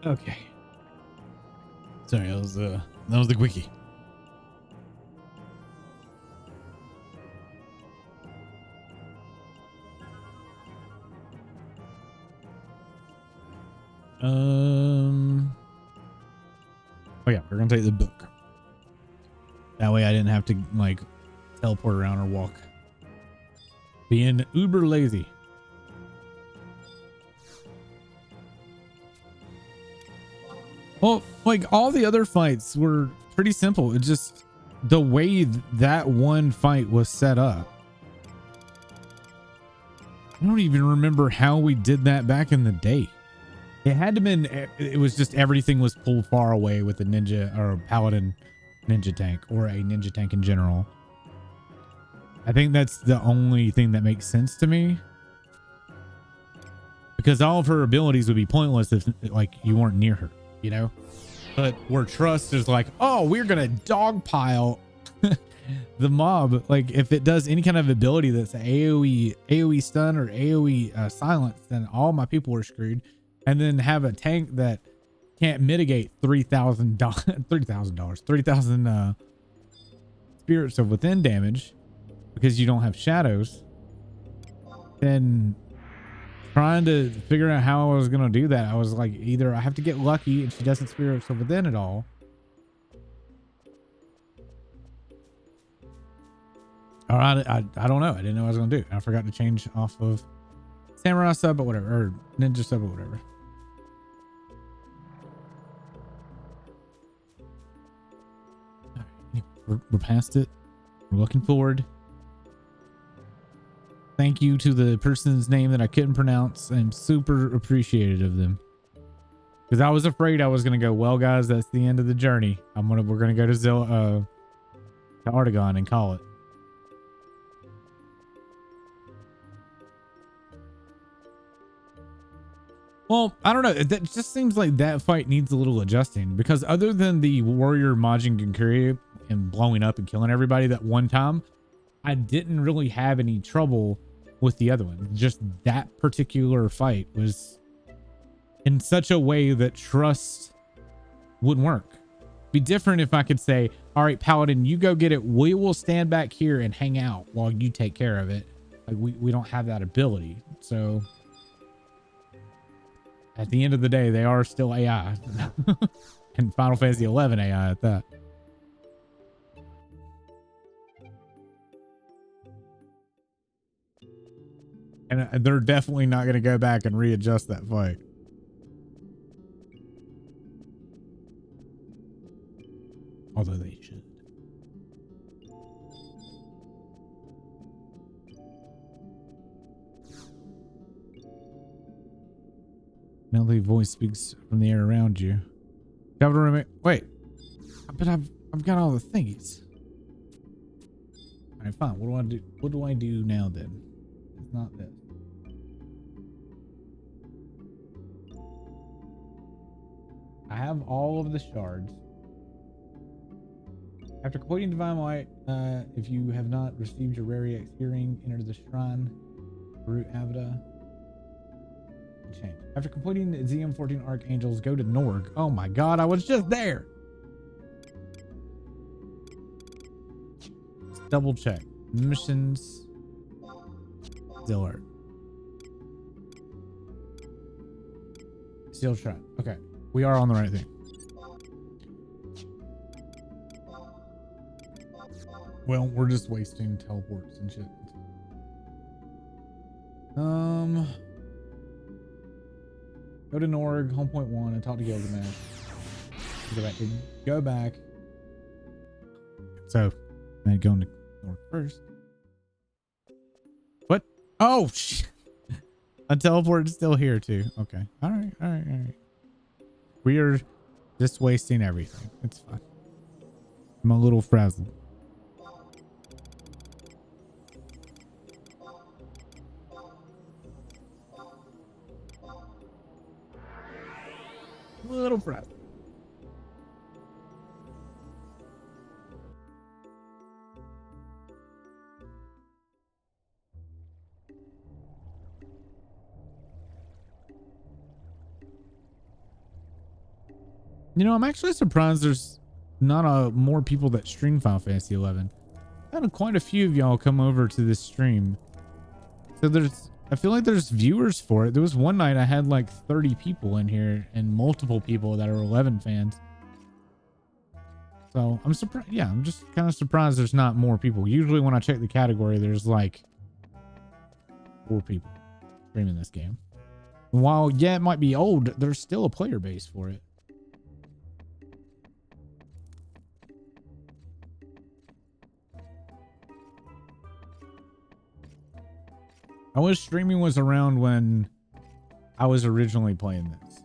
Okay. Sorry, that was the quickie. Oh yeah, we're gonna take the book. That way I didn't have to like teleport around or walk. Being uber lazy. Well, like all the other fights were pretty simple. It's just the way that one fight was set up. I don't even remember how we did that back in the day. It had to been, it was just everything was pulled far away with a ninja or a paladin ninja tank or a ninja tank in general. I think that's the only thing that makes sense to me. Because all of her abilities would be pointless if like you weren't near her, you know? But where trust is like, oh, we're going to dogpile the mob. Like if it does any kind of ability that's AoE stun or AoE silence, then all my people are screwed. And then have a tank that can't mitigate $3,000 spirits of within damage because you don't have shadows. Then trying to figure out how I was going to do that, I was like, either I have to get lucky and she doesn't spirits of within at all, or I don't know. I didn't know what I was going to do. I forgot to change off of samurai sub, but whatever, or ninja sub, or whatever. We're past it. We're looking forward. Thank you to the person's name that I couldn't pronounce. I'm super appreciative of them, because I was afraid I was gonna go, well guys, that's the end of the journey. We're gonna go to Artagon and call it. Well, I don't know. That just seems like that fight needs a little adjusting, because other than the warrior Majin Genkuri and blowing up and killing everybody that one time, I didn't really have any trouble with the other one. Just that particular fight was in such a way that trust wouldn't work. Be different if I could say, all right, Paladin, you go get it. We will stand back here and hang out while you take care of it. Like we don't have that ability. So at the end of the day, they are still AI. And Final Fantasy 11 AI at that. And they're definitely not going to go back and readjust that fight. Although they should. Melody voice speaks from the air around you. Capital room. Wait. But I've got all the thingies. Alright, fine. What do I do? What do I do now then? It's not this. I have all of the shards. After completing Divine Light, if you have not received your Rare EX hearing, enter the shrine. Root Avida. Change. After completing the ZM14 Archangels, go to Norg. Oh my god, I was just there! Let's double check. Missions. Zilart. Seal Shrine. Okay. We are on the right thing. Well, we're just wasting teleports and shit. Go to Norg, home point 1, and talk to Gilgamesh. Go back. So, I'm going to Norg first. What? Oh, shit. A teleport is still here, too. Okay. All right. We are just wasting everything. It's fine. I'm a little frazzled. A little frazzled. You know, I'm actually surprised there's not more people that stream Final Fantasy 11. I had quite a few of y'all come over to this stream. So I feel like there's viewers for it. There was one night I had like 30 people in here and multiple people that are 11 fans. So I'm surprised. Yeah, I'm just kind of surprised there's not more people. Usually when I check the category, there's like 4 people streaming this game. While, yeah, it might be old, there's still a player base for it. I wish streaming was around when I was originally playing this.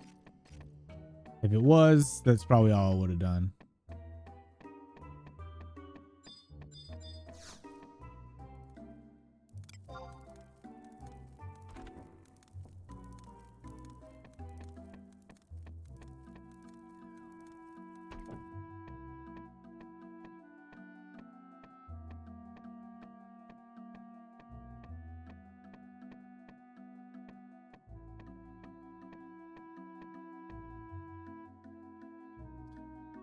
If it was, that's probably all I would have done.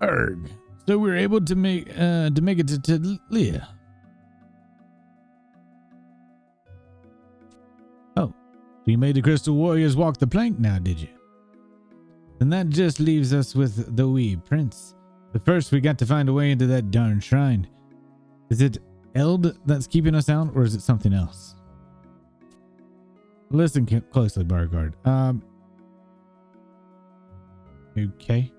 Erg. So we were able to make it to Leah. Oh, so you made the Crystal Warriors walk the plank now, did you? And that just leaves us with the wee prince. But first we got to find a way into that darn shrine. Is it Eld that's keeping us out, or is it something else? Listen closely, Beauregard. Okay.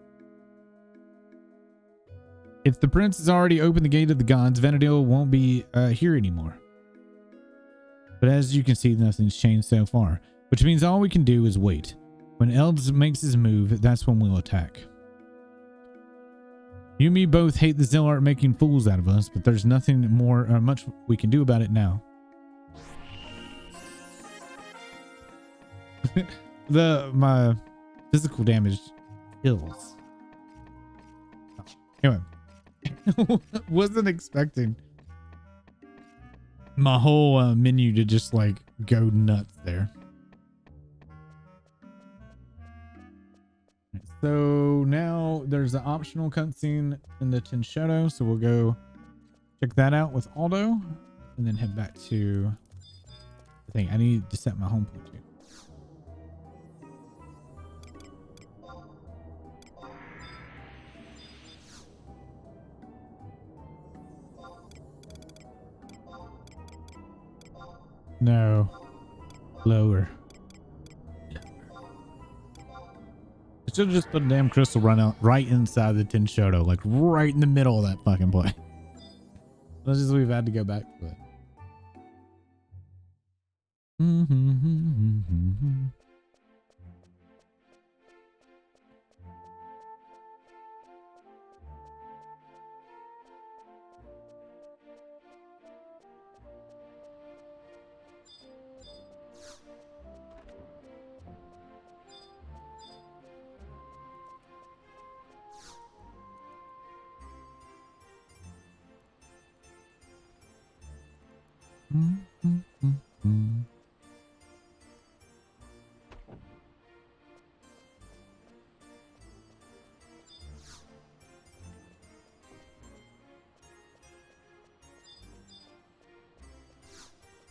If the prince has already opened the gate of the gods, Vanadil won't be here anymore. But as you can see, nothing's changed so far, which means all we can do is wait. When Eld makes his move, that's when we'll attack. You and me both hate the Zilart making fools out of us, but there's nothing more much we can do about it now. My physical damage kills. Anyway. Wasn't expecting my whole menu to just like go nuts there. So now there's an optional cutscene in the Tinshoto, so we'll go check that out with Aldo and then head back to the thing. I need to set my home point too. No. Lower. I should have just put a damn crystal run out right inside the Tin Shoto, like right in the middle of that fucking place. That's just we've had to go back to it.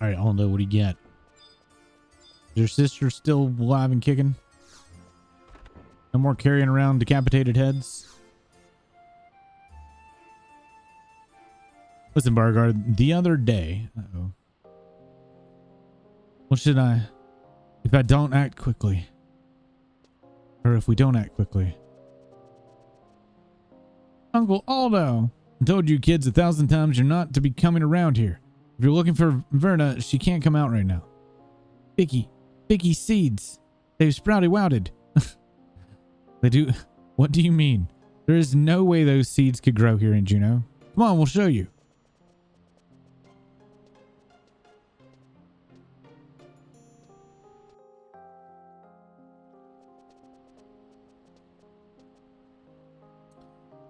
All right, Aldo, what do you get? Is your sister still alive and kicking? No more carrying around decapitated heads? Listen, Bargard, the other day... Uh-oh. What should I... If I don't act quickly? Or if we don't act quickly? Uncle Aldo! I told you kids 1,000 times you're not to be coming around here. If you're looking for Verna, she can't come out right now. Vicky seeds. They've sprouted wouted. They do. What do you mean? There is no way those seeds could grow here in Juneau. Come on, we'll show you.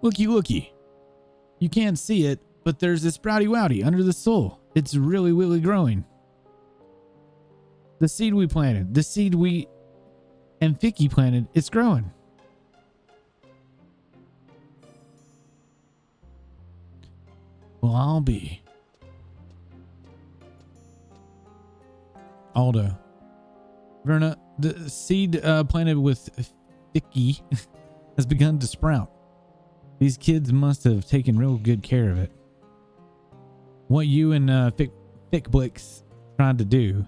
Looky. You can't see it, but there's this sprouty wouty under the soil. It's really growing. The seed we planted, the seed we and Vicky planted, it's growing. Well, I'll be. Aldo. Verna, the seed planted with Vicky has begun to sprout. These kids must have taken real good care of it. What you and FFXI tried to do,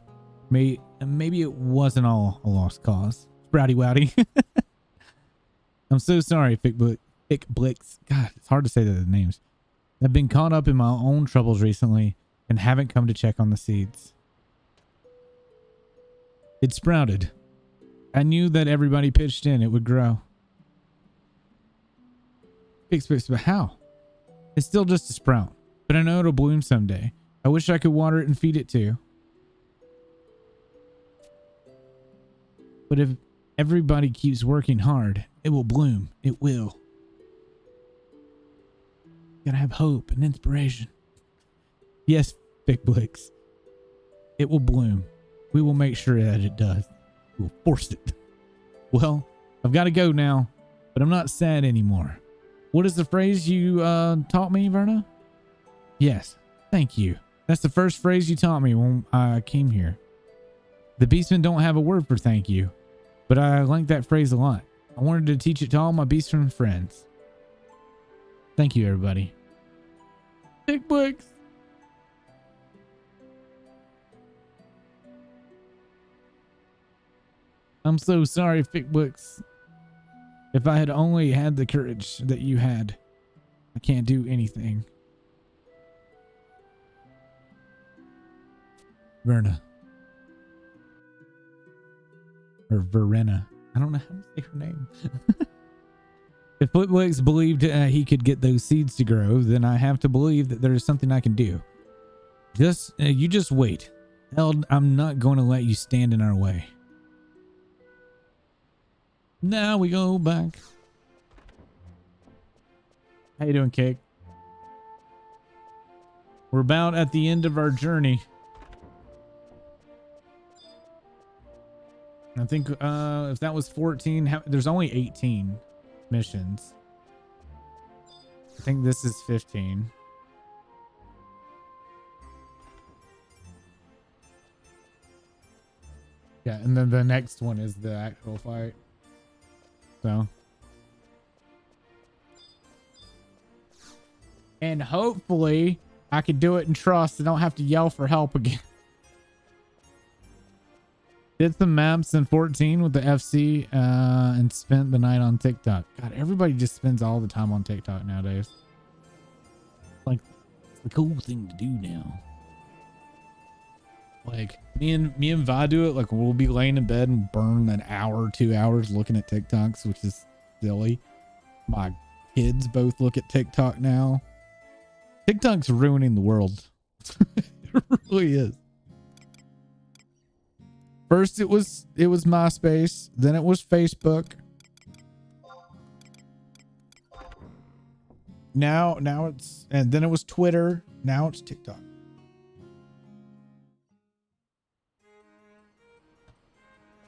maybe it wasn't all a lost cause. Sprouty Wouty. I'm so sorry, FFXI. God, it's hard to say the names. I've been caught up in my own troubles recently and haven't come to check on the seeds. It sprouted. I knew that everybody pitched in, it would grow. But how? It's still just a sprout, but I know it'll bloom someday. I wish I could water it and feed it too. But if everybody keeps working hard, it will bloom. It will. Gotta have hope and inspiration. Yes, FFXI. It will bloom. We will make sure that it does. We'll force it. Well, I've got to go now, but I'm not sad anymore. What is the phrase you taught me, Verna? Yes, thank you. That's the first phrase you taught me when I came here. The Beastmen don't have a word for thank you, but I like that phrase a lot. I wanted to teach it to all my Beastmen friends. Thank you, everybody. FFXI. I'm so sorry, FFXI. If I had only had the courage that you had, I can't do anything. Verna. Or Verena. I don't know how to say her name. If FFXI believed he could get those seeds to grow, then I have to believe that there is something I can do. You just wait. Eld, I'm not going to let you stand in our way. Now we go back. How you doing, Cake? We're about at the end of our journey. I think if that was 14, there's only 18 missions. I think this is 15. Yeah, and then the next one is the actual fight. So. And hopefully I can do it and trust and don't have to yell for help again. Did some maps in 14 with the FC and spent the night on TikTok. God, everybody just spends all the time on TikTok nowadays. Like, it's the cool thing to do now. Like me and Vi do it. Like we'll be laying in bed and burn an hour, 2 hours looking at TikToks, which is silly. My kids both look at TikTok now. TikTok's ruining the world. It really is. First it was MySpace, then it was Facebook. Now it's, and then it was Twitter. Now it's TikTok.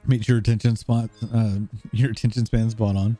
Makes your attention span spot on.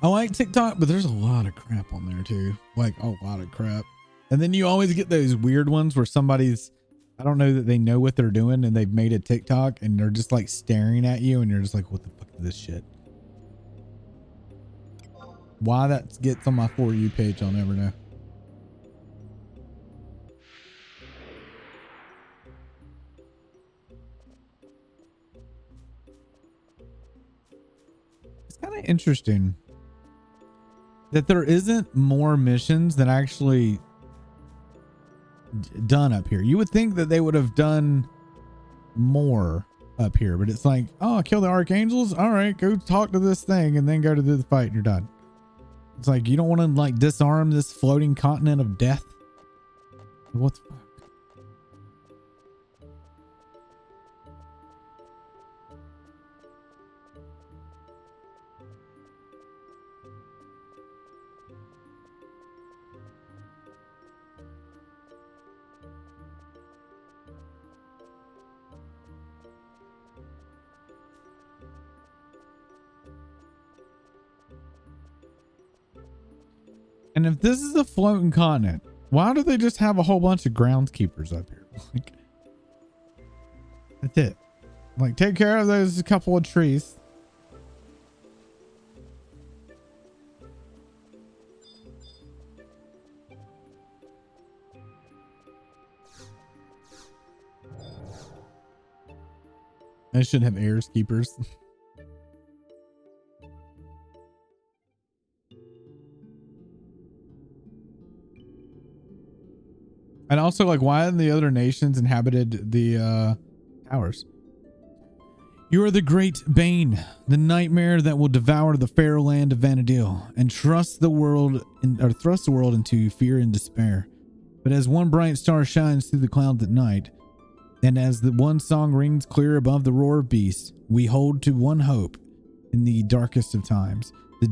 I like TikTok, but there's a lot of crap on there too. Like a lot of crap. And then you always get those weird ones where somebody's, I don't know that they know what they're doing and they've made a TikTok and they're just like staring at you and you're just like, what the fuck is this shit? Why that gets on my For You page, I'll never know. It's kind of interesting that there isn't more missions that actually done up here. You would think that they would have done more up here, but it's like, oh, kill the archangels. All right, go talk to this thing and then go to do the fight and you're done. It's like, you don't want to like disarm this floating continent of death. What the fuck? And if this is a floating continent, why do they just have a whole bunch of groundskeepers up here? Like, that's it. Like, take care of those couple of trees. I should have heirs keepers. And also, like, why hadn't the other nations inhabited the towers? You are the great bane, the nightmare that will devour the fair land of Vanadil and thrust the world into fear and despair. But as one bright star shines through the clouds at night, and as the one song rings clear above the roar of beasts, we hold to one hope in the darkest of times. The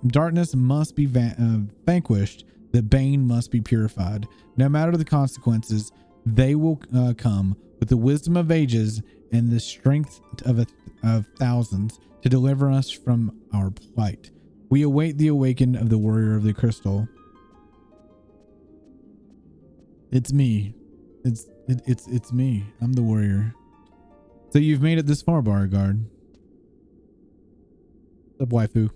darkness must be vanquished. The bane must be purified. No matter the consequences, they will come with the wisdom of ages and the strength of thousands to deliver us from our plight. We await the awakening of the warrior of the crystal. It's me. It's me. I'm the warrior. So you've made it this far, Beauregard. What's up, waifu?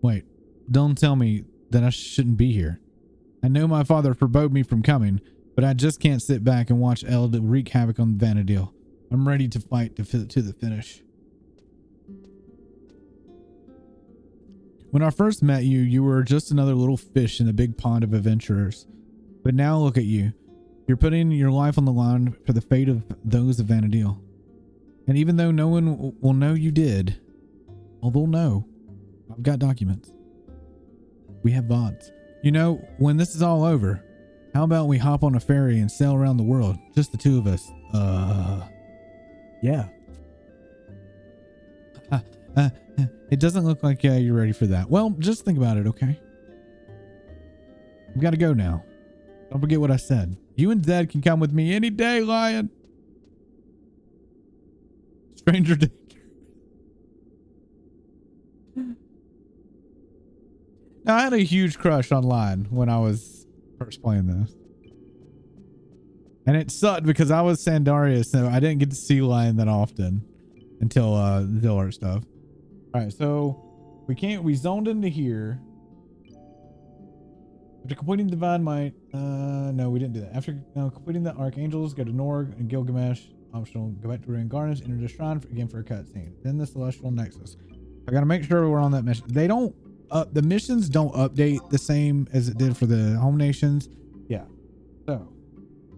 Wait, don't tell me that I shouldn't be here. I know my father forbade me from coming, but I just can't sit back and watch Eld wreak havoc on Vanadil. I'm ready to fight to the finish. When I first met you, you were just another little fish in a big pond of adventurers. But now look at you. You're putting your life on the line for the fate of those of Vanadil. And even though no one will know you did, well, they'll know. I've got documents. We have VODs. You know, when this is all over, how about we hop on a ferry and sail around the world? Just the two of us. Yeah. It doesn't look like you're ready for that. Well, just think about it, okay? I've got to go now. Don't forget what I said. You and Zed can come with me any day, Lion. Stranger danger. Now, I had a huge crush online when I was first playing this. And it sucked because I was Sandaria, so I didn't get to see Lion that often until Zilart stuff. All right, so we zoned into here. After completing Divine Might, no, we didn't do that. After completing the Archangels, go to Norg and Gilgamesh. Optional, go back to Ruin Garnish, enter the shrine again for a cutscene. Then the Celestial Nexus. I gotta make sure we're on that mission. They don't, the missions don't update the same as it did for the home nations. Yeah. So,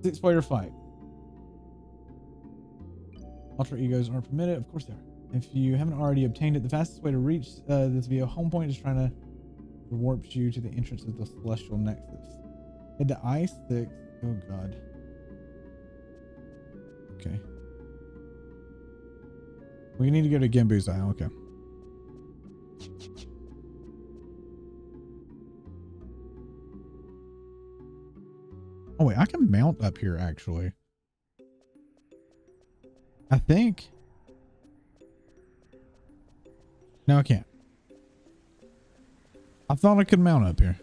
6-player fight. Ultra egos aren't permitted. Of course they are. If you haven't already obtained it, the fastest way to reach this via home point is trying to warp you to the entrance of the Celestial Nexus. Head to I-6. Oh god. Okay. We need to go to Gembu's Eye. Okay. Oh wait, I can mount up here actually. I think. No, I can't. I thought I could mount up here.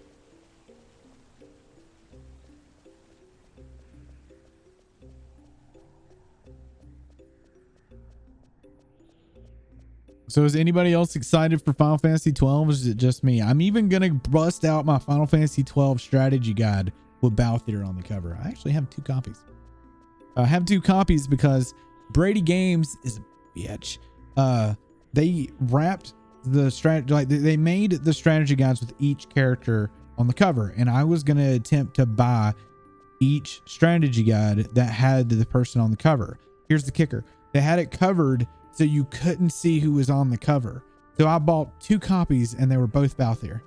So is anybody else excited for Final Fantasy 12? Or is it just me? I'm even going to bust out my Final Fantasy 12 strategy guide with Balthier on the cover. I actually have 2 copies. I have 2 copies because Brady Games is a bitch. They wrapped the strategy, like they made the strategy guides with each character on the cover, and I was going to attempt to buy each strategy guide that had the person on the cover. Here's the kicker. They had it covered so you couldn't see who was on the cover. So I bought 2 copies and they were both Balthier.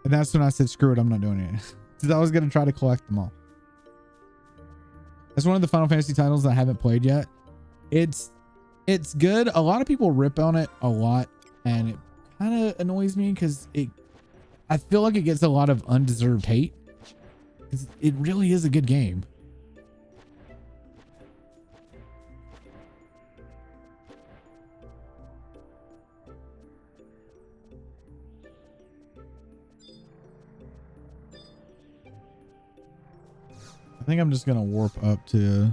And that's when I said, screw it, I'm not doing it. Because I was going to try to collect them all. That's one of the Final Fantasy titles I haven't played yet. It's good. A lot of people rip on it a lot, and it kind of annoys me because I feel like it gets a lot of undeserved hate. It really is a good game. I think I'm just gonna warp up to.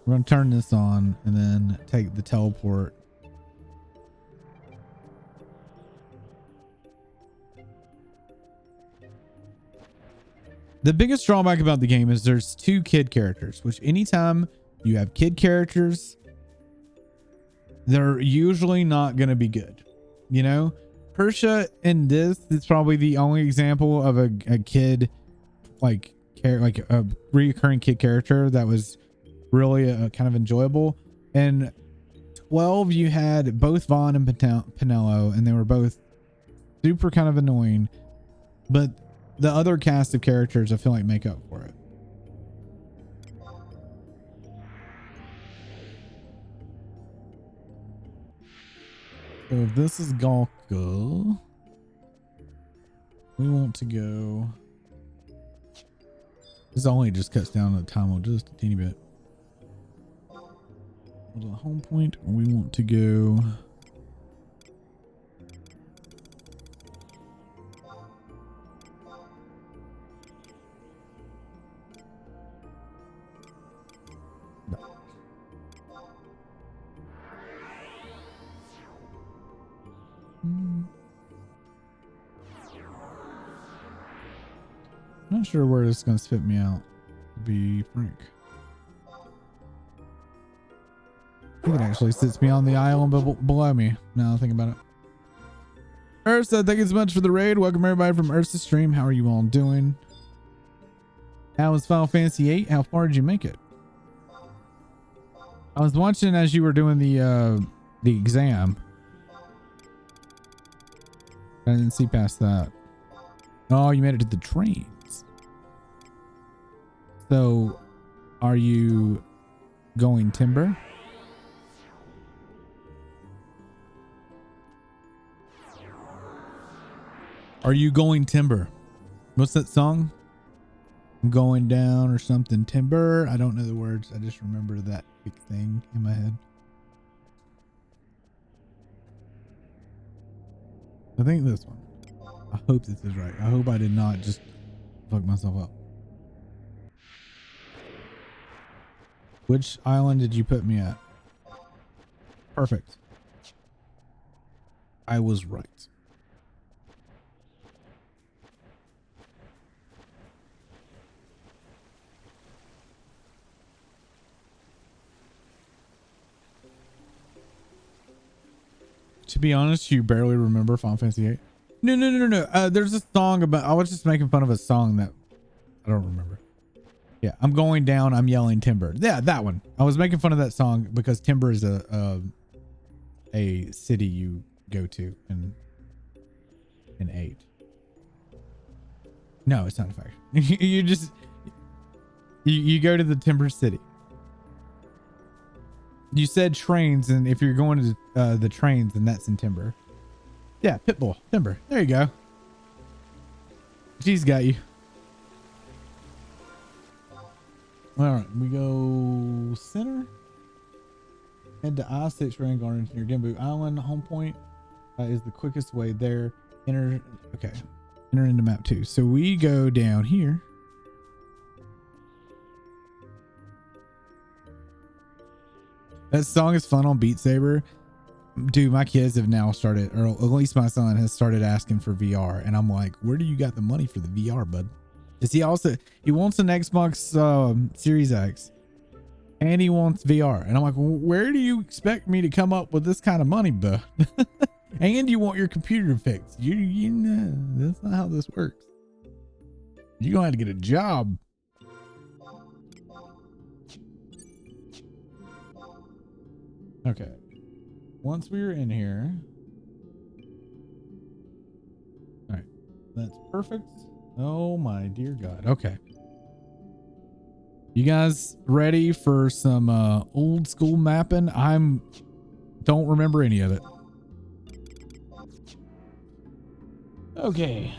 We're gonna turn this on and then take the teleport. The biggest drawback about the game is there's 2 kid characters, which anytime you have kid characters, they're usually not going to be good. You know, Persia in this is probably the only example of a kid, like a reoccurring kid character that was really kind of enjoyable. And 12, you had both Vaughn and Pinello, and they were both super kind of annoying, but the other cast of characters I feel like make up for it. So if this is Galka, we want to go. This only just cuts down the time just a teeny bit. Go to the home point, or we want to go. Not sure where this is going to spit me out, to be frank. I think it actually sits me on the island below me, now I think about it. Ursa, thank you so much for the raid. Welcome everybody from Ursa's stream. How are you all doing? How was Final Fantasy VIII? How far did you make it? I was watching as you were doing the exam. I didn't see past that. Oh, you made it to the trains. So, are you going timber? Are you going timber? What's that song? I'm going down or something. Timber. I don't know the words. I just remember that big thing in my head. I think this one. I hope this is right. I hope I did not just fuck myself up. Which island did you put me at? Perfect. I was right. To be honest, you barely remember Final Fantasy VIII. No. There's a song about. I was just making fun of a song that I don't remember. Yeah, I'm going down. I'm yelling timber. Yeah, that one. I was making fun of that song because timber is a city you go to in 8. No, it's not a fact. you just you go to the timber city. You said trains, and if you're going to the trains, then that's in timber. Yeah, Pitbull, timber. There you go. She's got you. All right, we go center. Head to I-6 Rain Gardens near Gimbu Island. Home point is the quickest way there. Enter into map 2. So we go down here. That song is fun on Beat Saber. Dude, my kids have now started, or at least my son has started asking for VR. And I'm like, where do you got the money for the VR, bud? Does he wants an Xbox Series X and he wants VR. And I'm like, well, where do you expect me to come up with this kind of money, bud? And you want your computer fixed. You know, that's not how this works. You're going to have to get a job. Okay. Once we were in here. All right. That's perfect. Oh my dear God. Okay. You guys ready for some old school mapping? Don't remember any of it. Okay.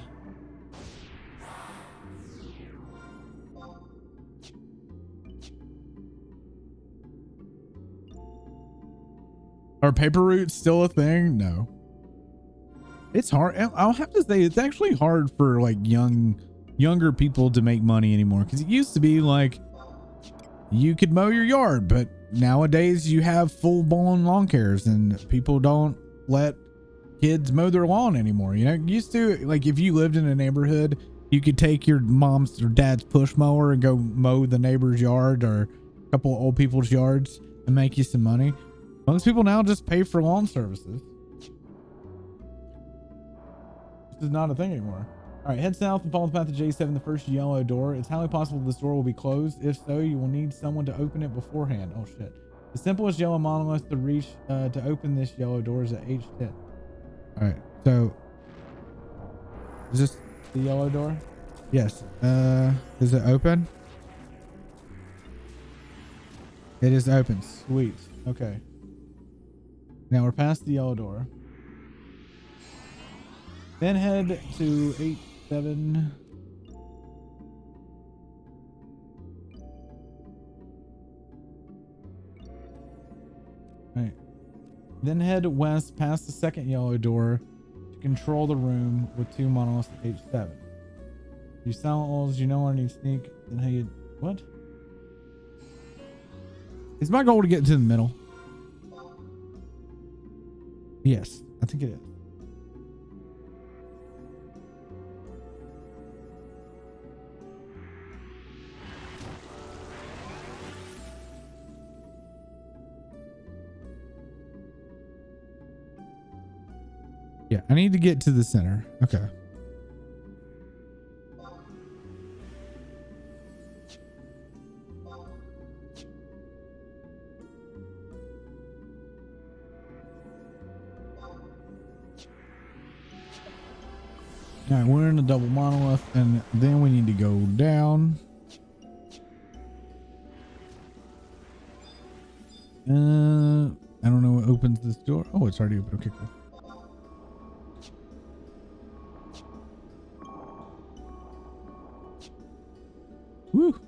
Are paper routes still a thing? No. It's hard. I'll have to say it's actually hard for like younger people to make money anymore, because it used to be like you could mow your yard, but nowadays you have full-blown lawn cares and people don't let kids mow their lawn anymore. You know, used to, like, if you lived in a neighborhood, you could take your mom's or dad's push mower and go mow the neighbor's yard or a couple of old people's yards and make you some money. Most people now just pay for lawn services. This is not a thing anymore. All right, head south and follow the path to J7, the first yellow door. It's highly possible this door will be closed. If so, you will need someone to open it beforehand. Oh shit. The simplest yellow monolith to reach to open this yellow door is at H10. All right, so is this the yellow door? Yes. Is it open? It is open. Sweet. Okay. Now we're past the yellow door. Then head to 87. Right. Then head west past the second yellow door to control the room with 2 monoliths at H7. You silent walls, you know where I need sneak. Then how you what? Is my goal to get into the middle? Yes, I think it is. Yeah, I need to get to the center. Okay. All right, we're in a double monolith, and then we need to go down. I don't know what opens this door. Oh, it's already open. Okay, cool. Woo.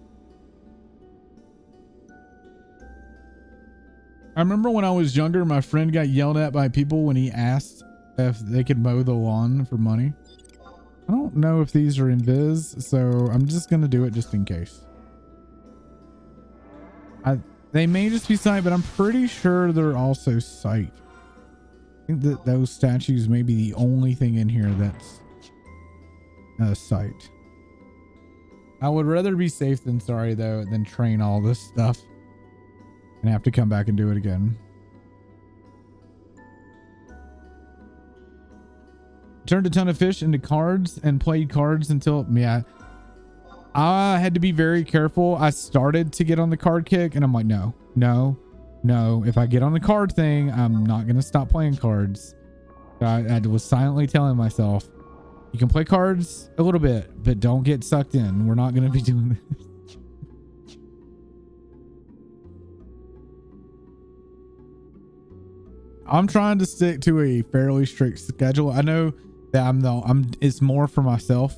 I remember when I was younger, my friend got yelled at by people when he asked if they could mow the lawn for money. I don't know if these are invis, so I'm just gonna do it just in case. They may just be sight, but I'm pretty sure they're also sight. I think that those statues may be the only thing in here that's sight. I would rather be safe than sorry though, than train all this stuff and have to come back and do it again. Turned a ton of fish into cards and played cards until, yeah, I had to be very careful. I started to get on the card kick and I'm like, no. If I get on the card thing, I'm not going to stop playing cards. I was silently telling myself, you can play cards a little bit, but don't get sucked in. We're not going to be doing this. I'm trying to stick to a fairly strict schedule. I know that it's more for myself,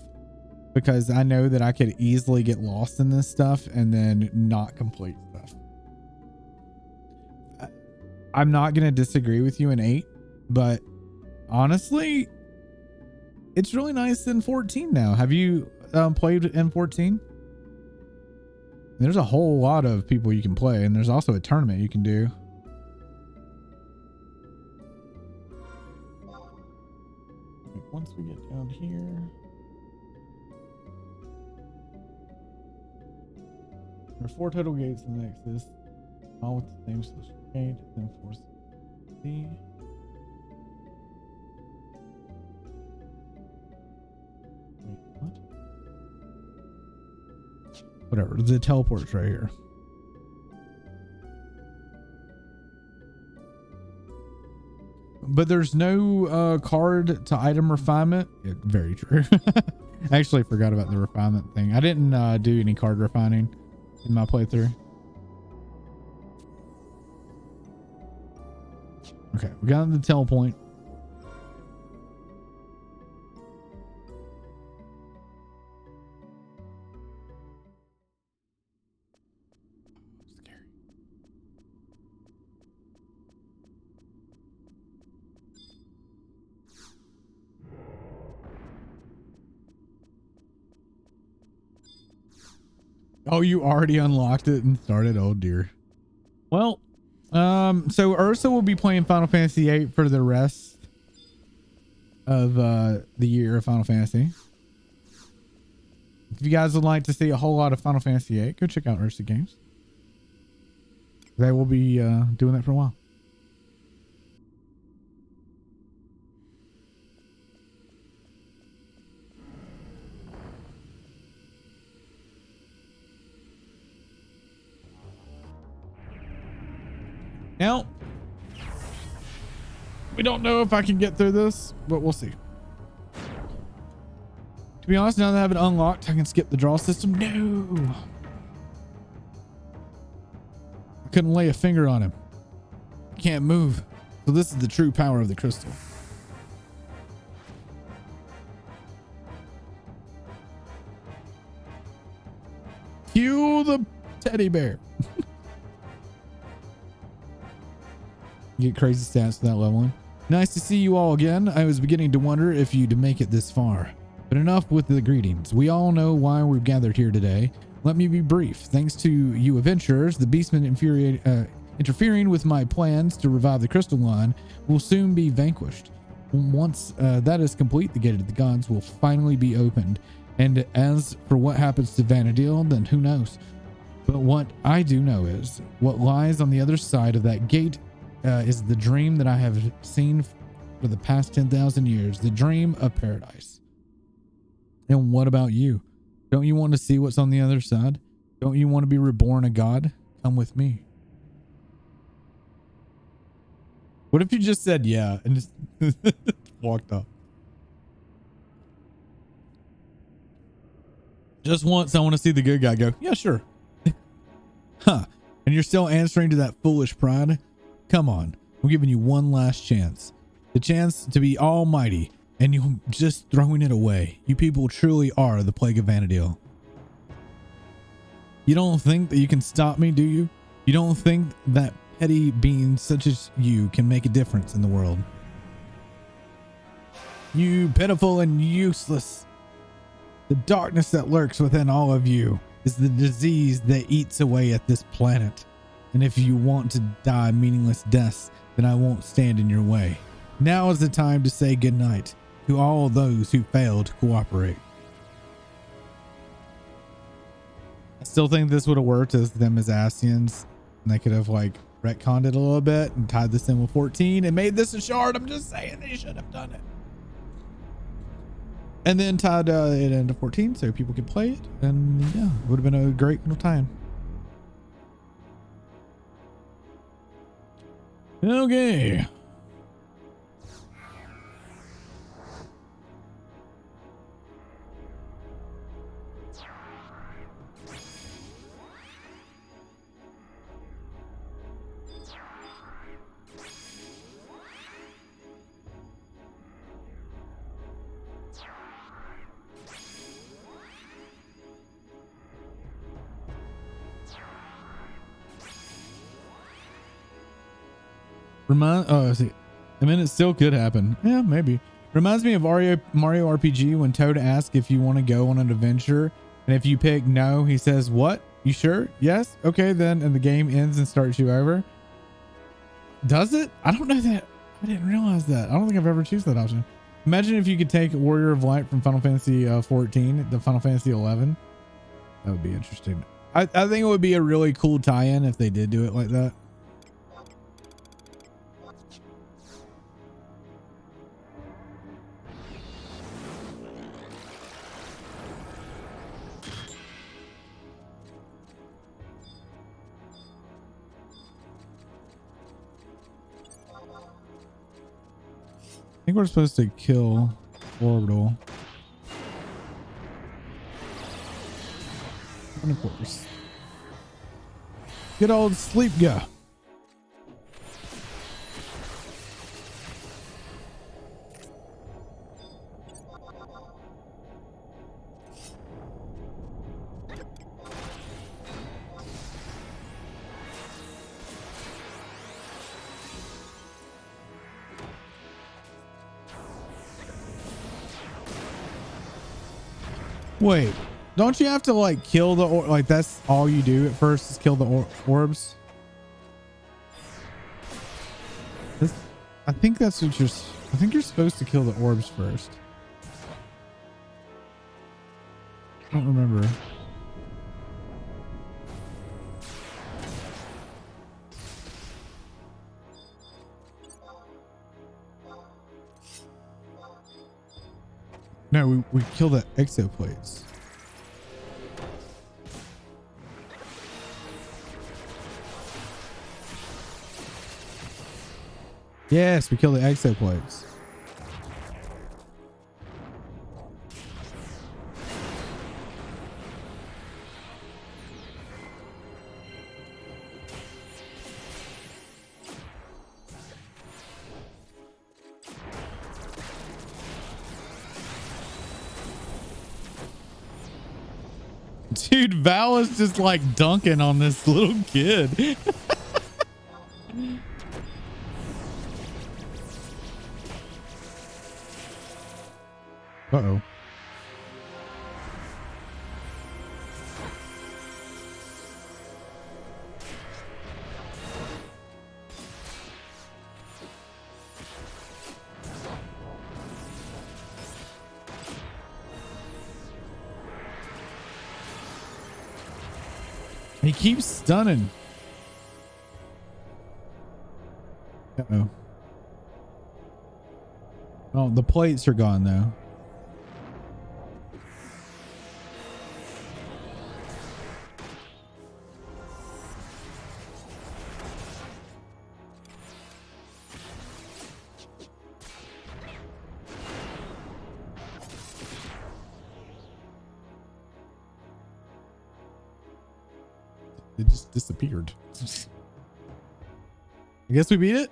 because I know that I could easily get lost in this stuff and then not complete stuff. I'm not going to disagree with you in 8, but honestly, it's really nice in 14 now. Have you played in 14? There's a whole lot of people you can play, and there's also a tournament you can do. Once we get down here, there are 4 total gates in the Nexus, all with the same social gate, then force C. Wait, what? Whatever, the teleport's right here. But there's no card to item refinement. Yeah, very true. I actually forgot about the refinement thing. I didn't do any card refining in my playthrough. Okay, we got the telepoint. Scary. Oh, you already unlocked it and started? Oh dear. Well, so Ursa will be playing Final Fantasy VIII for the rest of the year of Final Fantasy. If you guys would like to see a whole lot of Final Fantasy VIII, go check out Ursa Games. They will be doing that for a while. Now, we don't know if I can get through this, but we'll see. To be honest, now that I have it unlocked, I can skip the draw system. No! I couldn't lay a finger on him. Can't move. So this is the true power of the crystal. Cue the teddy bear. Get crazy stats for that leveling. Nice to see you all again. I was beginning to wonder if you'd make it this far. But enough with the greetings. We all know why we've gathered here today. Let me be brief. Thanks to you adventurers, the beastmen interfering with my plans to revive the crystal line will soon be vanquished. Once that is complete, the gate of the gods will finally be opened. And as for what happens to Vanadil, then who knows? But what I do know is what lies on the other side of that gate is the dream that I have seen for the past 10,000 years, the dream of paradise. And what about you? Don't you want to see what's on the other side? Don't you want to be reborn a god? Come with me. What if you just said yeah and just walked off? Just once, I want to see the good guy go, yeah, sure. Huh. And you're still answering to that foolish pride? Come on, I'm giving you one last chance. The chance to be almighty, and you're just throwing it away. You people truly are the plague of Vanadil. You don't think that you can stop me, do you? You don't think that petty beings such as you can make a difference in the world? You pitiful and useless. The darkness that lurks within all of you is the disease that eats away at this planet. And if you want to die meaningless deaths, then I won't stand in your way. Now is the time to say goodnight to all those who failed to cooperate. I still think this would have worked as them as Asians, and they could have like retconned it a little bit and tied this in with 14 and made this a shard. I'm just saying they should have done it. And then tied it into 14 so people could play it. And yeah, it would have been a great little time. Okay. See, I mean, it still could happen. Yeah, maybe. Reminds me of Mario RPG when Toad asks if you want to go on an adventure, and if you pick no, he says, "What? You sure? Yes? Okay, then." And the game ends and starts you over. Does it? I don't know that. I didn't realize that. I don't think I've ever chosen that option. Imagine if you could take Warrior of Light from Final Fantasy 14 to Final Fantasy 11. That would be interesting. I think it would be a really cool tie-in if they did do it like that. I think we're supposed to kill Orbital. And of course, good old sleep guy. Wait, don't you have to like kill the like that's all you do at first is kill the orbs? I think that's what I think you're supposed to kill the orbs first. I don't remember. No, we kill the exoplates. Yes, we kill the exoplates. Dude, Val is just like dunking on this little kid. Uh-oh. He keeps stunning. Uh-oh. Oh, the plates are gone though. It just disappeared. I guess we beat it.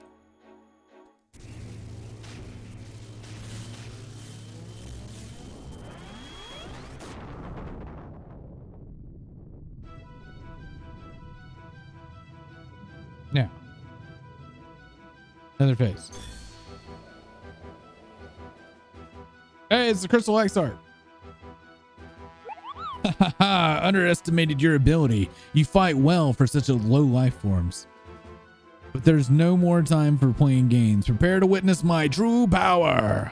Now, another phase. Hey, it's the Crystal Exarch. Underestimated your ability. You fight well for such a low life forms. But there's no more time for playing games. Prepare to witness my true power.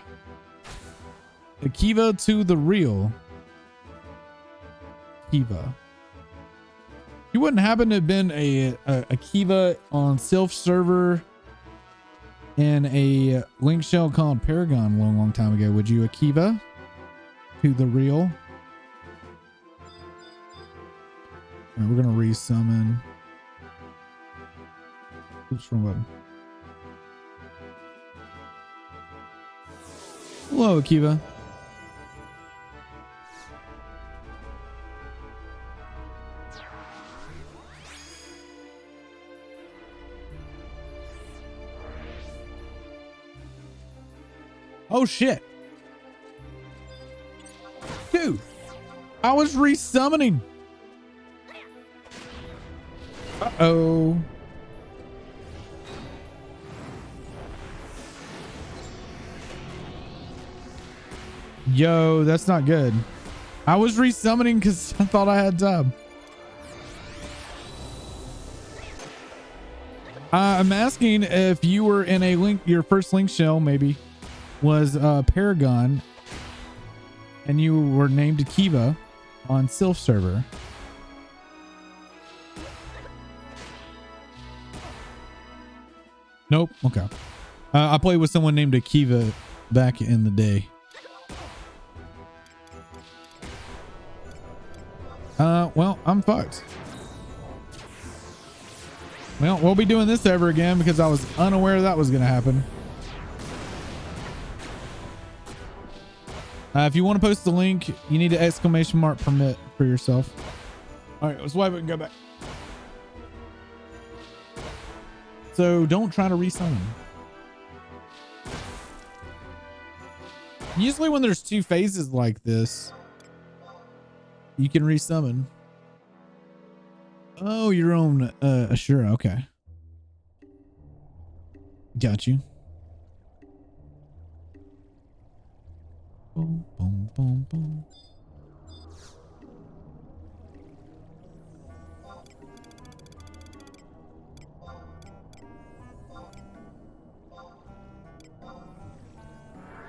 Akiva to the real. Akiva. You wouldn't happen to have been a Akiva on Sylph server in a link shell called Paragon a long time ago, would you, Akiva? To the real. All right, we're gonna resummon. Oops, wrong button. Hello, Akiva. Oh shit. Dude, I was resummoning. Uh-oh. Yo, that's not good. I was resummoning because I thought I had time. I'm asking if you were in a link, your first link shell maybe was Paragon, and you were named Akiva on Sylph server. Nope. Okay. I played with someone named Akiva back in the day. Well, I'm fucked. Well, we'll be doing this ever again because I was unaware that was going to happen. If you want to post the link, you need an ! permit for yourself. All right, let's wipe it and go back. So don't try to resummon. Usually when there's two phases like this, you can resummon. Oh, your own Ashura. Okay. Got you. Boom, boom, boom, boom.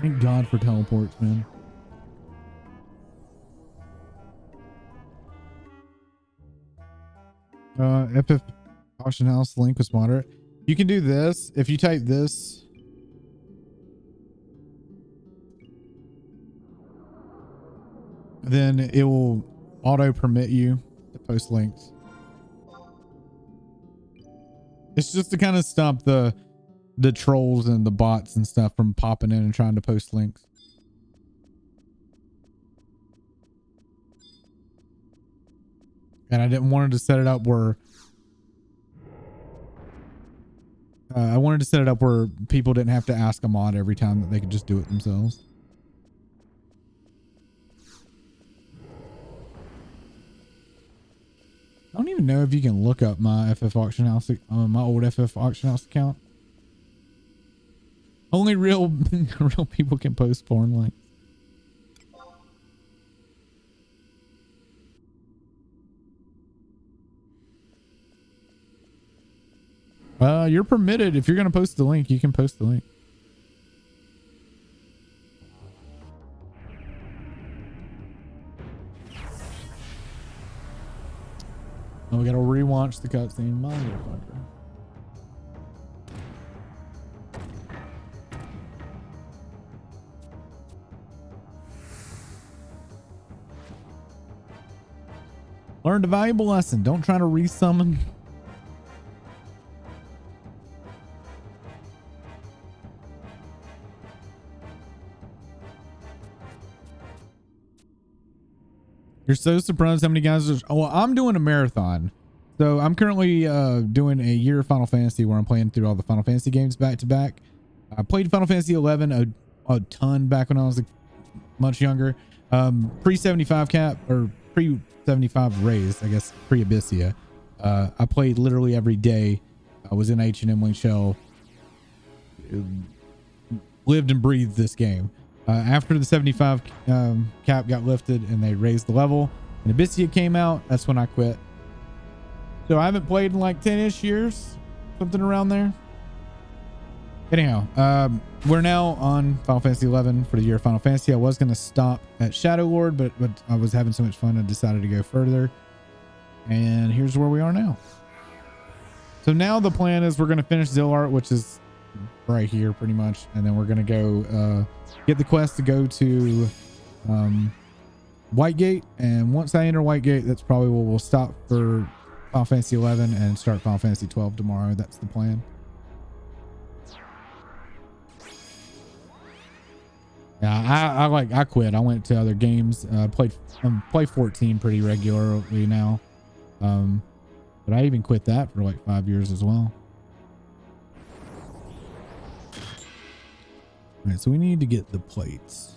Thank God for teleports, man. FF Auction House link was moderate. You can do this. If you type this, then it will auto permit you to post links. It's just to kind of stop the trolls and the bots and stuff from popping in and trying to post links. And I didn't want to set it up where I wanted to set it up where people didn't have to ask a mod every time, that they could just do it themselves. I don't even know if you can look up my FF Auction House, my old FF Auction House account. Only real people can post porn links. You're permitted. If you're going to post the link, you can post the link. Oh, we got to rewatch the cutscene. Motherfucker. Learned a valuable lesson. Don't try to resummon. You're so surprised how many guys are. Oh, well, I'm doing a marathon. So I'm currently doing a year of Final Fantasy where I'm playing through all the Final Fantasy games back to back. I played Final Fantasy 11 a ton back when I was much younger. Pre-75 cap or pre-75 raised, I guess, pre-Abyssia. I played literally every day. I was in H&M Link Shell. Lived and breathed this game. After the 75 cap got lifted and they raised the level and Abyssia came out, that's when I quit. So I haven't played in like 10-ish years, something around there. Anyhow, we're now on Final Fantasy 11 for the year of Final Fantasy. I was going to stop at Shadow Lord, but I was having so much fun I decided to go further. And here's where we are now. So now the plan is we're going to finish Zilart, which is right here pretty much. And then we're going to go get the quest to go to Whitegate. And once I enter Whitegate, that's probably where we'll stop for Final Fantasy 11 and start Final Fantasy 12 tomorrow. That's the plan. Yeah, I quit. I went to other games. Play 14 pretty regularly now. But I even quit that for like 5 years as well. All right, so we need to get the plates.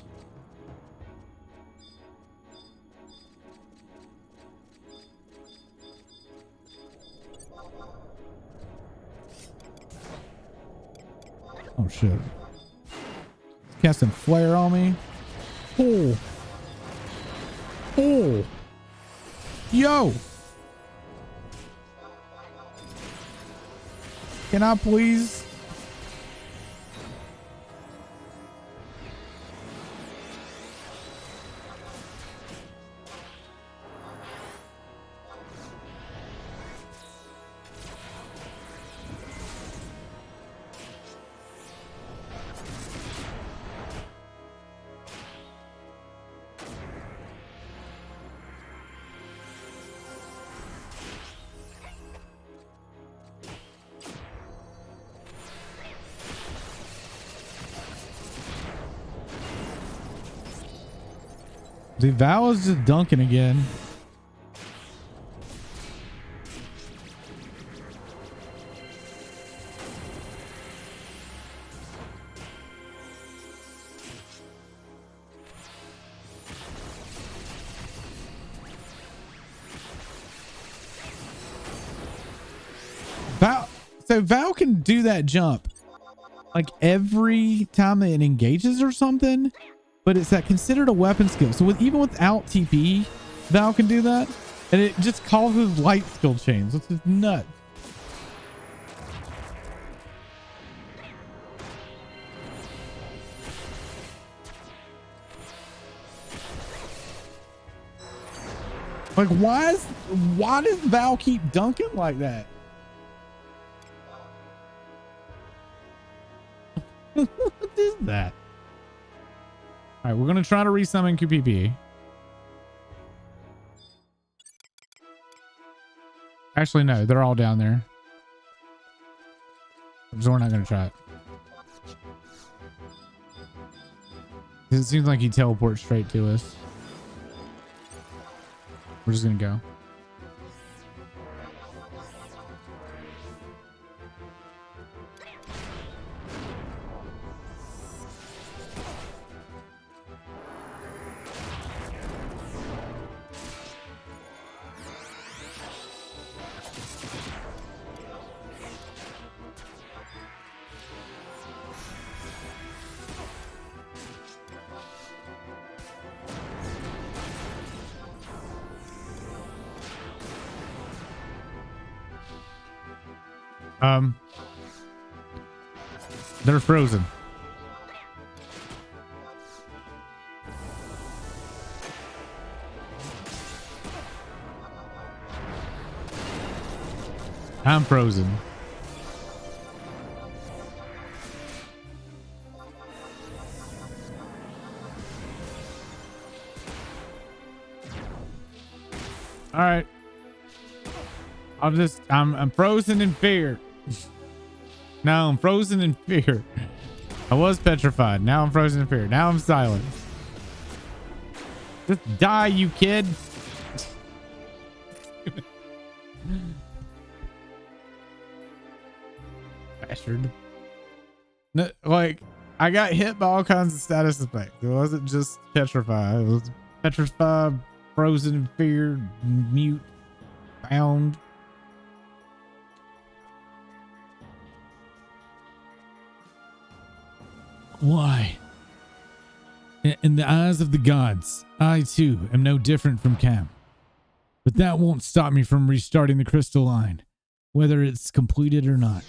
Oh shit. Casting flare on me. Oh. Oh. Yo. Can I please? Dude, Val is just dunking again. Val can do that jump like every time it engages or something. But it's that considered a weapon skill. So even without TP, Val can do that. And it just causes light skill chains, which is nuts. Like, why does Val keep dunking like that? What is that? All right, we're going to try to resummon QPP. Actually, no, they're all down there. So we're not going to try it. It seems like he teleports straight to us. We're just going to go. They're frozen. I'm frozen. All right. I'm frozen in fear. Now I'm frozen in fear. I was petrified. Now I'm frozen in fear. Now I'm silent. Just die, you kid. Bastard. No, like, I got hit by all kinds of status effects. It wasn't just petrified. It was petrified, frozen in fear, mute, bound. Why? In the eyes of the gods, I too am no different from Cam. But that won't stop me from restarting the crystal line, whether it's completed or not.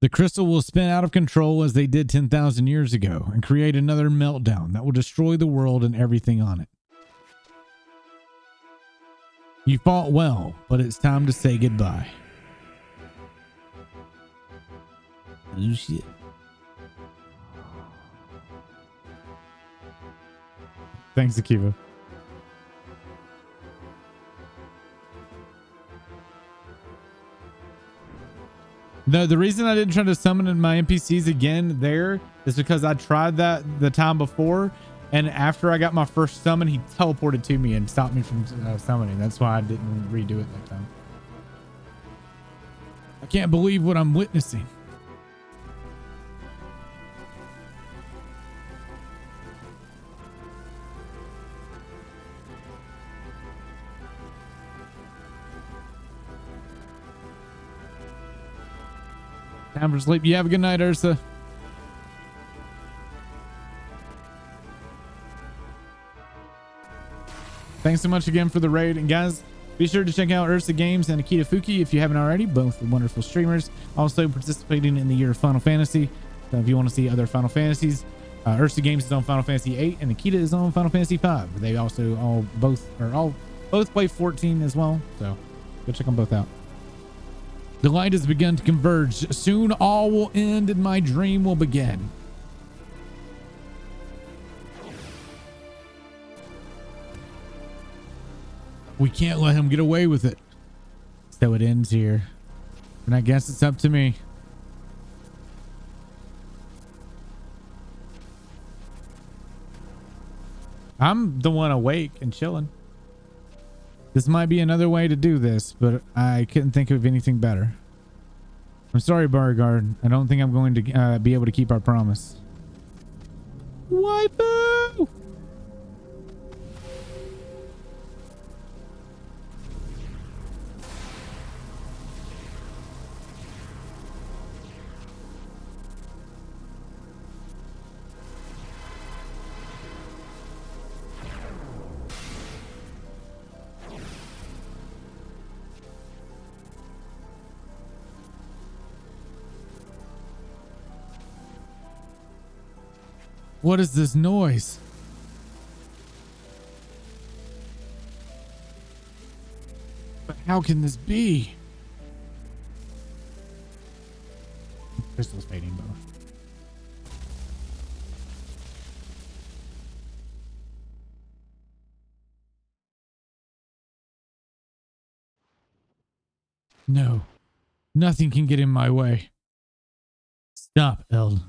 The crystal will spin out of control as they did 10,000 years ago and create another meltdown that will destroy the world and everything on it. You fought well, but it's time to say goodbye. Oh shit. Thanks, Akiva. No, the reason I didn't try to summon in my NPCs again there is because I tried that the time before, and after I got my first summon, he teleported to me and stopped me from summoning. That's why I didn't redo it that time. I can't believe what I'm witnessing. Time for sleep. You have a good night, Ursa. Thanks so much again for the raid. And guys, be sure to check out Ursa Games and Akita Fuki if you haven't already. Both wonderful streamers. Also participating in the year of Final Fantasy. So if you want to see other Final Fantasies, Ursa Games is on Final Fantasy VIII and Akita is on Final Fantasy V. They also both play 14 as well. So go check them both out. The light has begun to converge. Soon all will end and my dream will begin. We can't let him get away with it. So it ends here. And I guess it's up to me. I'm the one awake and chilling. This might be another way to do this, but I couldn't think of anything better. I'm sorry, Beauregard. I don't think I'm going to be able to keep our promise. Waifu! What is this noise? But how can this be? Crystal's fading, though. No, nothing can get in my way. Stop, Eld.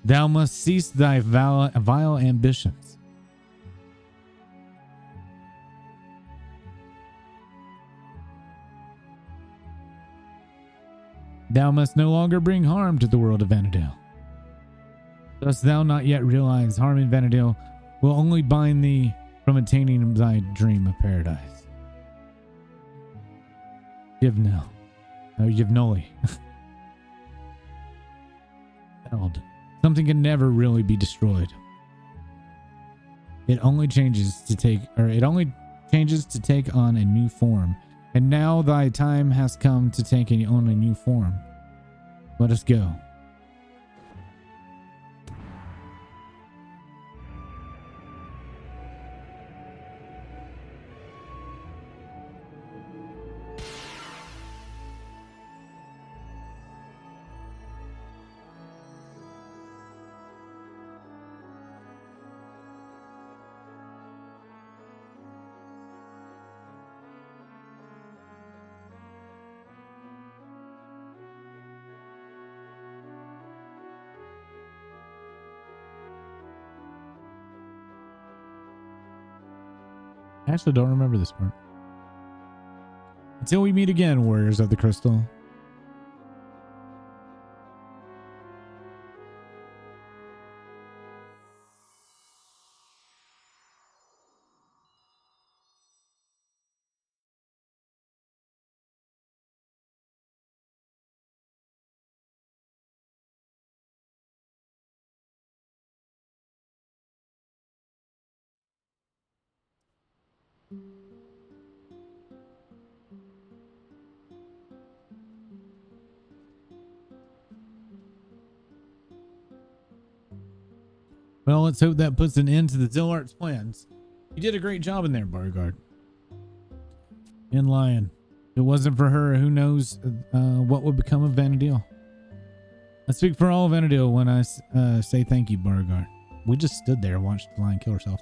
Thou must cease thy vile ambitions. Thou must no longer bring harm to the world of Vanadale. Dost thou not yet realize harm in Vanadale will only bind thee from attaining thy dream of paradise? Yivnoli. Eld. Something can never really be destroyed. It only changes to take on a new form. And now thy time has come to take on a new form. Let us go. I actually don't remember this part. Until we meet again, Warriors of the Crystal. Well, let's hope that puts an end to the Zilart's plans. You did a great job in there, Beauregard. And Lion. If it wasn't for her, who knows what would become of Vanadil. I speak for all of Vanadil when I say thank you, Beauregard. We just stood there and watched the Lion kill herself.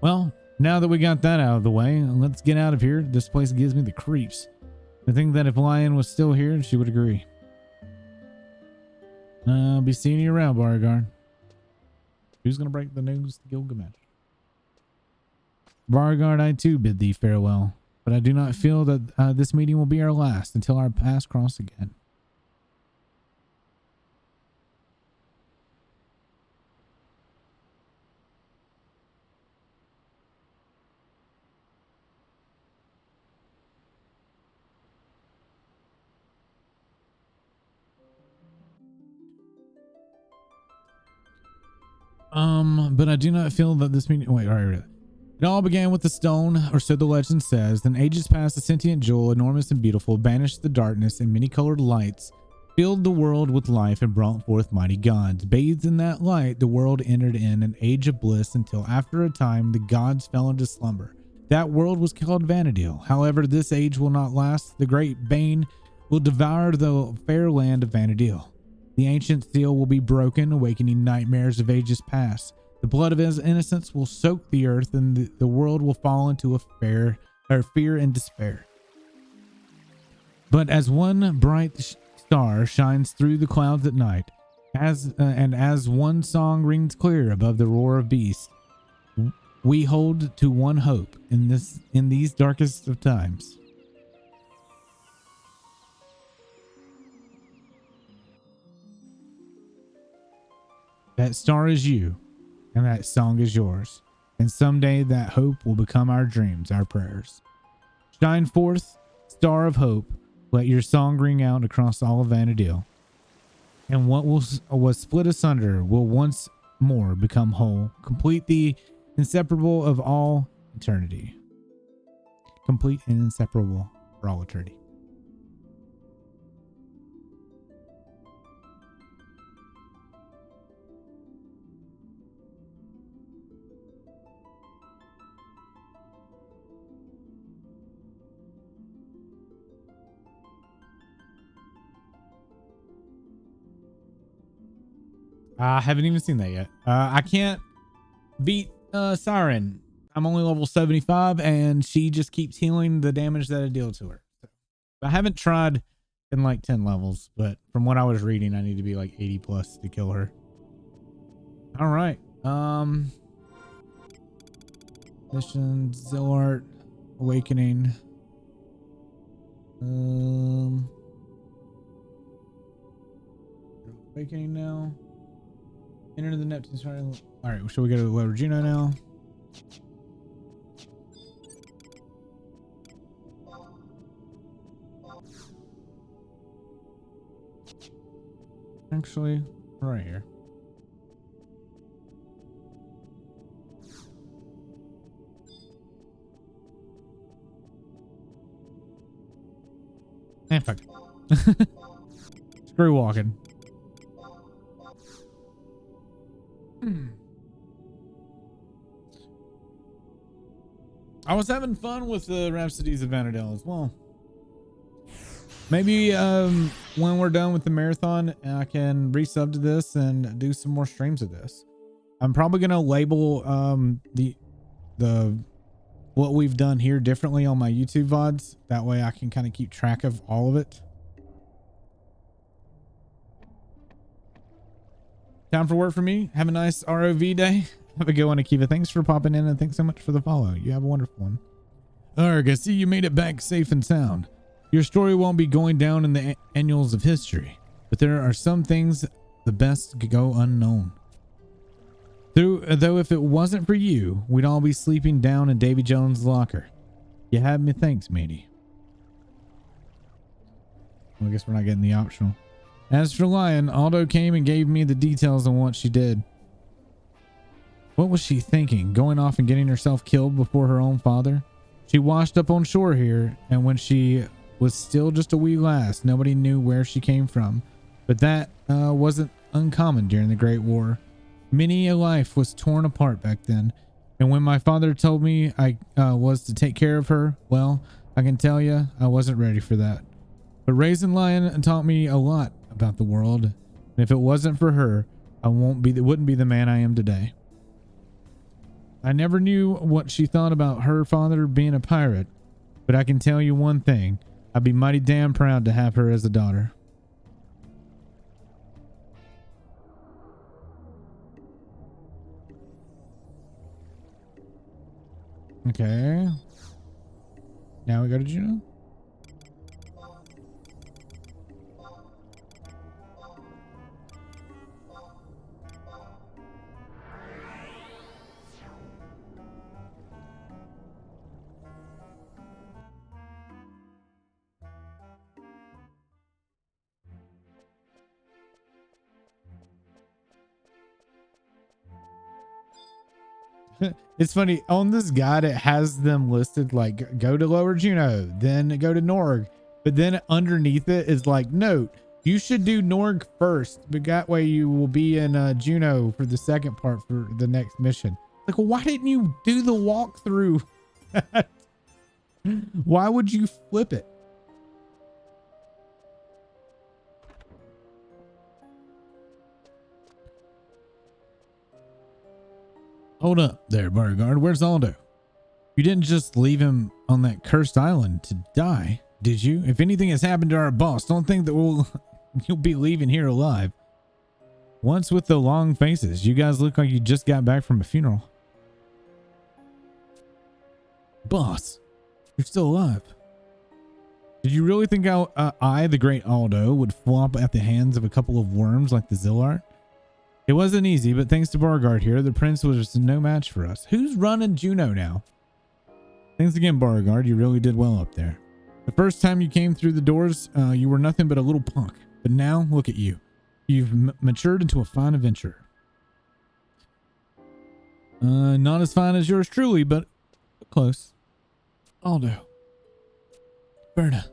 Well, now that we got that out of the way, let's get out of here. This place gives me the creeps. I think that if Lion was still here, she would agree. I'll be seeing you around, Beauregard. Who's going to break the news to Gilgamesh? Beauregard, I too bid thee farewell, but I do not feel that this meeting will be our last until our paths cross again. But I do not feel that this meeting. Wait, all right. It all began with the stone, or so the legend says. Then ages passed, a sentient jewel, enormous and beautiful, banished the darkness, and many-colored lights filled the world with life and brought forth mighty gods. Bathed in that light, the world entered in an age of bliss until after a time the gods fell into slumber. That world was called Vanadil. However, this age will not last. The great bane will devour the fair land of Vanadil. The ancient seal will be broken, awakening nightmares of ages past. The blood of his innocence will soak the earth, and the world will fall into fear and despair. But as one bright star shines through the clouds at night, as one song rings clear above the roar of beasts, we hold to one hope in these darkest of times. That star is you, and that song is yours. And someday that hope will become our dreams, our prayers. Shine forth, star of hope. Let your song ring out across all of Vanadil. And what was split asunder will once more become whole. Complete the inseparable of all eternity. Complete and inseparable for all eternity. I haven't even seen that yet. I can't beat Siren. I'm only level 75 and she just keeps healing the damage that I deal to her. So, I haven't tried in like 10 levels, but from what I was reading, I need to be like 80 plus to kill her. All right. Mission Zilart Awakening. Awakening now. Enter the Neptune star. All right, shall we go to Lower Juno now? Actually, right here. And fuck. Screw walking. I was having fun with the Rhapsodies of Vanadil as well. Maybe when we're done with the marathon, I can resub to this and do some more streams of this. I'm probably gonna label the what we've done here differently on my YouTube VODs. That way I can kind of keep track of all of it. Time for work for me. Have a nice ROV day. Have a good one, Akiva. Thanks for popping in and thanks so much for the follow. You have a wonderful one. Arg, I see you made it back safe and sound. Your story won't be going down in the annals of history, but there are some things the best go unknown. Though if it wasn't for you, we'd all be sleeping down in Davy Jones' locker. You had me thanks, matey. Well, I guess we're not getting the optional. As for Lion, Aldo came and gave me the details on what she did. What was she thinking? Going off and getting herself killed before her own father? She washed up on shore here, and when she was still just a wee lass, nobody knew where she came from. But that wasn't uncommon during the Great War. Many a life was torn apart back then. And when my father told me I was to take care of her, well, I can tell you I wasn't ready for that. But raising Lion taught me a lot about the world. And if it wasn't for her, I wouldn't be the man I am today. I never knew what she thought about her father being a pirate, but I can tell you one thing. I'd be mighty damn proud to have her as a daughter. Okay. Now we go to Juno. It's funny on this guide, it has them listed like go to Lower Juno, then go to Norg, but then underneath it is like, note, you should do Norg first, but that way you will be in Juno for the second part for the next mission. Like, well, why didn't you do the walkthrough? Why would you flip it? Hold up there, Beauregard. Where's Aldo? You didn't just leave him on that cursed island to die, did you? If anything has happened to our boss, don't think that you'll be leaving here alive. What's with the long faces? You guys look like you just got back from a funeral. Boss, you're still alive. Did you really think I, the great Aldo, would flop at the hands of a couple of worms like the Zilart? It wasn't easy, but thanks to Beauregard here, the prince was no match for us. Who's running Juno now? Thanks again, Beauregard. You really did well up there. The first time you came through the doors, you were nothing but a little punk. But now, look at you. You've matured into a fine adventurer. Not as fine as yours truly, but close. Aldo. Verna.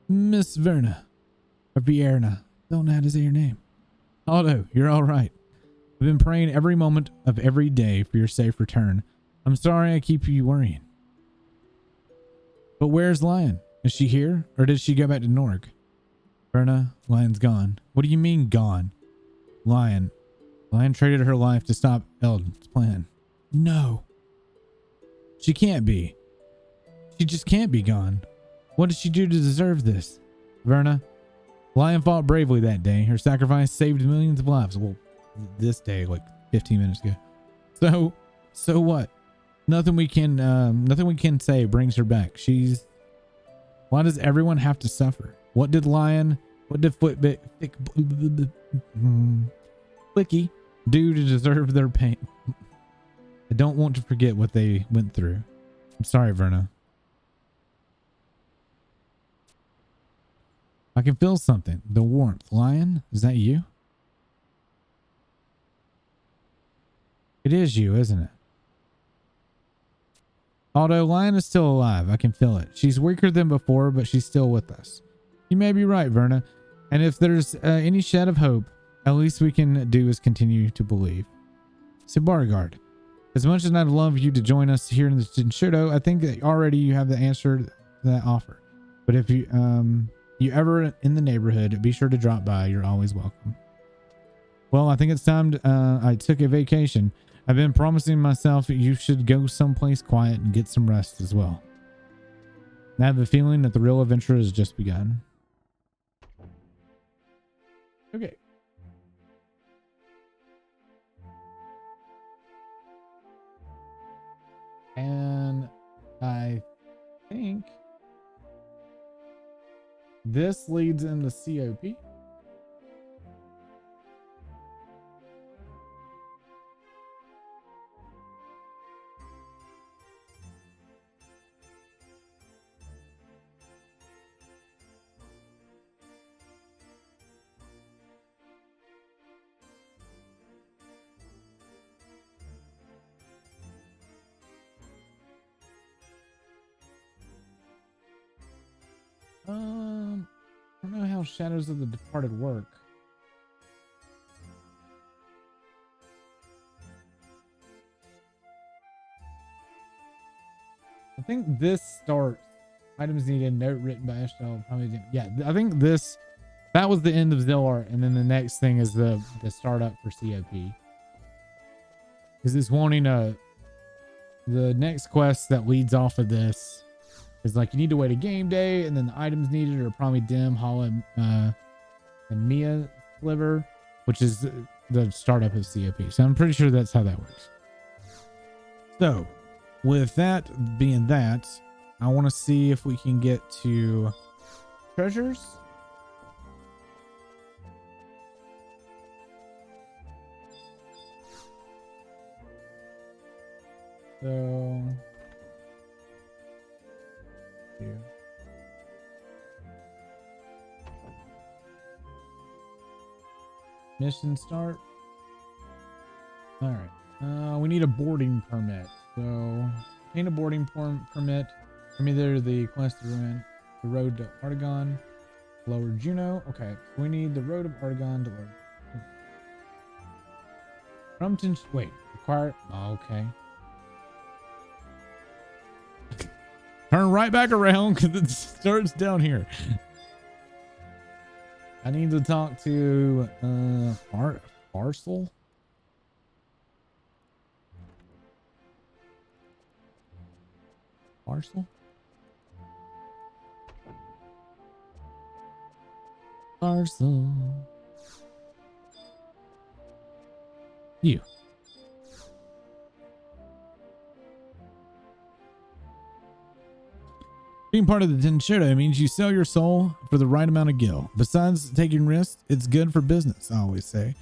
Miss Verna. Or Vierna. Don't know how to say your name. Aldo, you're all right. I've been praying every moment of every day for your safe return. I'm sorry I keep you worrying. But where's Lion? Is she here? Or did she go back to Norg? Verna, Lion's gone. What do you mean gone? Lion traded her life to stop Eldon's plan. No. She can't be. She just can't be gone. What did she do to deserve this? Verna, Lion fought bravely that day. Her sacrifice saved millions of lives. Well, this day, like 15 minutes ago. So what? Nothing we can say brings her back. Why does everyone have to suffer? What did Flicky do to deserve their pain? I don't want to forget what they went through. I'm sorry, Verna. I can feel something. The warmth. Lion, is that you? It is you, isn't it? Although Lion is still alive, I can feel it. She's weaker than before, but she's still with us. You may be right, Verna. And if there's any shed of hope, at least we can do is continue to believe. So Beauregard, as much as I'd love you to join us here in the Shinshudo, I think that already you have the answer to that offer. But if you ever in the neighborhood, be sure to drop by. You're always welcome. Well, I think it's time I took a vacation. I've been promising myself that you should go someplace quiet and get some rest as well. I have a feeling that the real adventure has just begun. Okay. And I think this leads into COP. how Shadows of the Departed work. I think this starts. Items needed. Note written by Eshtel. Probably didn't. Yeah, I think this. That was the end of Zilart, and then the next thing is the startup for COP. Because it's wanting the next quest that leads off of this is like you need to wait a game day, and then the items needed are probably Dim, Holland, and Mia Sliver, which is the startup of COP. So I'm pretty sure that's how that works. So with that being that, I want to see if we can get to treasures. So yeah. Mission start. All right. We need a boarding permit. So obtain a boarding permit from either the quest to ruin, the road to Artagon, Lower Juno. Okay, so we need the road of Artagon to Lower. Wait, require. Okay. Turn right back around because it starts down here. I need to talk to Parcel. Parcel? Parcel. You. Being part of the Tenshiro means you sell your soul for the right amount of gil. Besides taking risks, it's good for business, I always say.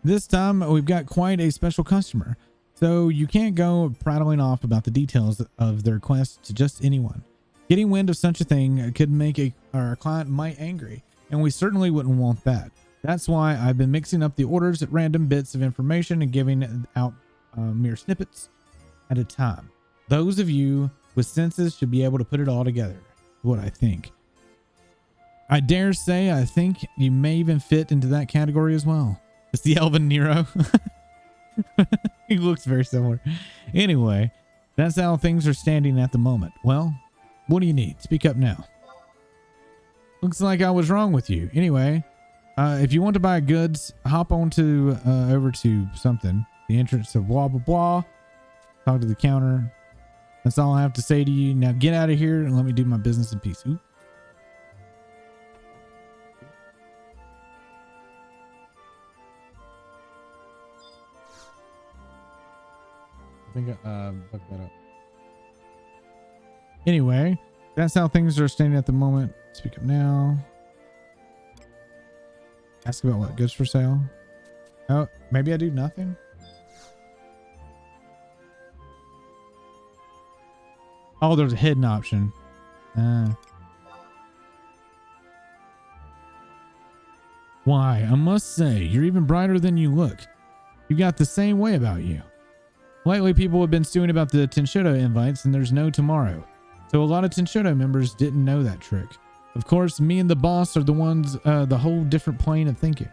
This time, we've got quite a special customer, so you can't go prattling off about the details of the request to just anyone. Getting wind of such a thing could make our client might angry, and we certainly wouldn't want that. That's why I've been mixing up the orders at random bits of information and giving out mere snippets at a time. Those of you with senses should be able to put it all together. What I think. I dare say I think you may even fit into that category as well. It's the Elven Nero. He looks very similar. Anyway, that's how things are standing at the moment. Well, what do you need? Speak up now. Looks like I was wrong with you. Anyway, if you want to buy goods, hop on to over to something. The entrance of blah blah blah. Talk to the counter. That's all I have to say to you. Now get out of here and let me do my business in peace. Ooh. I think I fucked that up. Anyway, that's how things are standing at the moment. Speak up now. Ask about what? Goods for sale? Oh, maybe I do nothing? Oh, there's a hidden option. Why, I must say, you're even brighter than you look. You got the same way about you. Lately, people have been stewing about the Tenshiro invites, and there's no tomorrow. So a lot of Tenshiro members didn't know that trick. Of course, me and the boss are the ones, the whole different plane of thinking.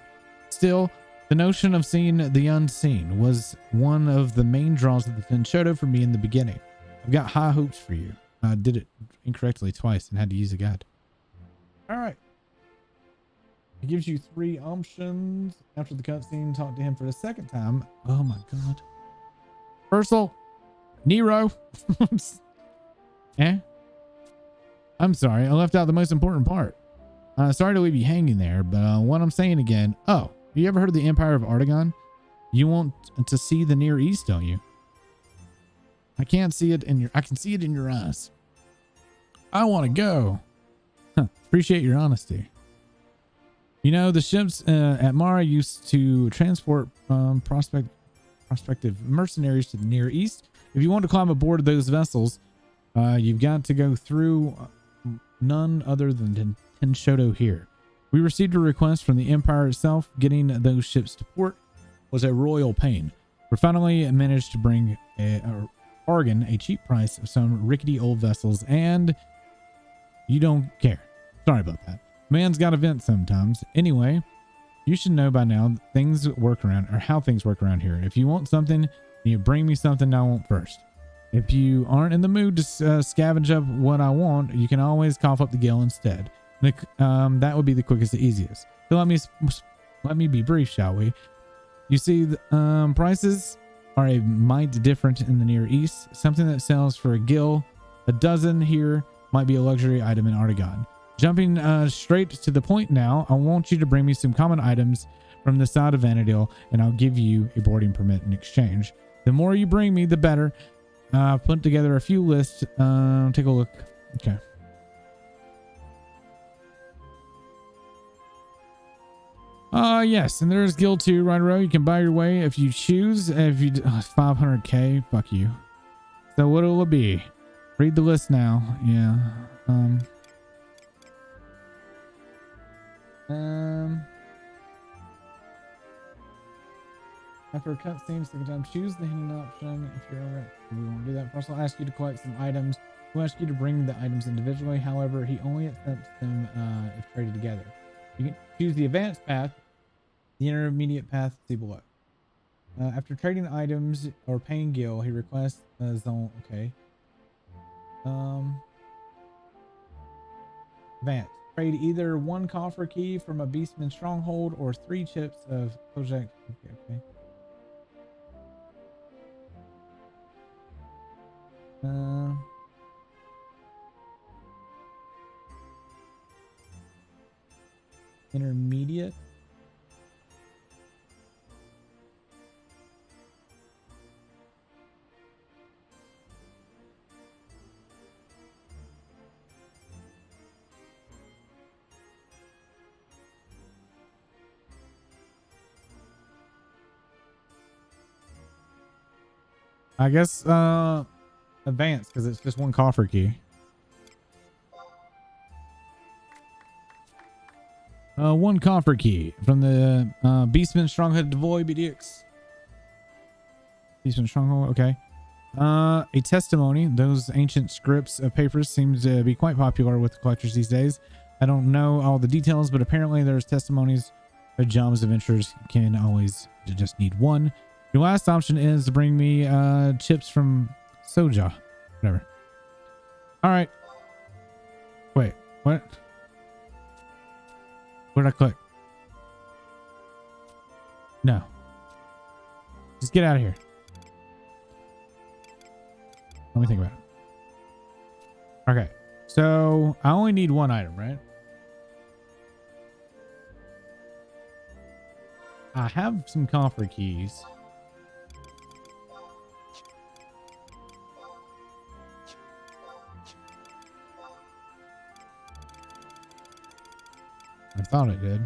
Still, the notion of seeing the unseen was one of the main draws of the Tenshiro for me in the beginning. I've got high hopes for you. I did it incorrectly twice and had to use a guide. All right. It gives you 3 options. After the cutscene, talk to him for the second time. Oh my god. Ursel. Nero. Eh? I'm sorry. I left out the most important part. Sorry to leave you hanging there, but what I'm saying again. Oh, you ever heard of the Empire of Artagon? You want to see the Near East, don't you? I can't see it in your, I can see it in your eyes. I want to go. Huh, appreciate your honesty. You know, the ships at Mara used to transport prospective mercenaries to the Near East. If you want to climb aboard those vessels, you've got to go through none other than Tenshoto here. We received a request from the Empire itself. Getting those ships to port was a royal pain. We finally managed to bring bargain a cheap price of some rickety old vessels, and you don't care. Sorry about that. Man's got to vent sometimes. Anyway, you should know by now things work around, or how things work around here. If you want something, you bring me something I want first. If you aren't in the mood to scavenge up what I want, you can always cough up the gill instead. That would be the quickest and easiest. So let me be brief, shall we? You see, prices are a mite different in the Near East. Something that sells for a gill, a dozen here, might be a luxury item in Artagon. Jumping straight to the point now, I want you to bring me some common items from the side of Vanadil, and I'll give you a boarding permit in exchange. The more you bring me, the better. Put together a few lists. Take a look. Okay. Yes, and there's Guild 2 right around. You can buy your way if you choose. If you 500k, fuck you. So what will it be? Read the list now. Yeah. After a cutscene, second time, choose the hidden option. If you're over it, we won't do that. First, I'll ask you to collect some items. We'll ask you to bring the items individually. However, he only accepts them if traded together. You can choose the advanced path, the intermediate path, see below. After trading items or paying Gil, he requests a zone. Okay. Advanced. Trade either one coffer key from a beastman stronghold or 3 chips of project. Okay. Intermediate. I guess advanced, because it's just one coffer key. One coffer key from the Beastman Stronghold Devoid BDX. Beastman Stronghold, okay. A testimony. Those ancient scripts of papers seems to be quite popular with collectors these days. I don't know all the details, but apparently there's testimonies of Jom's adventures. Can always just need one. Your last option is to bring me chips from Soja. Whatever. All right. Wait, what? Where'd I click? No. Just get out of here. Let me think about it. Okay. So I only need one item, right? I have some coffer keys. I thought it did.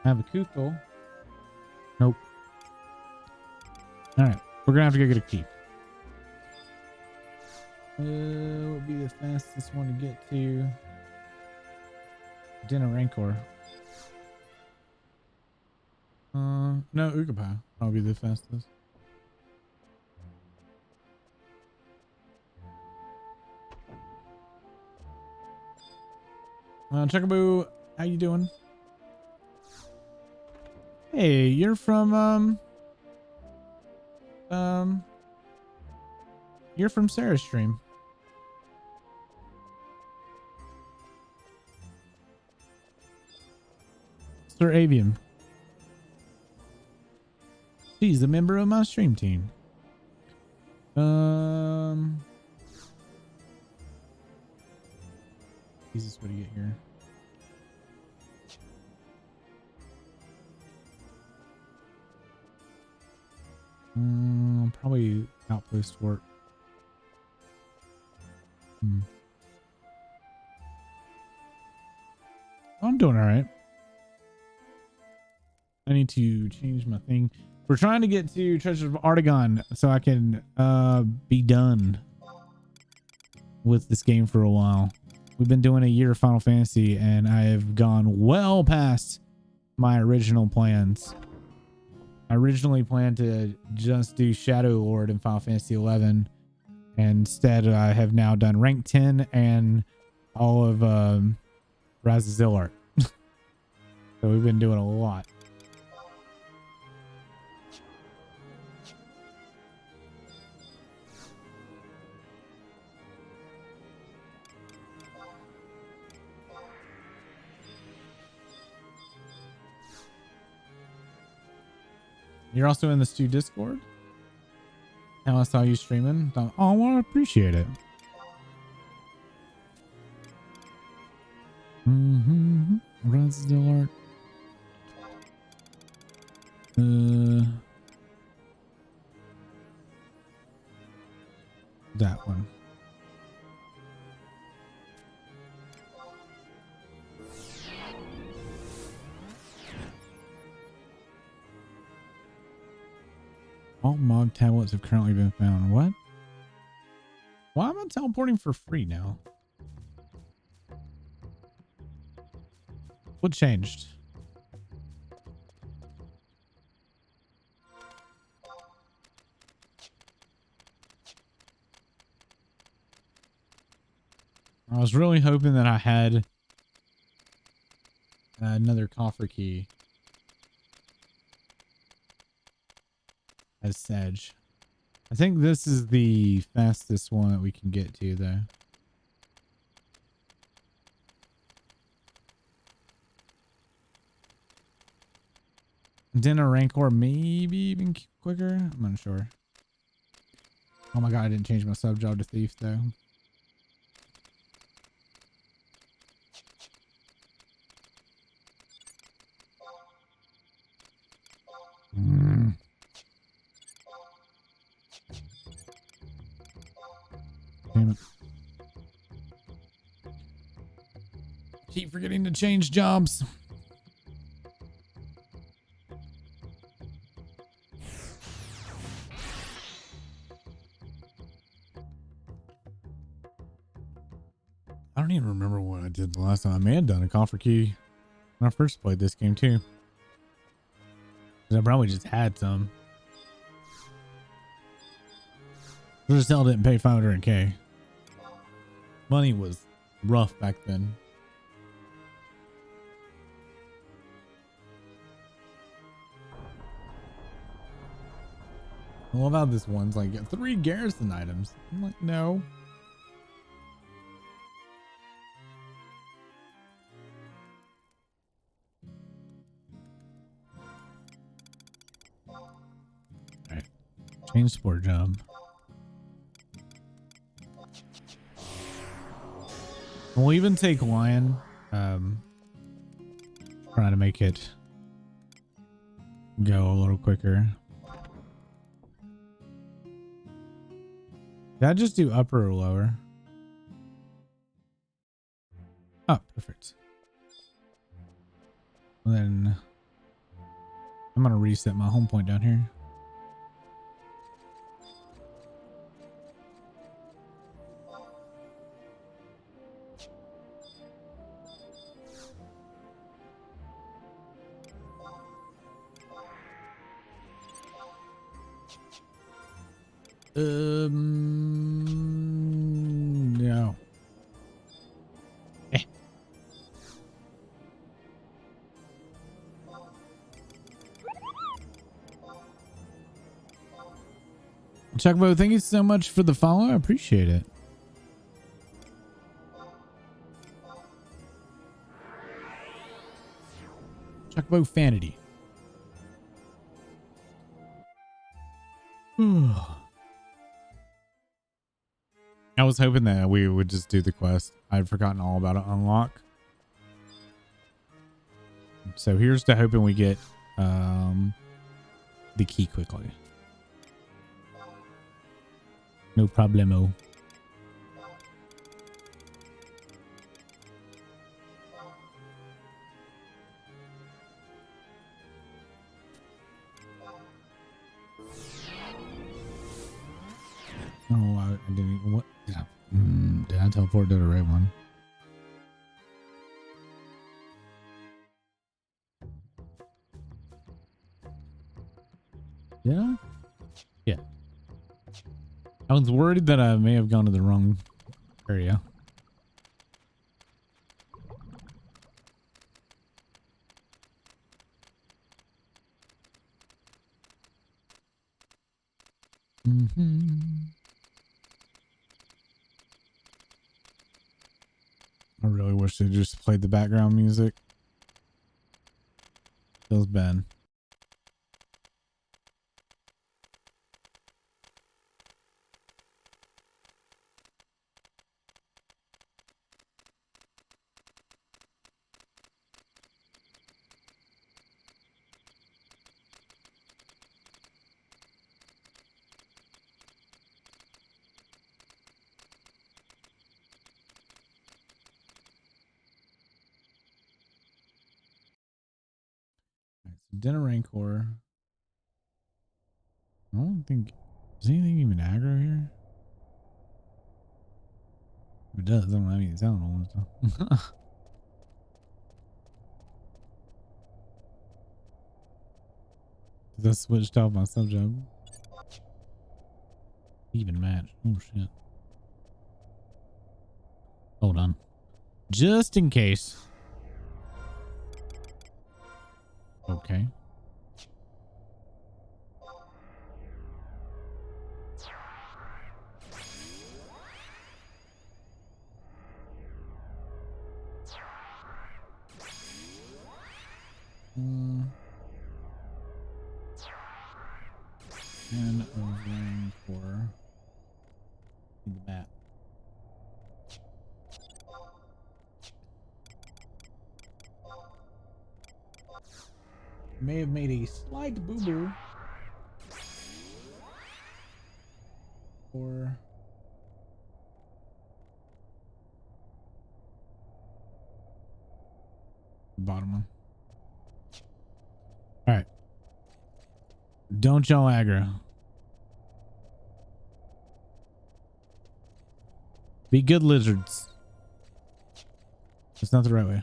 I have a Kuthel. Nope. All right. We're going to have to go get a key. What would be the fastest one to get to? Dinner Rancor. No, Ugapai. Probably the fastest. Chuckaboo, how you doing? Hey, you're from you're from Sarah's stream. Sir Avium. She's a member of my stream team. Jesus, what do you get here? Probably outpost work. I'm doing all right. I need to change my thing. We're trying to get to Treasures of Artagon so I can be done with this game for a while. We've been doing a year of Final Fantasy and I have gone well past my original plans. I originally planned to just do Shadow Lord in Final Fantasy 11. And instead, I have now done rank 10 and all of Rise of Zilart. So we've been doing a lot. You're also in the Stew Discord? And I saw you streaming. Oh, I want to appreciate it. Rise of Zilart. That one. All mod tablets have currently been found. What? Why am I teleporting for free now? What changed? I was really hoping that I had another coffer key as Sedge. I think this is the fastest one that we can get to, though. Dinner Rancor maybe even quicker. I'm unsure. Oh my god, I didn't change my sub job to Thief, though. Damn it. Keep forgetting to change jobs. I don't even remember what I did the last time. I may have done a coffer key when I first played this game too. I probably just had some. Just hell didn't pay 500k. Money was rough back then. I love how this one's like 3 garrison items. I'm like, no. Alright. Change sport job. We'll even take Lion. Trying to make it go a little quicker. Did I just do upper or lower? Oh, perfect. And then I'm going to reset my home point down here. No. Chuckbo, thank you so much for the follow. I appreciate it. Chuckbo Fanity. I was hoping that we would just do the quest. I'd forgotten all about it. Unlock. So here's to hoping we get the key quickly. No problemo. Oh, I didn't even, what did I teleport to the right one? Yeah. I was worried that I may have gone to the wrong area. I really wish they just played the background music. Feels bad. Right, so dinner rancor. I don't think is anything even aggro here. If it does, I don't have any sound on it. I switched off my subject. Even match. Oh shit. Hold on. Just in case. Okay. And I was going for the map. May have made a slight boo-boo. Or the bottom one. All right. Don't y'all aggro. Be good lizards. It's not the right way.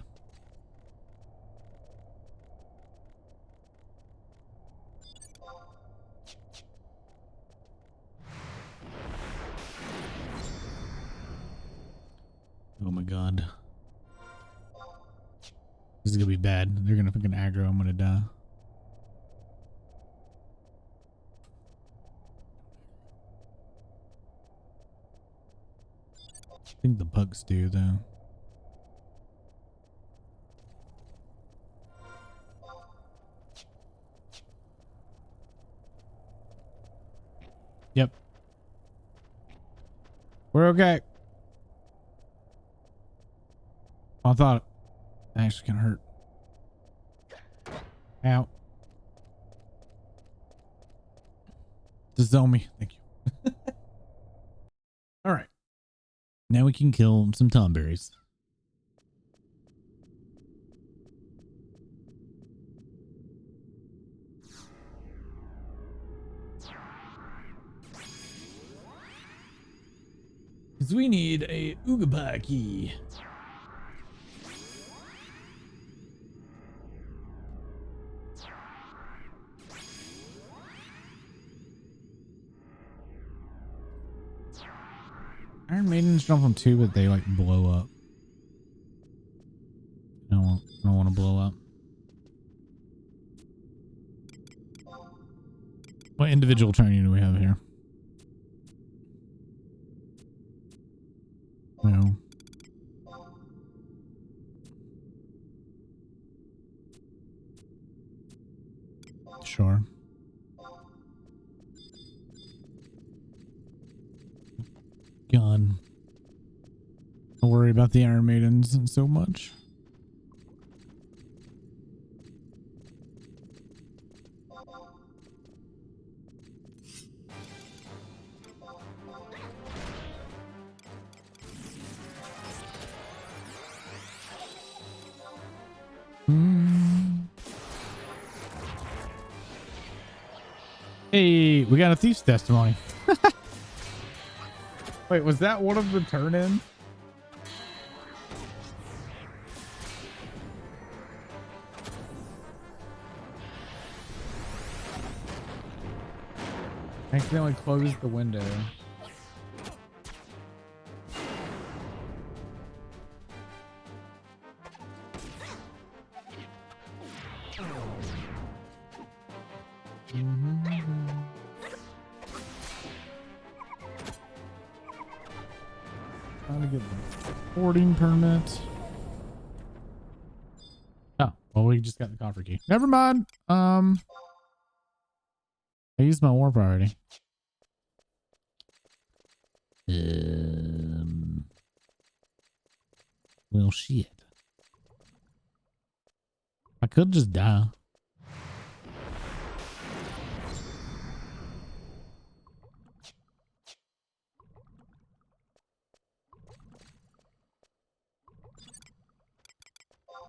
Oh my god. This is gonna be bad. They're gonna fucking aggro. I'm gonna die. I think the pugs do though. Yep. We're okay. I thought it actually kind of hurt. Ow. Disown me. Thank you. All right. Now we can kill some tomberries. Because we need a Ugaba key. Iron Maidens jump on two, but they like blow up. I don't want to blow up. What individual training do we have here? No. Sure. God. I worry about the Iron Maidens so much. Hey, we got a thief's testimony. Wait, was that one of the turn-ins? Accidentally closed the window. Trying to get the boarding permit. Oh, well, we just got the coffer key. Never mind. I used my warp already. Well, shit. I could just die.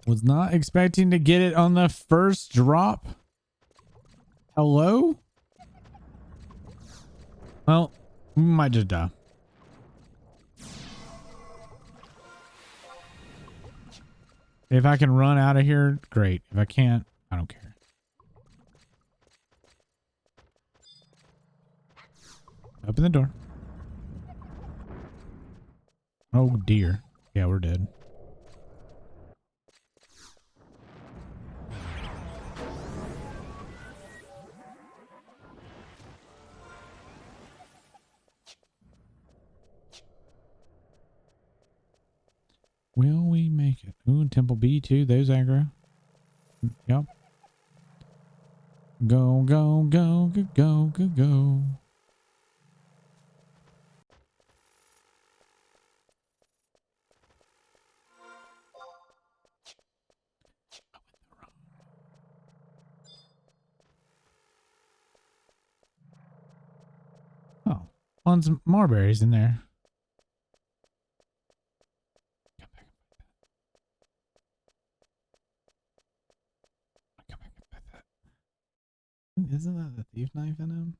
Was not expecting to get it on the first drop. Hello? Well, we might just die. If I can run out of here, great. If I can't, I don't care. Open the door. Oh dear. Yeah, we're dead. Will we make it? Ooh, Temple B too. Those aggro. Yep. Go, go, go, go, go, go, go. Oh, on some marberries in there. Come back. Come back and pet that. Isn't that the thief knife in him?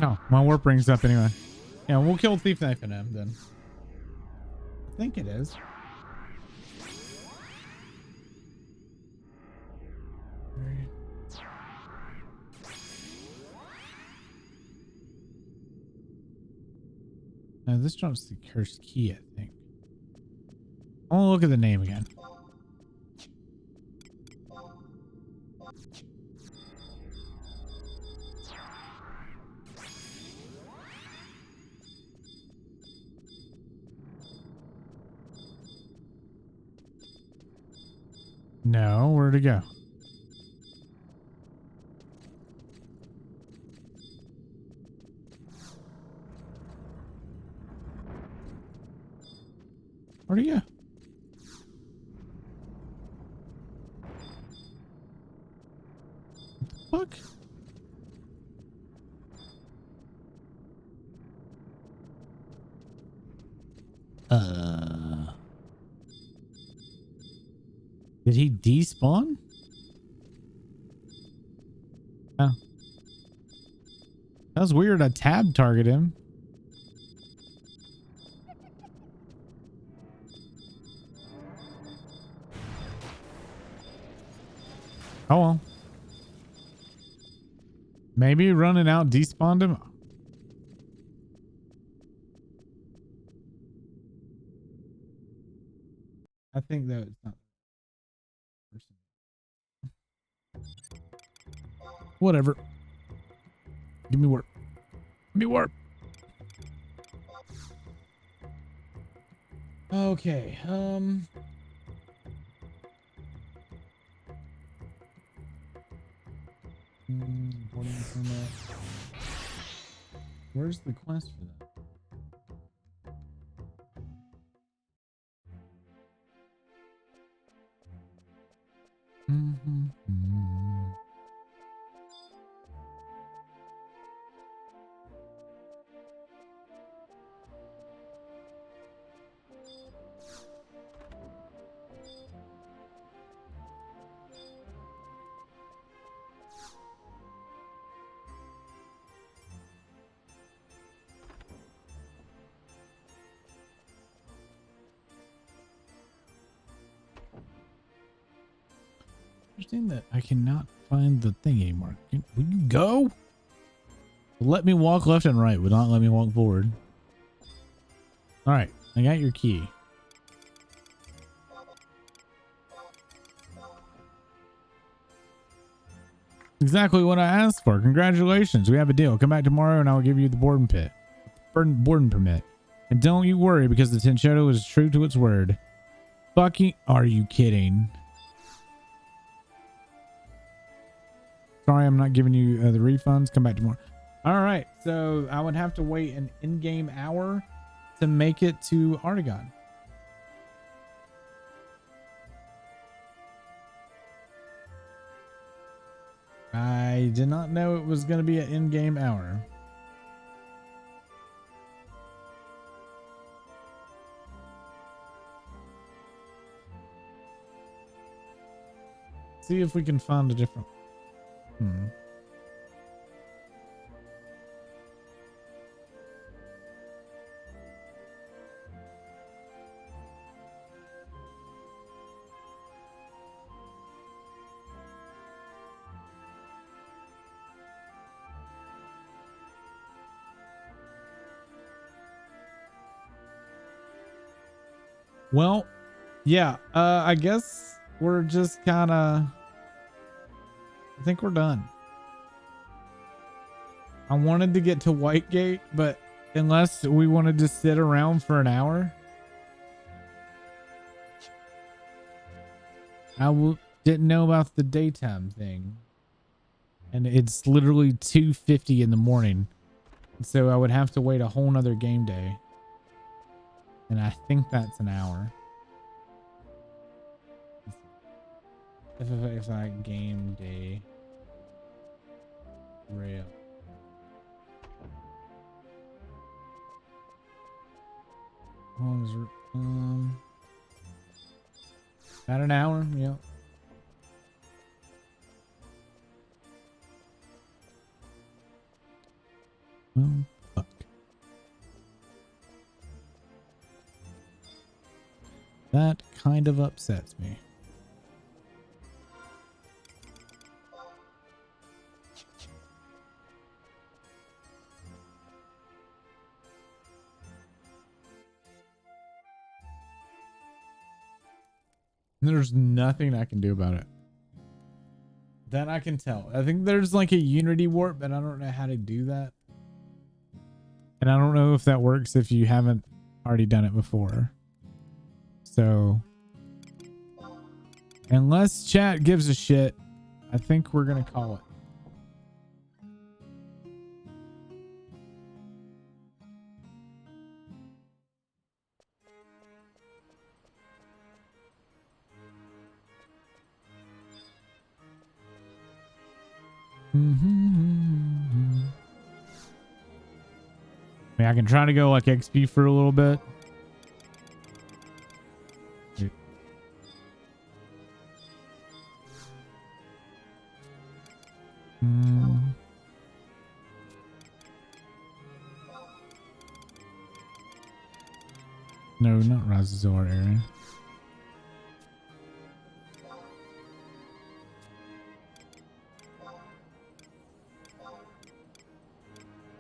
No, my warp ring's up anyway. Yeah, we'll kill thief knife in him then. I think it is. No, this drops the cursed key, I think. I'll look at the name again. No, where'd it go? Where'd he go? What the fuck? Did he despawn? Oh. That was weird. I tab target him. Oh well. Maybe running out despawned him. I think that it's not. Whatever. Give me warp. Give me warp. Okay. Where's the quest for that? Interesting that I cannot find the thing anymore. Will you go? Let me walk left and right. Would not let me walk forward. All right. I got your key. Exactly what I asked for. Congratulations. We have a deal. Come back tomorrow and I'll give you the boarding permit. And don't you worry because the Tenchotto is true to its word. Fucking, are you kidding? Sorry, I'm not giving you the refunds. Come back tomorrow. All right. So I would have to wait an in-game hour to make it to Artagon. I did not know it was going to be an in-game hour. See if we can find a different. Well, yeah, I guess we're just kind of, I think we're done. I wanted to get to Whitegate, but unless we wanted to sit around for an hour, didn't know about the daytime thing. And it's literally 2:50 in the morning. So I would have to wait a whole nother game day. And I think that's an hour. FFXI game day rail. How long is it? About an hour, yeah. Well, fuck. That kind of upsets me. There's nothing I can do about it. That I can tell. I think there's like a Unity warp, but I don't know how to do that. And I don't know if that works if you haven't already done it before. So, unless chat gives a shit, I think we're going to call it. I mean, I can try to go like XP for a little bit. No, not Zilart area.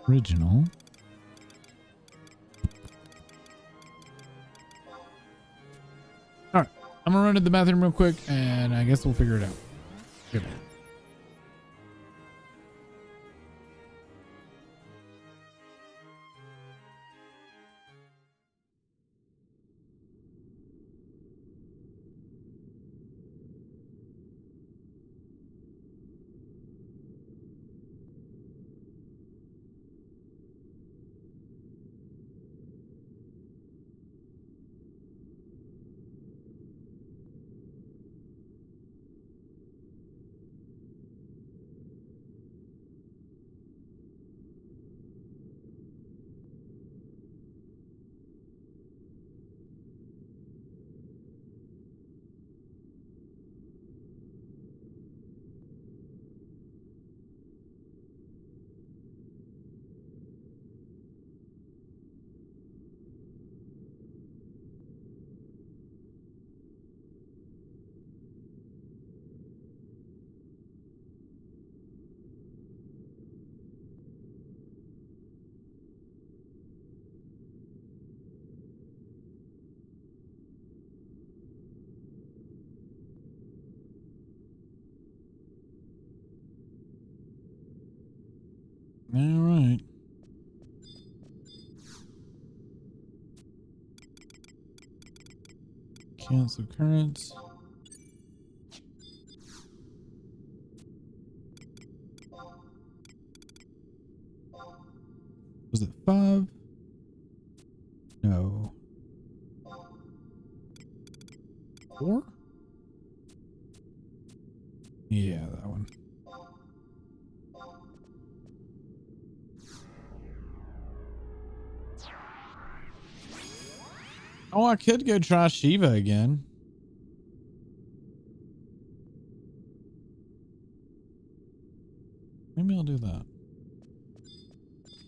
Original. All right, I'm gonna run to the bathroom real quick, and I guess we'll figure it out. Good. All right. Cancel currents. Was it 5? No. 4? Yeah, that one. Oh, I could go try Shiva again. Maybe I'll do that.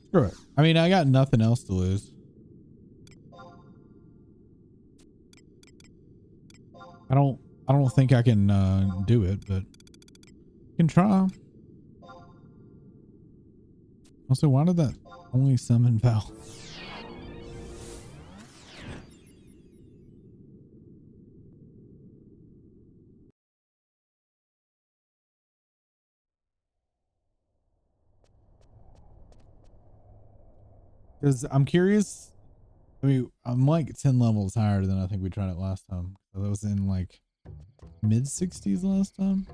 Screw it. I mean, I got nothing else to lose. I don't think I can do it, but I can try. Also, why did that only summon Val? Because I'm curious. I mean, I'm like 10 levels higher than I think we tried it last time. So that was in like mid 60s last time.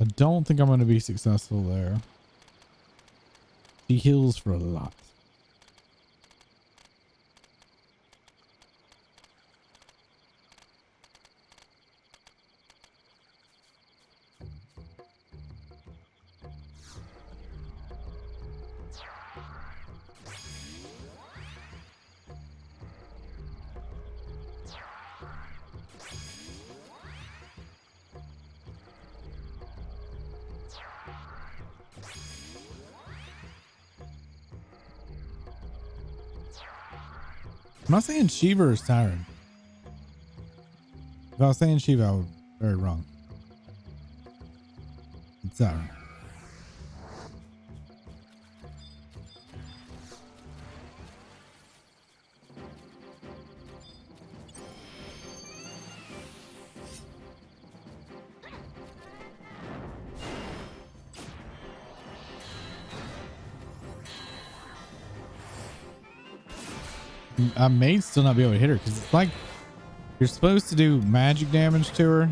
I don't think I'm going to be successful there. He heals for a lot. Am I saying Shiva or Siren? If I was saying Shiva, I was very wrong. It's Siren. I may still not be able to hit her because it's like you're supposed to do magic damage to her.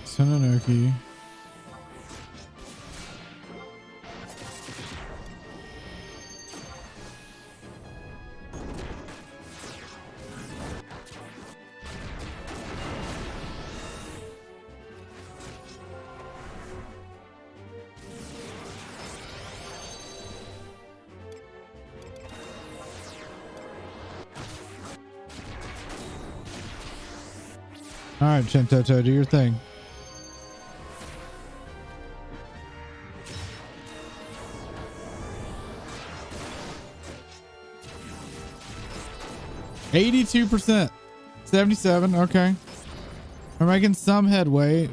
Sonanoki. All right, Chintoto, do your thing. %, 77. Okay, we're making some headway.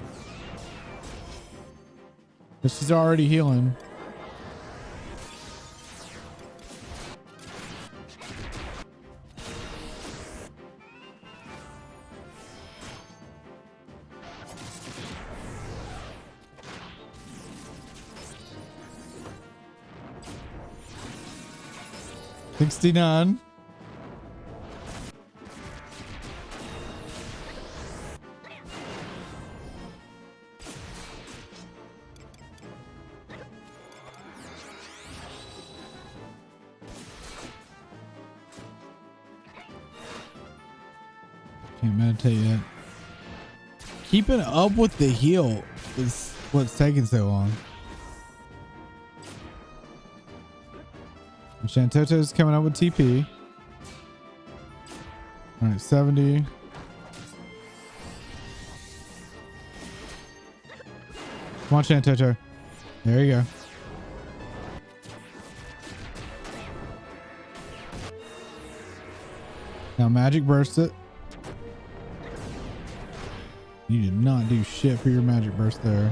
But she's already healing. $69. Can't meditate yet. Keeping up with the heal is what's taking so long. And Shantoto's coming up with TP. All right, 70. Come on, Shantoto. There you go. Now magic burst it. You did not do shit for your magic burst there.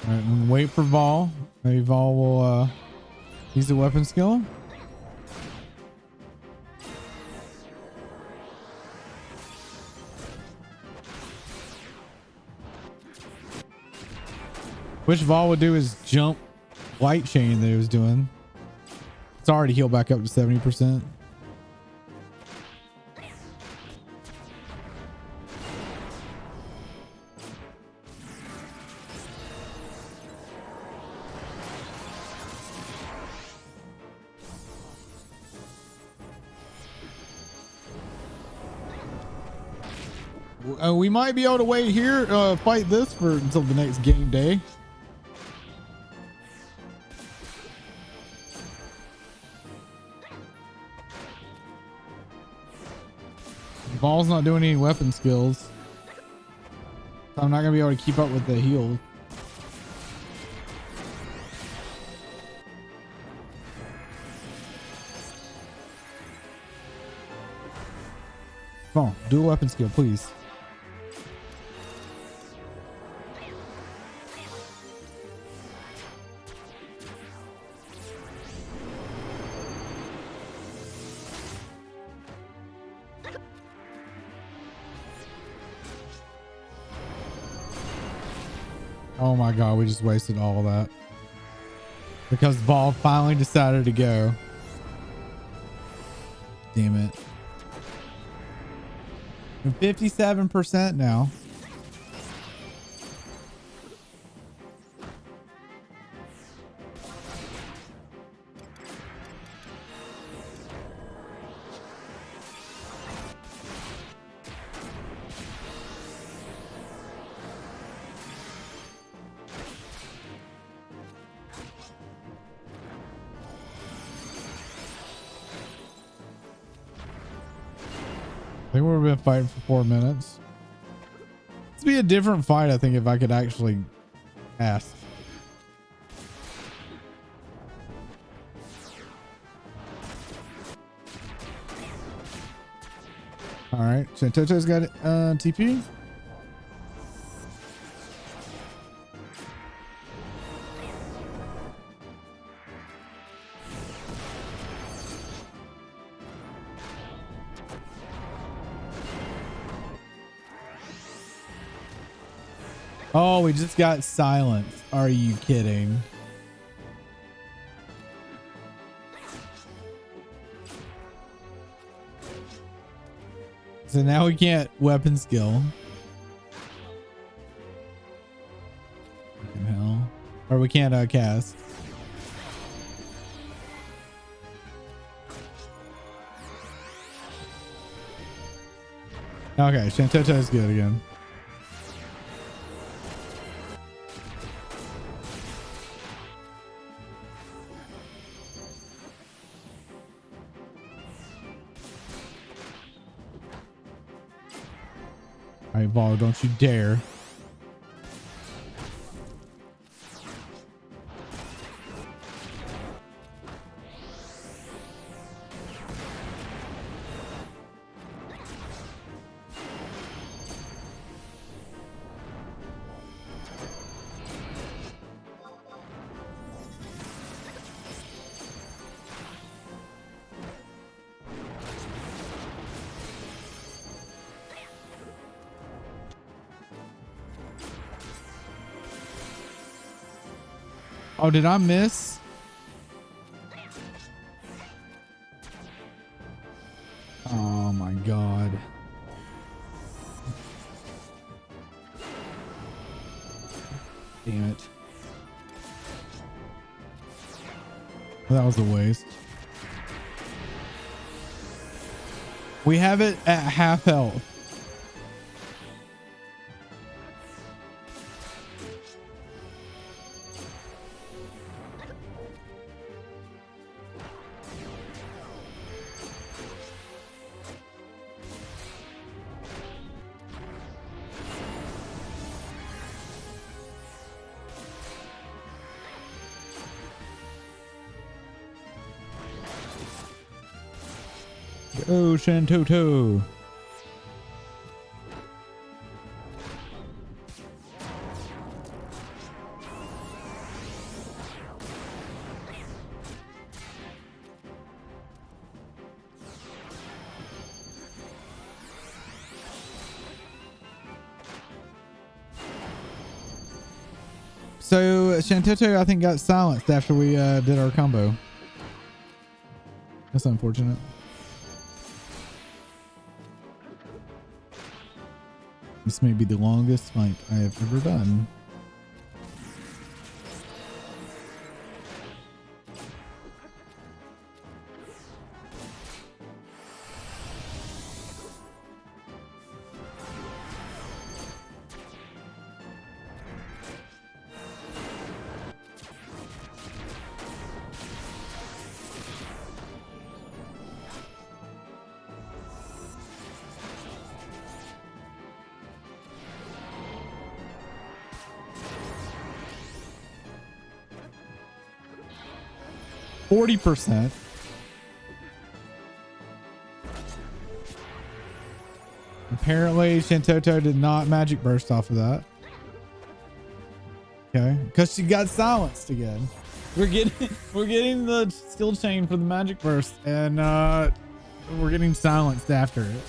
All right, and wait for Vol. Maybe Vol will use the weapon skill. Which Vol would do his jump light chain that he was doing. It's already healed back up to 70%. We might be able to wait here, fight this for until the next game day. Ball's not doing any weapon skills, so I'm not gonna be able to keep up with the heal. Come on, do a weapon skill, please. Oh my god, we just wasted all of that because Ball finally decided to go. Damn it. I'm 57% now. I think we've been fighting for 4 minutes. This would be a different fight, I think, if I could actually ask. All right, Shantoto's got TP. Oh, we just got silenced. Are you kidding? So now we can't weapon skill. Fucking hell. Or we can't cast. Okay, Shantoto is good again. All right, Vol, don't you dare. Oh, did I miss? Damn it. Well, that was a waste. We have it at half health. Oh, Shantoto. So Shantoto, I think, got silenced after we did our combo. That's unfortunate. This may be the longest fight I have ever done. %. Apparently Shantoto did not magic burst off of that. Okay, because she got silenced again. We're getting the skill chain for the magic burst, and we're getting silenced after it.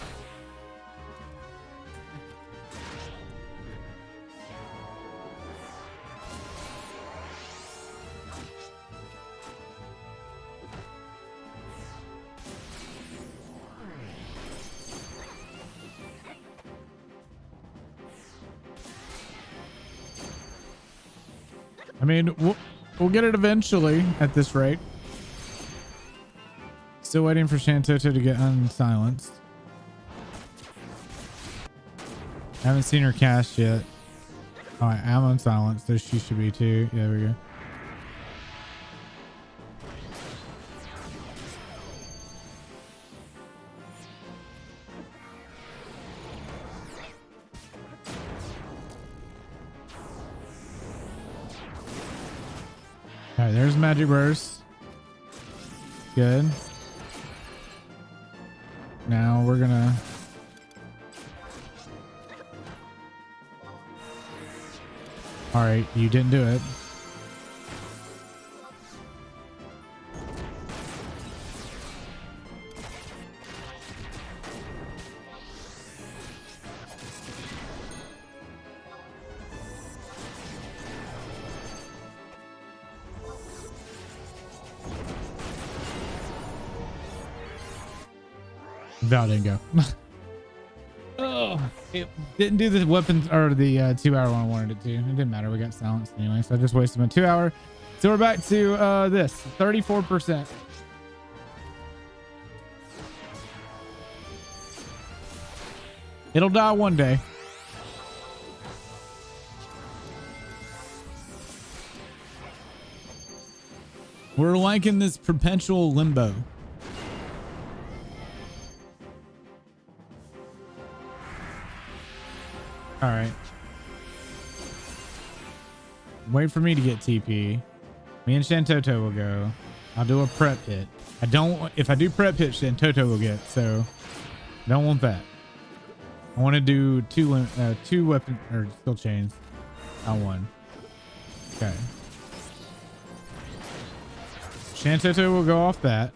I mean, we'll get it eventually at this rate. Still waiting for Shantoto to get unsilenced. Haven't seen her cast yet. All right, I'm unsilenced, so she should be too. Yeah, there we go. All right, there's magic burst. Good. Now we're gonna all right, you didn't do it. Val didn't go. Oh, it didn't do the weapons or the 2 hour one I wanted it to. It didn't matter. We got silenced anyway, so I just wasted my 2 hour. So we're back to this 34%. It'll die one day. We're like in this perpetual limbo. All right. Wait for me to get TP. Me and Shantoto will go. I'll do a prep hit. If I do prep hit, Shantoto will get, so don't want that. I want to do two weapon or skill chains, not one. Okay. Shantoto will go off that.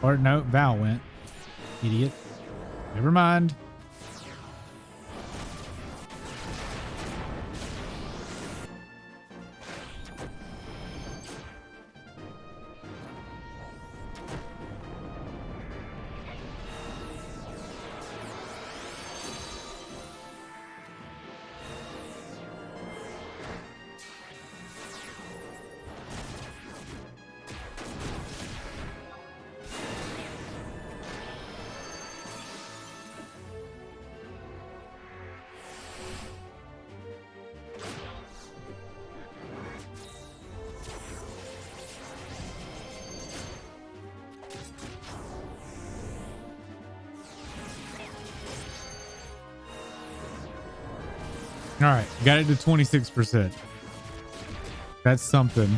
Or no, Val went. Idiot. Never mind. All right, got it to 26%. That's something.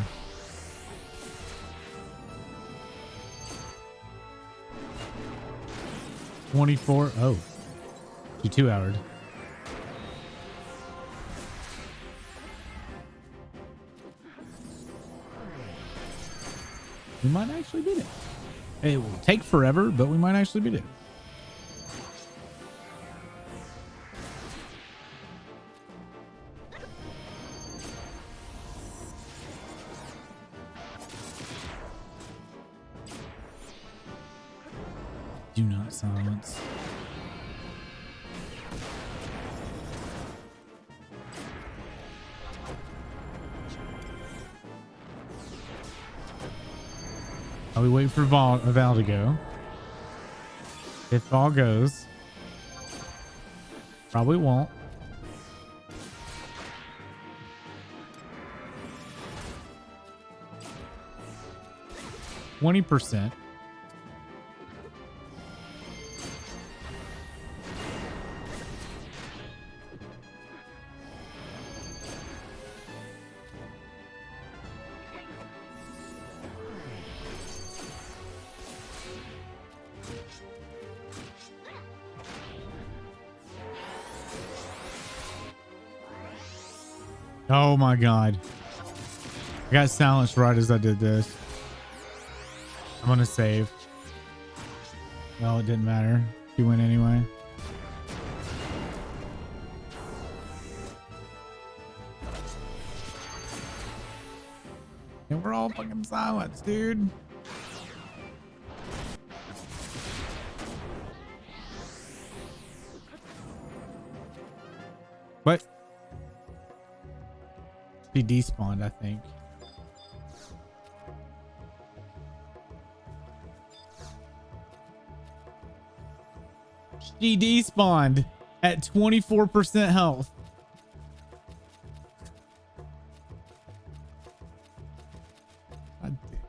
$24. Oh, you 2-houred. We might actually beat it. It will take forever, but we might actually beat it. Do not silence. I'll be waiting for Val to go. If Val goes, probably won't. %. Oh my god. I got silenced right as I did this. I'm gonna save. Well, it didn't matter. She went anyway. And we're all fucking silenced, dude. What? She despawned, I think. She despawned at 24% health. God damn.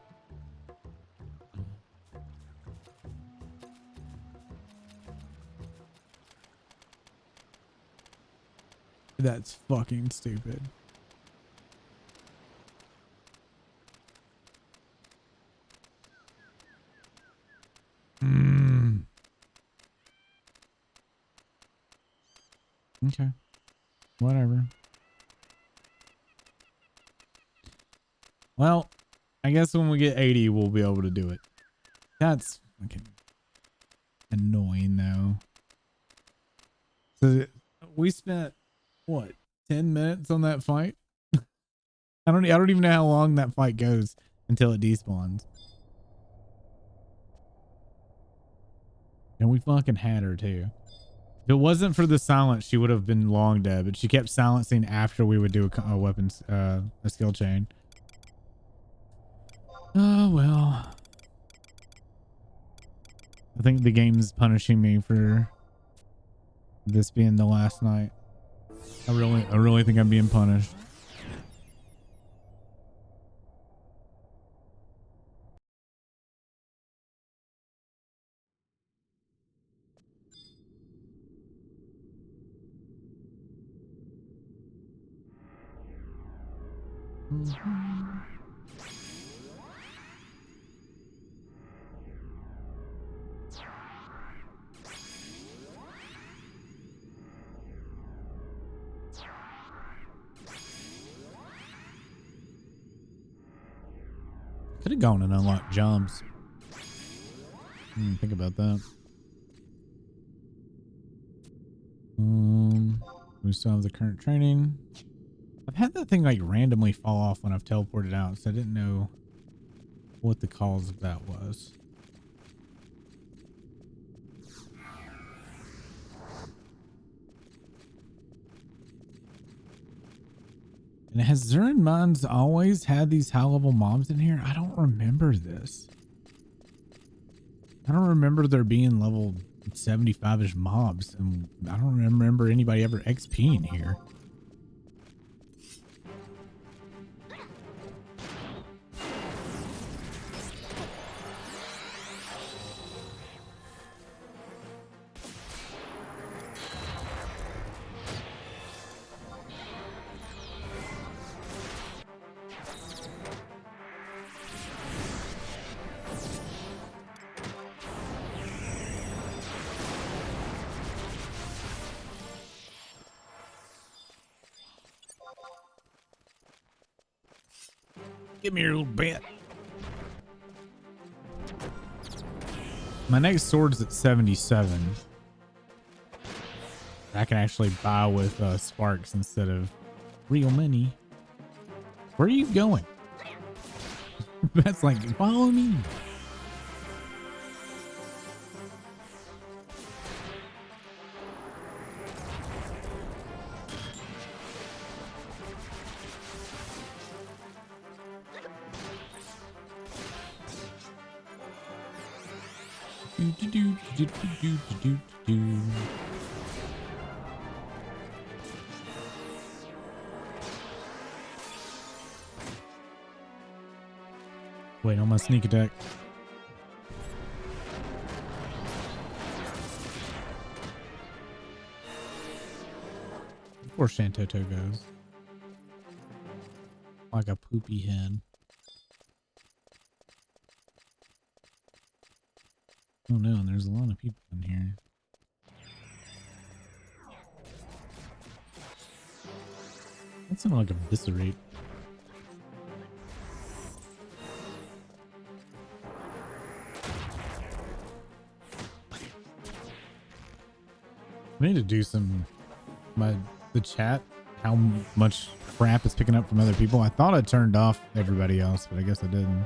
That's fucking stupid. Okay. Whatever. Well, I guess when we get 80, we'll be able to do it. That's fucking annoying, though. So we spent what, 10 minutes on that fight? I don't even know how long that fight goes until it despawns. And we fucking had her too. If it wasn't for the silence, she would have been long dead, but she kept silencing after we would do a weapons, a skill chain. Oh, well. I think the game's punishing me for this being the last night. I really think I'm being punished. Could have gone and unlocked jumps. Think about that. We still have the current training. I've had that thing like randomly fall off when I've teleported out, so I didn't know what the cause of that was. And has Zurin Mines always had these high-level mobs in here? I don't remember this. I don't remember there being level 75-ish mobs, and I don't remember anybody ever XPing here. Give me your little bit. My next sword's at 77. I can actually buy with sparks instead of real money. Where are you going? That's like, follow me. Wait on my sneak attack. Of course Shantoto goes. Like a poopy hen. Oh no, and there's a lot of people in here. That sounded like eviscerate. I need to do some the chat, how much crap is picking up from other people. I thought I turned off everybody else, but I guess I didn't.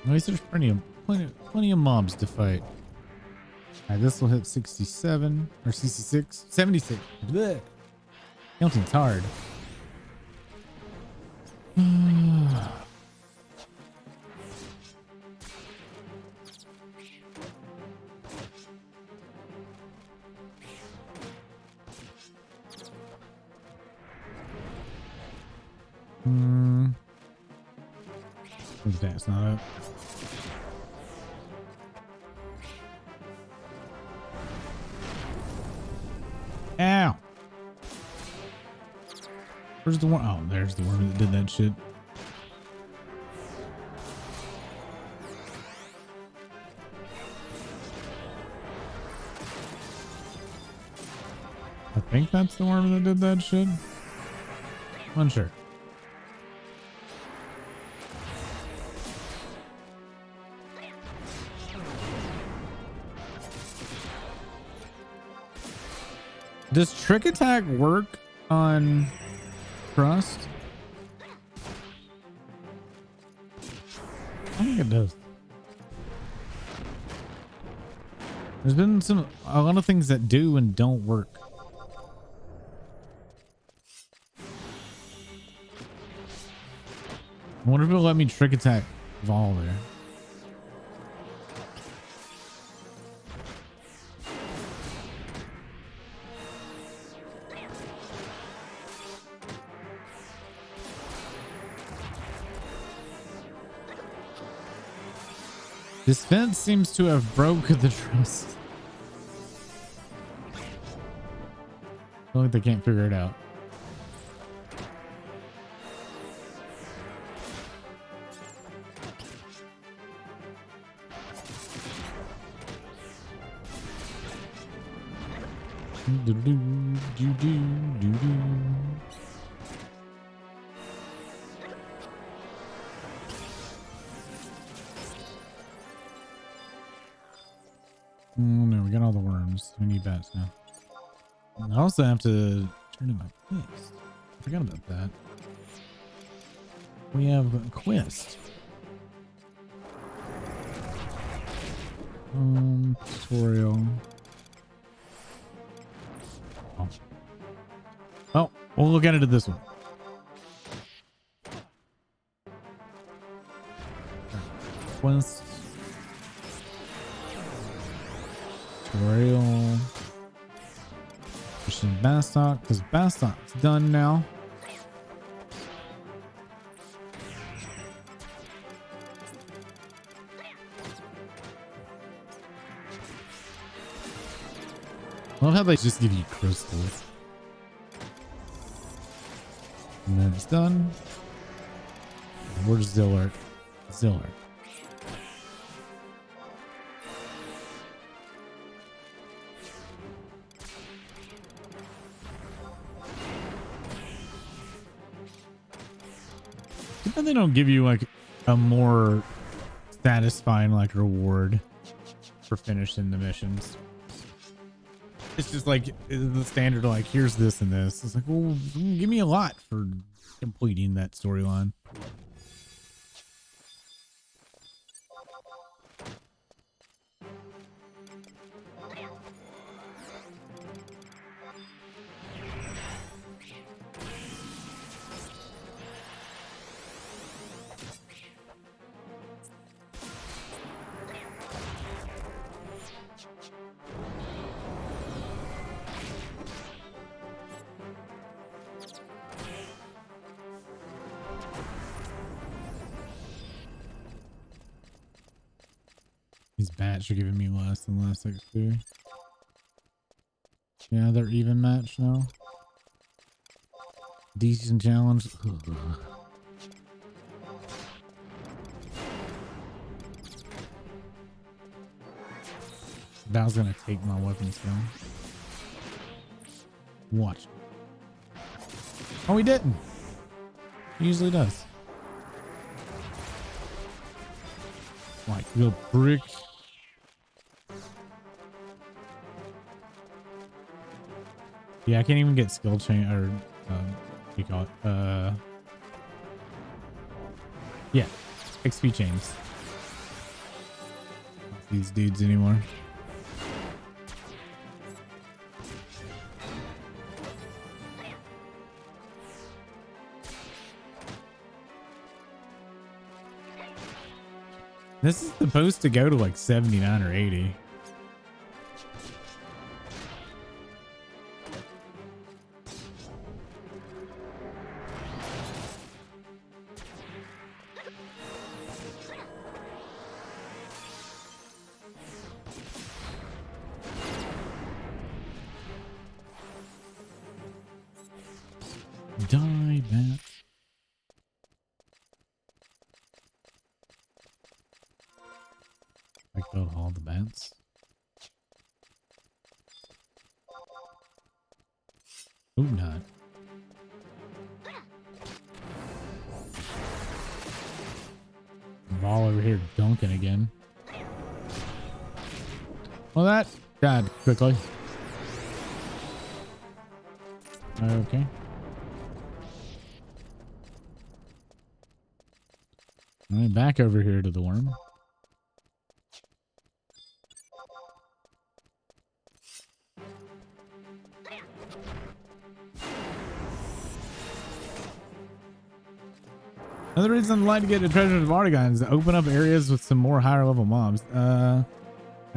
At least there's plenty of mobs to fight. Alright, this will hit 67 or 66, 76. Blech. Counting's hard. That's not it. Ow! Where's the one? Oh, there's the worm that did that shit. I think that's the worm that did that shit. Unsure. Does trick attack work on Crust? I think it does. There's been a lot of things that do and don't work. I wonder if it'll let me trick attack Vol there. This fence seems to have broke the trust. I feel like they can't figure it out. No, we got all the worms. We need bats now. I also have to turn in my quest. I forgot about that. We have a quest. Tutorial. Oh, we'll look at it at this one. Quest. Tutorial. mission Bastock, because Bastock's done now. I love how they just give you crystals. And then it's done. Where's Zilart? Zilart. And they don't give you like a more satisfying like reward for finishing the missions. It's just like the standard, like here's this and this. It's like, well, give me a lot for completing that storyline. These bats are giving me less than less XP. Yeah, they're even match now. Decent challenge. That was gonna take my weapons down. Watch. Oh, he didn't. He usually does. Like little brick. Yeah, I can't even get skill chain or what do you call it? Yeah, XP chains. Not these dudes anymore. This is supposed to go to like 79 or 80. Die, man. I killed all the bats. Ooh, not. Ball over here dunking again. Well, that died quickly. Okay. All right, back over here to the worm. Another reason I'd like to get the Treasures of Artagon is to open up areas with some more higher level mobs. I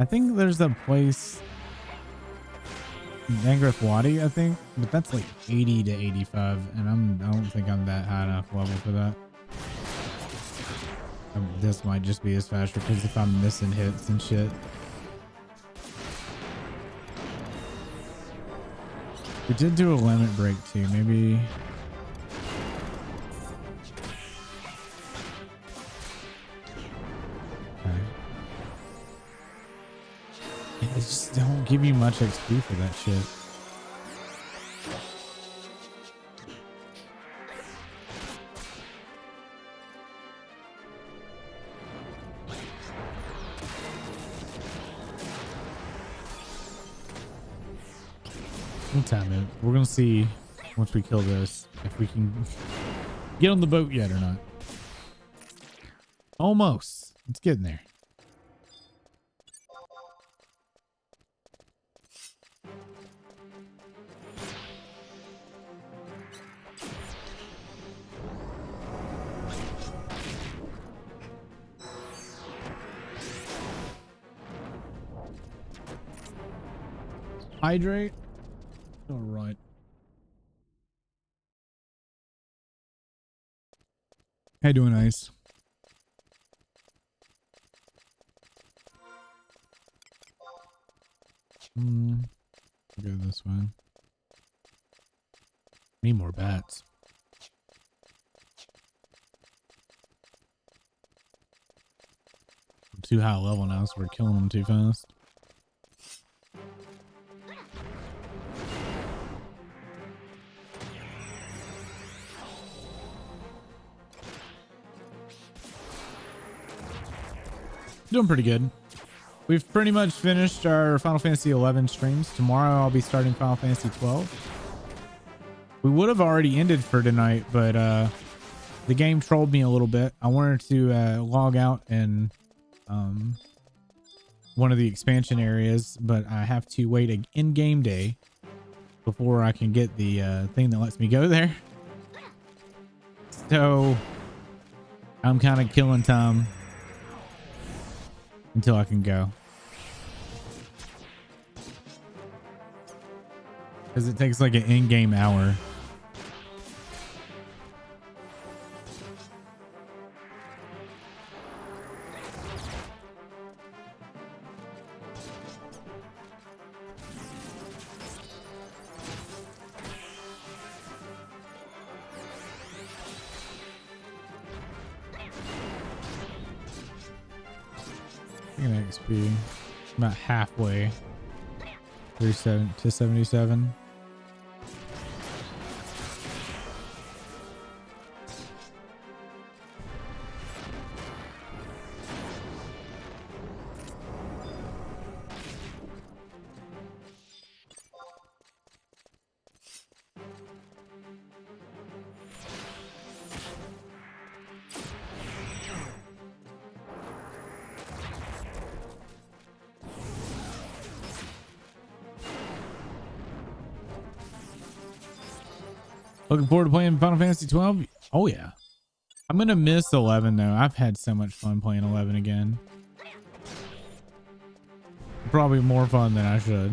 think there's a place in Angrath Wadi, I think, but that's like 80 to 85, and I don't think I'm that high enough level for that. This might just be as faster because if I'm missing hits and shit. We did do a limit break too, maybe. They just don't give you much XP for that shit. We'll time it. We're gonna see once we kill this if we can get on the boat yet or not. Almost. It's getting there. Hydrate. All right. How you doing, Ice? Go this way. Need more bats. I'm too high level now, so we're killing them too fast. Doing pretty good. We've pretty much finished our Final Fantasy 11 streams. Tomorrow I'll be starting Final Fantasy 12. We would have already ended for tonight, but the game trolled me a little bit. I wanted to log out in one of the expansion areas, but I have to wait an in-game day before I can get the thing that lets me go there. So I'm kind of killing time until I can go. Because it takes like an in-game hour. XP about halfway through 77. Looking forward to playing Final Fantasy 12. Oh yeah. I'm going to miss 11 though. I've had so much fun playing 11 again. Probably more fun than I should.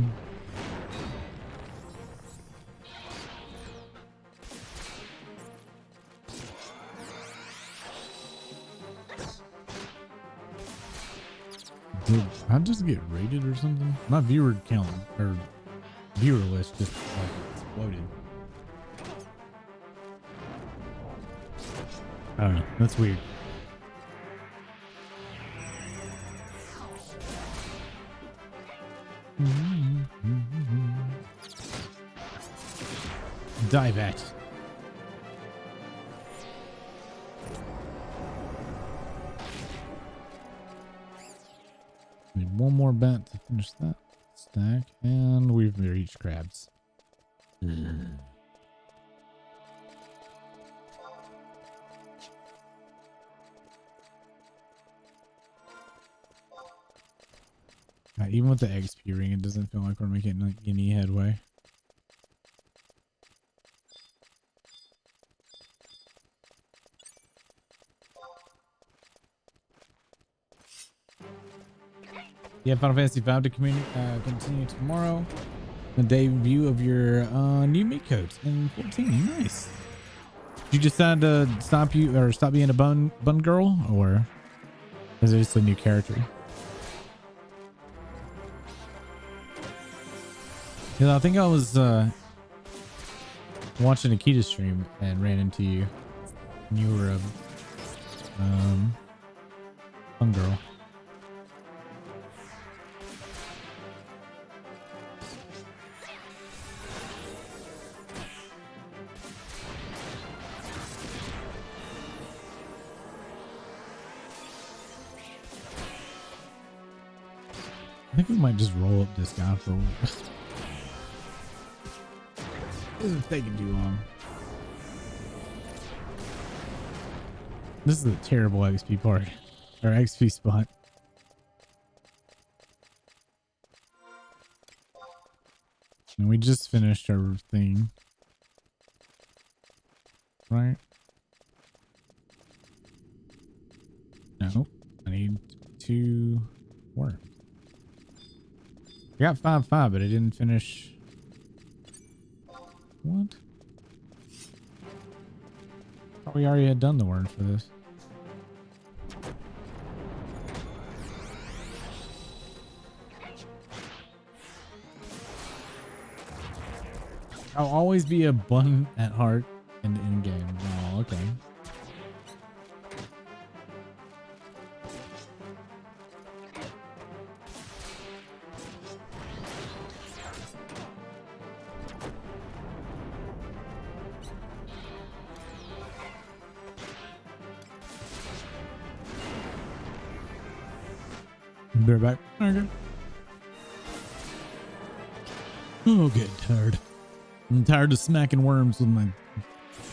Did I just get rated or something? My viewer count or viewer list just like exploded. I don't know. That's weird. Dive at. Need one more bat to finish that stack, and we've reached crabs. Even with the XP ring, it doesn't feel like we're making like any headway. Yeah, Final Fantasy 5 to continue tomorrow. The debut of your new mate codes in 14. Nice. Did you decide to stop being a bun girl, or is it just a new character? Yeah, I think I was watching Akita's stream and ran into you. And you were a fun girl. I think we might just roll up this guy for a while. This is taking too long. This is a terrible XP part, or XP spot. And we just finished our thing, right? No, I need 2 worms. I got 5, but I didn't finish What? Thought we already had done the words for this. I'll always be a bun at heart in game. Oh, okay. They're back. Okay. Oh, getting tired. I'm tired of smacking worms with my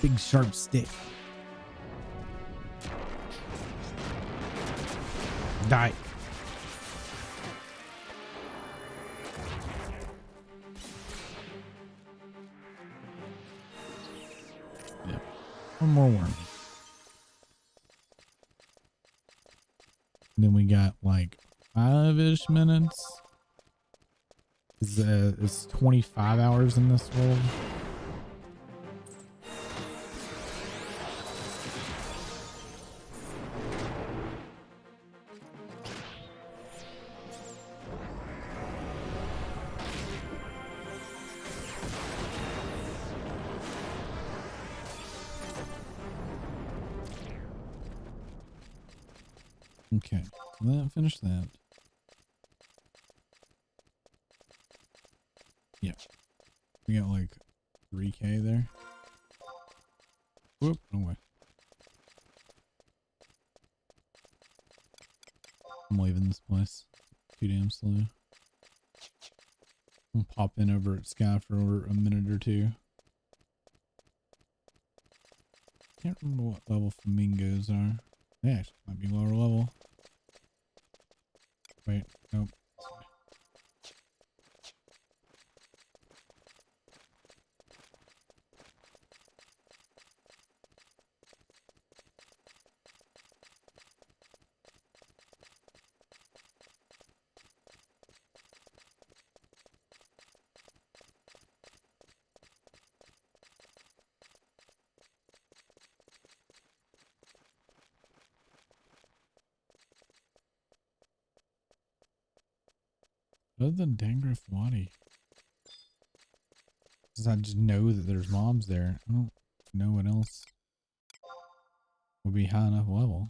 big sharp stick. Die. Yeah. One more worm. And then we got like 5-ish minutes. It's 25 hours in this world. Okay, so that finish that. Yeah, we got like 3K there. Whoop, no way. I'm leaving this place. Too damn slow. I'll pop in over at Sky for a minute or two. Can't remember what level flamingos are. They actually might be lower level. Wait, nope. Other than Dangrif Wadi. Because I just know that there's mobs there. I don't know what else would be high enough level.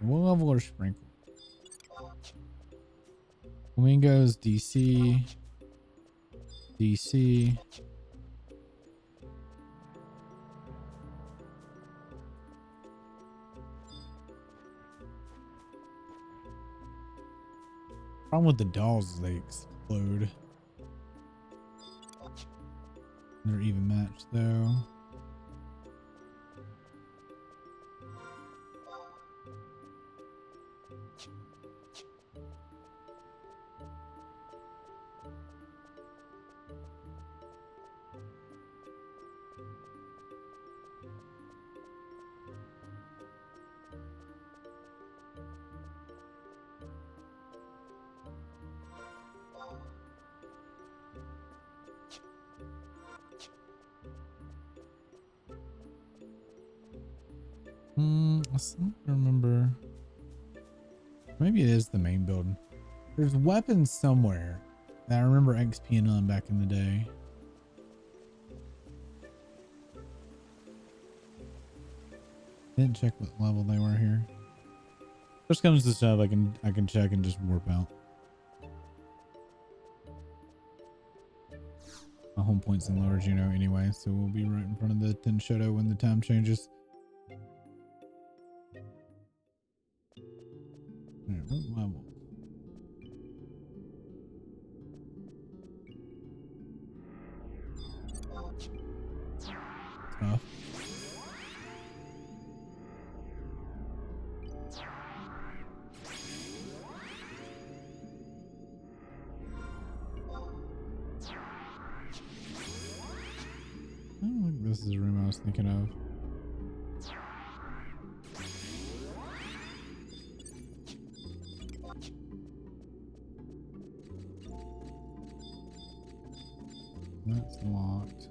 What level are Sprinkle? Flamingos, DC. DC. Problem with the dolls is they explode. They're even matched though. I don't remember. Maybe it is the main building. There's weapons somewhere that I remember XPing on back in the day. Didn't check what level they were here. First comes to stuff I can check and just warp out. My home point's in Lower Juneau anyway, so we'll be right in front of the Tin Shadow when the time changes. Alright, what level? stuff. I don't think this is the room I was thinking of. That's locked.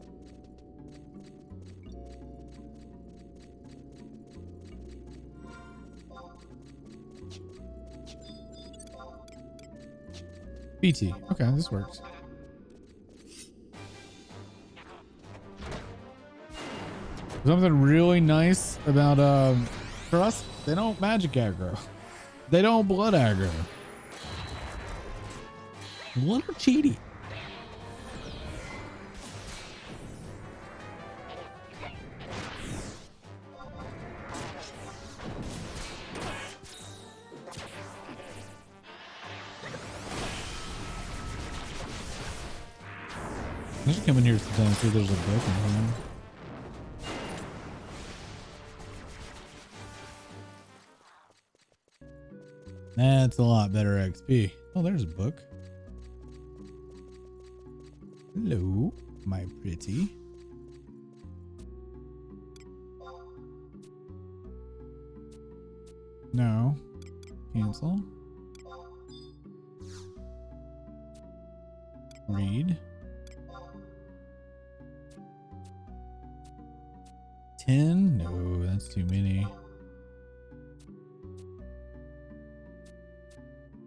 BT. Okay, this works. Something really nice about for us, they don't magic aggro. They don't blood aggro. A little cheaty. I should come in here sometime and see if there's a book in here. That's a lot better XP. Oh, there's a book. Hello, my pretty. No. Cancel. Read. 10? No, that's too many.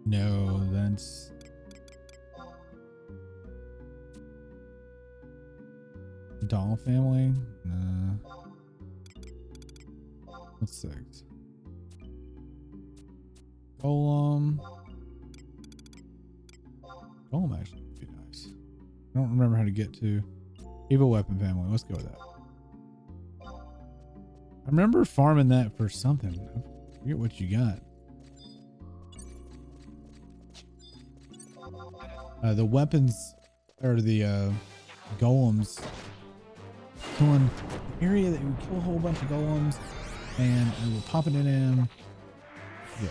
No, that's... Doll family? Nah. What's 6? Golem. Golem actually would be nice. I don't remember how to get to evil weapon family. Let's go with that. I remember farming that for something. I forget what you got. The weapons or the golems, killing the area that we kill a whole bunch of golems and we were popping it in. Yeah.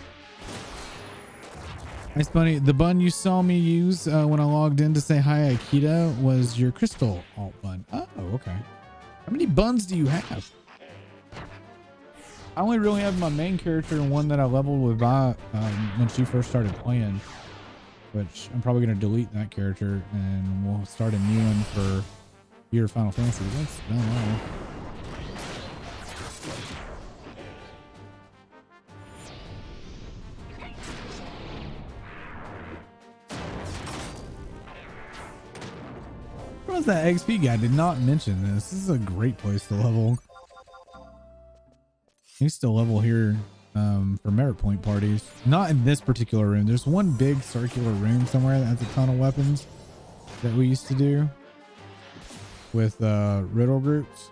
Nice bunny. The bun you saw me use when I logged in to say hi Aikida was your crystal alt bun. Oh, okay. How many buns do you have? I only really have my main character and one that I leveled with Vi when she first started playing. Which I'm probably going to delete that character and we'll start a new one for your Final Fantasy. That's done all. What was that XP guy? Did not mention this. This is a great place to level. You still level here for merit point parties. Not in this particular room. There's one big circular room somewhere that has a ton of weapons that we used to do with riddle groups.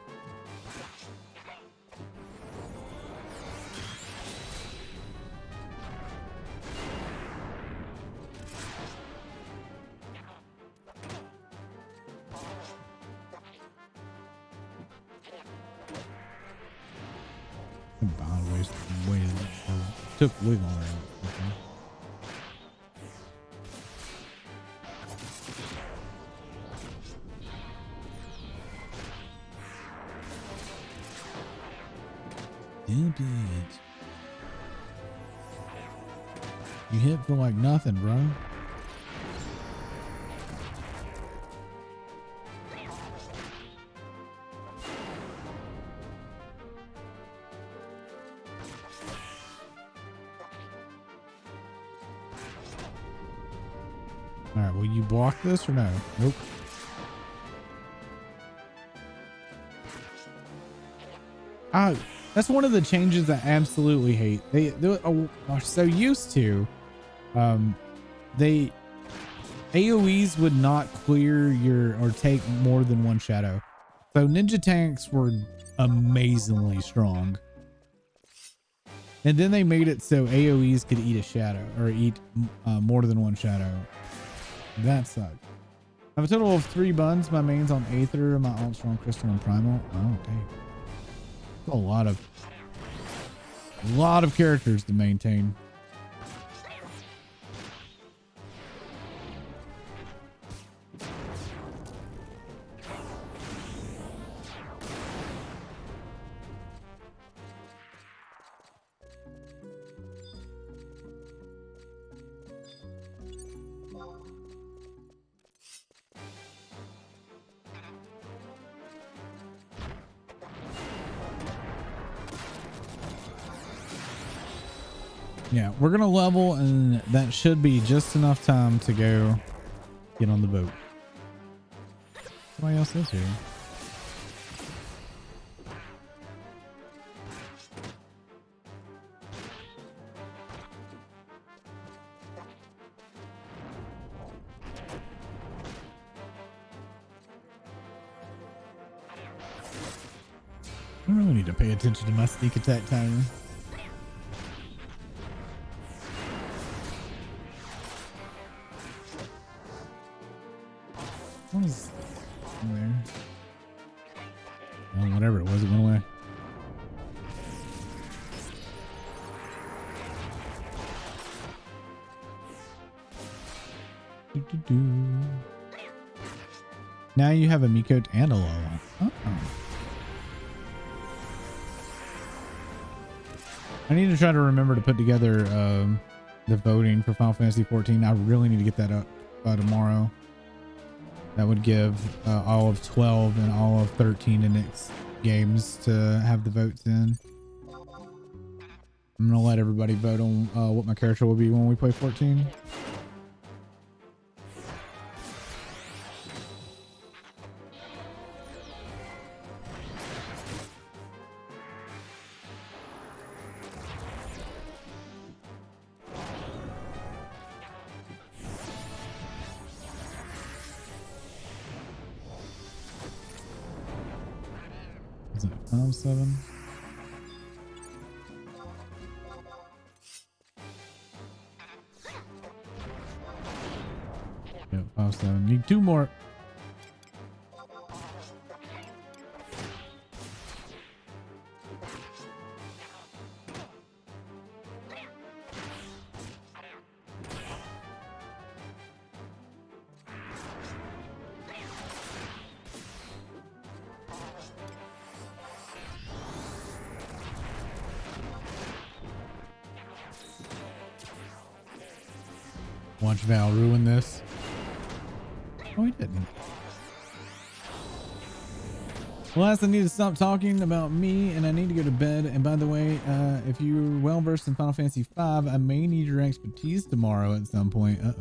Took way longer. Okay. Damn it. You hit for like nothing, bro. All right, will you block this or no? Nope. Oh, that's one of the changes I absolutely hate. They are so used to, they AoEs would not clear your or take more than one shadow. So ninja tanks were amazingly strong. And then they made it so AoEs could eat a shadow or eat more than one shadow. That sucked. I have a total of 3 buns. My main's on Aether, my alt's on Crystal and Primal. Oh, dang. A lot of characters to maintain. Yeah, we're gonna level, and that should be just enough time to go get on the boat. Somebody else is here. I really need to pay attention to my sneak attack timer. What is there? Oh, whatever it was, it went away. Now you have a Miko and a Lola. Uh-oh. I need to try to remember to put together the voting for Final Fantasy 14. I really need to get that up by tomorrow. That would give all of 12 and all of 13 Enix games to have the votes in. I'm gonna let everybody vote on what my character will be when we play 14. Is it 5-7? Yep, 5-7. Need 2 more. Watch Val ruin this. Oh, he didn't. Last, I need to stop talking about me, and I need to go to bed. And by the way, if you're well versed in Final Fantasy V, I may need your expertise tomorrow at some point. I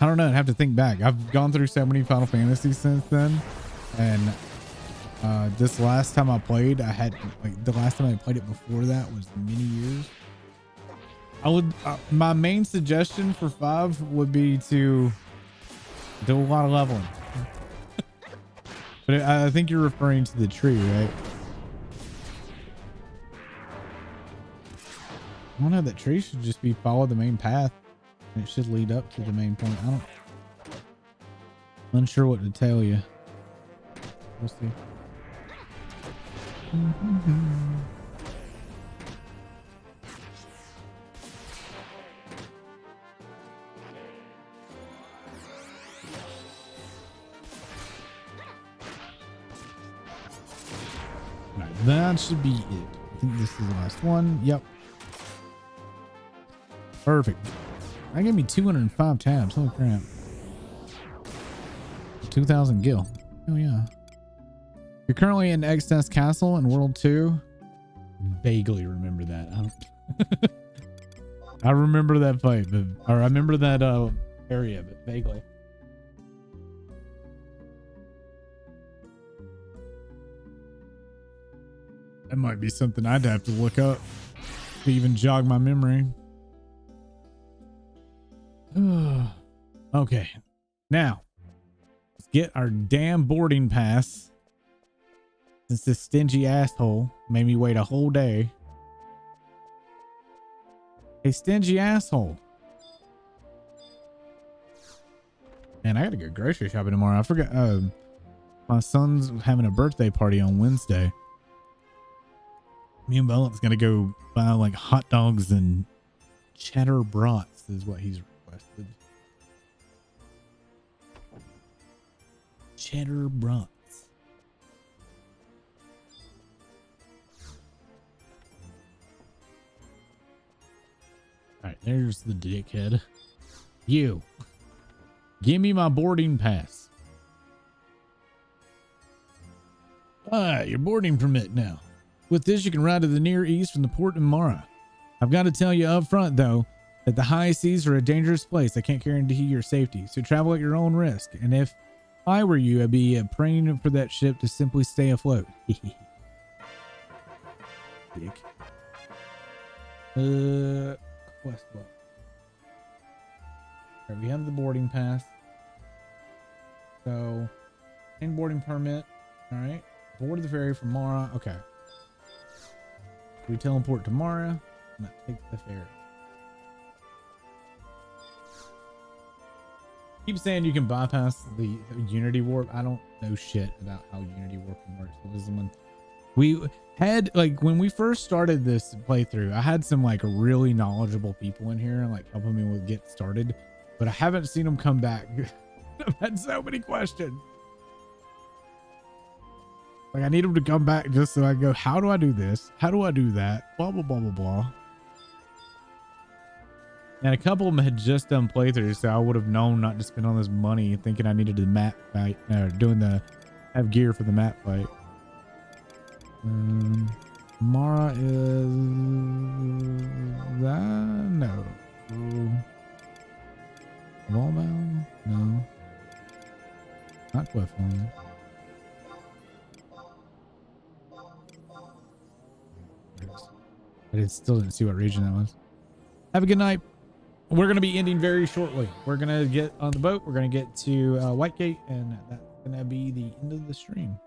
don't know. I'd have to think back. I've gone through so many Final Fantasies since then, and this last time I played, I had the last time I played it before that was many years. I would my main suggestion for 5 would be to do a lot of leveling. But I think you're referring to the tree, right? I don't know, that tree should just be follow the main path, and it should lead up to the main point. I'm unsure what to tell you. We'll see. That should be it. I think this is the last one. Yep. Perfect. That gave me 205 tabs. Holy crap. 2,000 gil. Oh yeah. You're currently in Extess Castle in World 2. Vaguely remember that. I remember that fight, or I remember that area, but vaguely. That might be something I'd have to look up to even jog my memory. Okay. Now, let's get our damn boarding pass. Since this stingy asshole made me wait a whole day. Hey, stingy asshole. Man, I gotta go grocery shopping tomorrow. I forgot. My son's having a birthday party on Wednesday. Me and Bella's gonna go buy like hot dogs and cheddar brats is what he's requested. Cheddar brats. All right, there's the dickhead. You. Give me my boarding pass. Your boarding permit now. With this, you can ride to the Near East from the port of Mara. I've got to tell you up front, though, that the high seas are a dangerous place. I can't guarantee your safety, so travel at your own risk. And if I were you, I'd be praying for that ship to simply stay afloat. Dick. Quest log. Alright, we have the boarding pass. So, and boarding permit. Alright. Board the ferry from Mara. Okay. We teleport to Mara. And that takes the ferry. Keep saying you can bypass the Unity warp. I don't know shit about how Unity warp works. This is when we had, like, when we first started this playthrough, I had some like really knowledgeable people in here and like helping me with get started, but I haven't seen them come back. I've had so many questions. Like, I need them to come back just so I go, how do I do this? How do I do that? Blah, blah, blah, blah, blah. And a couple of them had just done playthroughs, so I would have known not to spend all this money thinking I needed the map fight, have gear for the map fight. Mara is that? No. Wallbound? No. Not Cliffland. I still didn't see what region that was. Have a good night. We're going to be ending very shortly. We're going to get on the boat. We're going to get to Whitegate, and that's going to be the end of the stream.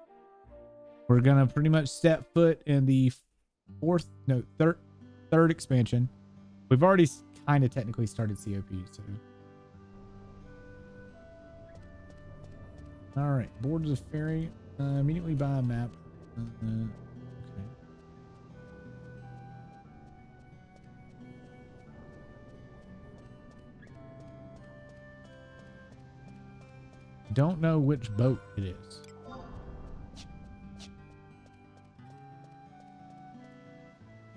We're going to pretty much step foot in the third expansion. We've already kind of technically started COP, so. All right, board the ferry. Immediately buy a map. Okay. Don't know which boat it is.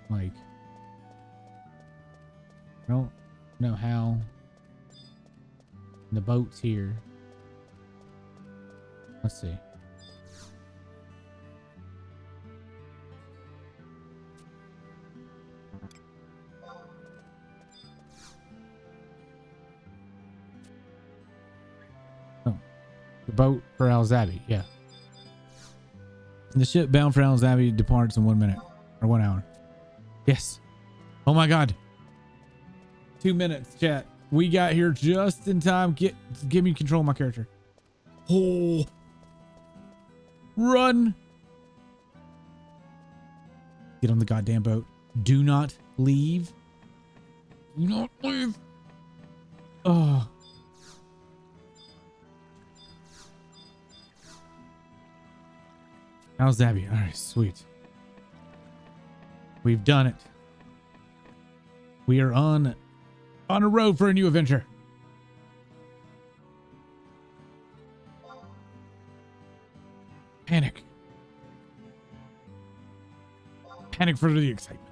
Like, I don't know how the boat's here. Let's see. The boat for Al-Zabi, yeah. The ship bound for Al-Zabi departs in 1 minute or 1 hour. Yes. Oh my God. 2 minutes, chat. We got here just in time. Give me control of my character. Oh. Run. Get on the goddamn boat. Do not leave. Do not leave. Oh. Al-Zabi. All right, sweet. We've done it. We are on a road for a new adventure. Panic. Panic for the excitement.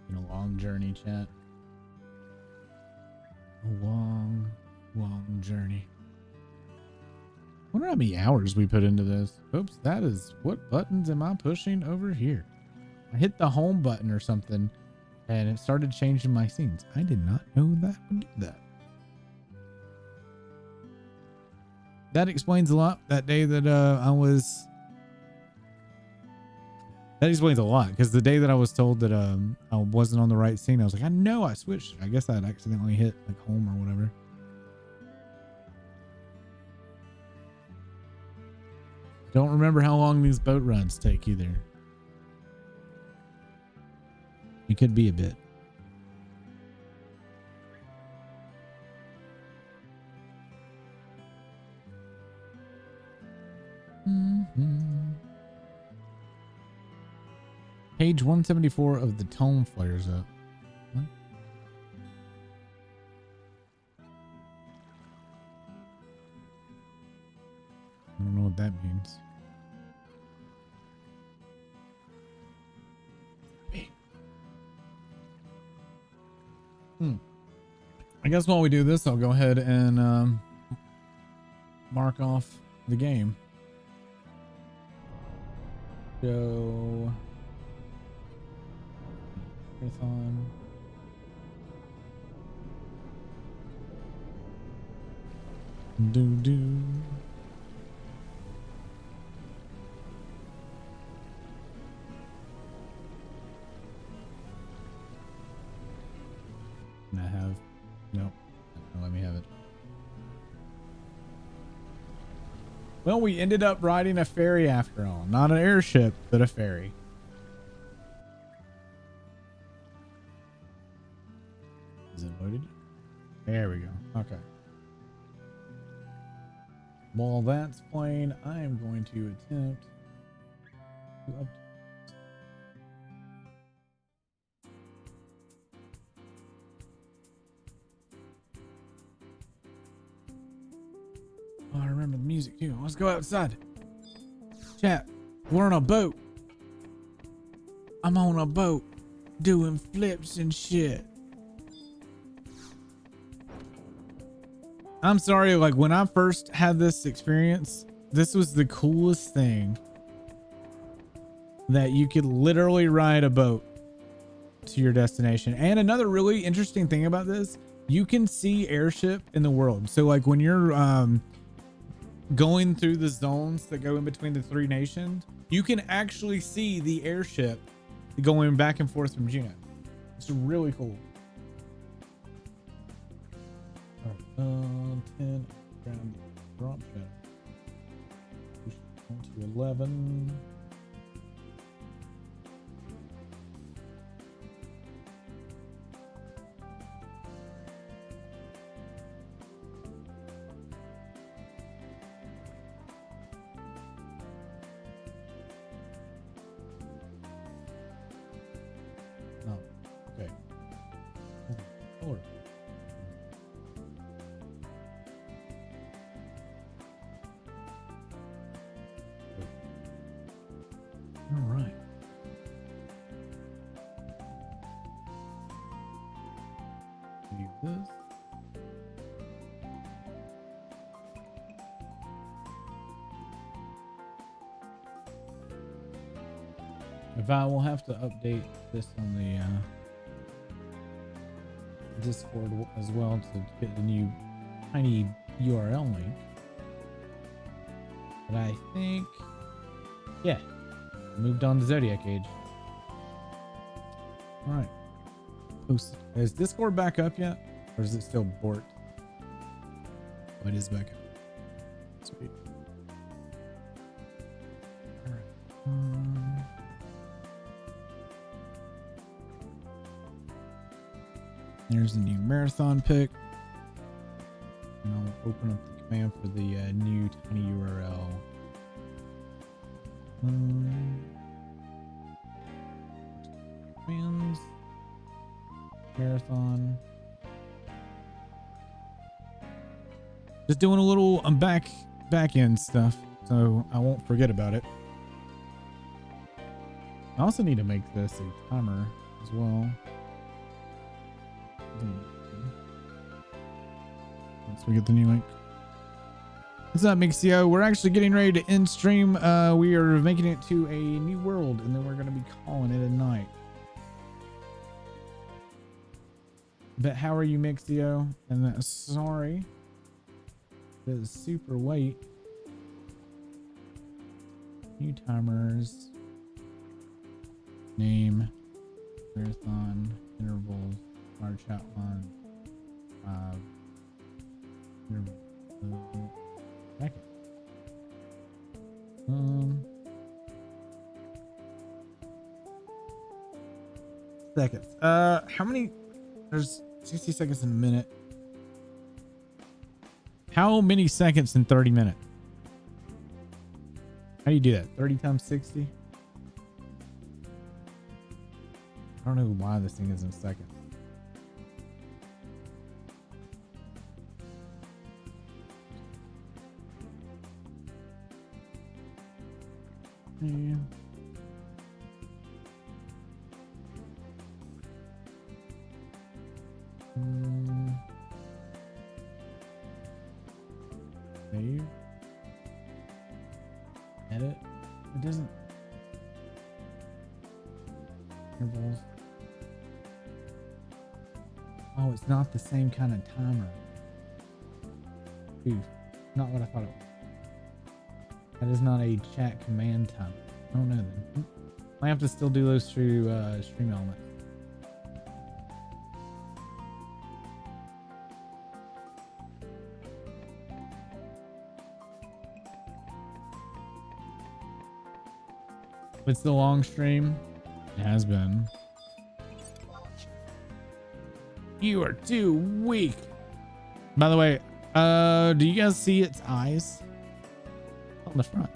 Been a long journey, chat. A long journey. Wonder how many hours we put into this. Oops, that is, what buttons am I pushing over here? I hit the home button or something and it started changing my scenes. I did not know that would do that. That explains a lot. That day that that explains a lot, because the day that I was told that I wasn't on the right scene, I was like, I know I switched. I guess I'd accidentally hit like home or whatever. Don't remember how long these boat runs take either. It could be a bit. Page 174 of the tome flares up. What? I don't know what that means. I guess while we do this, I'll go ahead and mark off the game. So, marathon. Do. And I have, nope. Let me have it. Well, we ended up riding a ferry after all. Not an airship, but a ferry. Is it loaded? There we go. Okay. While that's playing, I am going to attempt to update. Oh, I remember the music too. Let's go outside. Chat. We're on a boat. I'm on a boat doing flips and shit. I'm sorry, like when I first had this experience, this was the coolest thing, that you could literally ride a boat to your destination. And another really interesting thing about this, you can see airship in the world. So like when you're going through the zones that go in between the three nations, you can actually see the airship going back and forth from Juneau. It's really cool. 10 ground drop shot. Push it to 11. No. Okay. Hold it. All right. Do this. If I will have to update this on the Discord as well to get the new tiny URL link. But I think, yeah. Moved on to Zodiac Age. All right. Is Discord back up yet? Or is it still borked? Oh, it is back up. Sweet. All right. There's a new marathon pick. And I'll open up the command for the new tiny URL. Commands. Marathon. Just doing a little back end stuff, so I won't forget about it. I also need to make this a timer as well. Once we get the new link. What's up, Mixio? We're actually getting ready to end stream. We are making it to a new world, and then we're going to be calling it a night. But how are you, Mixio? And that, sorry. That is super late. New timers. Name. Marathon. Intervals. Large outline. Interval. Second. seconds. How many? There's 60 seconds in a minute. How many seconds in 30 minutes? How do you do that? 30 times 60? I don't know why this thing is in seconds. Yeah. Save. Edit. It doesn't. Intervals. Oh, it's not the same kind of timer. Oof. Not what I thought it was. That is not a chat command timer. I don't know then. I have to still do those through Stream Elements. It's the long stream. It has been. You are too weak. By the way, do you guys see its eyes on the front?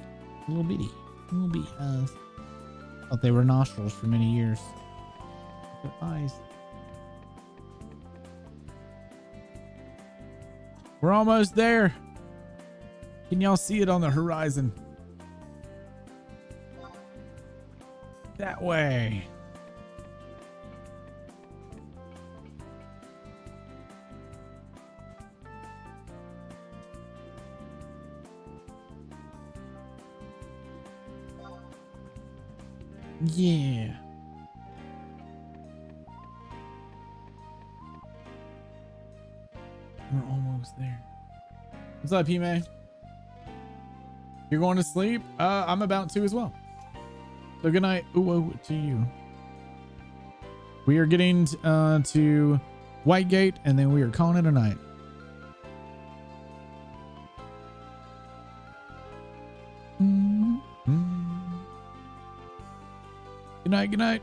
A little bitty, little bitty eyes. Thought they were nostrils for many years. Their eyes. We're almost there. Can y'all see it on the horizon? That way. Yeah. We're almost there. What's up, P-May? You're going to sleep? I'm about to as well. So good night to you. We are getting to Whitegate, and then we are calling it a night. Good night, good night.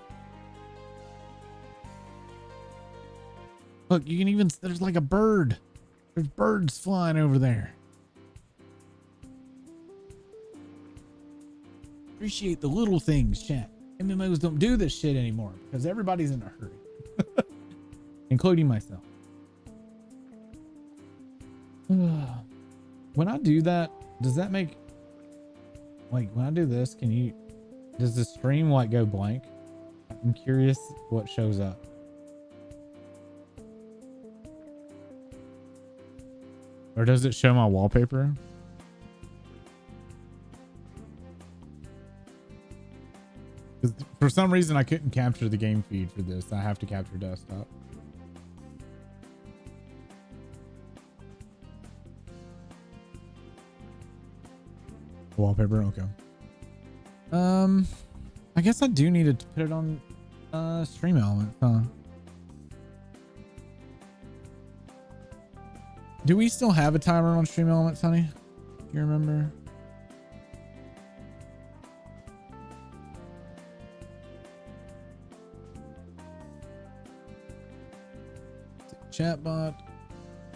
Look, you can even, there's like a bird. There's birds flying over there. Appreciate the little things, chat. MMOs don't do this shit anymore because everybody's in a hurry, including myself. When I do that, does that make, like, when I do this, does the stream like go blank? I'm curious what shows up. Or does it show my wallpaper? For some reason, I couldn't capture the game feed for this. I have to capture desktop. Wallpaper, okay. I guess I do need to put it on Stream Elements, huh? Do we still have a timer on Stream Elements, honey? Do you remember? Chatbot,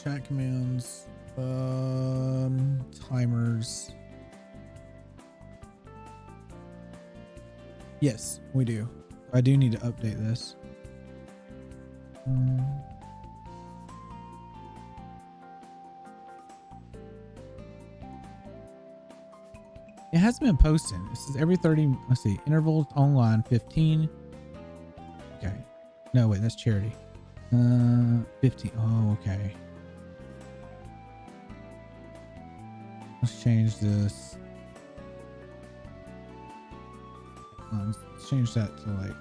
chat commands, timers. Yes, we do. I do need to update this. It hasn't been posted. This is every 30. Let's see. Intervals online 15. Okay. No, wait, that's charity. 15. Oh, okay. Let's change this. Let's change that to like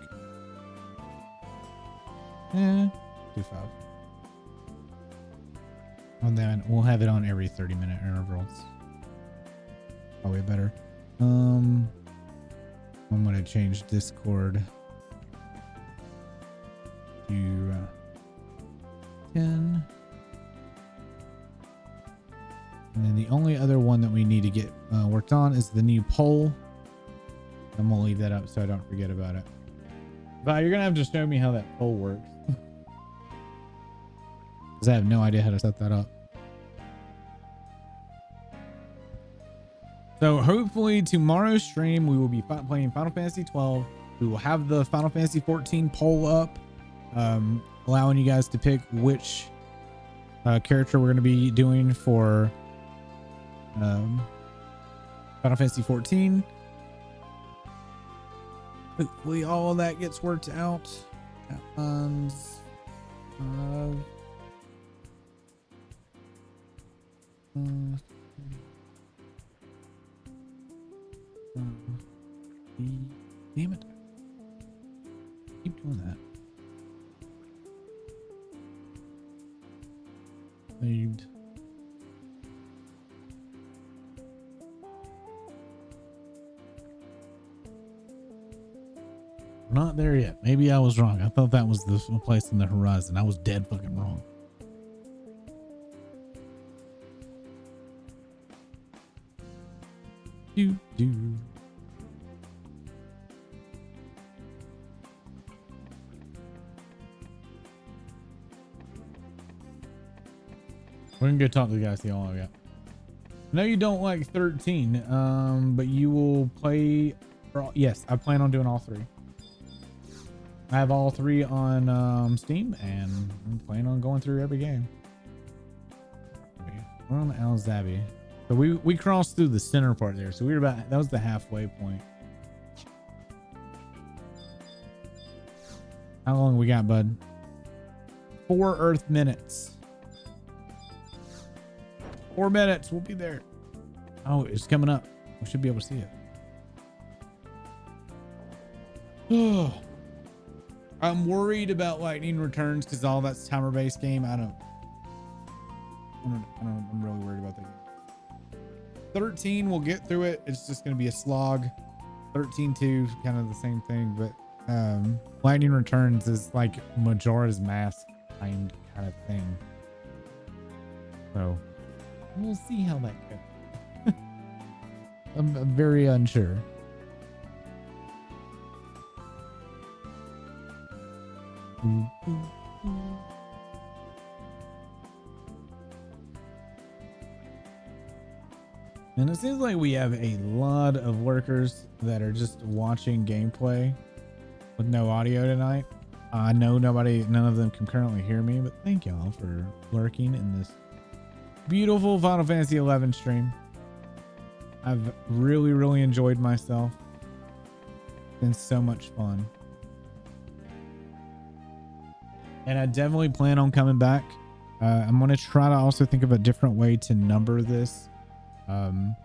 2.5. And then we'll have it on every 30-minute intervals. Probably better. I'm gonna change Discord to 10. And then the only other one that we need to get worked on is the new poll. I'm gonna leave that up so I don't forget about it. But you're gonna have to show me how that poll works. Because I have no idea how to set that up. So hopefully tomorrow's stream we will be playing Final Fantasy 12. We will have the Final Fantasy 14 poll up, allowing you guys to pick which character we're going to be doing for Final Fantasy 14. Hopefully all of that gets worked out. That one's damn it. Keep doing that. Saved. We're not there yet. Maybe I was wrong. I thought that was the place in the horizon. I was dead fucking wrong. Do. We're gonna go talk to the guy, see how long we got. I know you don't like 13, but you will play for all, yes, I plan on doing all three. I have all three on Steam, and I'm planning on going through every game. We're on Al Zabi. So we crossed through the center part there. So we were about, that was the halfway point. How long we got, bud? 4 Earth minutes. 4 minutes. We'll be there. Oh, it's coming up. We should be able to see it. Oh, I'm worried about Lightning Returns because all that's timer-based game. I'm really worried about that game. 13, we'll get through it. It's just going to be a slog. 13-2, kind of the same thing, but Lightning Returns is like Majora's Mask kind of thing. So we'll see how that goes. I'm very unsure. And it seems like we have a lot of lurkers that are just watching gameplay with no audio tonight. I know none of them can currently hear me, but thank y'all for lurking in this beautiful Final Fantasy 11 stream. I've really enjoyed myself. It's been so much fun. And I definitely plan on coming back. I'm going to try to also think of a different way to number this on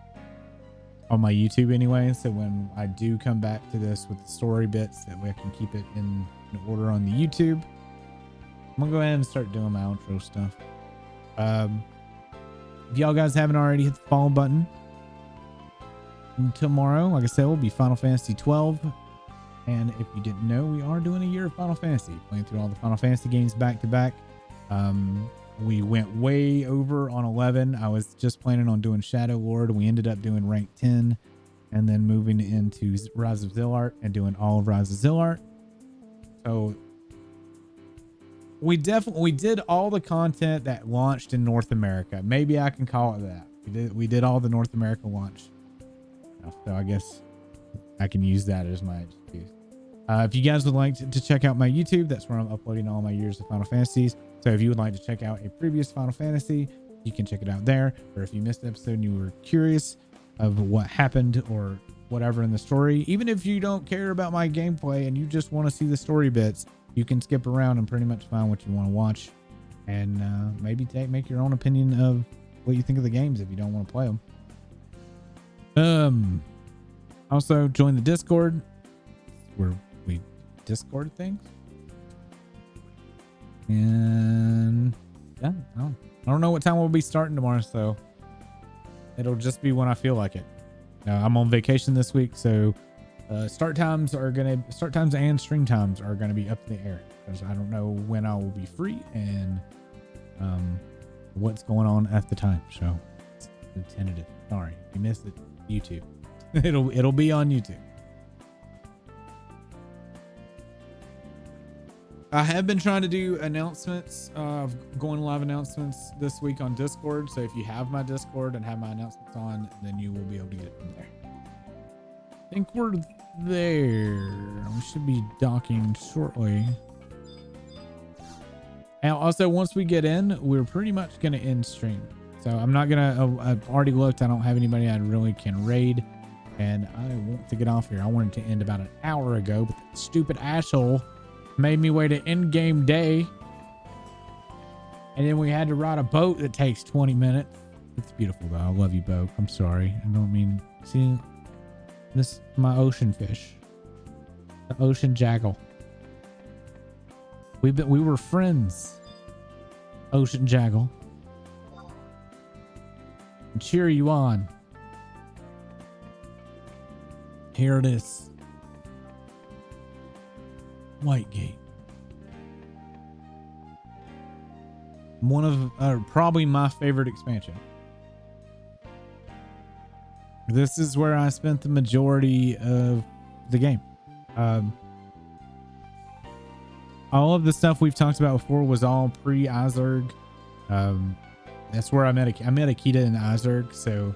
my YouTube anyway. So when I do come back to this with the story bits, that way I can keep it in order on the YouTube. I'm going to go ahead and start doing my outro stuff. If y'all guys haven't already, hit the follow button. And tomorrow, like I said, will be Final Fantasy 12. And if you didn't know, we are doing a year of Final Fantasy, playing through all the Final Fantasy games back to back. We went way over on 11. I was just planning on doing Shadow Lord. We ended up doing rank 10 and then moving into Rise of Zilart and doing all of Rise of Zilart. So we did all the content that launched in North America. Maybe I can call it that. We did all the North America launch. So I guess I can use that as my excuse. If you guys would like to check out my YouTube, that's where I'm uploading all my years of Final Fantasies. So if you would like to check out a previous Final Fantasy, you can check it out there. Or if you missed an episode and you were curious of what happened or whatever in the story, even if you don't care about my gameplay and you just want to see the story bits, you can skip around and pretty much find what you want to watch, and maybe make your own opinion of what you think of the games if you don't want to play them. Also join the Discord where we Discord things. And yeah, I don't know what time we'll be starting tomorrow, so it'll just be when I feel like it. I'm on vacation this week, so start times and stream times are gonna be up in the air because I don't know when I will be free and what's going on at the time. So it's tentative. Sorry, if you missed it, YouTube. It'll be on YouTube. I have been trying to do announcements, going live announcements this week on Discord. So if you have my Discord and have my announcements on, then you will be able to get it from there. I think we're there. We should be docking shortly. And also, once we get in, we're pretty much going to end stream. So I'm not going to, I've already looked. I don't have anybody I really can raid. And I want to get off here. I wanted to end about an hour ago, but that stupid asshole made me wait an in-game day. And then we had to ride a boat that takes 20 minutes. It's beautiful, though. I love you, boat. I'm sorry. I don't mean, see, this my ocean fish. The ocean jackal. We were friends. Ocean jackal. And cheer you on. Here it is. Whitegate. One of probably my favorite expansion. This is where I spent the majority of the game. All of the stuff we've talked about before was all pre-Azurg. That's where I met Akita in Azurg. So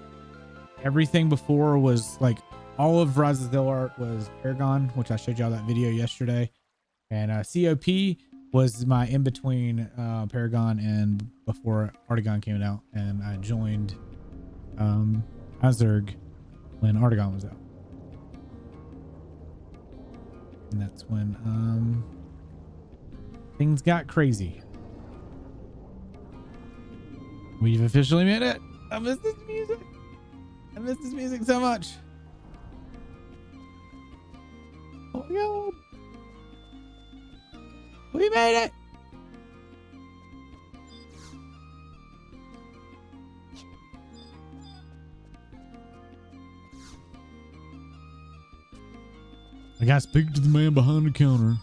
everything before was like all of Rise of Zilart was Paragon, which I showed y'all that video yesterday. And COP was my in-between Paragon and before Artagon came out. And I joined Azurg when Artagon was out. And that's when things got crazy. We've officially made it. I miss this music. I miss this music so much. Oh my god. We made it. I gotta speak to the man behind the counter.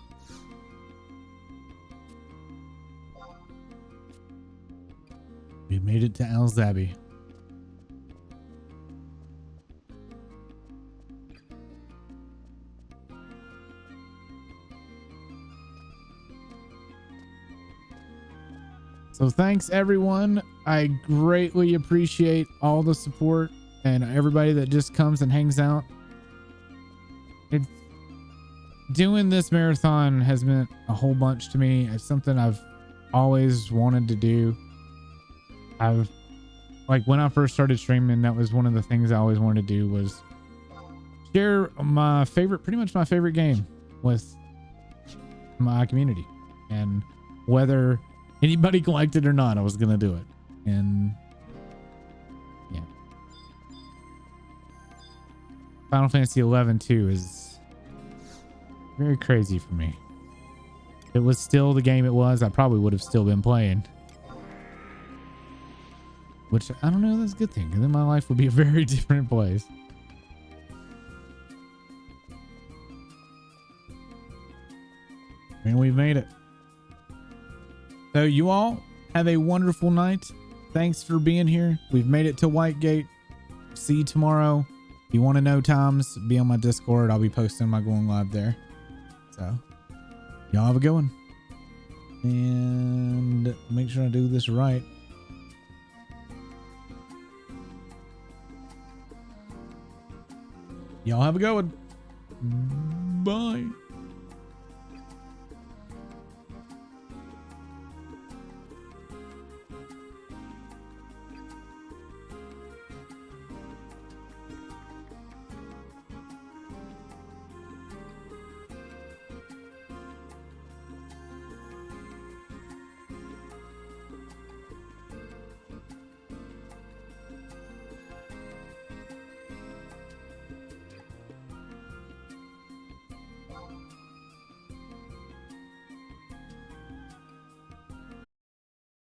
We made it to Al Zabi. So thanks everyone. I greatly appreciate all the support and everybody that just comes and hangs out. It's doing this marathon has meant a whole bunch to me. It's something I've always wanted to do. I've like when I first started streaming, that was one of the things I always wanted to do was share my favorite, pretty much my favorite game with my community, and whether anybody liked it or not, I was gonna do it. And yeah, Final Fantasy 11 too is very crazy for me. If it was still the game it was, I probably would have still been playing. Which, I don't know, that's a good thing. And then my life would be a very different place. And we've made it. So you all have a wonderful night. Thanks for being here. We've made it to Whitegate. See you tomorrow. If you want to know times, be on my Discord. I'll be posting my going live there. So y'all have a good one. And make sure I do this right. Y'all have a good one. Bye.